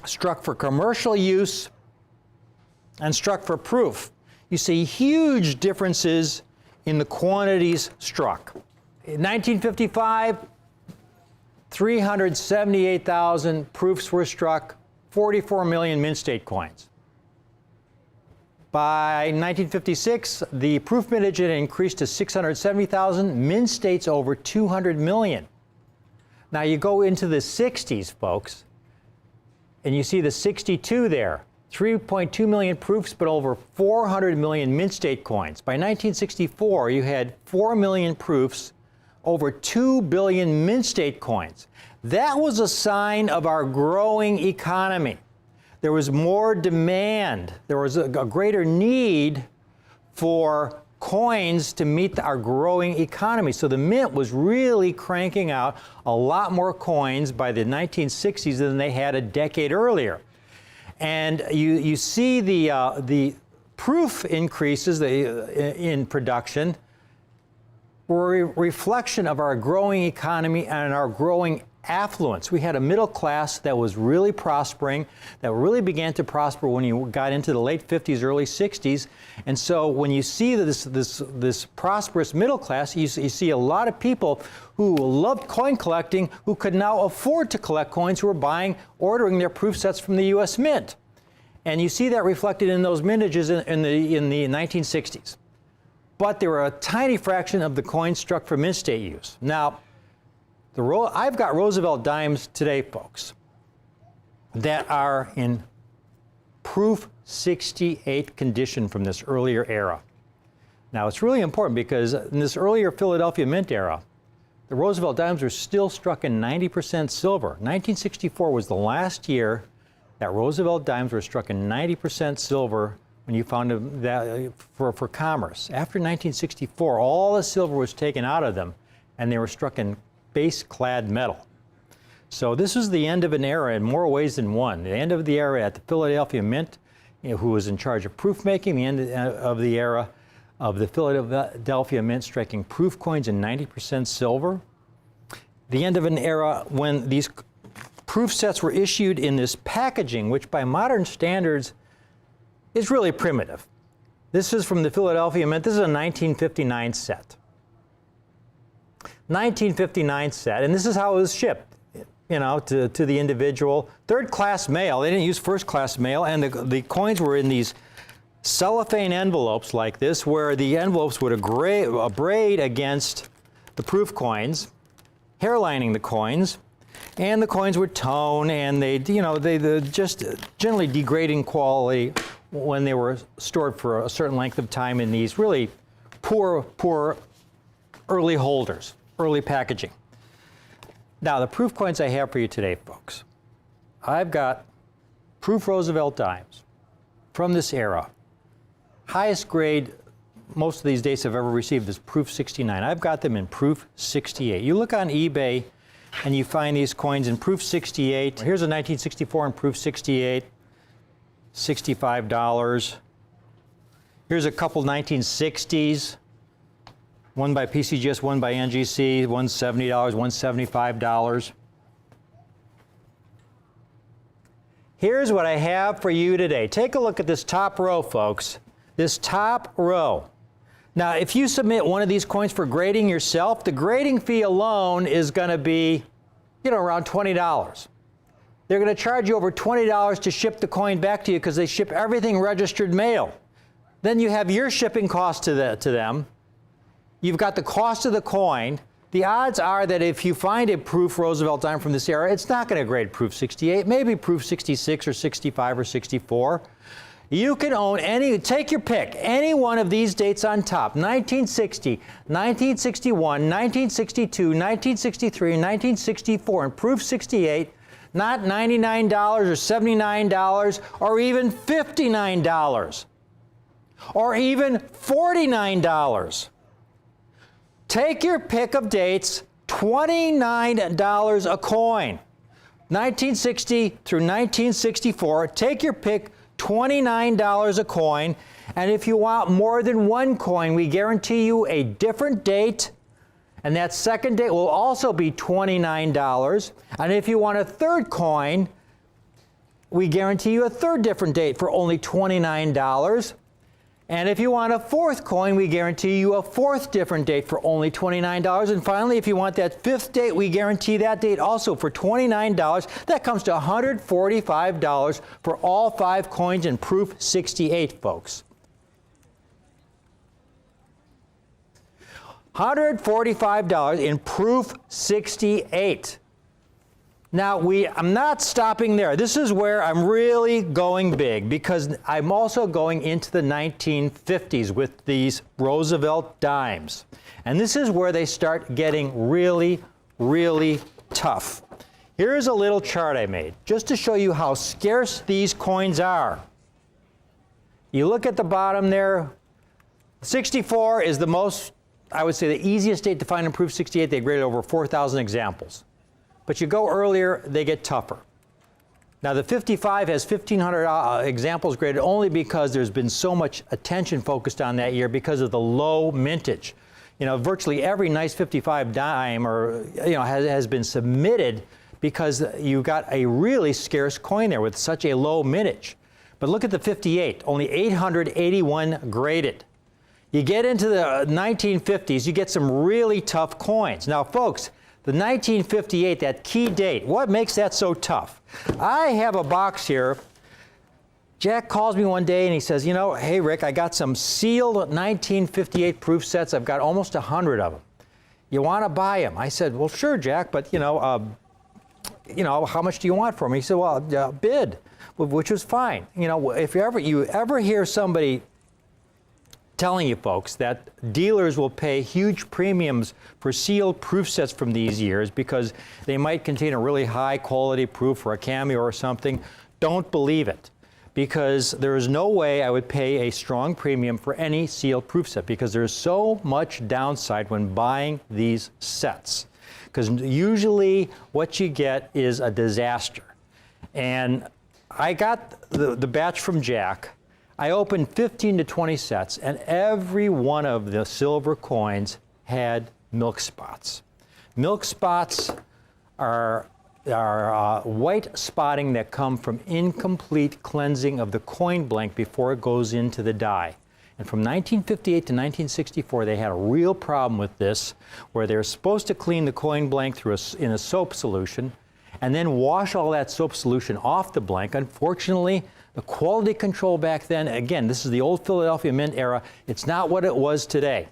struck for commercial use and struck for proof, you see huge differences in the quantities struck. In 1955, 378,000 proofs were struck, 44 million mint state coins. By 1956, the proof mintage had increased to 670,000, mint states over 200 million. Now you go into the 60s, folks, and you see the 62 there. 3.2 million proofs, but over 400 million mint state coins. By 1964, you had 4 million proofs, over 2 billion mint state coins. That was a sign of our growing economy. There was more demand. There was a greater need for coins to meet our growing economy. So the mint was really cranking out a lot more coins by the 1960s than they had a decade earlier. And you see the proof increases in production were a reflection of our growing economy and our growing affluence. We had a middle class that was really prospering, that really began to prosper when you got into the late 50s, early 60s. And so when you see this prosperous middle class, you see a lot of people who loved coin collecting who could now afford to collect coins, who were ordering their proof sets from the U.S. Mint. And you see that reflected in those mintages in the 1960s. But there were a tiny fraction of the coins struck for mint state use. Now, I've got Roosevelt dimes today, folks, that are in proof 68 condition from this earlier era. Now, it's really important because in this earlier Philadelphia Mint era, the Roosevelt dimes were still struck in 90% silver. 1964 was the last year that Roosevelt dimes were struck in 90% silver when you found them that, for commerce. After 1964, all the silver was taken out of them, and they were struck in base-clad metal. So this is the end of an era in more ways than one. The end of the era at the Philadelphia Mint, who was in charge of proof making, the end of the era of the Philadelphia Mint striking proof coins in 90% silver. The end of an era when these proof sets were issued in this packaging, which by modern standards is really primitive. This is from the Philadelphia Mint. This is a 1959 set. 1959 set, and this is how it was shipped, to the individual. Third-class mail. They didn't use first-class mail, and the coins were in these cellophane envelopes like this, where the envelopes would abrade against the proof coins, hairlining the coins, and the coins would tone, and they just generally degrading quality when they were stored for a certain length of time in these really poor early holders, early packaging. Now, the proof coins I have for you today, folks. I've got proof Roosevelt dimes from this era. Highest grade most of these dates I've ever received is proof 69. I've got them in proof 68. You look on eBay and you find these coins in proof 68. Here's a 1964 in proof 68, $65. Here's a couple 1960s, one by PCGS, one by NGC, one's $70, one's $75. Here's what I have for you today. Take a look at this top row, folks. This top row. Now, if you submit one of these coins for grading yourself, the grading fee alone is going to be, around $20. They're going to charge you over $20 to ship the coin back to you because they ship everything registered mail. Then you have your shipping cost to them. You've got the cost of the coin. The odds are that if you find a proof Roosevelt dime from this era, it's not going to grade proof 68, maybe proof 66 or 65 or 64. You can own take your pick, any one of these dates on top, 1960, 1961, 1962, 1963, 1964, and proof 68, not $99 or $79 or even $59 or even $49. Take your pick of dates, $29 a coin. 1960 through 1964, take your pick, $29 a coin. And if you want more than one coin, we guarantee you a different date. And that second date will also be $29. And if you want a third coin, we guarantee you a third different date for only $29. And if you want a fourth coin, we guarantee you a fourth different date for only $29. And finally, if you want that fifth date, we guarantee that date also for $29. That comes to $145 for all 5 coins in proof 68, folks. $145 in proof 68. Now, I'm not stopping there. This is where I'm really going big because I'm also going into the 1950s with these Roosevelt dimes. And this is where they start getting really, really tough. Here's a little chart I made just to show you how scarce these coins are. You look at the bottom there, 64 is the most, I would say, the easiest date to find in proof 68. They graded over 4,000 examples. But you go earlier, they get tougher. Now, the 55 has 1,500 examples graded only because there's been so much attention focused on that year because of the low mintage. Virtually every nice 55 dime has been submitted because you got a really scarce coin there with such a low mintage. But look at the 58, only 881 graded. You get into the 1950s, you get some really tough coins. Now, folks, the 1958, that key date, what makes that so tough? I have a box here. Jack calls me one day and he says, hey, Rick, I got some sealed 1958 proof sets. I've got almost 100 of them. You want to buy them? I said, well, sure, Jack, but, you know, how much do you want for them? He said, well, bid, which was fine. You know, if you ever hear somebody telling you folks that dealers will pay huge premiums for sealed proof sets from these years because they might contain a really high quality proof for a Cameo or something, don't believe it. Because there is no way I would pay a strong premium for any sealed proof set because there's so much downside when buying these sets. Because usually what you get is a disaster. And I got the batch from Jack. I opened 15 to 20 sets, and every one of the silver coins had milk spots. Milk spots are white spotting that come from incomplete cleansing of the coin blank before it goes into the die. And from 1958 to 1964, they had a real problem with this, where they were supposed to clean the coin blank in a soap solution, and then wash all that soap solution off the blank. Unfortunately, the quality control back then, again, this is the old Philadelphia Mint era, it's not what it was today.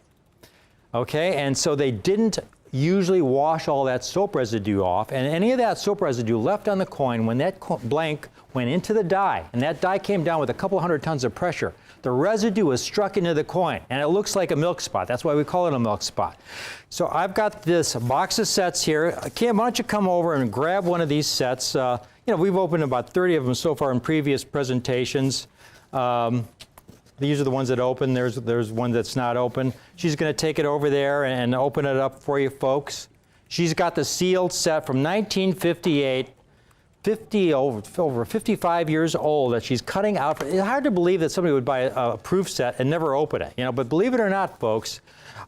Okay, and so they didn't usually wash all that soap residue off, and any of that soap residue left on the coin when that blank went into the die, and that die came down with a couple hundred tons of pressure, the residue was struck into the coin, and it looks like a milk spot. That's why we call it a milk spot. So I've got this box of sets here. Kim, why don't you come over and grab one of these sets? You know, we've opened about 30 of them so far in previous presentations. These are the ones that open. There's one that's not open. She's going to take it over there and open it up for you folks. She's got the sealed set from 1958, over 55 years old that she's cutting out. It's hard to believe that somebody would buy a proof set and never open it, you know. But believe it or not, folks,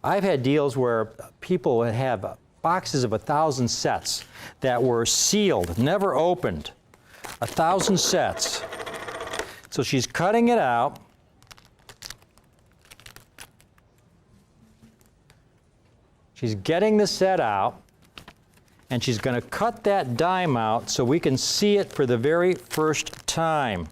I've had deals where people would have boxes of 1,000 sets that were sealed, never opened. 1,000 sets. So she's cutting it out. She's getting the set out, and she's going to cut that dime out so we can see it for the very first time.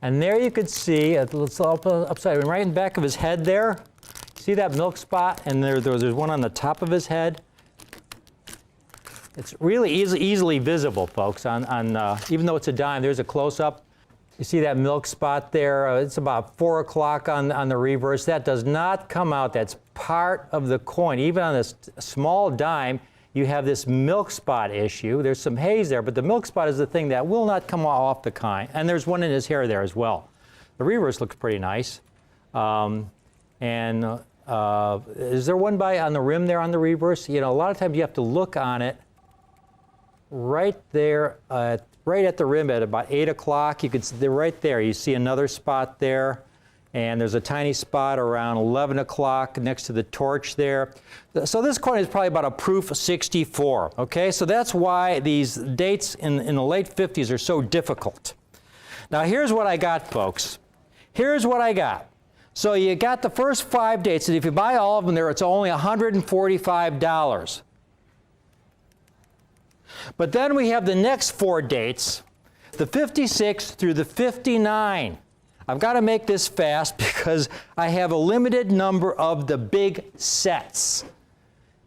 And there you could see, let's upside, right in the back of his head there. See that milk spot? And there's one on the top of his head. It's really easily visible, folks, even though it's a dime. There's a close-up. You see that milk spot there? It's about 4 o'clock on the reverse. That does not come out. That's part of the coin. Even on this small dime, you have this milk spot issue. There's some haze there, but the milk spot is the thing that will not come off the coin. And there's one in his hair there as well. The reverse looks pretty nice. Is there one on the rim there on the reverse? You know, a lot of times you have to look on it right there, right at the rim at about 8 o'clock. You could see right there. You see another spot there. And there's a tiny spot around 11 o'clock next to the torch there. So this coin is probably about a proof 64, okay? So that's why these dates in the late 50s are so difficult. Now here's what I got, folks. Here's what I got. So you got the first 5 dates, and if you buy all of them there, it's only $145. But then we have the next 4 dates, the 56 through the 59. I've got to make this fast because I have a limited number of the big sets.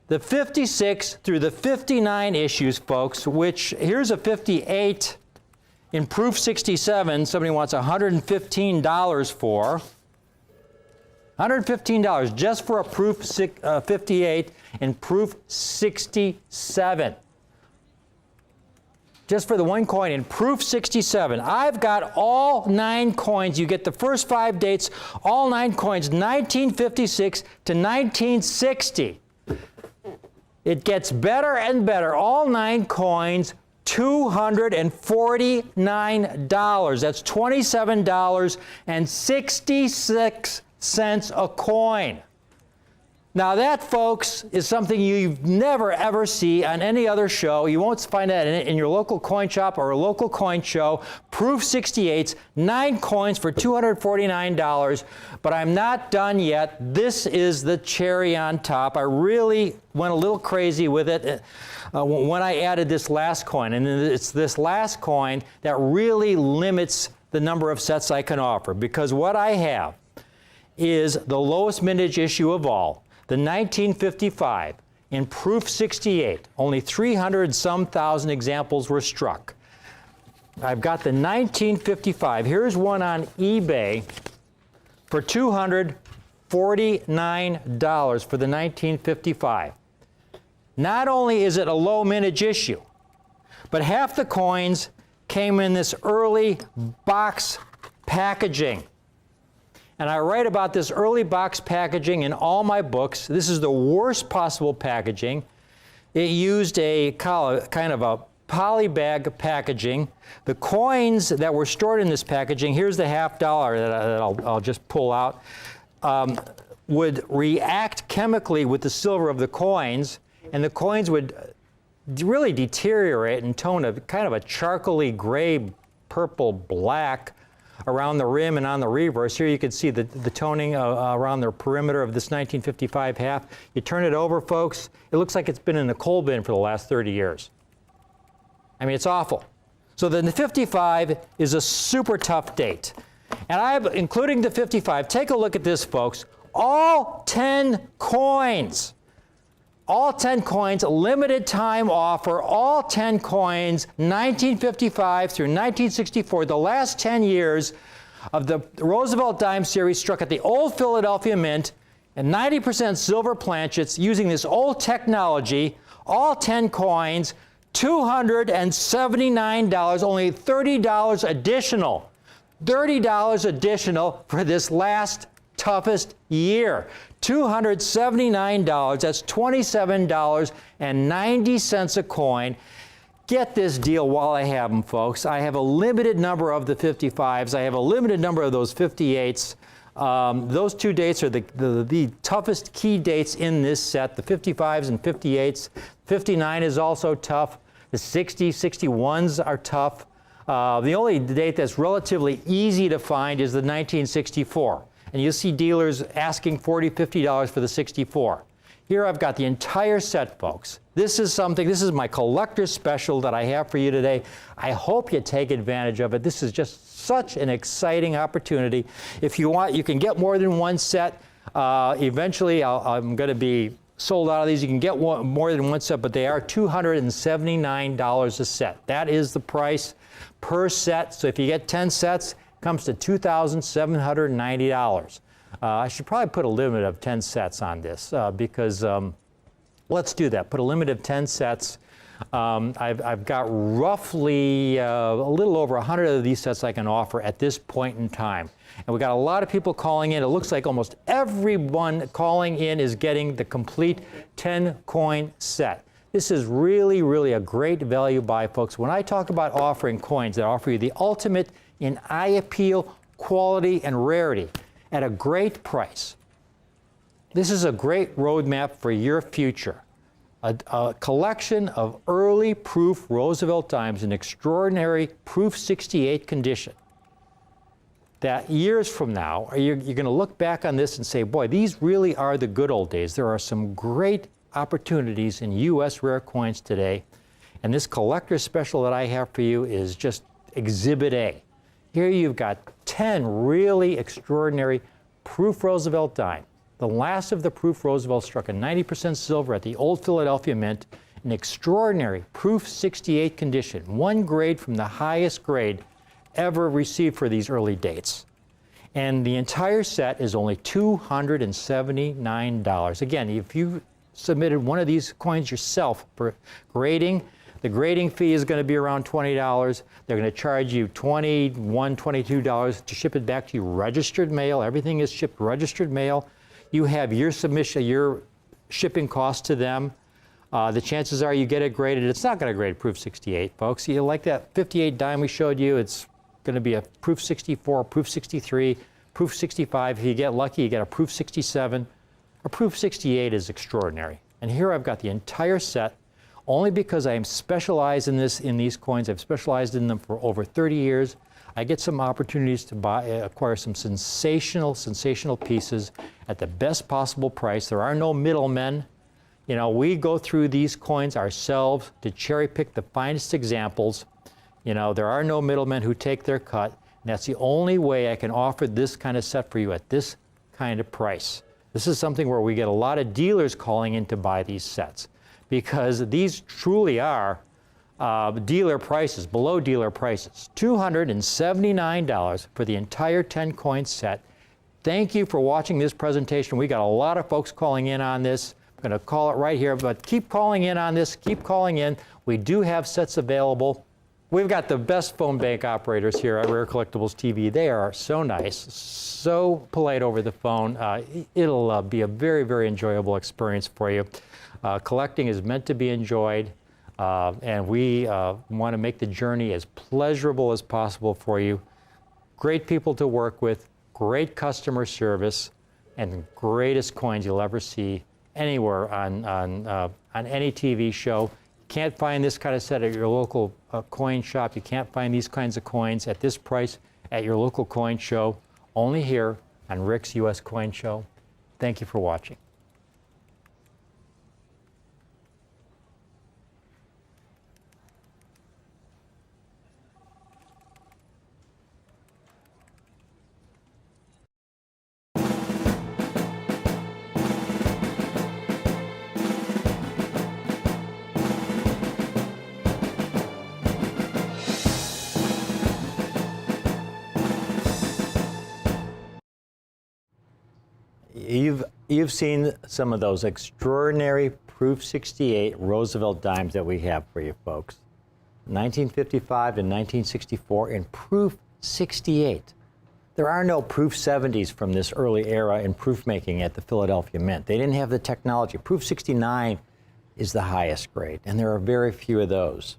The 56 through the 59 issues, folks, which here's a 58 in proof 67. Somebody wants $115 for. $115 just for a proof 58 and proof 67. Just for the one coin in proof 67. I've got all 9 coins. You get the first 5 dates, all 9 coins, 1956 to 1960. It gets better and better. All 9 coins, $249. That's $27.66 a coin. Now that, folks, is something you never ever see on any other show. You won't find that in your local coin shop or a local coin show. Proof 68s, 9 coins for $249. But I'm not done yet. This is the cherry on top. I really went a little crazy with it when I added this last coin. And it's this last coin that really limits the number of sets I can offer, because what I have is the lowest mintage issue of all, the 1955 in proof 68. Only 300-some thousand examples were struck. I've got the 1955. Here's one on eBay for $249 for the 1955. Not only is it a low mintage issue, but half the coins came in this early box packaging. And I write about this early box packaging in all my books. This is the worst possible packaging. It used a kind of a poly bag packaging. The coins that were stored in this packaging, here's the $50 that I'll just pull out, would react chemically with the silver of the coins, and the coins would really deteriorate in tone of kind of a charcoaly gray, purple, black around the rim and on the reverse. Here you can see the toning around the perimeter of this 1955 half. You turn it over, folks, it looks like it's been in the coal bin for the last 30 years. I mean, it's awful. So the 55 is a super tough date. And including the 55, take a look at this, folks. All 10 coins. All 10 coins, limited time offer, all 10 coins, 1955 through 1964, the last 10 years of the Roosevelt Dime Series struck at the old Philadelphia Mint, and 90% silver planchets using this old technology, all 10 coins, $279, only $30 additional. $30 additional for this last toughest year. $279, that's $27.90 a coin. Get this deal while I have them, folks. I have a limited number of the 55s. I have a limited number of those 58s. Those two dates are the toughest key dates in this set, the 55s and 58s. 59 is also tough. The 60s, 61s are tough. The only date that's relatively easy to find is the 1964. And you'll see dealers asking $40, $50 for the 64. Here I've got the entire set, folks. This is my collector's special that I have for you today. I hope you take advantage of it. This is just such an exciting opportunity. If you want, you can get more than one set. Eventually, I'm going to be sold out of these. You can get more than one set, but they are $279 a set. That is the price per set. So if you get 10 sets, comes to $2,790. I should probably put a limit of 10 sets on this because let's do that. Put a limit of 10 sets. I've got roughly a little over 100 of these sets I can offer at this point in time. And we've got a lot of people calling in. It looks like almost everyone calling in is getting the complete 10-coin set. This is really, really a great value buy, folks. When I talk about offering coins that offer you the ultimate in eye appeal, quality, and rarity at a great price, this is a great roadmap for your future. A collection of early proof Roosevelt dimes in extraordinary proof 68 condition that years from now, you're going to look back on this and say, boy, these really are the good old days. There are some great opportunities in U.S. rare coins today, and this collector's special that I have for you is just Exhibit A. Here you've got 10 really extraordinary proof Roosevelt dime. The last of the proof Roosevelt struck in 90% silver at the old Philadelphia Mint, an extraordinary proof 68 condition, one grade from the highest grade ever received for these early dates. And the entire set is only $279. Again, if you submitted one of these coins yourself for grading, the grading fee is going to be around $20. They're going to charge you $21, $22 to ship it back to you registered mail. Everything is shipped registered mail. You have your submission, your shipping cost to them. The chances are you get it graded. It's not going to grade proof 68, folks. You like that 58 dime we showed you, it's going to be a proof 64, proof 63, proof 65. If you get lucky, you get a proof 67. A Proof 68 is extraordinary. And here I've got the entire set, only because I am specialized in these coins. I've specialized in them for over 30 years. I get some opportunities to acquire some sensational pieces at the best possible price. There are no middlemen. You know, we go through these coins ourselves to cherry pick the finest examples. You know, there are no middlemen who take their cut. And that's the only way I can offer this kind of set for you at this kind of price. This is something where we get a lot of dealers calling in to buy these sets, because these truly are dealer prices, below dealer prices. $279 for the entire 10-coin set. Thank you for watching this presentation. We got a lot of folks calling in on this. I'm going to call it right here, but keep calling in on this. Keep calling in. We do have sets available. We've got the best phone bank operators here at Rare Collectibles TV. They are so nice, so polite over the phone. It'll be a very, very enjoyable experience for you. Collecting is meant to be enjoyed. And we want to make the journey as pleasurable as possible for you. Great people to work with, great customer service, and the greatest coins you'll ever see anywhere on any TV show. You can't find this kind of set at your local coin shop. You can't find these kinds of coins at this price at your local coin show. Only here on Rick's U.S. Coin Show. Thank you for watching. You've seen some of those extraordinary Proof 68 Roosevelt dimes that we have for you folks. 1955 to 1964 in Proof 68. There are no Proof 70s from this early era in proof making at the Philadelphia Mint. They didn't have the technology. Proof 69 is the highest grade, and there are very few of those.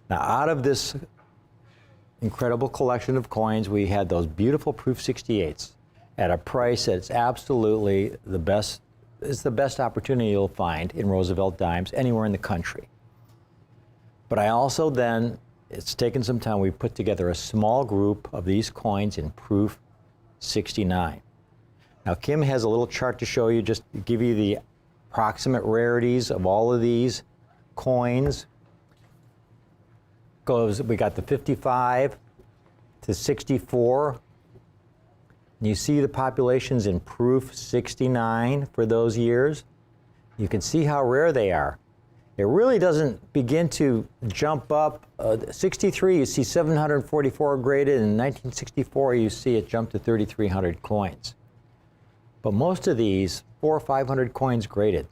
Now, out of this incredible collection of coins, we had those beautiful Proof 68s. At a price that's absolutely the best, it's the best opportunity you'll find in Roosevelt dimes anywhere in the country. But I also then, it's taken some time, we put together a small group of these coins in Proof 69. Now Kim has a little chart to show you, just to give you the approximate rarities of all of these coins. We got the 55 to 64. You see the populations in Proof 69 for those years. You can see how rare they are. It really doesn't begin to jump up. 63, you see 744 graded, and in 1964, you see it jump to 3,300 coins. But most of these, 400 or 500 coins graded.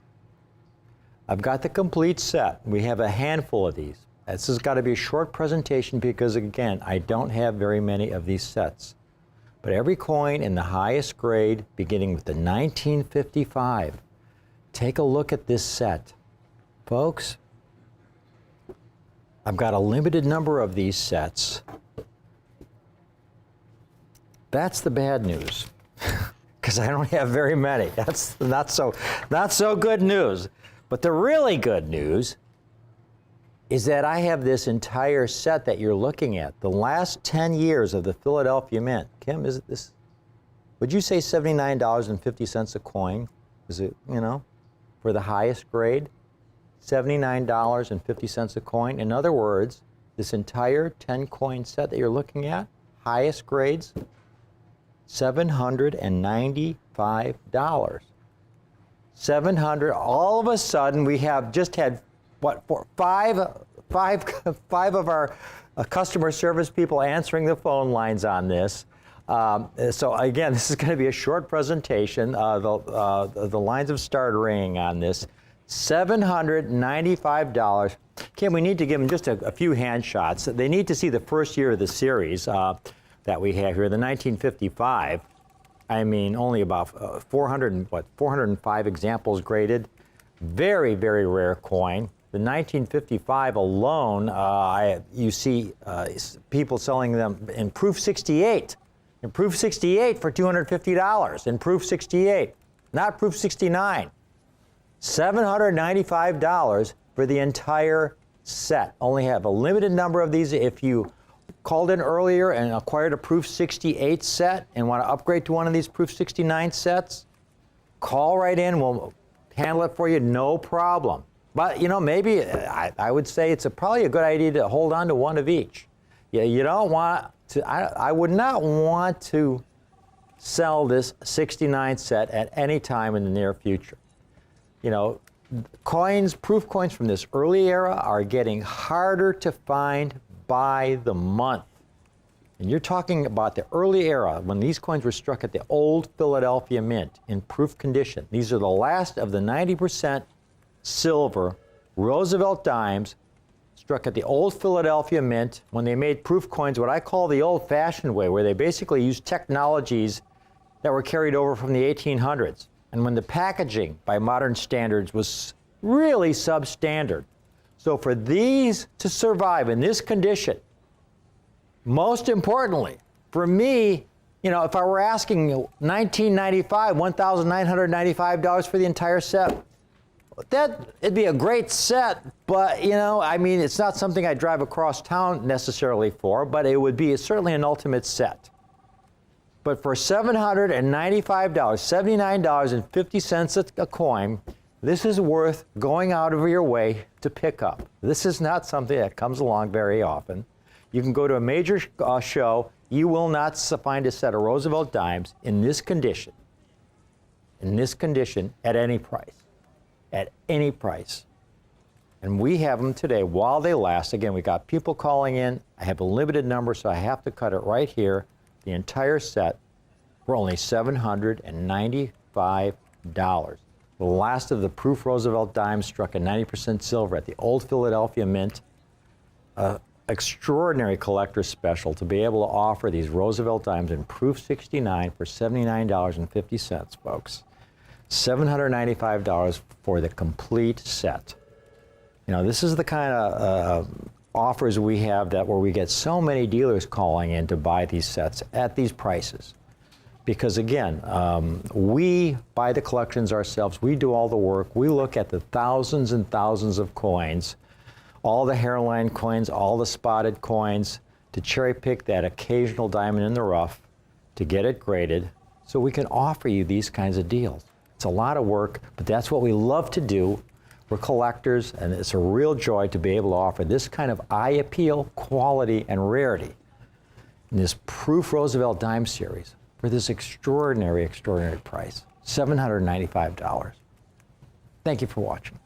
I've got the complete set. We have a handful of these. This has got to be a short presentation because, again, I don't have very many of these sets. But every coin in the highest grade, beginning with the 1955, take a look at this set. Folks, I've got a limited number of these sets. That's the bad news, because I don't have very many. That's not so good news. But the really good news is that I have this entire set that you're looking at. The last 10 years of the Philadelphia Mint. Kim, is it this? Would you say $79.50 a coin? Is it, you know, for the highest grade? $79.50 a coin. In other words, this entire 10-coin set that you're looking at, highest grades, $795. $700. All of a sudden, we have just had what, five of our customer service people answering the phone lines on this. So again, this is going to be a short presentation. The lines have started ringing on this. $795. Kim, we need to give them just a few hand shots. They need to see the first year of the series that we have here, the 1955. I mean, only about 405 examples graded. Very, very rare coin. The 1955 alone, you see people selling them in Proof 68. In Proof 68 for $250. In Proof 68. not proof 69. $795 for the entire set. Only have a limited number of these. If you called in earlier and acquired a proof 68 set and want to upgrade to one of these proof 69 sets, call right in. We'll handle it for you, no problem. But, you know, maybe I would say it's probably a good idea to hold on to one of each. Yeah, you don't want to, I would not want to sell this 69 set at any time in the near future. You know, coins, proof coins from this early era are getting harder to find by the month. And you're talking about the early era when these coins were struck at the old Philadelphia Mint in proof condition. These are the last of the 90% silver Roosevelt dimes struck at the old Philadelphia Mint when they made proof coins what I call the old-fashioned way, where they basically used technologies that were carried over from the 1800s. And when the packaging by modern standards was really substandard. So for these to survive in this condition, most importantly, for me, you know, if I were asking $1,995, $1,995 for the entire set, it'd be a great set, but, you know, I mean, it's not something I drive across town necessarily for, but it would be certainly an ultimate set. But for $795, $79.50 a coin, this is worth going out of your way to pick up. This is not something that comes along very often. You can go to a major show, you will not find a set of Roosevelt dimes in this condition at any price, And we have them today while they last. Again, we got people calling in. I have a limited number, so I have to cut it right here. The entire set for only $795. The last of the proof Roosevelt dimes struck at 90% silver at the old Philadelphia Mint. Extraordinary collector's special to be able to offer these Roosevelt dimes in proof 69 for $79.50, folks. $795 for the complete set. You know, this is the kind of offers we have where we get so many dealers calling in to buy these sets at these prices. Because again, we buy the collections ourselves, we do all the work, we look at the thousands and thousands of coins, all the hairline coins, all the spotted coins, to cherry pick that occasional diamond in the rough, to get it graded, so we can offer you these kinds of deals. It's a lot of work, but that's what we love to do. We're collectors, and it's a real joy to be able to offer this kind of eye appeal, quality, and rarity in this proof Roosevelt dime series for this extraordinary, extraordinary price, $795. Thank you for watching.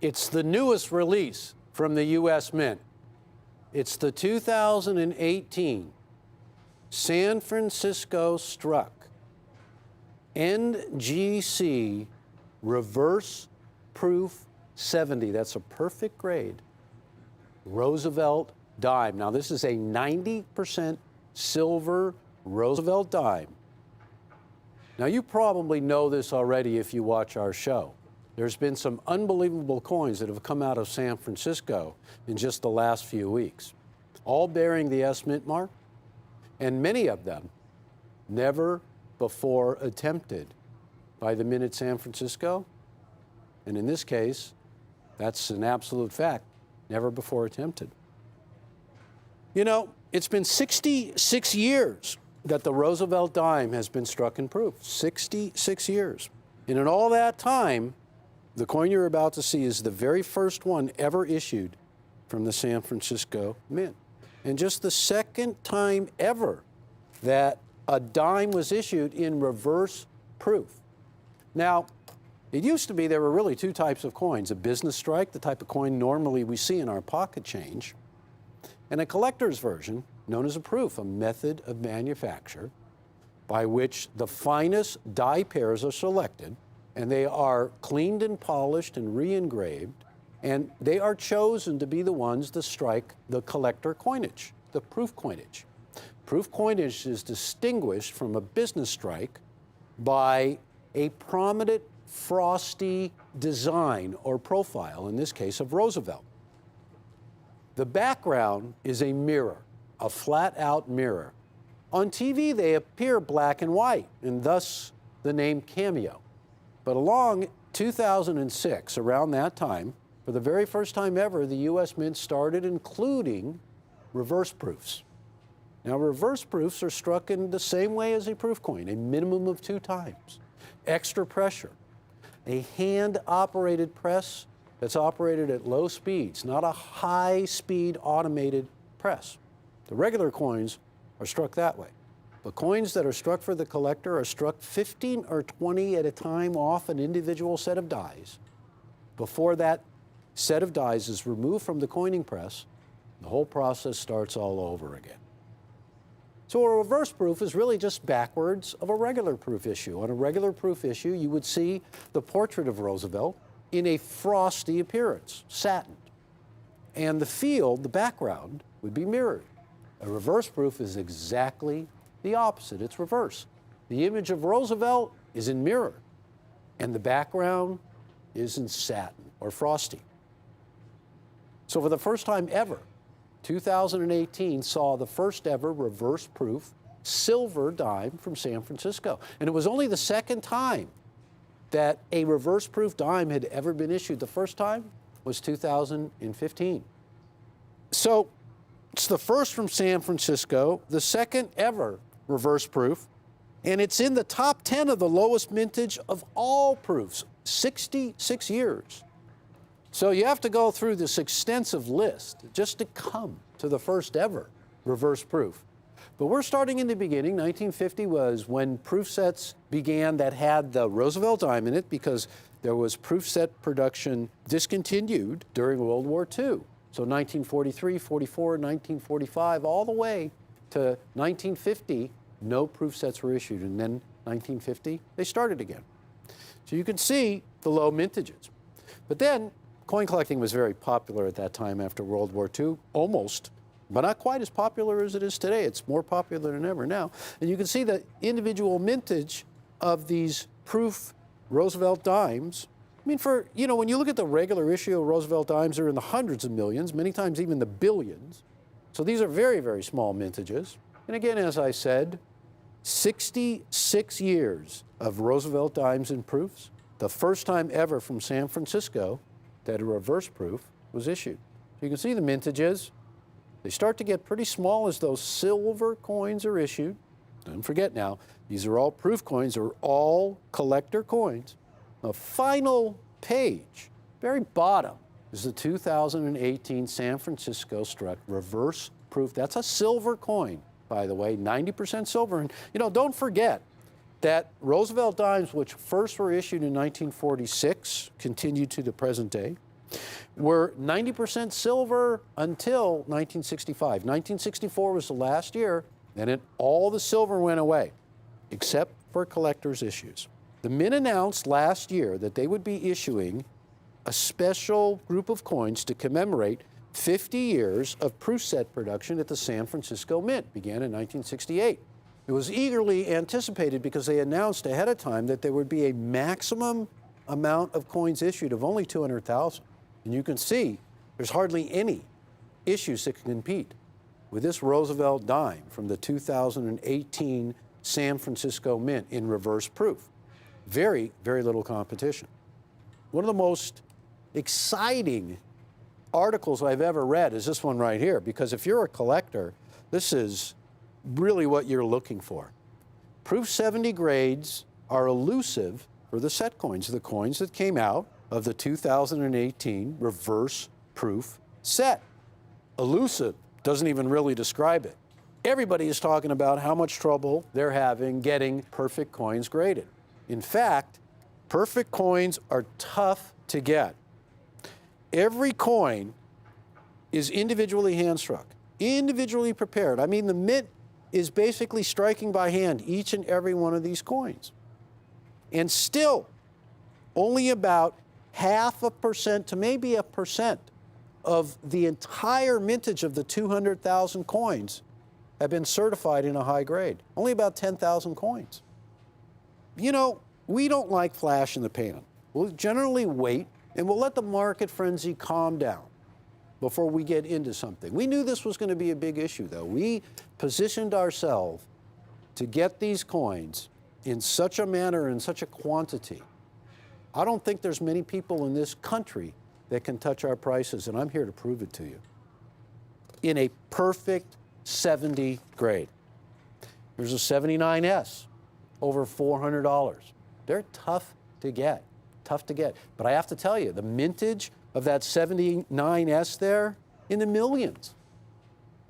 It's the newest release from the U.S. Mint. It's the 2018 San Francisco Struck NGC Reverse Proof 70. That's a perfect grade. Roosevelt dime. Now, this is a 90% silver Roosevelt dime. Now, you probably know this already if you watch our show. There's been some unbelievable coins that have come out of San Francisco in just the last few weeks, all bearing the S Mint mark, and many of them never before attempted by the Mint at San Francisco, and in this case, That's an absolute fact, never before attempted. You know, it's been 66 years that the Roosevelt dime has been struck in proof. 66 years. And in all that time, the coin you're about to see is the very first one ever issued from the San Francisco Mint. And just the second time ever that a dime was issued in reverse proof. Now, it used to be there were really two types of coins, a business strike, the type of coin normally we see in our pocket change, and a collector's version known as a proof, a method of manufacture by which the finest die pairs are selected, and they are cleaned and polished and re-engraved, and they are chosen to be the ones to strike the collector coinage, the proof coinage. Proof coinage is distinguished from a business strike by a prominent frosty design or profile, in this case of Roosevelt. The background is a mirror, a flat-out mirror. On TV, they appear black and white, and thus the name cameo. But along 2006, around that time, for the very first time ever, the U.S. Mint started including reverse proofs. Now, reverse proofs are struck in the same way as a proof coin, a minimum of 2 times. Extra pressure, a hand-operated press that's operated at low speeds, not a high-speed automated press. The regular coins are struck that way. But coins that are struck for the collector are struck 15 or 20 at a time off an individual set of dies. Before that set of dies is removed from the coining press, the whole process starts all over again. So a reverse proof is really just backwards of a regular proof issue. On a regular proof issue, you would see the portrait of Roosevelt in a frosty appearance, satined. And the field, the background, would be mirrored. A reverse proof is exactly the opposite. It's reverse. The image of Roosevelt is in mirror, and the background is in satin or frosty. So for the first time ever, 2018 saw the first ever reverse proof silver dime from San Francisco. And it was only the second time that a reverse proof dime had ever been issued. The first time was 2015. So it's the first from San Francisco, the second ever reverse proof, and it's in the top 10 of the lowest mintage of all proofs, 66 years. So you have to go through this extensive list just to come to the first ever reverse proof. But we're starting in the beginning. 1950 was when proof sets began that had the Roosevelt dime in it, because there was proof set production discontinued during World War II. So 1943, 44, 1945, all the way to 1950, no proof sets were issued. And then 1950, they started again. So you can see the low mintages. But then coin collecting was very popular at that time after World War II, almost, but not quite as popular as it is today. It's more popular than ever now. And you can see the individual mintage of these proof Roosevelt dimes. I mean, when you look at the regular issue of Roosevelt dimes, they're in the hundreds of millions, many times even the billions. So these are very, very small mintages. And again, as I said, 66 years of Roosevelt dimes and proofs, the first time ever from San Francisco that a reverse proof was issued. So you can see the mintages. They start to get pretty small as those silver coins are issued. Don't forget now, these are all proof coins, they're all collector coins. The final page, very bottom, is the 2018 San Francisco struck reverse proof. That's a silver coin, by the way, 90% silver. And don't forget that Roosevelt dimes, which first were issued in 1946, continued to the present day, were 90% silver until 1965. 1964 was the last year, and all the silver went away, except for collector's issues. The Mint announced last year that they would be issuing a special group of coins to commemorate 50 years of proof set production at the San Francisco Mint, began in 1968. It was eagerly anticipated because they announced ahead of time that there would be a maximum amount of coins issued of only 200,000. And you can see there's hardly any issues that can compete with this Roosevelt dime from the 2018 San Francisco Mint in reverse proof. Very, very little competition. One of the most exciting articles I've ever read is this one right here, because if you're a collector, this is really what you're looking for. Proof 70 grades are elusive for the set coins, the coins that came out of the 2018 reverse proof set. Elusive doesn't even really describe it. Everybody is talking about how much trouble they're having getting perfect coins graded. In fact, perfect coins are tough to get. Every coin is individually hand-struck, individually prepared. I mean, the mint is basically striking by hand each and every one of these coins. And still, only about 0.5% to maybe 1% of the entire mintage of the 200,000 coins have been certified in a high grade. Only about 10,000 coins. You know, we don't like flash in the pan. We'll generally wait and we'll let the market frenzy calm down before we get into something. We knew this was going to be a big issue, though. We positioned ourselves to get these coins in such a manner, in such a quantity. I don't think there's many people in this country that can touch our prices, and I'm here to prove it to you. In a perfect 70 grade. There's a 79S, over $400. They're tough to get, tough to get. But I have to tell you, the mintage of that 79S there, in the millions.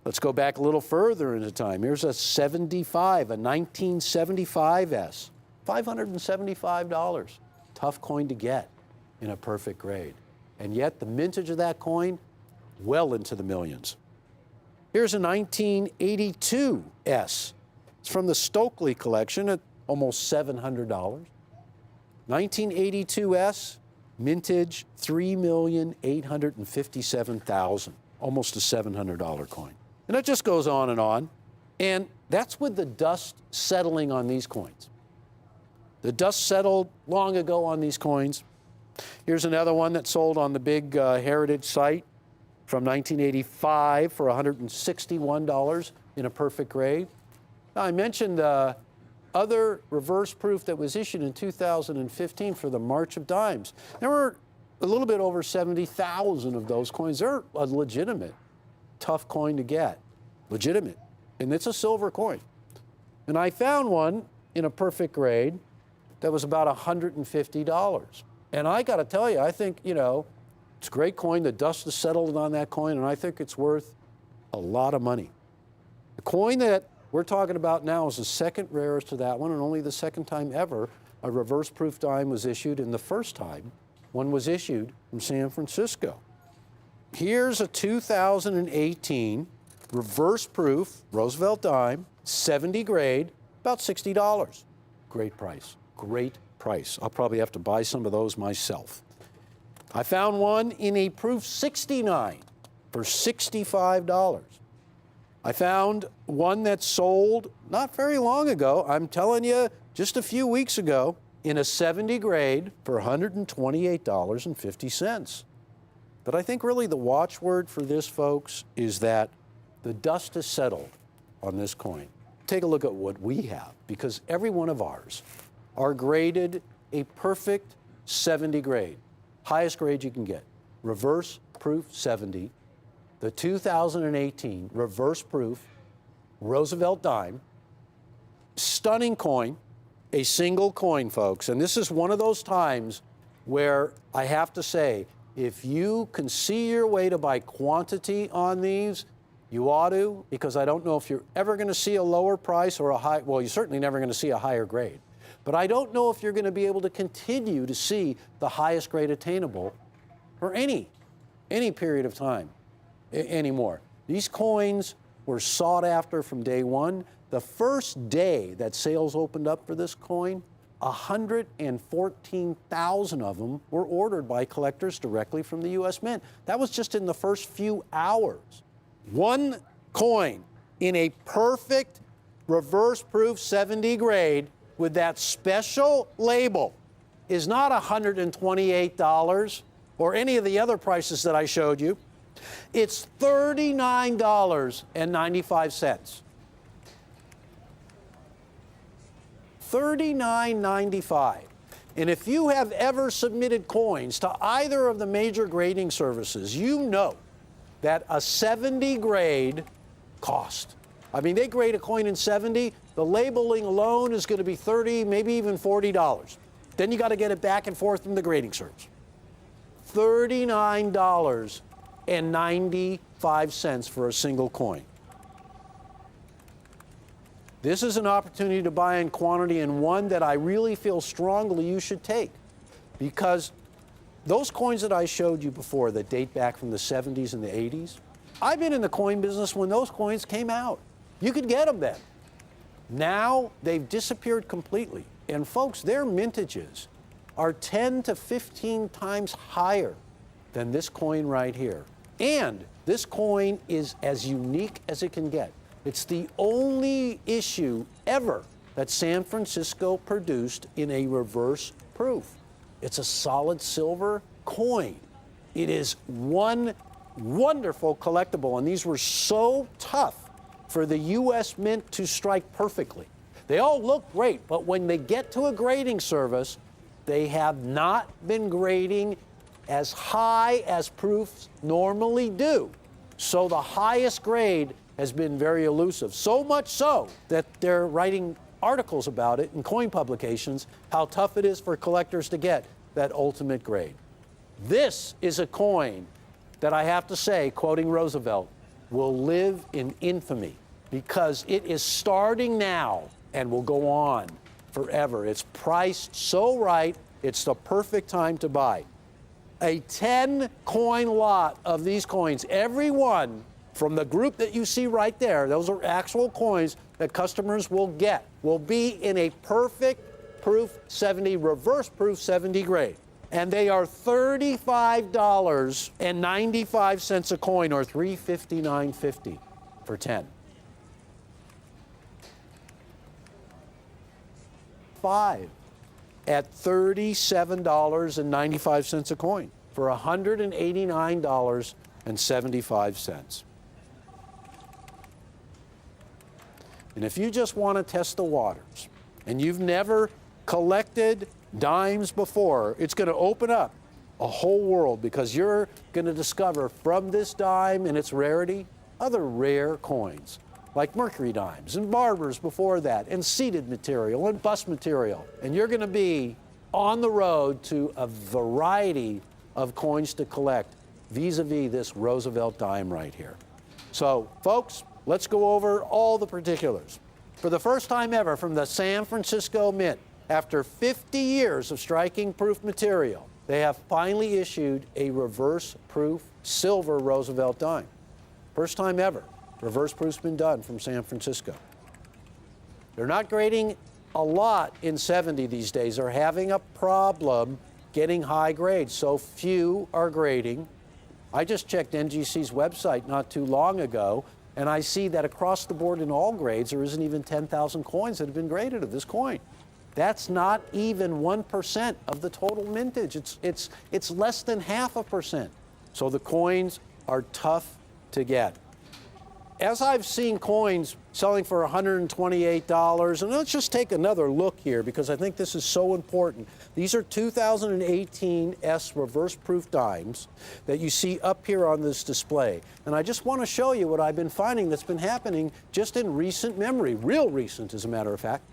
Let's go back a little further into time. Here's a 75, a 1975S, $575. Tough coin to get in a perfect grade. And yet the mintage of that coin, well into the millions. Here's a 1982S. It's from the Stokely collection at almost $700. 1982S, mintage $3,857,000, almost a $700 coin. And it just goes on. And that's with the dust settling on these coins. The dust settled long ago on these coins. Here's another one that sold on the big Heritage site from 1985 for $161 in a perfect grade. Now, I mentioned the other reverse proof that was issued in 2015 for the March of Dimes. There were a little bit over 70,000 of those coins. They're a legitimate, tough coin to get. Legitimate. And it's a silver coin. And I found one in a perfect grade that was about $150. And I got to tell you, I think, you know, it's a great coin. The dust has settled on that coin, and I think it's worth a lot of money. The coin that we're talking about now is the second rarest to that one, and only the second time ever a reverse proof dime was issued, and the first time one was issued from San Francisco. Here's a 2018 reverse proof Roosevelt dime, 70 grade, about $60. Great price, great price. I'll probably have to buy some of those myself. I found one in a proof 69 for $65. I found one that sold not very long ago, I'm telling you, just a few weeks ago, in a 70 grade for $128.50. But I think really the watchword for this, folks, is that the dust has settled on this coin. Take a look at what we have, because every one of ours are graded a perfect 70 grade. Highest grade you can get. Reverse proof 70. The 2018 reverse proof Roosevelt dime. Stunning coin. A single coin, folks. And this is one of those times where I have to say, if you can see your way to buy quantity on these, you ought to, because I don't know if you're ever going to see a lower price or a high, well, you're certainly never going to see a higher grade. But I don't know if you're going to be able to continue to see the highest grade attainable for any period of time anymore. These coins were sought after from day one. The first day that sales opened up for this coin, 114,000 of them were ordered by collectors directly from the U.S. Mint. That was just in the first few hours. One coin in a perfect reverse proof 70 grade with that special label is not $128 or any of the other prices that I showed you. It's $39.95. $39.95. And if you have ever submitted coins to either of the major grading services, you know that a 70 grade cost. I mean, they grade a coin in 70, the labeling alone is going to be $30, maybe even $40. Then you got to get it back and forth from the grading service. $39.95 for a single coin. This is an opportunity to buy in quantity, and one that I really feel strongly you should take, because those coins that I showed you before that date back from the 70s and the 80s, I've been in the coin business when those coins came out. You could get them then. Now they've disappeared completely. And folks, their mintages are 10 to 15 times higher than this coin right here. And this coin is as unique as it can get. It's the only issue ever that San Francisco produced in a reverse proof. It's a solid silver coin. It is one wonderful collectible, and these were so tough for the U.S. Mint to strike perfectly. They all look great, but when they get to a grading service, they have not been grading as high as proofs normally do. So the highest grade has been very elusive, so much so that they're writing articles about it in coin publications, how tough it is for collectors to get that ultimate grade. This is a coin that I have to say, quoting Roosevelt, will live in infamy because it is starting now and will go on forever. It's priced so right, it's the perfect time to buy. A 10-coin lot of these coins, every one from the group that you see right there, those are actual coins that customers will get, will be in a perfect proof 70, reverse proof 70 grade. And they are $35.95 a coin, or $359.50 for 10. 5 at $37.95 a coin for $189.75. And if you just want to test the waters and you've never collected dimes before, it's going to open up a whole world, because you're going to discover from this dime and its rarity other rare coins like mercury dimes and barbers before that, and seeded material and bust material. And you're going to be on the road to a variety of coins to collect vis-a-vis this Roosevelt dime right here. So, folks, let's go over all the particulars. For the first time ever from the San Francisco Mint, after 50 years of striking proof material, they have finally issued a reverse proof silver Roosevelt dime. First time ever. Reverse proof's been done from San Francisco. They're not grading a lot in 70 these days. They're having a problem getting high grades. So few are grading. I just checked NGC's website not too long ago, and I see that across the board in all grades, there isn't even 10,000 coins that have been graded of this coin. That's not even 1% of the total mintage. It's less than 0.5%. So the coins are tough to get. As I've seen coins selling for $128, and let's just take another look here because I think this is so important. These are 2018 S reverse proof dimes that you see up here on this display. And I just want to show you what I've been finding that's been happening just in recent memory, real recent as a matter of fact.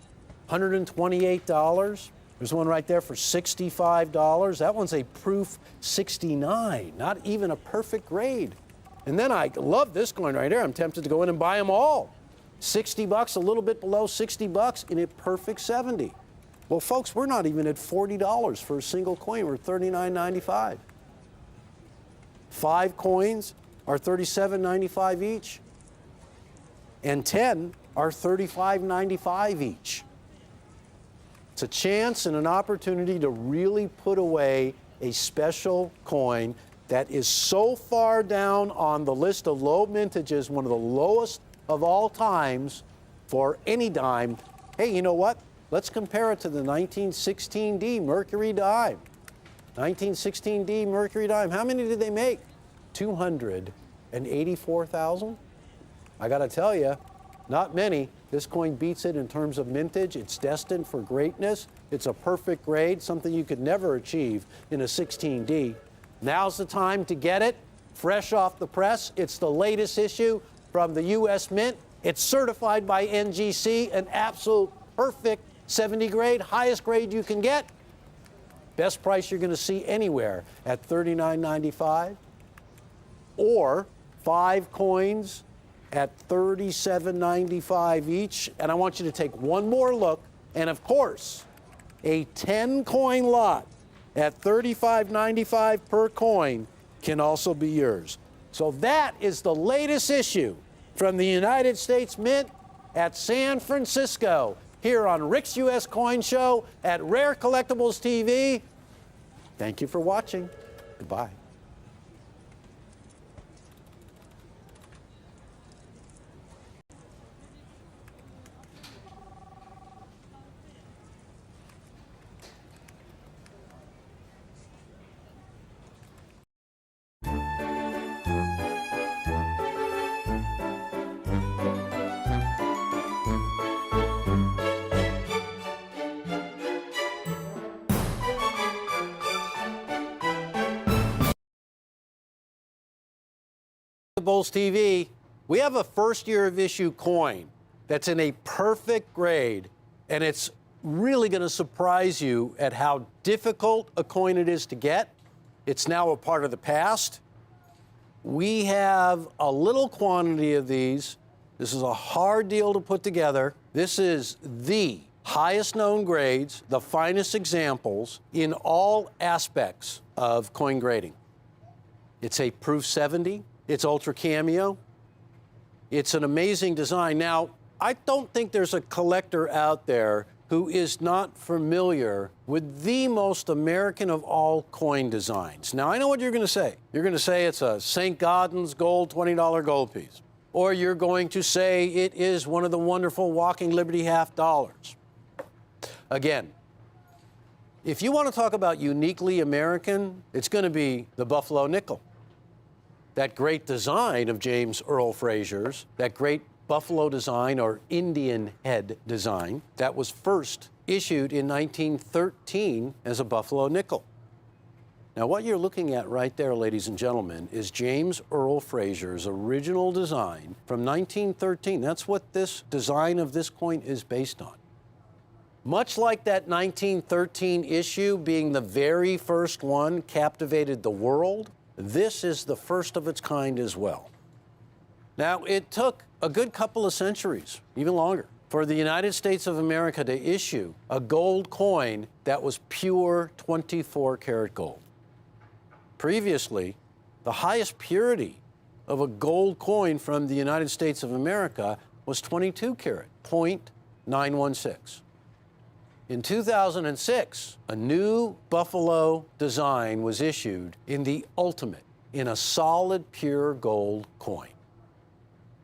$128. There's one right there for $65. That one's a proof 69, not even a perfect grade. And then I love this coin right here. I'm tempted to go in and buy them all. $60, a little bit below $60 in a perfect 70. Well, folks, we're not even at $40 for a single coin. We're at $39.95. 5 coins are $37.95 each, and 10 are $35.95 each. It's a chance and an opportunity to really put away a special coin that is so far down on the list of low mintages, one of the lowest of all times for any dime. Hey, you know what? Let's compare it to the 1916D Mercury dime. 1916D Mercury dime. How many did they make? 284,000? I got to tell you, not many. This coin beats it in terms of mintage. It's destined for greatness. It's a perfect grade, something you could never achieve in a 16D. Now's the time to get it, fresh off the press. It's the latest issue from the U.S. Mint. It's certified by NGC, an absolute perfect 70 grade, highest grade you can get. Best price you're going to see anywhere at $39.95, or 5 coins at $37.95 each. And I want you to take one more look, and of course, a 10-coin lot at $35.95 per coin can also be yours. So that is the latest issue from the United States Mint at San Francisco, here on Rick's U.S. Coin Show at Rare Collectibles TV. Thank you for watching. Goodbye. Bulls TV, we have a first year of issue coin that's in a perfect grade, and it's really going to surprise you at how difficult a coin it is to get. It's now a part of the past. We have a little quantity of these. This is a hard deal to put together. This is the highest known grades, the finest examples in all aspects of coin grading. It's a proof 70. It's ultra cameo. It's an amazing design. Now, I don't think there's a collector out there who is not familiar with the most American of all coin designs. Now, I know what you're going to say. You're going to say it's a St. Gaudens gold $20 gold piece. Or you're going to say it is one of the wonderful Walking Liberty half dollars. Again, if you want to talk about uniquely American, it's going to be the Buffalo nickel. That great design of James Earl Frazier's, that great Buffalo design or Indian head design that was first issued in 1913 as a Buffalo nickel. Now, what you're looking at right there, ladies and gentlemen, is James Earl Frazier's original design from 1913. That's what this design of this coin is based on. Much like that 1913 issue being the very first one captivated the world, this is the first of its kind as well. Now, it took a good couple of centuries, even longer, for the United States of America to issue a gold coin that was pure 24-karat gold. Previously, the highest purity of a gold coin from the United States of America was 22-karat, 0.916. In 2006, a new Buffalo design was issued in the ultimate, in a solid pure gold coin.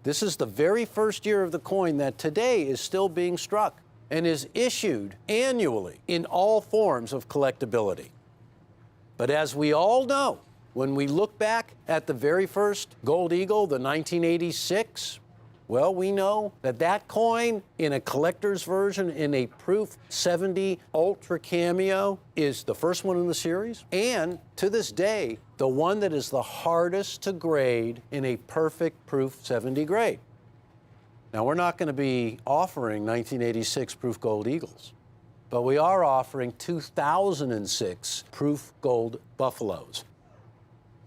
This is the very first year of the coin that today is still being struck and is issued annually in all forms of collectability. But as we all know, when we look back at the very first Gold Eagle, the 1986, well, we know that that coin in a collector's version in a Proof 70 Ultra Cameo is the first one in the series, and to this day, the one that is the hardest to grade in a perfect Proof 70 grade. Now, we're not going to be offering 1986 Proof Gold Eagles, but we are offering 2006 Proof Gold Buffaloes.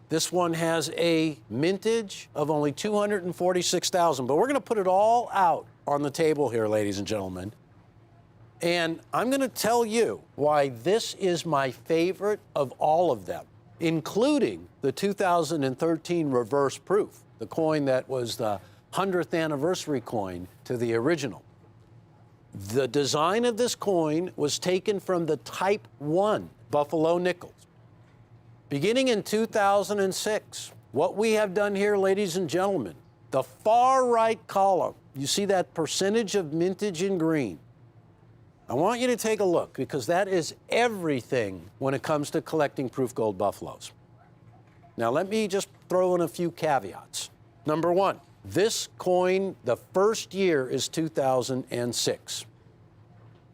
This one has a mintage of only 246,000, but we're going to put it all out on the table here, ladies and gentlemen. And I'm going to tell you why this is my favorite of all of them, including the 2013 reverse proof, the coin that was the 100th anniversary coin to the original. The design of this coin was taken from the Type 1 Buffalo nickels. Beginning in 2006, what we have done here, ladies and gentlemen, the far right column, you see that percentage of mintage in green. I want you to take a look because that is everything when it comes to collecting Proof Gold Buffaloes. Now, let me just throw in a few caveats. Number one, this coin, the first year is 2006.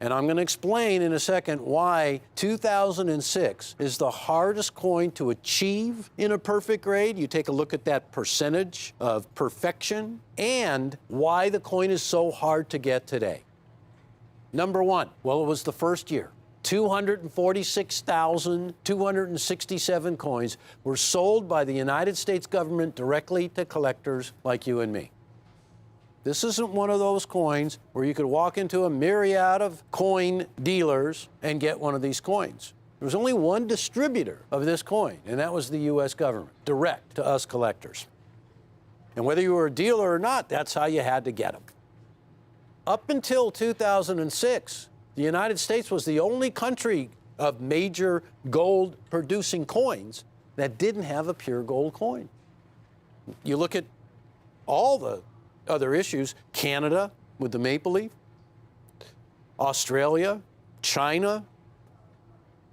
And I'm going to explain in a second why 2006 is the hardest coin to achieve in a perfect grade. You take a look at that percentage of perfection and why the coin is so hard to get today. Number one, well, it was the first year. 246,267 coins were sold by the United States government directly to collectors like you and me. This isn't one of those coins where you could walk into a myriad of coin dealers and get one of these coins. There was only one distributor of this coin, and that was the U.S. government, direct to us collectors. And whether you were a dealer or not, that's how you had to get them. Up until 2006, the United States was the only country of major gold-producing coins that didn't have a pure gold coin. You look at all the other issues, Canada with the maple leaf, Australia, China,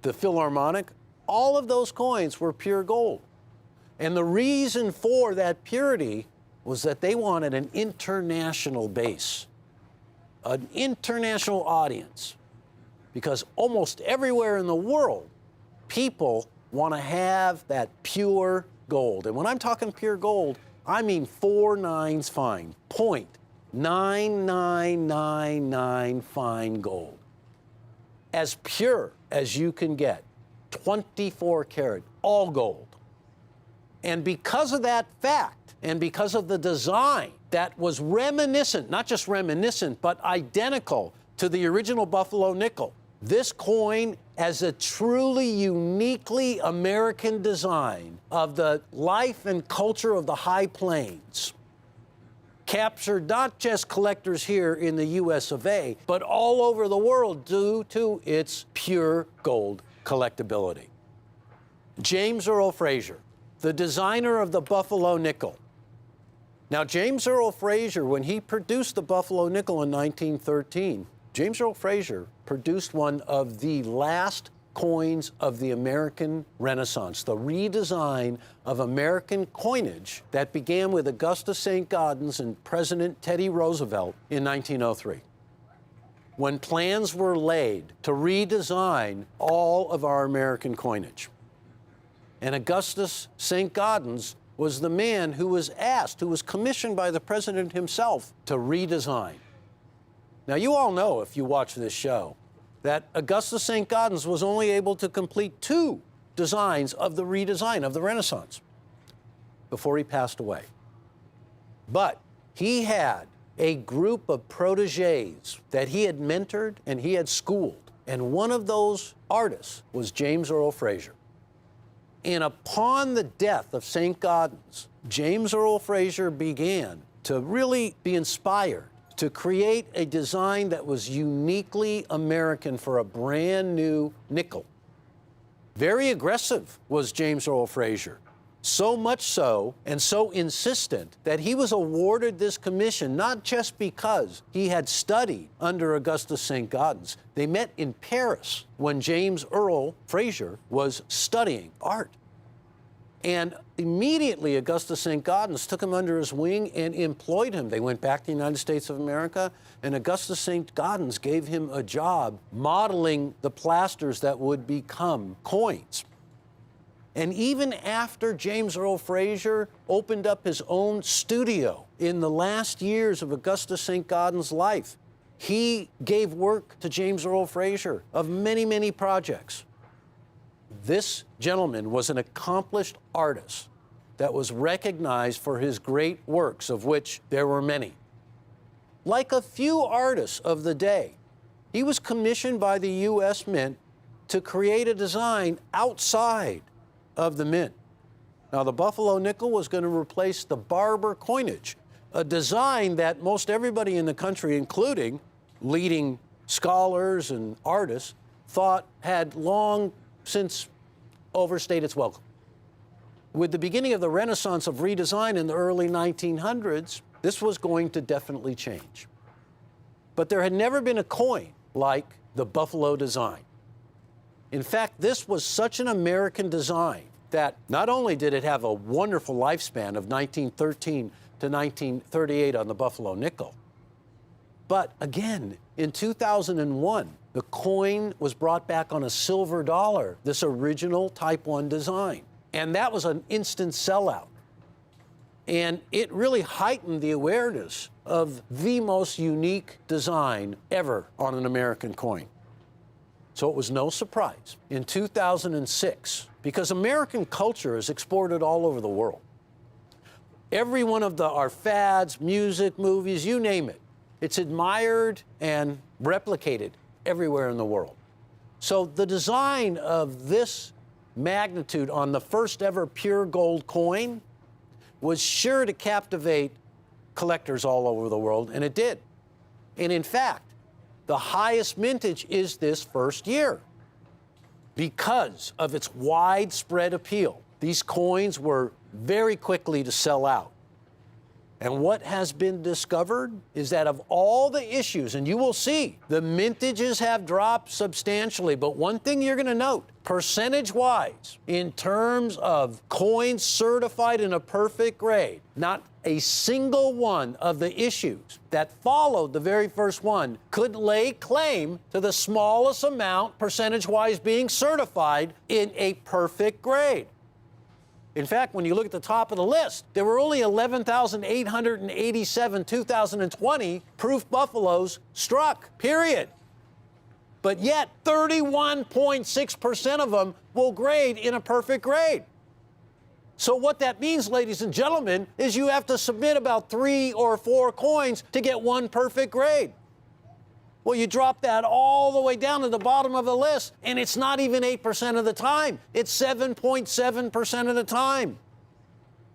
the Philharmonic, all of those coins were pure gold. And the reason for that purity was that they wanted an international base, an international audience, because almost everywhere in the world, people want to have that pure gold. And when I'm talking pure gold, I mean 4 nines fine, 0.9999 fine gold. As pure as you can get, 24 karat, all gold. And because of that fact, and because of the design that was reminiscent, not just reminiscent, but identical to the original Buffalo nickel, this coin has a truly uniquely American design of the life and culture of the High Plains, captured not just collectors here in the US of A, but all over the world due to its pure gold collectability. James Earl Fraser, the designer of the Buffalo nickel. Now, James Earl Fraser, when he produced the Buffalo nickel in 1913, James Earl Fraser produced one of the last coins of the American Renaissance, the redesign of American coinage that began with Augustus St. Gaudens and President Teddy Roosevelt in 1903, when plans were laid to redesign all of our American coinage. And Augustus St. Gaudens was the man who was asked, who was commissioned by the president himself to redesign. Now, you all know, if you watch this show, that Augustus St. Gaudens was only able to complete 2 designs of the redesign of the Renaissance before he passed away. But he had a group of protégés that he had mentored and he had schooled, and one of those artists was James Earl Fraser. And upon the death of St. Gaudens, James Earl Fraser began to really be inspired to create a design that was uniquely American for a brand new nickel. Very aggressive was James Earl Fraser. So much so, and so insistent, that he was awarded this commission not just because he had studied under Augustus St. Gaudens. They met in Paris when James Earl Fraser was studying art. And immediately, Augustus St. Gaudens took him under his wing and employed him. They went back to the United States of America, and Augustus St. Gaudens gave him a job modeling the plasters that would become coins. And even after James Earl Fraser opened up his own studio in the last years of Augustus St. Gaudens' life, he gave work to James Earl Fraser of many, many projects. This gentleman was an accomplished artist that was recognized for his great works, of which there were many. Like a few artists of the day, he was commissioned by the U.S. Mint to create a design outside of the mint. Now, the Buffalo nickel was going to replace the Barber coinage, a design that most everybody in the country, including leading scholars and artists, thought had long since overstayed its welcome. With the beginning of the Renaissance of redesign in the early 1900s, this was going to definitely change. But there had never been a coin like the Buffalo design. In fact, this was such an American design that not only did it have a wonderful lifespan of 1913 to 1938 on the Buffalo nickel, but again, in 2001, The coin was brought back on a silver dollar, this original Type 1 design. And that was an instant sellout. And it really heightened the awareness of the most unique design ever on an American coin. So it was no surprise in 2006, because American culture is exported all over the world. Every one of our fads, music, movies, you name it, it's admired and replicated everywhere in the world. So the design of this magnitude on the first ever pure gold coin was sure to captivate collectors all over the world, and it did. And in fact, the highest mintage is this first year because of its widespread appeal. These coins were very quickly to sell out. And what has been discovered is that of all the issues, and you will see, the mintages have dropped substantially, but one thing you're going to note, percentage-wise, in terms of coins certified in a perfect grade, not a single one of the issues that followed the very first one could lay claim to the smallest amount, percentage-wise, being certified in a perfect grade. In fact, when you look at the top of the list, there were only 11,887 2020 proof buffaloes struck, period. But yet, 31.6% of them will grade in a perfect grade. So what that means, ladies and gentlemen, is you have to submit about 3 or 4 coins to get one perfect grade. Well, you drop that all the way down to the bottom of the list, and it's not even 8% of the time. It's 7.7% of the time,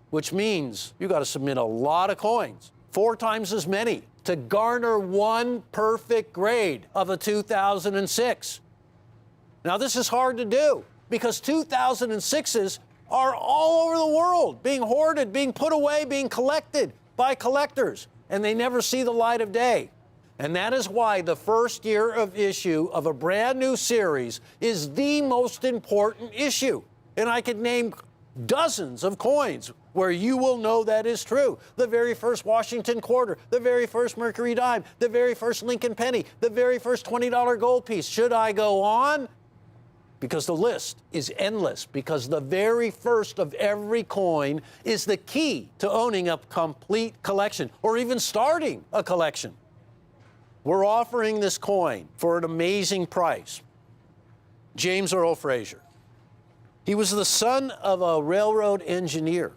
which means you got to submit a lot of coins, 4 times as many, to garner one perfect grade of a 2006. Now, this is hard to do because 2006s are all over the world, being hoarded, being put away, being collected by collectors, and they never see the light of day. And that is why the first year of issue of a brand new series is the most important issue. And I could name dozens of coins where you will know that is true. The very first Washington quarter, the very first Mercury dime, the very first Lincoln penny, the very first $20 gold piece. Should I go on? Because the list is endless, because the very first of every coin is the key to owning a complete collection or even starting a collection. We're offering this coin for an amazing price. James Earl Fraser. He was the son of a railroad engineer.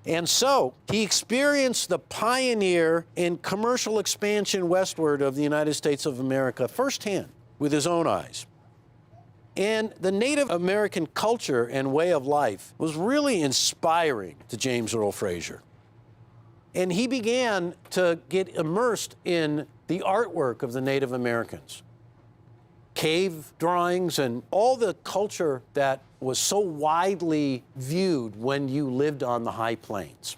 And so he experienced the pioneer in commercial expansion westward of the United States of America firsthand with his own eyes. And the Native American culture and way of life was really inspiring to James Earl Fraser. And he began to get immersed in the artwork of the Native Americans, cave drawings, and all the culture that was so widely viewed when you lived on the high plains.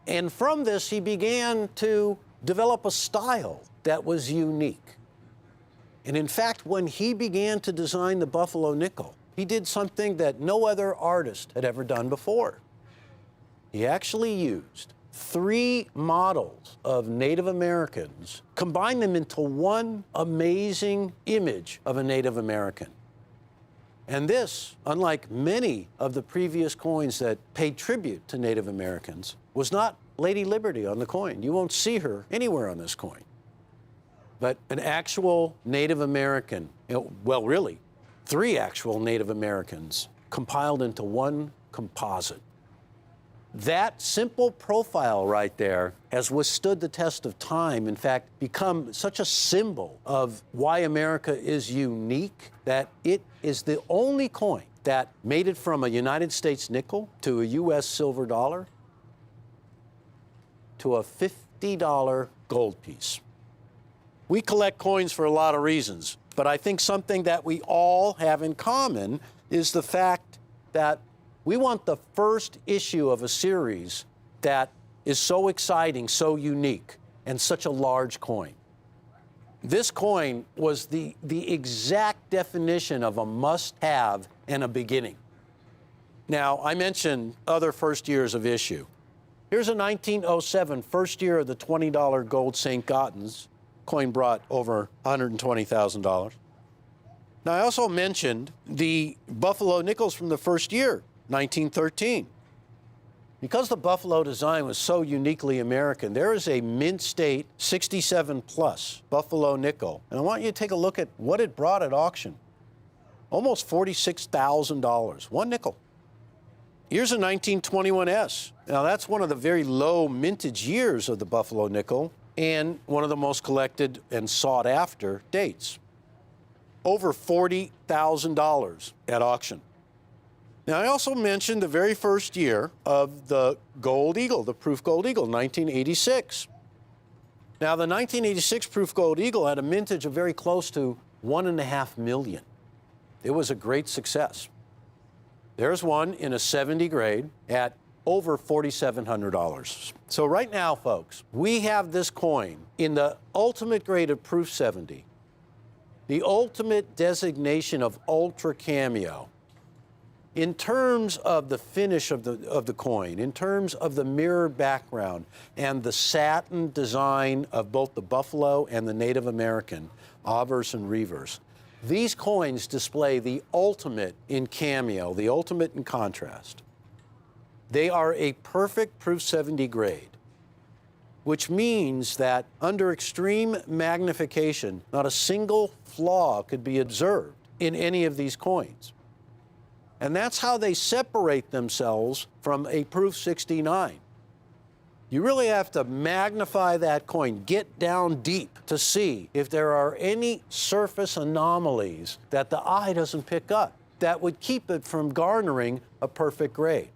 And from this, he began to develop a style that was unique. And in fact, when he began to design the Buffalo nickel, he did something that no other artist had ever done before. He actually used 3 models of Native Americans, combined them into one amazing image of a Native American. And this, unlike many of the previous coins that paid tribute to Native Americans, was not Lady Liberty on the coin. You won't see her anywhere on this coin. But an actual Native American, well, really, 3 actual Native Americans compiled into one composite. That simple profile right there has withstood the test of time, in fact, become such a symbol of why America is unique that it is the only coin that made it from a United States nickel to a U.S. silver dollar to a $50 gold piece. We collect coins for a lot of reasons, but I think something that we all have in common is the fact that we want the first issue of a series that is so exciting, so unique, and such a large coin. This coin was the exact definition of a must-have and a beginning. Now, I mentioned other first years of issue. Here's a 1907 first year of the $20 gold St. Gaudens coin brought over $120,000. Now, I also mentioned the Buffalo nickels from the first year, 1913. Because the Buffalo design was so uniquely American, there is a Mint State 67 plus Buffalo nickel. And I want you to take a look at what it brought at auction. Almost $46,000, one nickel. Here's a 1921S. Now, that's one of the very low mintage years of the Buffalo nickel and one of the most collected and sought after dates. Over $40,000 at auction. Now, I also mentioned the very first year of the Gold Eagle, the Proof Gold Eagle, 1986. Now, the 1986 Proof Gold Eagle had a mintage of very close to 1.5 million. It was a great success. There's one in a 70 grade at over $4,700. So right now, folks, we have this coin in the ultimate grade of Proof 70, the ultimate designation of Ultra Cameo. In terms of the finish of the coin, in terms of the mirrored background and the satin design of both the Buffalo and the Native American, obverse and reverse, these coins display the ultimate in cameo, the ultimate in contrast. They are a perfect Proof 70 grade, which means that under extreme magnification, not a single flaw could be observed in any of these coins. And that's how they separate themselves from a Proof 69. You really have to magnify that coin, get down deep to see if there are any surface anomalies that the eye doesn't pick up that would keep it from garnering a perfect grade.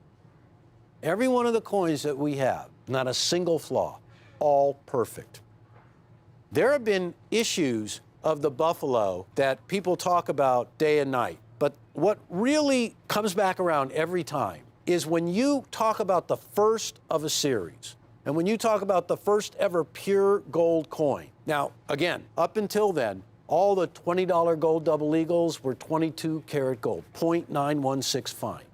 Every one of the coins that we have, not a single flaw, all perfect. There have been issues of the Buffalo that people talk about day and night, but what really comes back around every time is when you talk about the first of a series, and when you talk about the first ever pure gold coin. Now, again, up until then, all the $20 gold double eagles were 22 karat gold, 0.916 fine.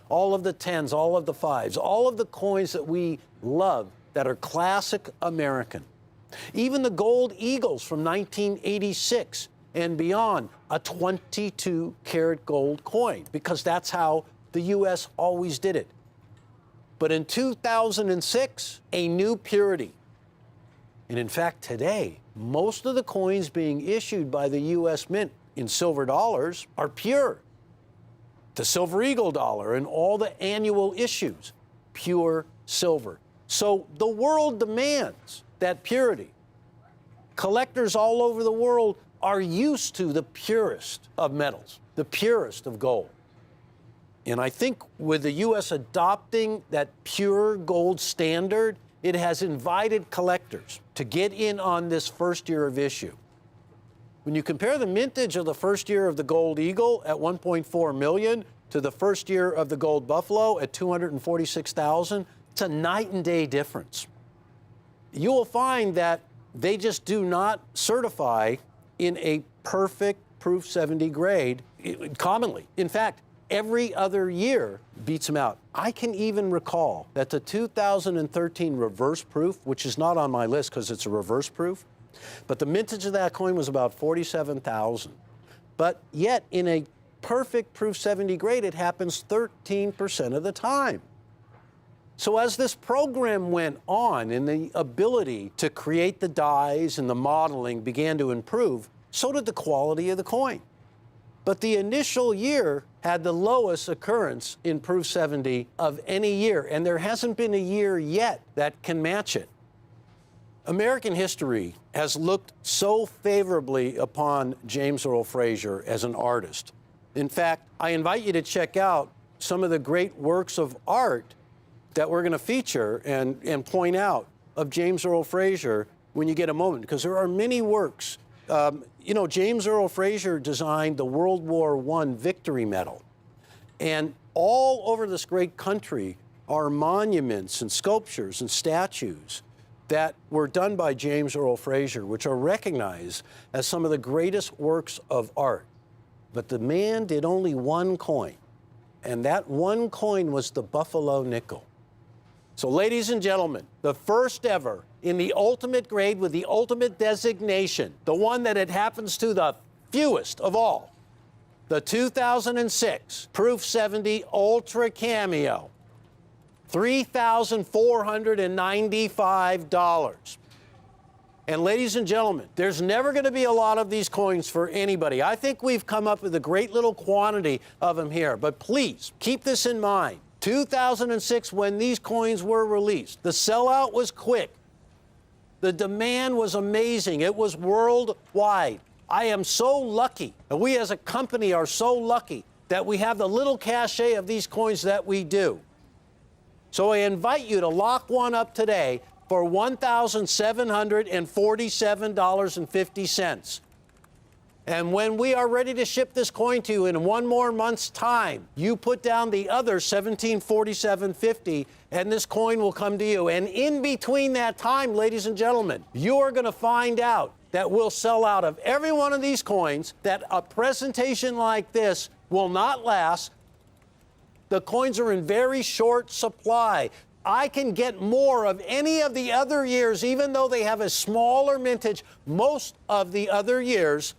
All of the 10s, all of the 5s, all of the coins that we love that are classic American. Even the gold eagles from 1986 and beyond, a 22 karat gold coin, because that's how the U.S. always did it. But in 2006, a new purity. And in fact, today, most of the coins being issued by the U.S. Mint in silver dollars are pure. The Silver Eagle dollar and all the annual issues, pure silver. So the world demands that purity. Collectors all over the world are used to the purest of metals, the purest of gold. And I think with the U.S. adopting that pure gold standard, it has invited collectors to get in on this first year of issue. When you compare the mintage of the first year of the Gold Eagle at 1.4 million to the first year of the Gold Buffalo at 246,000, it's a night and day difference. You will find that they just do not certify in a perfect Proof 70 grade commonly. In fact, every other year beats them out. I can even recall that the 2013 reverse proof, which is not on my list because it's a reverse proof, but the mintage of that coin was about 47,000. But yet, in a perfect Proof 70 grade, it happens 13% of the time. So as this program went on and the ability to create the dies and the modeling began to improve, so did the quality of the coin. But the initial year had the lowest occurrence in Proof 70 of any year, and there hasn't been a year yet that can match it. American history has looked so favorably upon James Earl Fraser as an artist. In fact, I invite you to check out some of the great works of art that we're going to feature and point out of James Earl Fraser when you get a moment, because there are many works. James Earl Fraser designed the World War I Victory Medal. And all over this great country are monuments and sculptures and statues that were done by James Earl Fraser, which are recognized as some of the greatest works of art. But the man did only one coin, and that one coin was the Buffalo nickel. So, ladies and gentlemen, the first ever in the ultimate grade with the ultimate designation, the one that it happens to the fewest of all, the 2006 Proof 70 Ultra Cameo, $3,495. And ladies and gentlemen, there's never going to be a lot of these coins for anybody. I think we've come up with a great little quantity of them here, but please keep this in mind. 2006, when these coins were released, the sellout was quick. The demand was amazing. It was worldwide. I am so lucky, and we as a company are so lucky that we have the little cachet of these coins that we do. So I invite you to lock one up today for $1,747.50. And when we are ready to ship this coin to you in one more month's time, you put down the other $1,747.50 and this coin will come to you. And in between that time, ladies and gentlemen, you are going to find out that we'll sell out of every one of these coins, that a presentation like this will not last. The coins are in very short supply. I can get more of any of the other years, even though they have a smaller mintage most of the other years.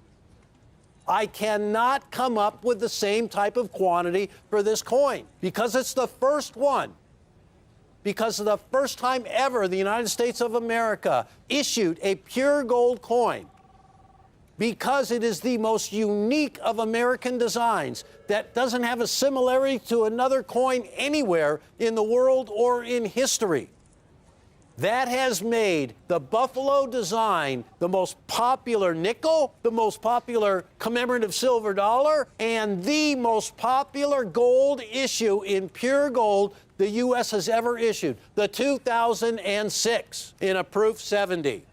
I cannot come up with the same type of quantity for this coin because it's the first one. Because of the first time ever the United States of America issued a pure gold coin. Because it is the most unique of American designs that doesn't have a similarity to another coin anywhere in the world or in history. That has made the Buffalo design the most popular nickel, the most popular commemorative silver dollar, and the most popular gold issue in pure gold the U.S. has ever issued, the 2006 in a Proof 70.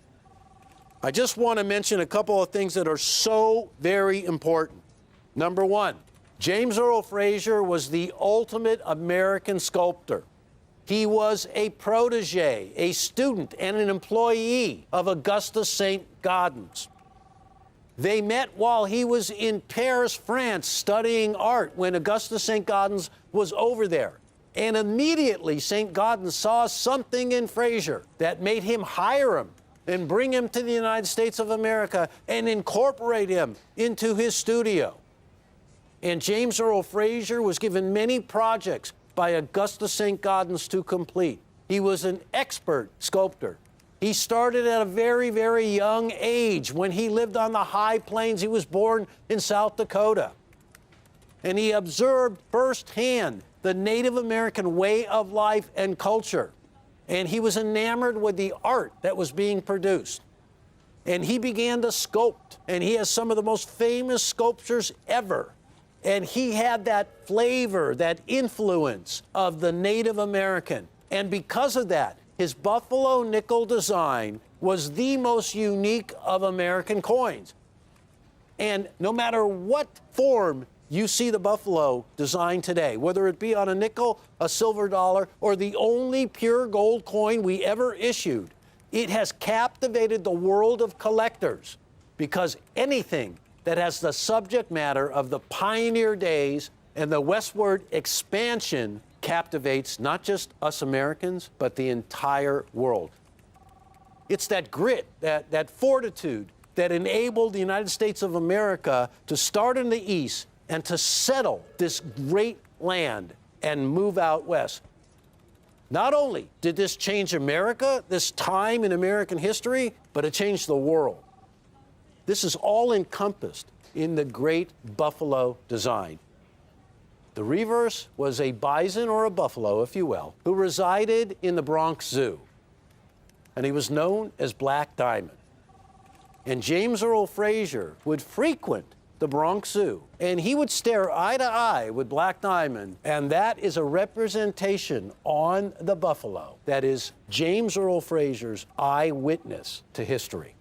I just want to mention a couple of things that are so very important. Number one, James Earl Fraser was the ultimate American sculptor. He was a protege, a student, and an employee of Augustus St. Gaudens. They met while he was in Paris, France, studying art when Augustus St. Gaudens was over there. And immediately, St. Gaudens saw something in Fraser that made him hire him and bring him to the United States of America and incorporate him into his studio. And James Earl Fraser was given many projects by Augustus St. Gaudens to complete. He was an expert sculptor. He started at a very, very young age when he lived on the high plains. He was born in South Dakota. And he observed firsthand the Native American way of life and culture. And he was enamored with the art that was being produced. And he began to sculpt. And he has some of the most famous sculptures ever. And he had that flavor, that influence of the Native American. And because of that, his Buffalo nickel design was the most unique of American coins. And no matter what form you see the Buffalo design today, whether it be on a nickel, a silver dollar, or the only pure gold coin we ever issued, it has captivated the world of collectors because anything that has the subject matter of the pioneer days and the westward expansion captivates not just us Americans, but the entire world. It's that grit, that fortitude that enabled the United States of America to start in the East and to settle this great land and move out west. Not only did this change America, this time in American history, but it changed the world. This is all encompassed in the great Buffalo design. The reverse was a bison or a buffalo, if you will, who resided in the Bronx Zoo. And he was known as Black Diamond. And James Earl Fraser would frequent the Bronx Zoo, and he would stare eye to eye with Black Diamond, and that is a representation on the buffalo that is James Earl Fraser's eyewitness to history.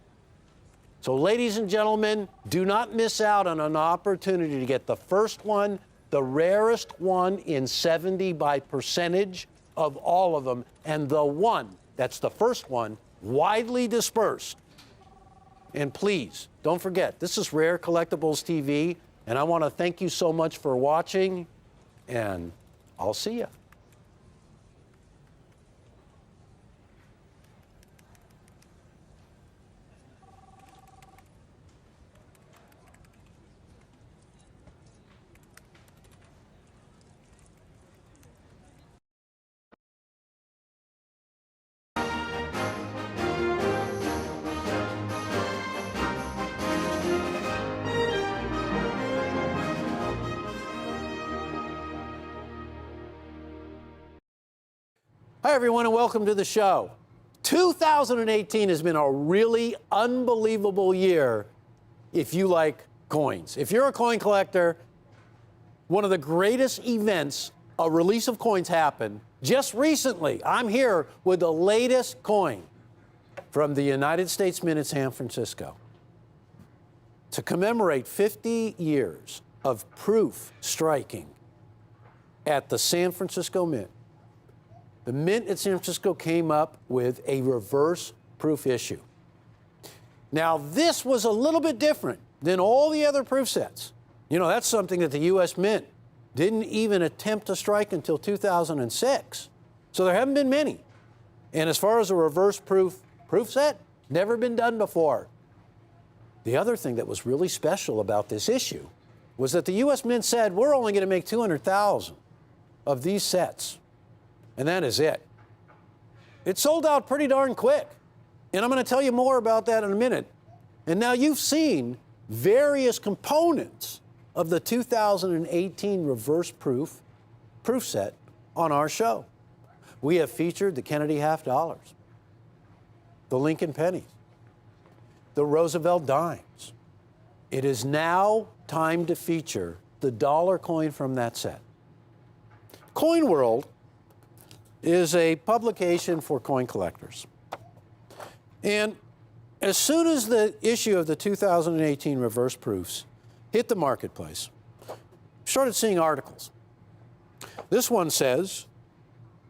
So, ladies and gentlemen, do not miss out on an opportunity to get the first one, the rarest one in 70 by percentage of all of them, and the one that's the first one, widely dispersed. And please, don't forget, this is Rare Collectibles TV, and I want to thank you so much for watching, and I'll see you. Hi, everyone, and welcome to the show. 2018 has been a really unbelievable year if you like coins. If you're a coin collector, one of the greatest events, a release of coins, happened just recently. I'm here with the latest coin from the United States Mint in San Francisco to commemorate 50 years of proof striking at the San Francisco Mint. The Mint at San Francisco came up with a reverse proof issue. Now, this was a little bit different than all the other proof sets. You know, that's something that the U.S. Mint didn't even attempt to strike until 2006. So there haven't been many. And as far as a reverse proof set, never been done before. The other thing that was really special about this issue was that the U.S. Mint said, we're only going to make 200,000 of these sets. And that is it. It sold out pretty darn quick. And I'm going to tell you more about that in a minute. And now you've seen various components of the 2018 reverse proof set on our show. We have featured the Kennedy half dollars, the Lincoln pennies, the Roosevelt dimes. It is now time to feature the dollar coin from that set. Coin World is a publication for coin collectors. And as soon as the issue of the 2018 reverse proofs hit the marketplace, started seeing articles. This one says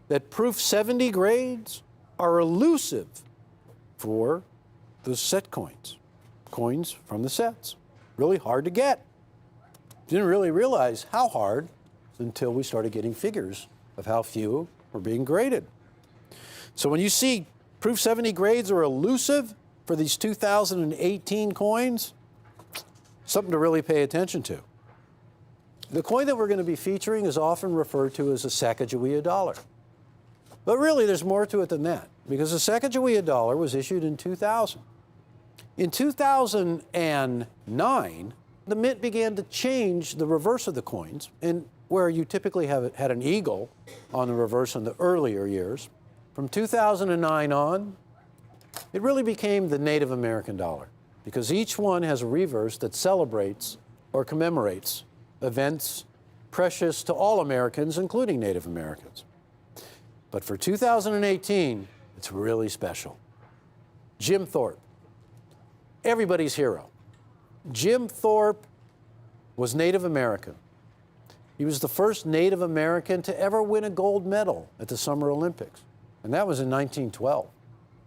that proof 70 grades are elusive for the set coins from the sets. Really hard to get. Didn't really realize how hard until we started getting figures of how few were being graded. So when you see proof 70 grades are elusive for these 2018 coins, something to really pay attention to. The coin that we're going to be featuring is often referred to as a Sacagawea dollar. But really, there's more to it than that, because the Sacagawea dollar was issued in 2000. In 2009, the Mint began to change the reverse of the coins, and where you typically had an eagle on the reverse in the earlier years. From 2009 on, it really became the Native American dollar, because each one has a reverse that celebrates or commemorates events precious to all Americans, including Native Americans. But for 2018, it's really special. Jim Thorpe, everybody's hero. Jim Thorpe was Native American. He was the first Native American to ever win a gold medal at the Summer Olympics, and that was in 1912.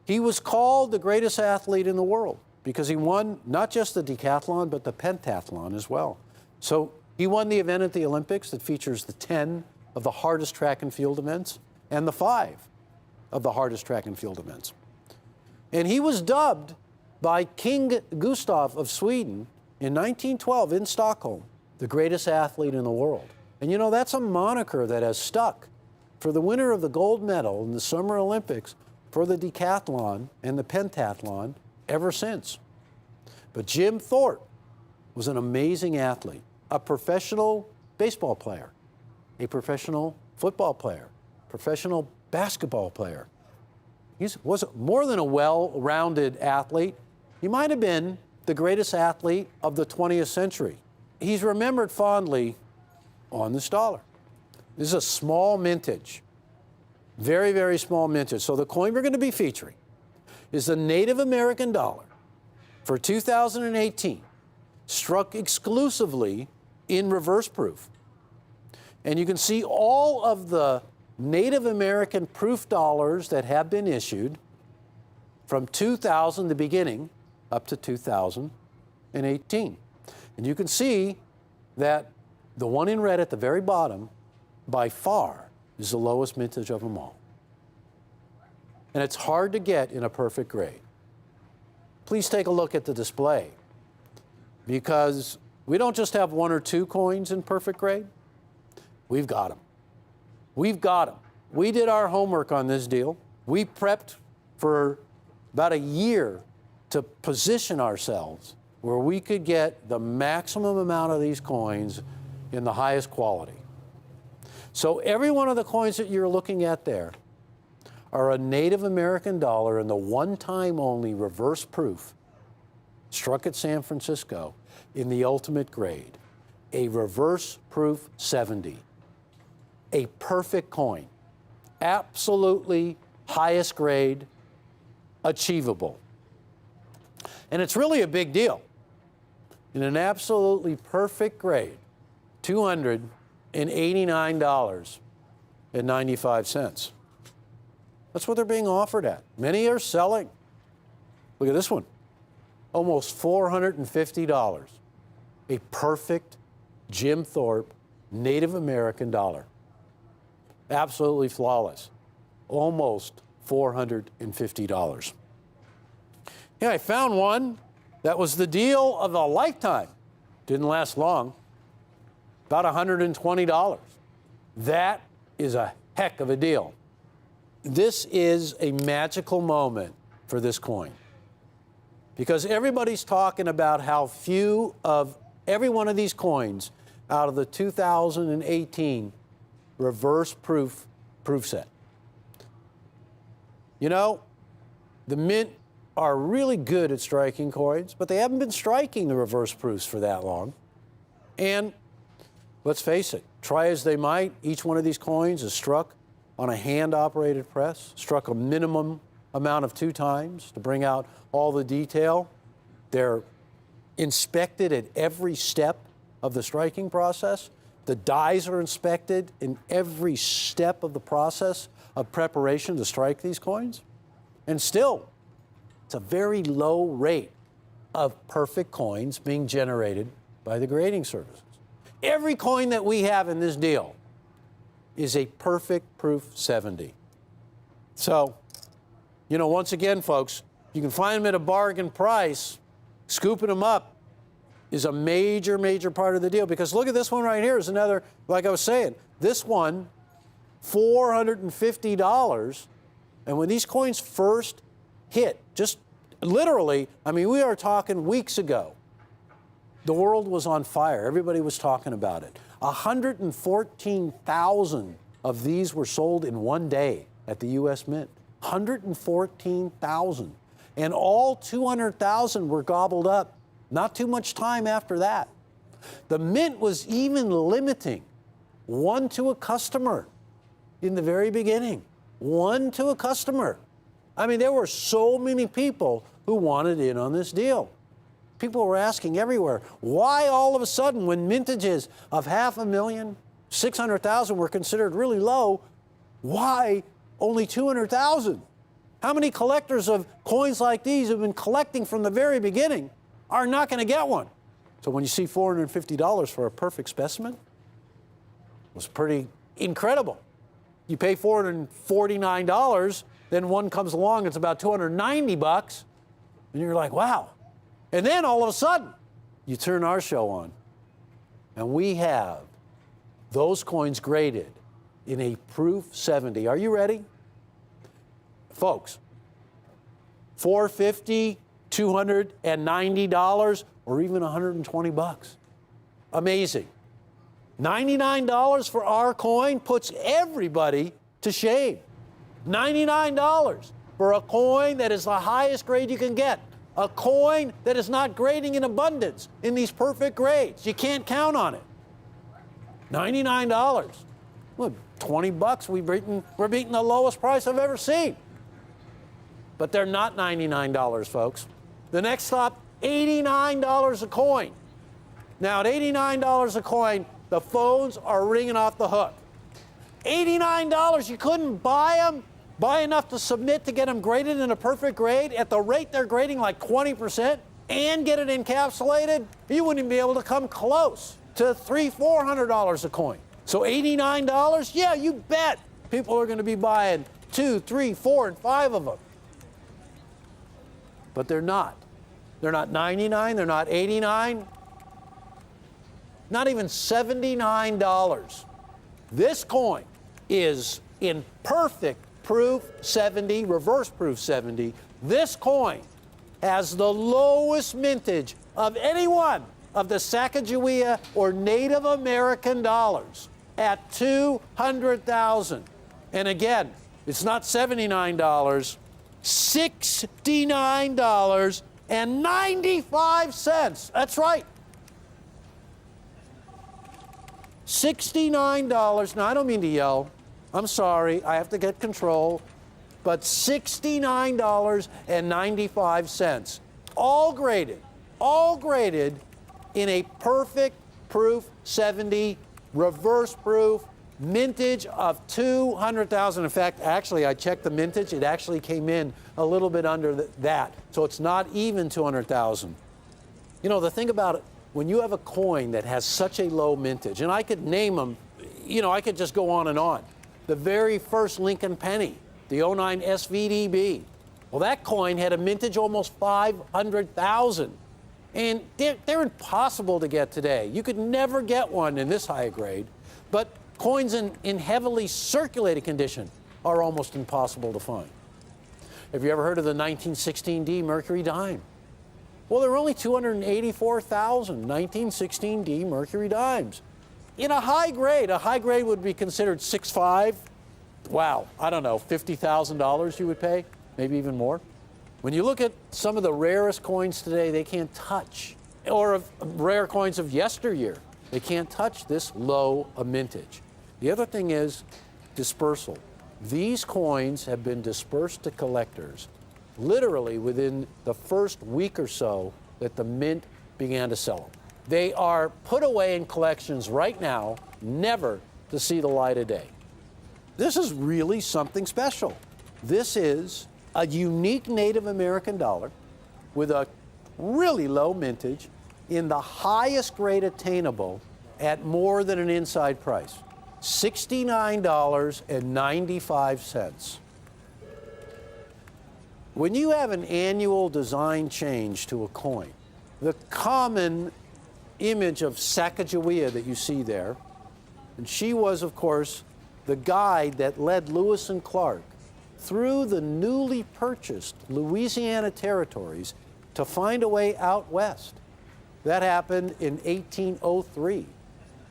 He was called the greatest athlete in the world because he won not just the decathlon, but the pentathlon as well. So he won the event at the Olympics that features the 10 of the hardest track and field events and the 5 of the hardest track and field events. And he was dubbed by King Gustav of Sweden in 1912 in Stockholm, the greatest athlete in the world. And you know, that's a moniker that has stuck for the winner of the gold medal in the Summer Olympics for the decathlon and the pentathlon ever since. But Jim Thorpe was an amazing athlete, a professional baseball player, a professional football player, professional basketball player. He was more than a well-rounded athlete. He might have been the greatest athlete of the 20th century. He's remembered fondly on this dollar. This is a small mintage, very, very small mintage. So the coin we're going to be featuring is the Native American dollar for 2018, struck exclusively in reverse proof. And you can see all of the Native American proof dollars that have been issued from 2000, the beginning, up to 2018. And you can see that the one in red at the very bottom, by far, is the lowest mintage of them all. And it's hard to get in a perfect grade. Please take a look at the display, because we don't just have 1 or 2 coins in perfect grade. We've got them. We've got them. We did our homework on this deal. We prepped for about a year to position ourselves where we could get the maximum amount of these coins in the highest quality. So every one of the coins that you're looking at there are a Native American dollar in the one-time only reverse proof struck at San Francisco in the ultimate grade, a reverse proof 70, a perfect coin, absolutely highest grade, achievable. And it's really a big deal. In an absolutely perfect grade, $289.95. That's what they're being offered at. Many are selling. Look at this one, almost $450. A perfect Jim Thorpe Native American dollar. Absolutely flawless. Almost $450. Yeah, I found one that was the deal of a lifetime. Didn't last long. About $120. That is a heck of a deal. This is a magical moment for this coin, because everybody's talking about how few of every one of these coins out of the 2018 reverse proof set. You know, the Mint are really good at striking coins, but they haven't been striking the reverse proofs for that long. And let's face it, try as they might, each one of these coins is struck on a hand-operated press, struck a minimum amount of 2 times to bring out all the detail. They're inspected at every step of the striking process. The dies are inspected in every step of the process of preparation to strike these coins. And still, it's a very low rate of perfect coins being generated by the grading services. Every coin that we have in this deal is a perfect proof 70. So, you know, once again, folks, you can find them at a bargain price. Scooping them up is a major, major part of the deal, because look at this one right here is another, like I was saying, this one, $450. And when these coins first hit, just literally, I mean, we are talking weeks ago, the world was on fire. Everybody was talking about it. 114,000 of these were sold in one day at the U.S. Mint. 114,000. And all 200,000 were gobbled up. Not too much time after that. The Mint was even limiting 1 to a customer in the very beginning. 1 to a customer. I mean, there were so many people who wanted in on this deal. People were asking everywhere, why all of a sudden, when mintages of 500,000, 600,000 were considered really low, why only 200,000? How many collectors of coins like these who've been collecting from the very beginning are not going to get one? So when you see $450 for a perfect specimen, it was pretty incredible. You pay $449, then one comes along, it's about $290, and you're like, wow. And then all of a sudden, you turn our show on, and we have those coins graded in a proof 70. Are you ready? Folks, $450, $290, or even $120. Amazing. $99 for our coin puts everybody to shame. $99 for a coin that is the highest grade you can get. A coin that is not grading in abundance in these perfect grades. You can't count on it. $99. Look, $20, we're beating the lowest price I've ever seen. But they're not $99, folks. The next stop, $89 a coin. Now, at $89 a coin, the phones are ringing off the hook. $89, you couldn't buy them, buy enough to submit to get them graded in a perfect grade at the rate they're grading, like 20%, and get it encapsulated? You wouldn't even be able to come close to $300, $400 a coin. So $89, yeah, you bet people are going to be buying 2, 3, 4, and 5 of them. But they're not. They're not 99, they're not 89, not even $79. This coin is in perfect proof 70, reverse proof 70. This coin has the lowest mintage of any one of the Sacagawea or Native American dollars at 200,000. And again, It's not $79, $69.95. That's right. $69. Now, I don't mean to yell. I'm sorry. I have to get control. But $69.95. All graded in a perfect proof 70 reverse proof mintage of 200,000. In fact, actually, I checked the mintage. It actually came in a little bit under that. So it's not even 200,000. You know, the thing about it, when you have a coin that has such a low mintage, and I could name them, you know, I could just go on and on. The very first Lincoln penny, the 09 SVDB. Well, that coin had a mintage almost 500,000. And they're impossible to get today. You could never get one in this high grade. But coins in heavily circulated condition are almost impossible to find. Have you ever heard of the 1916D Mercury dime? Well, there are only 284,000 1916D Mercury dimes. In a high grade would be considered 6.5. Wow, I don't know, $50,000 you would pay, maybe even more. When you look at some of the rarest coins today, they can't touch, or of rare coins of yesteryear, they can't touch this low a mintage. The other thing is dispersal. These coins have been dispersed to collectors literally within the first week or so that the mint began to sell them. They are put away in collections right now, never to see the light of day. This is really something special. This is a unique Native American dollar with a really low mintage in the highest grade attainable at more than an inside price, $69.95. When you have an annual design change to a coin, the common image of Sacagawea that you see there, and she was, of course, the guide that led Lewis and Clark through the newly purchased Louisiana territories to find a way out west. That happened in 1803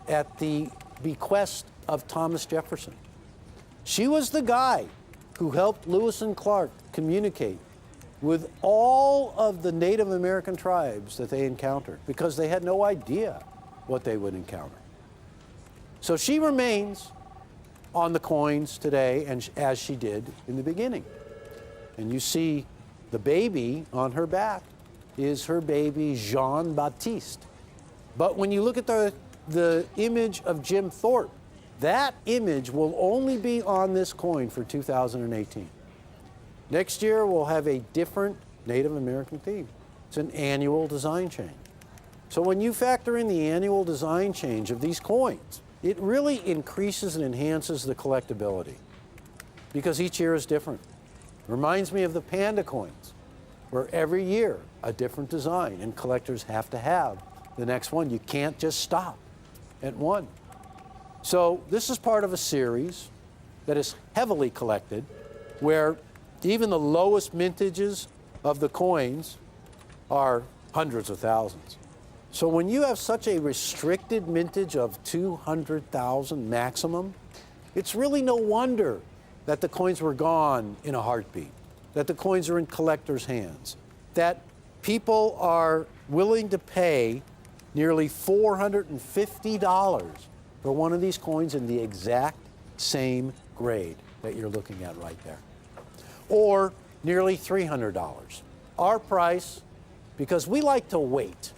at the bequest of Thomas Jefferson. She was the guide who helped Lewis and Clark communicate with all of the Native American tribes that they encountered because they had no idea what they would encounter. So she remains on the coins today, and as she did in the beginning. And you see the baby on her back is her baby Jean Baptiste. But when you look at the image of Jim Thorpe, that image will only be on this coin for 2018. Next year, we'll have a different Native American theme. It's an annual design change. So when you factor in the annual design change of these coins, it really increases and enhances the collectability because each year is different. Reminds me of the Panda coins, where every year a different design, and collectors have to have the next one. You can't just stop at one. So this is part of a series that is heavily collected, where even the lowest mintages of the coins are hundreds of thousands. So when you have such a restricted mintage of 200,000 maximum, it's really no wonder that the coins were gone in a heartbeat, that the coins are in collectors' hands, that people are willing to pay nearly $450 for one of these coins in the exact same grade that you're looking at right there, or nearly $300. Our price, because we like to wait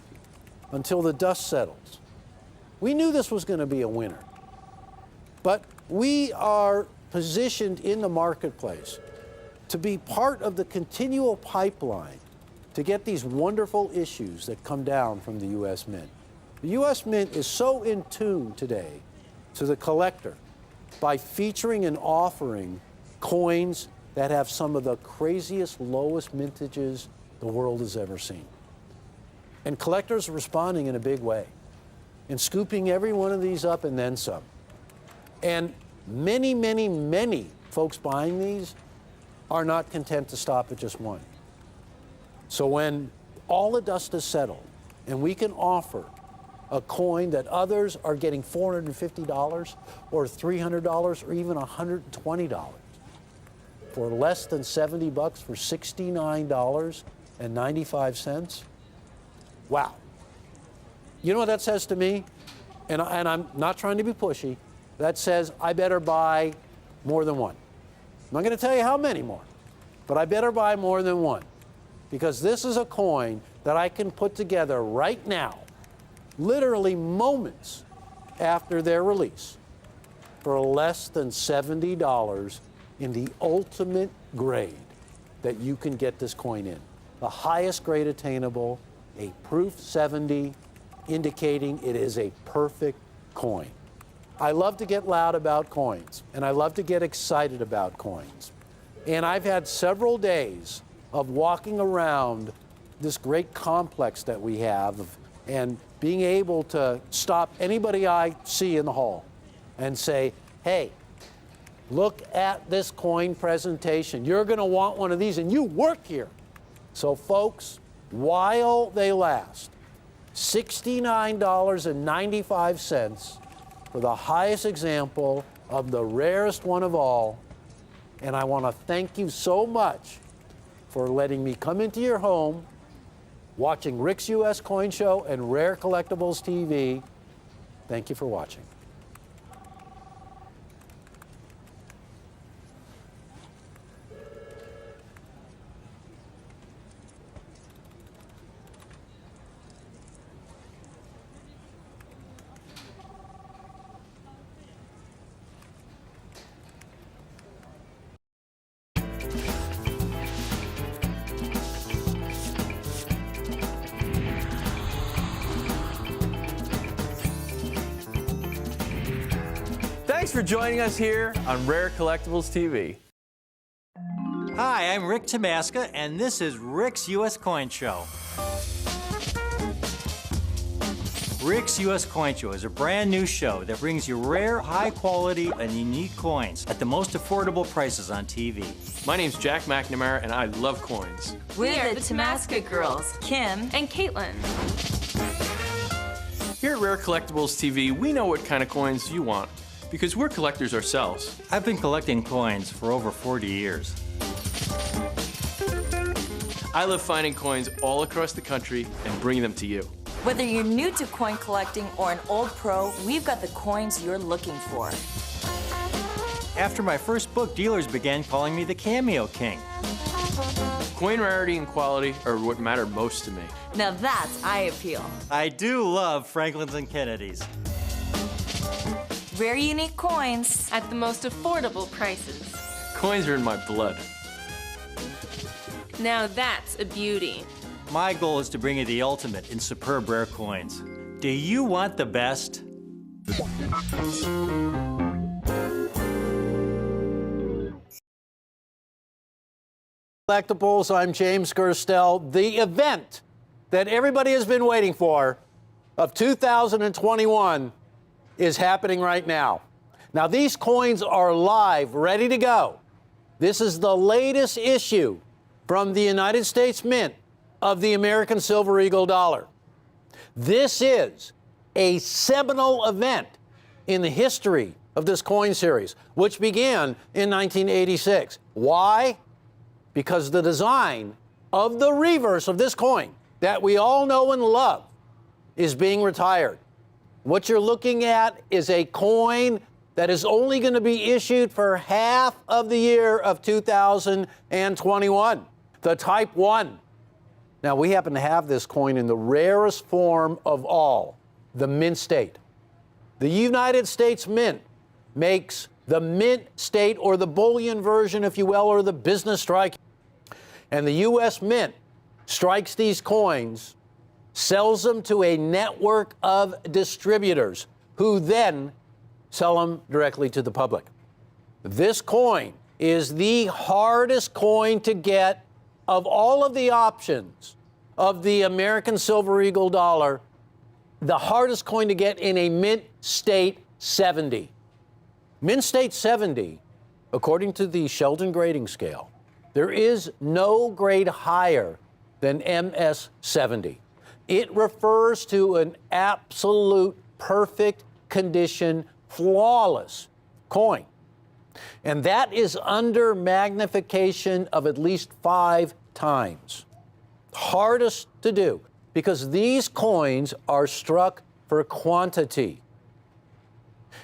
until the dust settles. We knew this was going to be a winner, but we are positioned in the marketplace to be part of the continual pipeline to get these wonderful issues that come down from the U.S. Mint. The U.S. Mint is so in tune today to the collector by featuring and offering coins that have some of the craziest, lowest mintages the world has ever seen. And collectors are responding in a big way and scooping every one of these up and then some. And many, many, many folks buying these are not content to stop at just one. So when all the dust is settled and we can offer a coin that others are getting $450 or $300 or even $120, for less than 70 bucks for $69.95. Wow. You know what that says to me? And I'm not trying to be pushy. That says I better buy more than one. I'm not going to tell you how many more, but I better buy more than one, because this is a coin that I can put together right now, literally moments after their release, for less than $70 in the ultimate grade that you can get this coin in. The highest grade attainable, a proof 70, indicating it is a perfect coin. I love to get loud about coins, and I love to get excited about coins. And I've had several days of walking around this great complex that we have and being able to stop anybody I see in the hall and say, hey, look at this coin presentation. You're going to want one of these, and you work here. So folks, while they last, $69.95 for the highest example of the rarest one of all. And I want to thank you so much for letting me come into your home, watching Rick's U.S. Coin Show and Rare Collectibles TV. Thank you for watching. Thanks for joining us here on Rare Collectibles TV. Hi, I'm Rick Tamaska, and this is Rick's U.S. Coin Show. Rick's U.S. Coin Show is a brand new show that brings you rare, high quality, and unique coins at the most affordable prices on TV. My name's Jack McNamara, and I love coins. We're the Tamaska girls, Kim And Caitlin. Here at Rare Collectibles TV, we know what kind of coins you want, because we're collectors ourselves. I've been collecting coins for over 40 years. I love finding coins all across the country and bringing them to you. Whether you're new to coin collecting or an old pro, we've got the coins you're looking for. After my first book, dealers began calling me the Cameo King. Coin rarity and quality are what matter most to me. Now that's eye appeal. I do love Franklin's and Kennedy's. Rare unique coins. At the most affordable prices. Coins are in my blood. Now that's a beauty. My goal is to bring you the ultimate in superb rare coins. Do you want the best? Collectibles, I'm James Gerstel. The event that everybody has been waiting for of 2021 is happening right now. Now, these coins are live, ready to go. This is the latest issue from the United States Mint of the American Silver Eagle dollar. This is a seminal event in the history of this coin series, which began in 1986. Why? Because the design of the reverse of this coin that we all know and love is being retired. What you're looking at is a coin that is only going to be issued for half of the year of 2021, the Type 1. Now, we happen to have this coin in the rarest form of all, the Mint State. The United States Mint makes the Mint State, or the bullion version, if you will, or the business strike. And the U.S. Mint strikes these coins, sells them to a network of distributors who then sell them directly to the public. This coin is the hardest coin to get of all of the options of the American Silver Eagle dollar, the hardest coin to get in a Mint State 70. Mint State 70, according to the Sheldon grading scale, there is no grade higher than MS 70. It refers to an absolute perfect condition, flawless coin. And that is under magnification of at least 5 times. Hardest to do, because these coins are struck for quantity.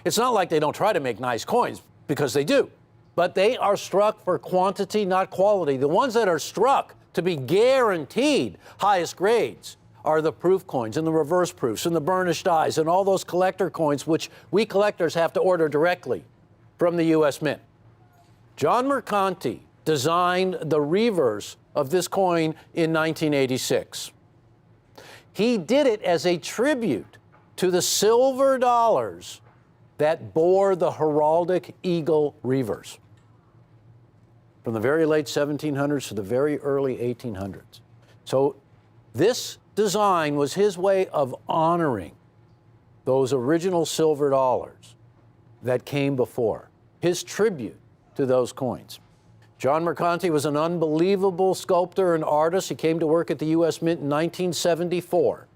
It's not like they don't try to make nice coins, because they do. But they are struck for quantity, not quality. The ones that are struck to be guaranteed highest grades are the proof coins and the reverse proofs and the burnished dies and all those collector coins, which we collectors have to order directly from the U.S. Mint. John Mercanti designed the reverse of this coin in 1986. He did it as a tribute to the silver dollars that bore the heraldic eagle reverse from the very late 1700s to the very early 1800s. So this design was his way of honoring those original silver dollars that came before, his tribute to those coins. John Mercanti was an unbelievable sculptor and artist. He came to work at the U.S. Mint in 1974.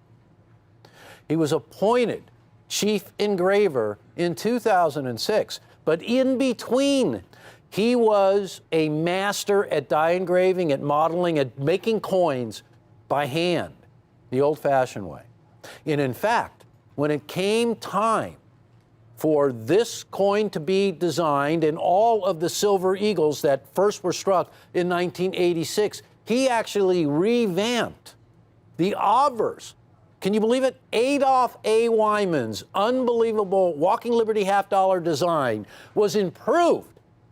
He was appointed chief engraver in 2006, but in between, he was a master at die engraving, at modeling, at making coins by hand, the old-fashioned way. And in fact, when it came time for this coin to be designed and all of the silver eagles that first were struck in 1986, he actually revamped the obverse. Can you believe it? Adolph A. Wyman's unbelievable Walking Liberty half-dollar design was improved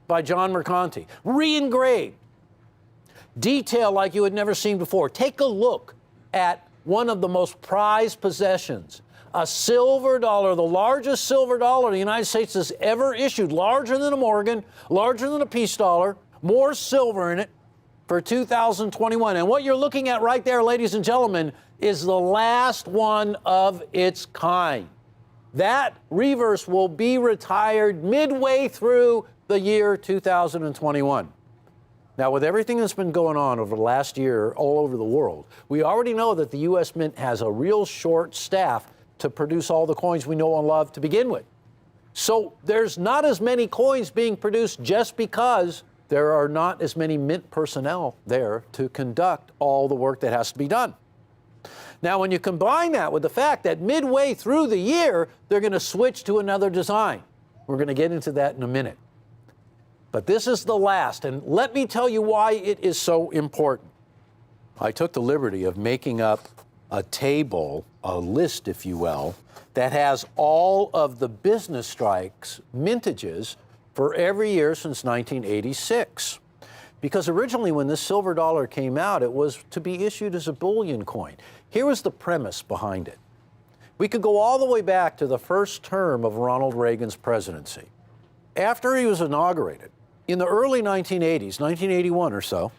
by John Mercanti, re-engraved, detail like you had never seen before. Take a look at one of the most prized possessions, a silver dollar, the largest silver dollar the United States has ever issued, larger than a Morgan, larger than a peace dollar, more silver in it for 2021. And what you're looking at right there, ladies and gentlemen, is the last one of its kind. That reverse will be retired midway through the year 2021. Now, with everything that's been going on over the last year all over the world, we already know that the U.S. Mint has a real short staff to produce all the coins we know and love to begin with. So there's not as many coins being produced just because there are not as many Mint personnel there to conduct all the work that has to be done. Now, when you combine that with the fact that midway through the year, they're going to switch to another design. We're going to get into that in a minute. But this is the last, and let me tell you why it is so important. I took the liberty of making up a table, a list, if you will, that has all of the business strikes mintages for every year since 1986. Because originally when this silver dollar came out, it was to be issued as a bullion coin. Here was the premise behind it. We could go all the way back to the first term of Ronald Reagan's presidency. After he was inaugurated, in the early 1980s, 1981 or so,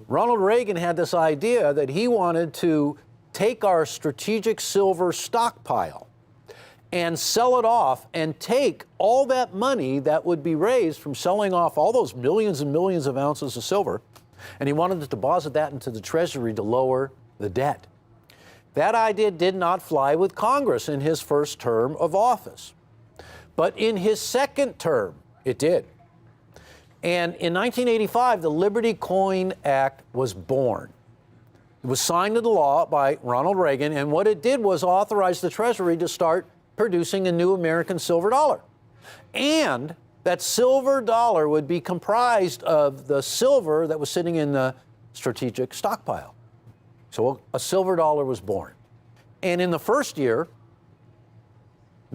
Ronald Reagan had this idea that he wanted to take our strategic silver stockpile and sell it off and take all that money that would be raised from selling off all those millions and millions of ounces of silver, and he wanted to deposit that into the Treasury to lower the debt. That idea did not fly with Congress in his first term of office. But in his second term, it did. And in 1985, the Liberty Coin Act was born. It was signed into law by Ronald Reagan, and what it did was authorize the Treasury to start producing a new American silver dollar. And that silver dollar would be comprised of the silver that was sitting in the strategic stockpile. So a silver dollar was born. And in the first year,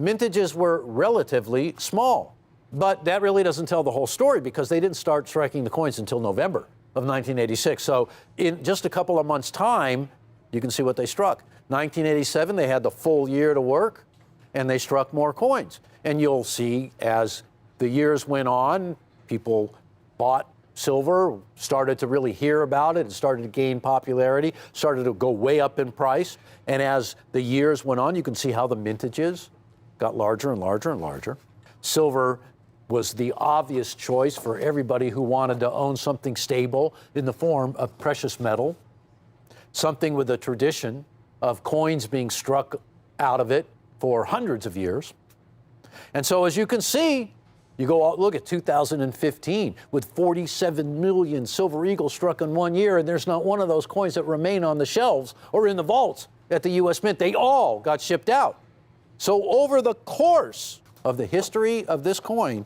mintages were relatively small. But that really doesn't tell the whole story because they didn't start striking the coins until November of 1986. So in just a couple of months' time, you can see what they struck. 1987, they had the full year to work, and they struck more coins. And you'll see as the years went on, people bought silver, started to really hear about it, it started to gain popularity, started to go way up in price. And as the years went on, you can see how the mintages got larger and larger and larger. Silver was the obvious choice for everybody who wanted to own something stable in the form of precious metal, something with a tradition of coins being struck out of it for hundreds of years. And so as you can see, You go out, look at 2015 with 47 million Silver Eagles struck in 1 year, and there's not one of those coins that remain on the shelves or in the vaults at the U.S. Mint. They all got shipped out. So over the course of the history of this coin,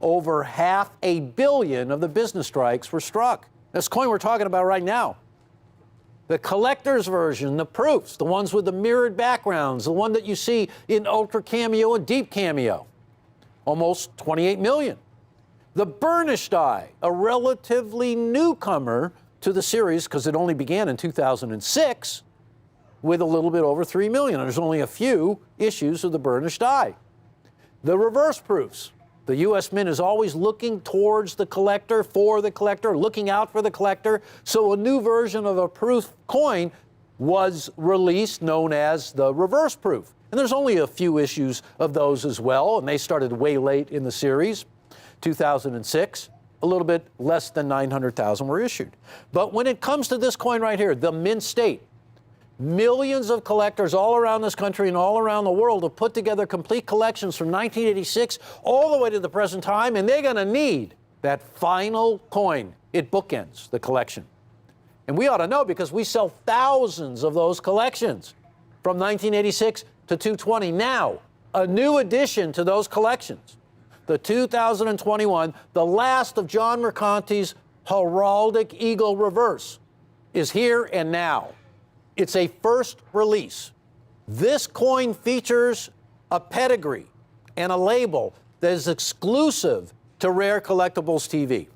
over 500 million of the business strikes were struck. This coin we're talking about right now. The collector's version, the proofs, the ones with the mirrored backgrounds, the one that you see in Ultra Cameo and Deep Cameo. Almost 28 million. The burnished die, a relatively newcomer to the series because it only began in 2006 with a little bit over 3 million. There's only a few issues of the burnished die. The reverse proofs. The U.S. Mint is always looking towards the collector, for the collector, looking out for the collector. So a new version of a proof coin was released known as the reverse proof. And there's only a few issues of those as well, and they started way late in the series. 2006, a little bit less than 900,000 were issued. But when it comes to this coin right here, the Mint State, millions of collectors all around this country and all around the world have put together complete collections from 1986 all the way to the present time, and they're going to need that final coin. It bookends the collection. And we ought to know because we sell thousands of those collections from 1986 to 220. Now, a new addition to those collections, the 2021, the last of John Mercanti's Heraldic Eagle Reverse, is here and now. It's a first release. This coin features a pedigree and a label that is exclusive to Rare Collectibles TV.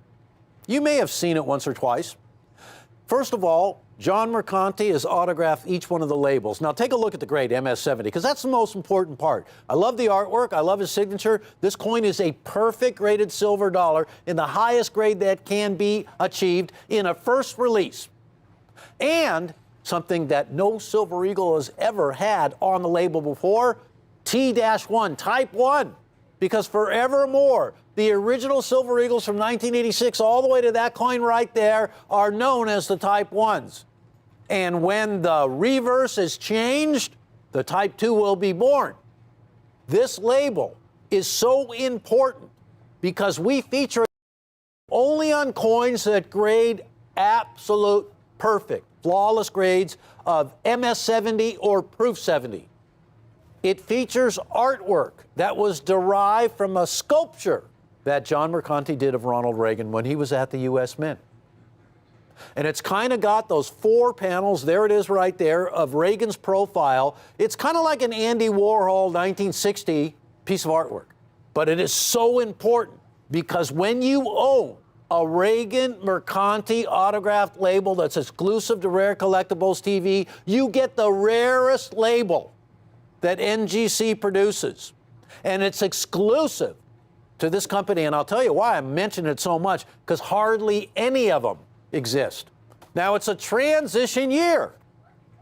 You may have seen it once or twice. First of all, John Mercanti has autographed each one of the labels. Now take a look at the grade MS70, because that's the most important part. I love the artwork. I love his signature. This coin is a perfect graded silver dollar in the highest grade that can be achieved in a first release. And something that no Silver Eagle has ever had on the label before, T-1, Type 1. Because forevermore, the original Silver Eagles from 1986 all the way to that coin right there are known as the Type 1s. And when the reverse is changed, the Type 2 will be born. This label is so important because we feature it only on coins that grade absolute perfect, flawless grades of MS70 or Proof 70. It features artwork that was derived from a sculpture that John Mercanti did of Ronald Reagan when he was at the U.S. Mint. And it's kind of got those 4 panels, there it is right there, of Reagan's profile. It's kind of like an Andy Warhol 1960 piece of artwork. But it is so important because when you own a Reagan Mercanti autographed label that's exclusive to Rare Collectibles TV, you get the rarest label that NGC produces. And it's exclusive to this company. And I'll tell you why I'm mentioning it so much, because hardly any of them exist. Now, it's a transition year.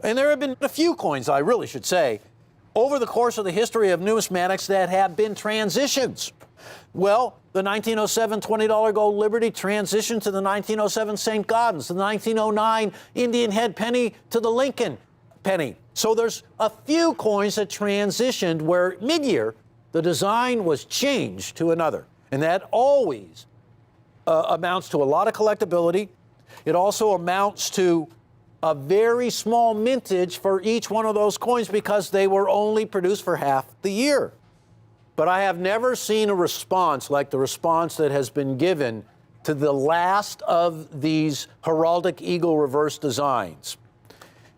And there have been a few coins, I really should say, over the course of the history of numismatics that have been transitions. Well, the 1907 $20 Gold Liberty transitioned to the 1907 St. Gaudens, the 1909 Indian Head penny to the Lincoln penny. So there's a few coins that transitioned where mid-year the design was changed to another. And that always amounts to a lot of collectability. It also amounts to a very small mintage for each one of those coins because they were only produced for half the year. But I have never seen a response like the response that has been given to the last of these Heraldic Eagle reverse designs.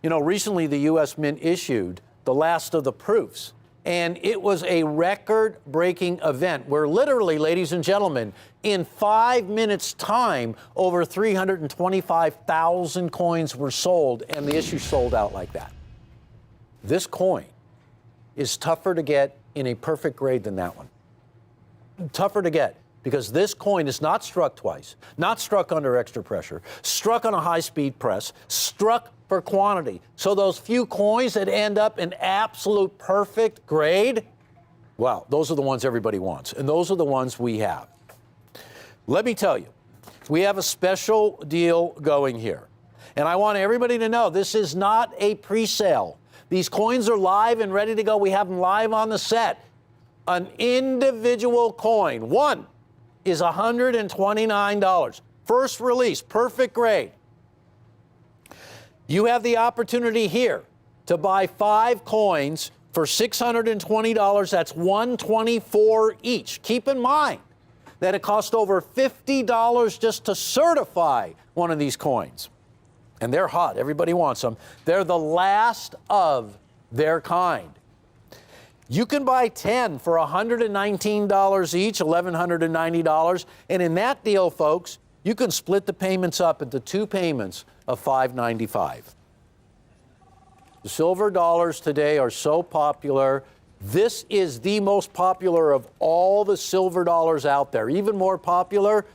You know, recently the U.S. Mint issued the last of the proofs, and it was a record-breaking event where literally, ladies and gentlemen, in 5 minutes' time, over 325,000 coins were sold, and the issue sold out like that. This coin is tougher to get in a perfect grade than that one. Tougher to get because this coin is not struck twice, not struck under extra pressure, struck on a high-speed press, struck for quantity. So those few coins that end up in absolute perfect grade, well, those are the ones everybody wants, and those are the ones we have. Let me tell you, we have a special deal going here, and I want everybody to know this is not a pre-sale. These coins are live and ready to go. We have them live on the set. An individual coin, one is $129. First release, perfect grade. You have the opportunity here to buy 5 coins for $620. That's $124 each. Keep in mind that it cost over $50 just to certify one of these coins. And they're hot. Everybody wants them. They're the last of their kind. You can buy 10 for $119 each, $1,190. And in that deal, folks, you can split the payments up into 2 payments of $595. The silver dollars today are so popular. This is the most popular of all the silver dollars out there. Even more popular,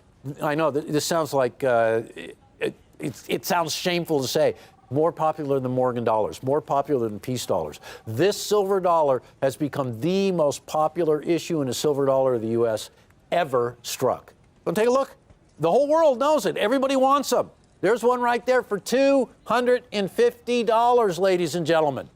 I know this sounds like, it sounds shameful to say, more popular than Morgan dollars, more popular than peace dollars. This silver dollar has become the most popular issue in a silver dollar of the U.S. ever struck. Well, take a look. The whole world knows it. Everybody wants them. There's one right there for $250, ladies and gentlemen.